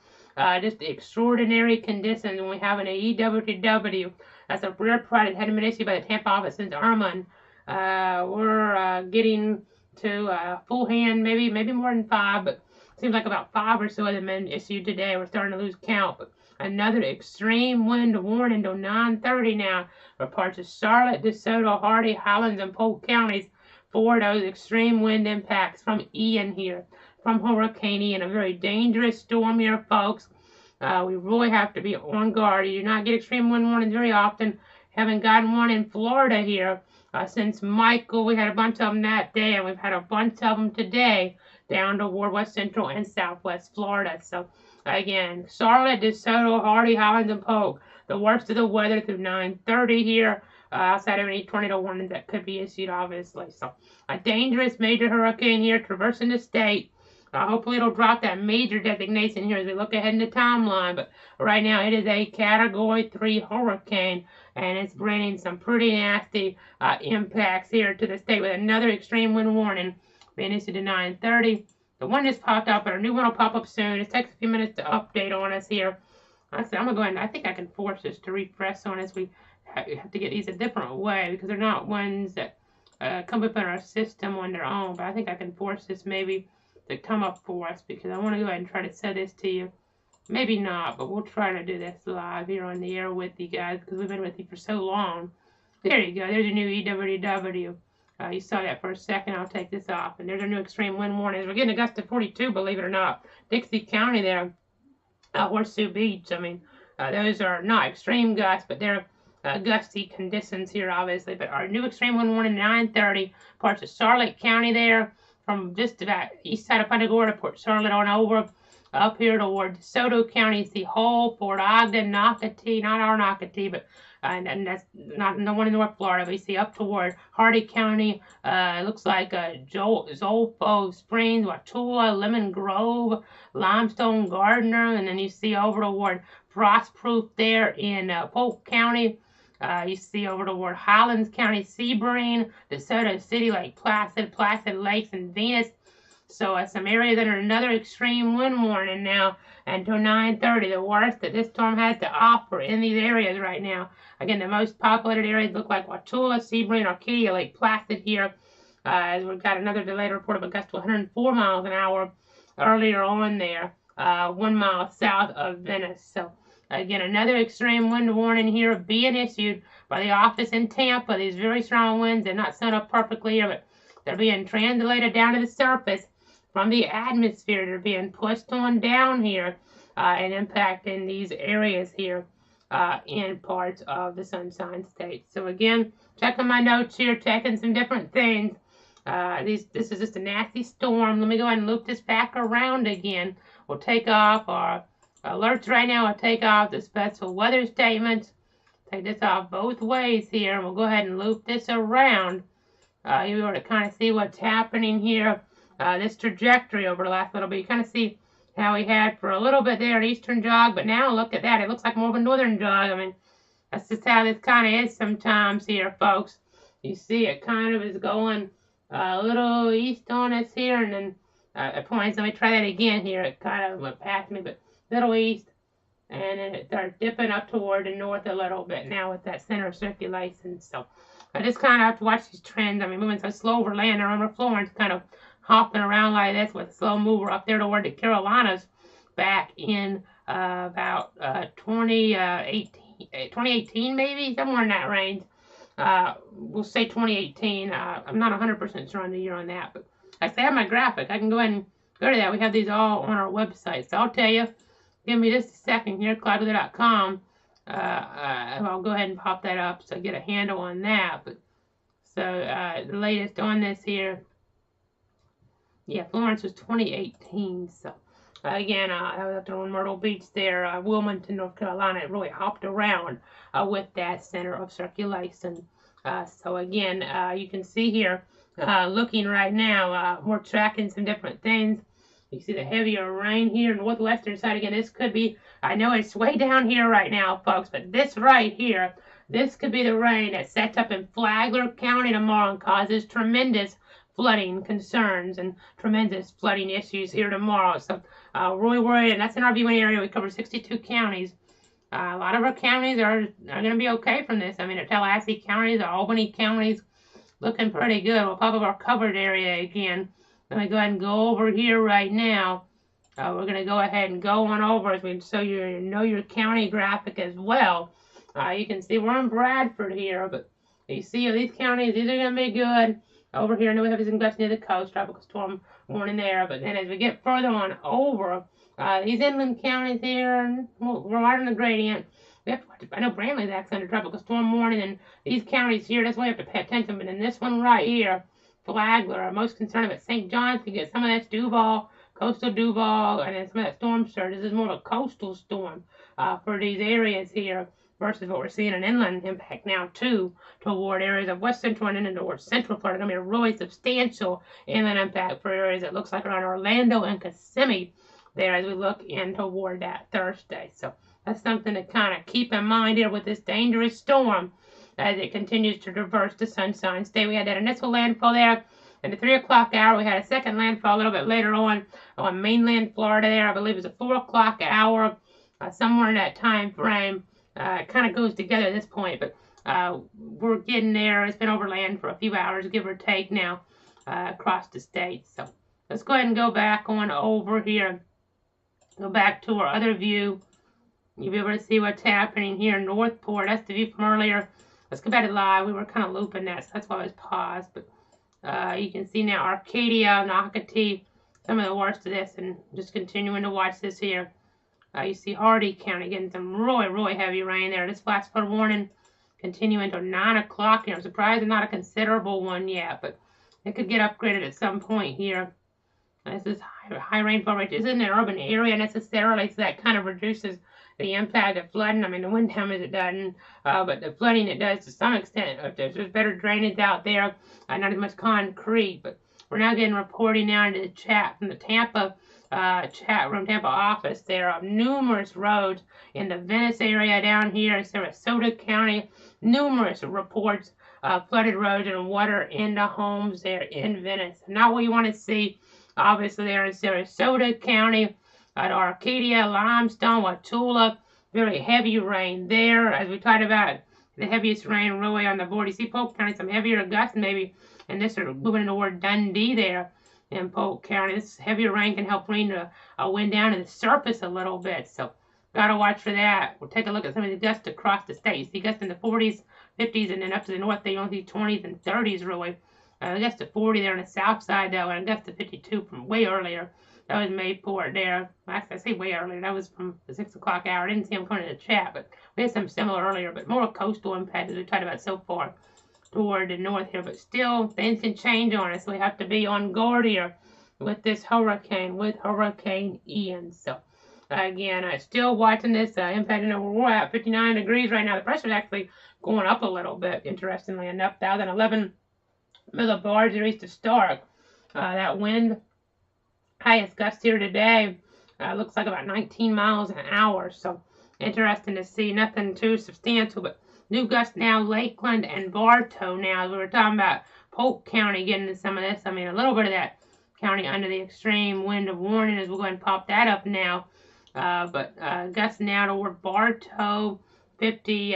Speaker 2: Just extraordinary conditions when we have an EWW. That's a rare product that hadn't been issued by the Tampa office since Irma. We're getting to full hand, maybe more than 5, but it seems like about 5 or so of them been issued today. We're starting to lose count. But another extreme wind warning till 9:30 now for parts of Charlotte, DeSoto, Hardy, Highlands, and Polk counties for those extreme wind impacts from Ian here, from Hurricane Ian, a very dangerous storm here, folks. We really have to be on guard. You do not get extreme wind warnings very often. Haven't gotten one in Florida here since Michael. We had a bunch of them that day, and we've had a bunch of them today down toward West Central and Southwest Florida. So again, Charlotte, DeSoto, Hardy, Highlands, and Polk, the worst of the weather through 9:30 here. Outside of any tornado warnings that could be issued, obviously. So a dangerous major hurricane here traversing the state. Hopefully it'll drop that major designation here as we look ahead in the timeline. But right now it is a Category 3 hurricane, and it's bringing some pretty nasty impacts here to the state with another extreme wind warning being issued at 9:30. The one just popped up, but a new one will pop up soon. It takes a few minutes to update on us here. I'm going to go ahead and I think I can force this to refresh on us. We have to get these a different way because they're not ones that come up in our system on their own. But I think I can force this maybe to come up for us because I want to go ahead and try to set this to you. Maybe not, but we'll try to do this live here on the air with you guys because we've been with you for so long. There you go. There's your new EWW. You saw that for a second. I'll take this off. And there's our new extreme wind warnings. We're getting a gust of 42, believe it or not. Dixie County there, Horseshoe Beach. I mean, those are not extreme gusts, but they're gusty conditions here, obviously. But our new extreme wind warning, 9:30, parts of Charlotte County there, from just about east side of Punta Gorda, Port Charlotte on over, up here toward DeSoto County, see Hull, Fort Ogden, Nocatee, not our Nocatee, but and that's not the one in North Florida. We see up toward Hardy County. Looks like Zolfo Springs, Wauchula, Lemon Grove, Limestone, Gardner, and then you see over toward Frostproof there in Polk County. You see over toward Highlands County, Sebring, DeSoto City, Lake Placid, Placid Lakes, and Venus. So some areas that are another extreme wind warning now until 9:30. The worst that this storm has to offer in these areas right now. Again, the most populated areas look like Wauchula, Sebring, Arcadia, Lake Placid here. We've got another delayed report of a gust to 104 miles an hour earlier on there, 1 mile south of Venice. So again, another extreme wind warning here being issued by the office in Tampa. These very strong winds, they're not set up perfectly here, but they're being translated down to the surface from the atmosphere. They're being pushed on down here and impacting these areas here in parts of the Sunshine State. So again, checking my notes here, checking some different things. This is just a nasty storm. Let me go ahead and loop this back around again. We'll take off our alerts right now. I'll take off the special weather statements. Take this off both ways here, and we'll go ahead and loop this around. You want to kind of see what's happening here. This trajectory over the last little bit. You kind of see how we had for a little bit there an eastern jog, but now look at that. It looks like more of a northern jog. I mean, that's just how this kind of is sometimes here, folks. You see it kind of is going a little east on us here, and then at points, let me try that again here. It kind of went past me, but little east, and then it started dipping up toward the north a little bit now with that center circulation. So I just kind of have to watch these trends. I mean, moving so slow over land. I remember Florence kind of hopping around like this with a slow mover up there toward the Carolinas back in about 2018 maybe, somewhere in that range. We'll say 2018. I'm not 100% sure on the year on that, but I have my graphic. I can go ahead and go to that. We have these all on our website. So I'll tell you, give me just a second here, cloudweather.com. I'll go ahead and pop that up so I get a handle on that. But so the latest on this here, yeah, Florence was 2018. So again, I was up there on Myrtle Beach there, Wilmington, North Carolina. It really hopped around with that center of circulation. So again, you can see here, looking right now, we're tracking some different things. You see the heavier rain here in the northwestern side. Again, this could be, I know it's way down here right now, folks, but this right here, this could be the rain that sets up in Flagler County tomorrow and causes tremendous flooding concerns and tremendous flooding issues here tomorrow. So really worried, and that's in our viewing area. We cover 62 counties. A lot of our counties are going to be okay from this. I mean, the Tallahassee counties, the Albany counties, looking pretty good. We'll pop up our covered area again. Let me go ahead and go over here right now. We're going to go ahead and go on over as we show you know your county graphic as well. You can see we're in Bradford here, but you see these counties, these are going to be good. Over here, I know we have some gusts near the coast, tropical storm warning there, but then as we get further on over, these inland counties here, and we're right on the gradient. We have to watch, I know Brantley's actually under tropical storm warning, and these counties here, that's why we have to pay attention. But in this one right here, Flagler, I'm most concerned about St. John's. We get some of that Duval, coastal Duval, and then some of that storm surge. This is more of a coastal storm for these areas here versus what we're seeing an inland impact now too toward areas of west central and into towards central Florida. Going to be a really substantial inland impact for areas that looks like around Orlando and Kissimmee there as we look in toward that Thursday. So that's something to kind of keep in mind here with this dangerous storm as it continues to traverse the Sunshine State. We had that initial landfall there in the 3 o'clock hour. We had a second landfall a little bit later on mainland Florida there. I believe it was a 4 o'clock hour, somewhere in that time frame. It kind of goes together at this point, but we're getting there. It's been over land for a few hours, give or take now, across the state. So let's go ahead and go back on over here. Go back to our other view. You'll be able to see what's happening here in Northport. That's the view from earlier. Let's go back to live. We were kind of looping that, so that's why I was paused. But you can see now Arcadia, Nocatee, some of the worst of this, and just continuing to watch this here. You see Hardy County getting some really, really heavy rain there. This flash flood warning continuing until 9 o'clock here. I'm surprised it's not a considerable one yet, but it could get upgraded at some point here. This is high rainfall rate. This isn't an urban area necessarily, so that kind of reduces the impact of flooding. I mean, the wind damage it doesn't, but the flooding it does to some extent. If there's better drainage out there, not as much concrete. But we're now getting reporting now into the chat from the Tampa chat room, Tampa office. There are numerous roads in the Venice area down here in Sarasota County. Numerous reports of flooded roads and water into homes there in Venice. Not what you want to see, obviously, there in Sarasota County. At Arcadia, Limestone, Wauchula, very heavy rain there. As we talked about, the heaviest rain really on the board. You see Polk County, some heavier gusts maybe, and this are moving toward Dundee there in Polk County. This heavier rain can help bring the wind down to the surface a little bit, so got to watch for that. We'll take a look at some of the gusts across the state. You see gusts in the 40s, 50s, and then up to the north, they only see 20s and 30s really. Gust to 40 there on the south side, though, and gust to 52 from way earlier. That was Mayport there. Actually, I say way earlier. That was from the 6 o'clock hour. I didn't see them coming to the chat, but we had some similar earlier, but more coastal impact as we talked about so far toward the north here. But still, things can change on us. We have to be on guard here with this hurricane, with Hurricane Ian. So, again, I'm still watching this impacting over. We're at 59 degrees right now. The pressure's actually going up a little bit, interestingly enough. 1,011 millibars there east of Stark. That wind, highest gust here today, looks like about 19 miles an hour. So interesting to see. Nothing too substantial, but new gust now, Lakeland and Bartow now. We were talking about Polk County getting into some of this. I mean, a little bit of that county under the extreme wind of warning as we'll go ahead and pop that up now. But gusts now toward Bartow, 50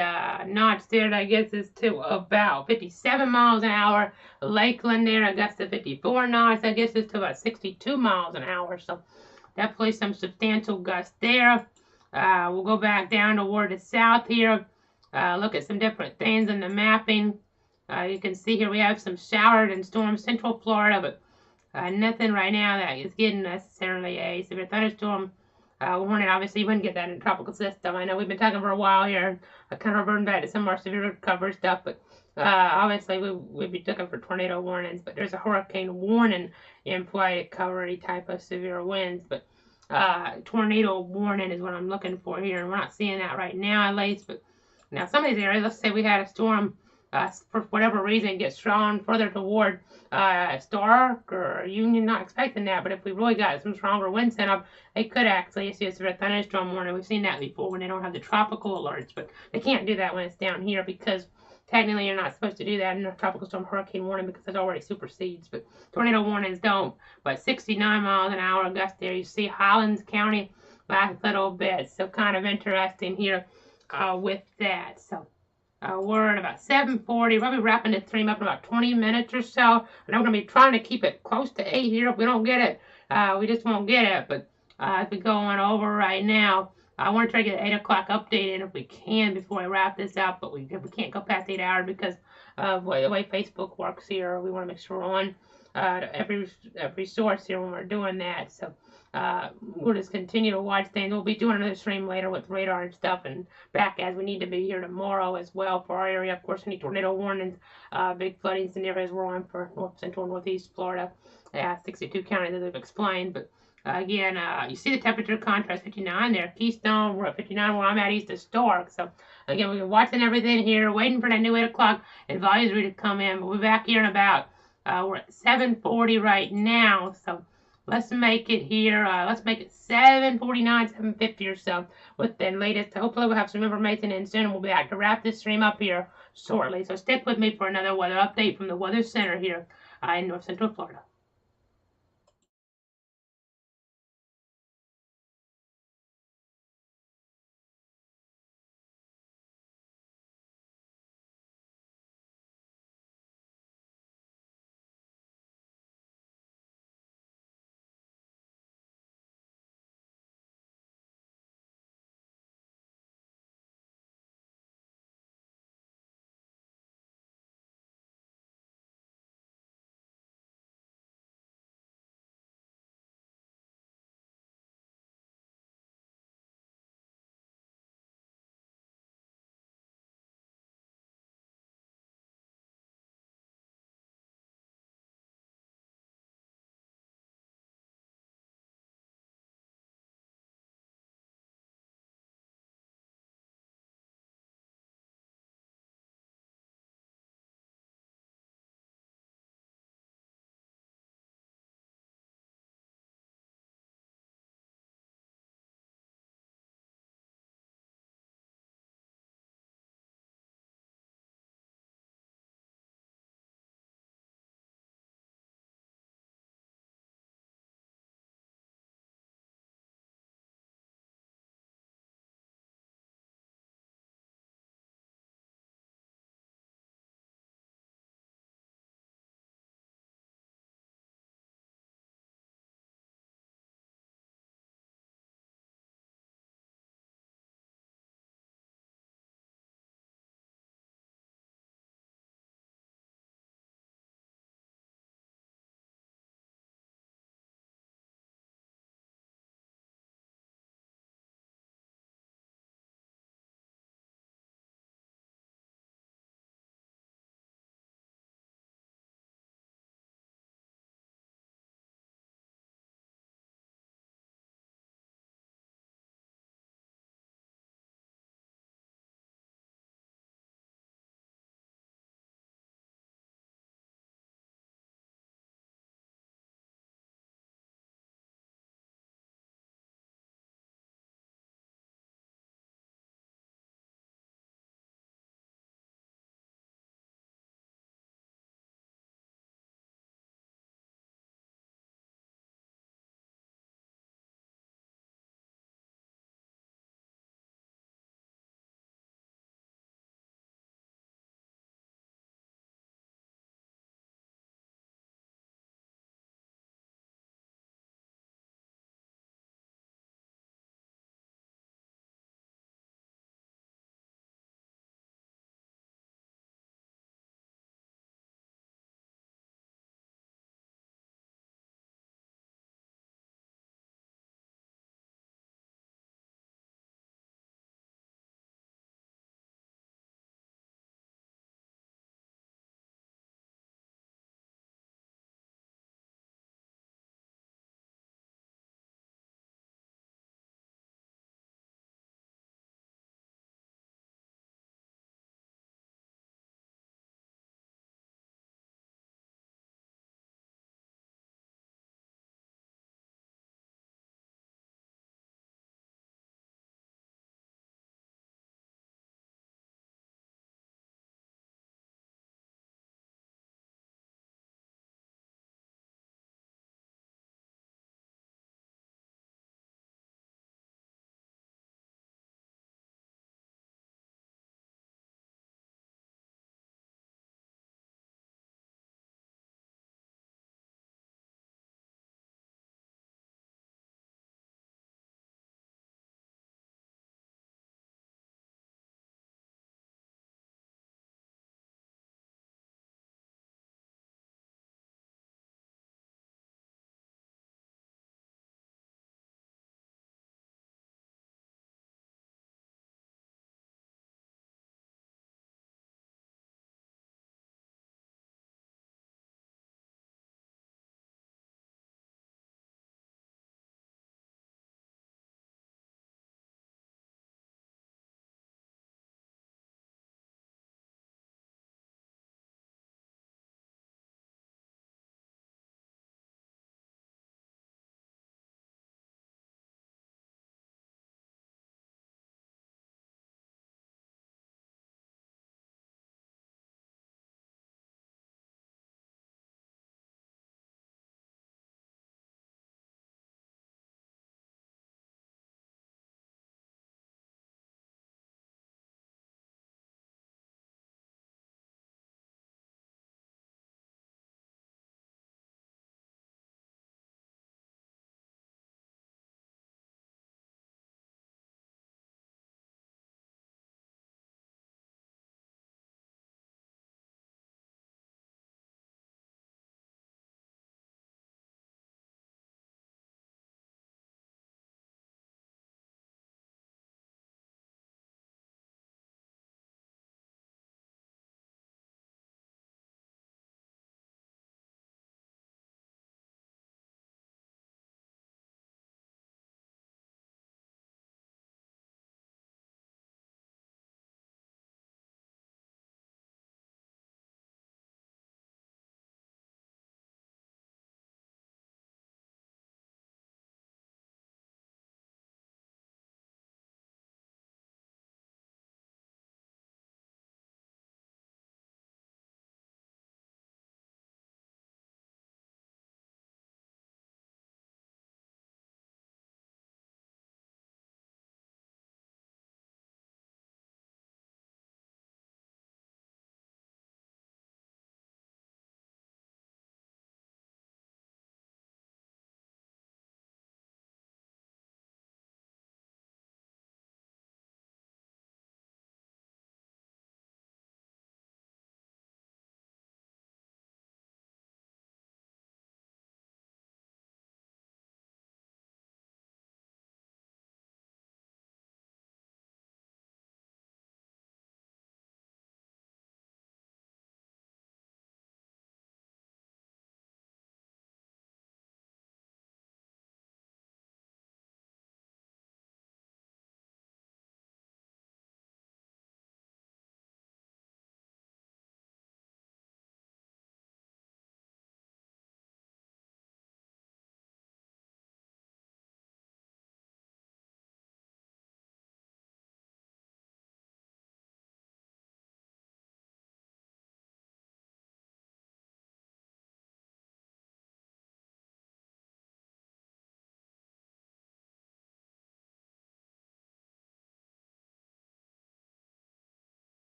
Speaker 2: knots there, and I guess is to about 57 miles an hour. Lakeland there, Augusta 54 knots, I guess is to about 62 miles an hour. So definitely some substantial gusts there. We'll go back down toward the south here. Look at some different things in the mapping. You can see here we have some showered and storm central Florida, but nothing right now that is getting necessarily a severe thunderstorm warning. Obviously, you wouldn't get that in a tropical system. I know we've been talking for a while here. I kind of reverted back to some more severe cover stuff, but obviously we'd be looking for tornado warnings. But there's a hurricane warning in play to cover any type of severe winds. But tornado warning is what I'm looking for here, and we're not seeing that right now at least. But now some of these areas, let's say we had a storm for whatever reason gets drawn further toward Stark or Union, not expecting that, but if we really got some stronger wind set up, they could actually see a severe thunderstorm warning. We've seen that before when they don't have the tropical alerts, but they can't do that when it's down here because technically you're not supposed to do that in a tropical storm hurricane warning because it already supersedes, but tornado warnings don't. But 69 miles an hour gust there. You see Highlands County last little bit, so kind of interesting here with that. So we're at about 7:40. We'll be wrapping this stream up in about 20 minutes or so. And I'm going to be trying to keep it close to 8 here. If we don't get it, we just won't get it. But if we go on over right now, I want to try to get an 8 o'clock update in if we can before I wrap this up. But we can't go past 8 hours because of the way Facebook works here. We want to make sure we're on every source here when we're doing that. So we'll just continue to watch things. We'll be doing another stream later with radar and stuff and back as we need to be here tomorrow as well for our area. Of course, any tornado warnings, big floodings in areas we're on for north central and northeast Florida. 62 counties as I've explained. But again, you see the temperature contrast 59 there. Keystone, we're at 59 where I'm at east of Stark. So again, we've been watching everything here, waiting for that new 8 o'clock advisory to come in. But we'll be back here in about, we're at 7:40 right now. So let's make it here. Let's make it 7:49, 7:50 or so with the latest. Hopefully we'll have some information in soon and we'll be back to wrap this stream up here shortly. So stick with me for another weather update from the Weather Center here in North Central Florida.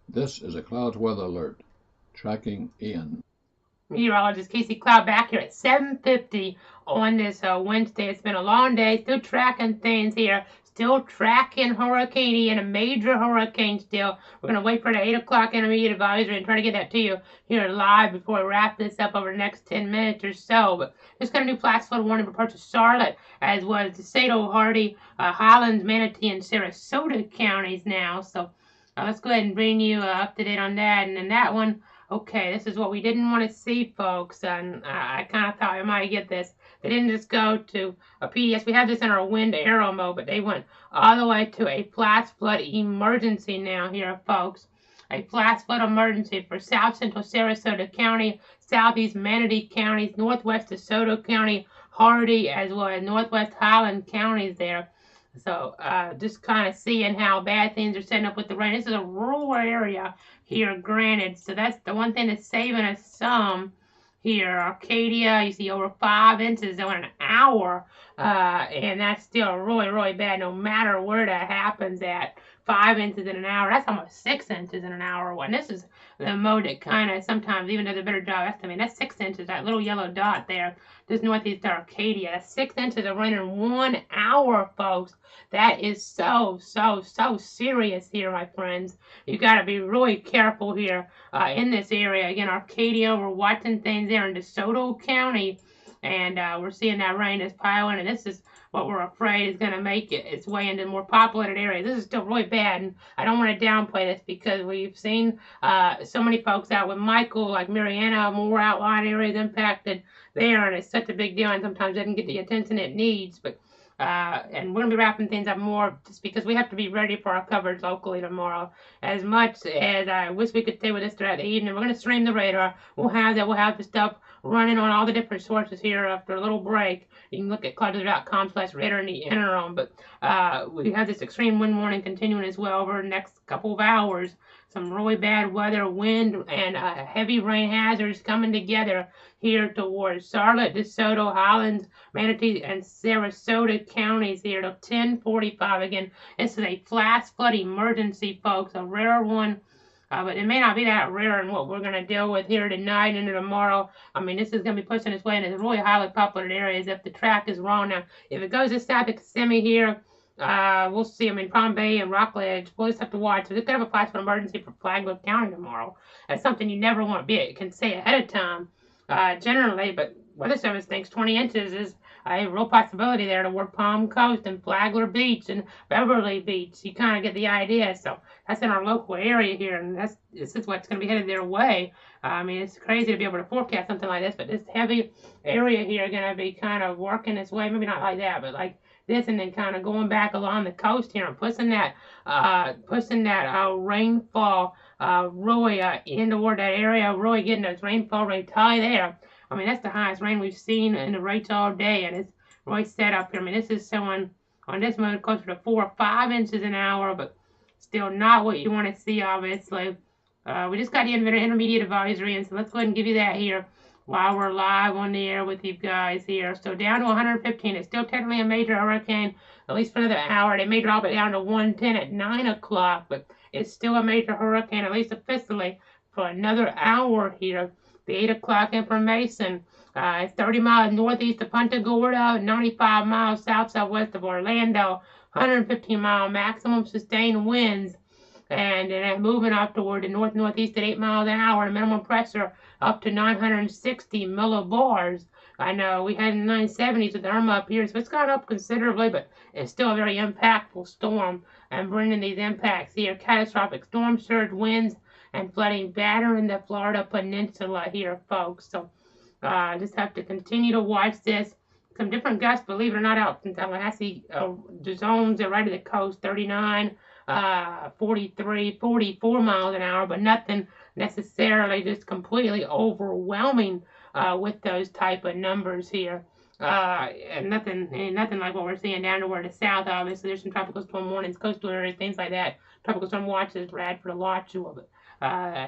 Speaker 1: This is a clouds weather alert. Tracking Ian.
Speaker 2: Meteorologist Casey Cloud back here at 7:50 on this Wednesday. It's been a long day. Still tracking things here. Still tracking Hurricane Ian, a major hurricane still. We're going to wait for the 8 o'clock intermediate advisory and try to get that to you here live before we wrap this up over the next 10 minutes or so. But just got a new flash flood warning for parts of Charlotte, as well as DeSoto, Hardy, Highlands, Manatee, and Sarasota counties now. So let's go ahead and bring you up to date on that. And then that one, okay, this is what we didn't want to see, folks. And I kind of thought I might get this. They didn't just go to a PDS. We have this in our wind arrow mode, but they went all the way to a flash flood emergency now here, folks. A flash flood emergency for South Central Sarasota County, Southeast Manatee counties, Northwest DeSoto County, Hardy, as well as Northwest Highland counties there. So just kind of seeing how bad things are setting up with the rain. This is a rural area here, granted. So that's the one thing that's saving us some here. Arcadia, you see over 5 inches in an hour. And that's still really, really bad no matter where that happens at. 5 inches in an hour. That's almost 6 inches in an hour. And this is the mode that kind of sometimes even does a better job estimating. That's 6 inches, that little yellow dot there. Just northeast Arcadia. That's 6 inches of rain in 1 hour, folks. That is so serious here, my friends. You got to be really careful here in this area. Again, Arcadia, we're watching things there in DeSoto County. And we're seeing that rain is piling, and this is what we're afraid is going to make its way into more populated areas. This is still really bad, and I don't want to downplay this because we've seen so many folks out with Michael, like Mariana, more outlying areas impacted there, and it's such a big deal, and sometimes it doesn't get the attention it needs. But and we're going to be wrapping things up more just because we have to be ready for our coverage locally tomorrow. As much as I wish we could stay with us throughout the evening, we're going to stream the radar. We'll have that. We'll have the stuff running on all the different sources here after a little break. You can look at cloudweather.com/radar in the interim. But we have this extreme wind warning continuing as well over the next couple of hours. Some really bad weather, wind, and heavy rain hazards coming together here towards Charlotte, DeSoto, Highlands, Manatee, and Sarasota counties here till 10:45. Again, this is a flash flood emergency, folks, a rare one. But it may not be that rare in what we're going to deal with here tonight and tomorrow. I mean, this is going to be pushing its way into really highly populated areas if the track is wrong. Now, if it goes to south of Kissimmee here, we'll see. I mean, Palm Bay and Rockledge, we'll just have to watch. So it's going to have a flash flood emergency for Flagler County tomorrow. That's something you never want to be. It can say ahead of time, generally, but Weather Service thinks 20 inches is a real possibility there toward Palm Coast and Flagler Beach and Beverly Beach. You kind of get the idea. So that's in our local area here, and this is what's going to be headed their way. I mean, it's crazy to be able to forecast something like this, but this heavy area here going to be kind of working its way, maybe not like that, but like this, and then kind of going back along the coast here and pushing that rainfall really in toward that area, really getting those rainfall rates high there. I mean, that's the highest rain we've seen in the rates all day, and it's really set up here. I mean, this is showing on this mode closer to 4 or 5 inches an hour, but still not what you want to see, obviously. We just got the intermediate advisory, and so let's go ahead and give you that here while we're live on the air with you guys here. So down to 115. It's still technically a major hurricane, at least for another hour. They may drop it down to 110 at 9 o'clock, but it's still a major hurricane, at least officially, for another hour here. The 8 o'clock information. It's 30 miles northeast of Punta Gorda, 95 miles south-southwest of Orlando, 115-mile maximum sustained winds, and then moving up toward the north-northeast at 8 miles an hour, and minimum pressure up to 960 millibars. I know we had in the 970s with Irma up here, so it's gone up considerably, but it's still a very impactful storm, and bringing these impacts here. Catastrophic storm surge winds and flooding battering the Florida Peninsula here, folks. So just have to continue to watch this. Some different gusts, believe it or not, out in Tallahassee. The zones are right at the coast, 39, 43, 44 miles an hour, but nothing necessarily just completely overwhelming with those type of numbers here. And nothing like what we're seeing down toward the south. Obviously, there's some tropical storm warnings, coastal areas, things like that. Tropical storm watches, Bradford, Alachua, but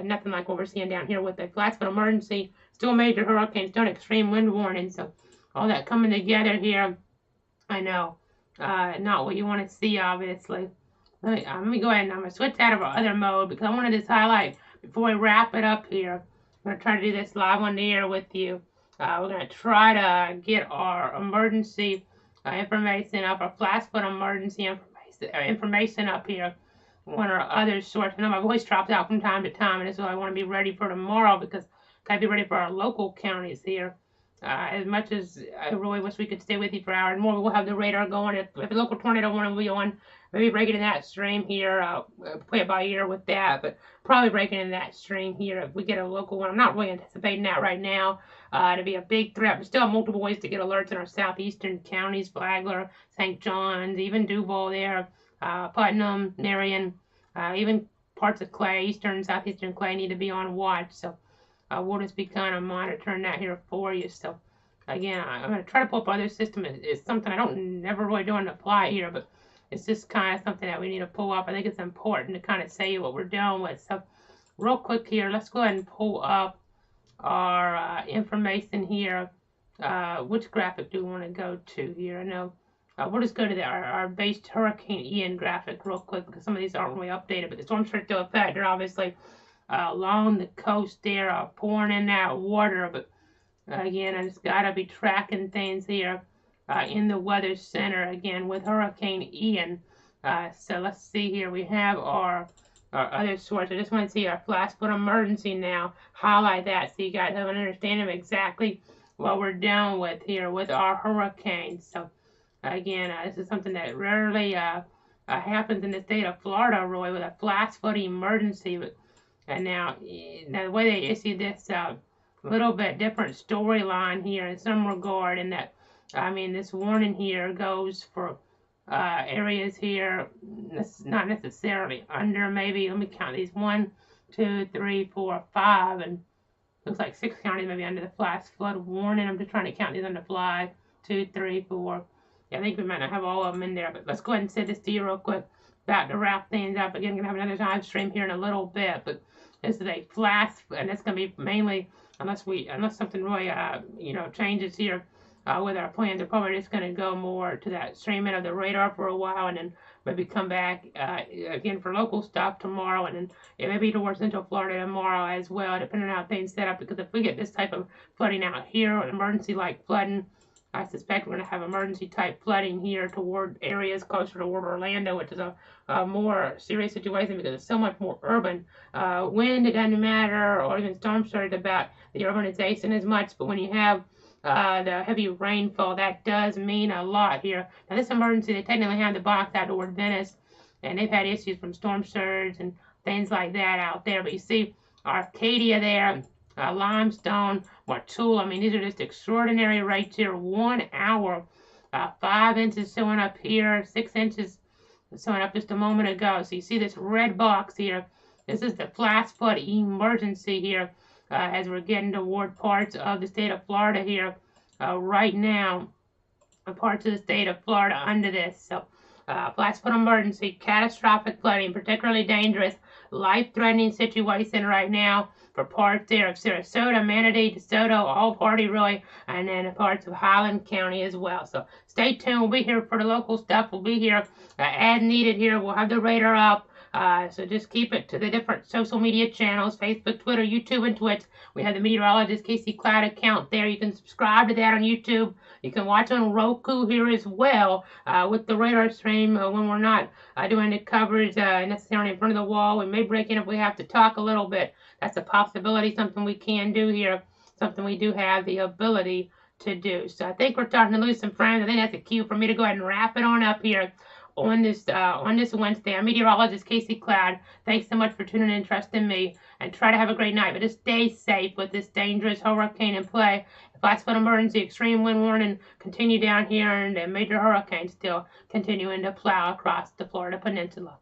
Speaker 2: nothing like what we're seeing down here with a flash flood emergency, still a major hurricane, still an extreme wind warning. So all that coming together here, I know, not what you want to see, obviously. Let me go ahead and I'm going to switch out of our other mode because I wanted to highlight before we wrap it up here. I'm going to try to do this live on the air with you. We're going to try to get our emergency information up, our flash flood emergency information up here. One or other source. I know my voice drops out from time to time, and that's why I want to be ready for tomorrow because I got to be ready for our local counties here. As much as I really wish we could stay with you for an hour and more, we'll have the radar going. If the local tornado one will be on, maybe breaking in that stream here. Play it by ear with that, but probably breaking in that stream here if we get a local one. I'm not really anticipating that right now to be a big threat. But still have multiple ways to get alerts in our southeastern counties, Flagler, St. John's, even Duval there, Putnam, Marion, even parts of Clay, eastern and southeastern Clay need to be on watch. So we'll just be kind of monitoring that here for you. So again, I'm going to try to pull up other system. It's something I don't never really do on the fly here, but it's just kind of something that we need to pull up. I think it's important to kind of say what we're doing with. So real quick here, let's go ahead and pull up our information here. Which graphic do we want to go to here? I know we'll just go to our based Hurricane Ian graphic real quick because some of these aren't really updated, but the storm surge still effect. They're obviously along the coast there, pouring in that water. But again, I just got to be tracking things here in the Weather Center again with Hurricane Ian. So let's see here. We have our other source. I just want to see our flash flood emergency now. Highlight that so you guys have an understanding of exactly what we're dealing with here with our hurricanes. So again, this is something that rarely happens in the state of Florida, really, with a flash flood emergency. But now the way they issue this little bit different storyline here in some regard, in that I mean this warning here goes for areas here, not necessarily under, maybe, let me count these, 1, 2, 3, 4, 5, and looks like 6 counties maybe under the flash flood warning. I'm just trying to count these on the fly. 2, 3, 4. Yeah, I think we might not have all of them in there, but let's go ahead and set this to you real quick. About to wrap things up. Again, I'm going to have another live stream here in a little bit, but this is a flash, and it's going to be mainly, unless something really, changes here with our plans, they're probably just going to go more to that streaming of the radar for a while, and then maybe come back again for local stuff tomorrow, and then maybe towards Central Florida tomorrow as well, depending on how things set up. Because if we get this type of flooding out here, or emergency-like flooding, I suspect we're going to have emergency-type flooding here toward areas closer toward Orlando, which is a more serious situation because it's so much more urban. Wind, it doesn't matter, or even storm surge about the urbanization as much, but when you have the heavy rainfall, that does mean a lot here. Now, this emergency, they technically have the box out toward Venice, and they've had issues from storm surge and things like that out there. But you see Arcadia there, Limestone, Martula. I mean, these are just extraordinary rates here. 1 hour, 5 inches showing up here, 6 inches showing up just a moment ago. So you see this red box here. This is the flash flood emergency here. As we're getting toward parts of the state of Florida here right now, parts of the state of Florida under this. So flash flood emergency, catastrophic flooding, particularly dangerous, life-threatening situation right now for parts there of Sarasota, Manatee, DeSoto, all party really, and then parts of Highland County as well. So stay tuned. We'll be here for the local stuff. We'll be here as needed here. We'll have the radar up. So just keep it to the different social media channels, Facebook, Twitter, YouTube, and Twitch. We have the meteorologist Casey Cloud account there. You can subscribe to that on YouTube. You can watch on Roku here as well with the radar stream when we're not doing the coverage necessarily in front of the wall. We may break in if we have to talk a little bit. That's a possibility, something we can do here, something we do have the ability to do. So I think we're starting to lose some friends. I think that's a cue for me to go ahead and wrap it on up here on this Wednesday. I'm meteorologist Casey Cloud. Thanks so much for tuning in and trusting me, and try to have a great night. But just stay safe with this dangerous hurricane in play. Flash flood emergency, extreme wind warning continue down here, and a major hurricane still continuing to plow across the Florida Peninsula.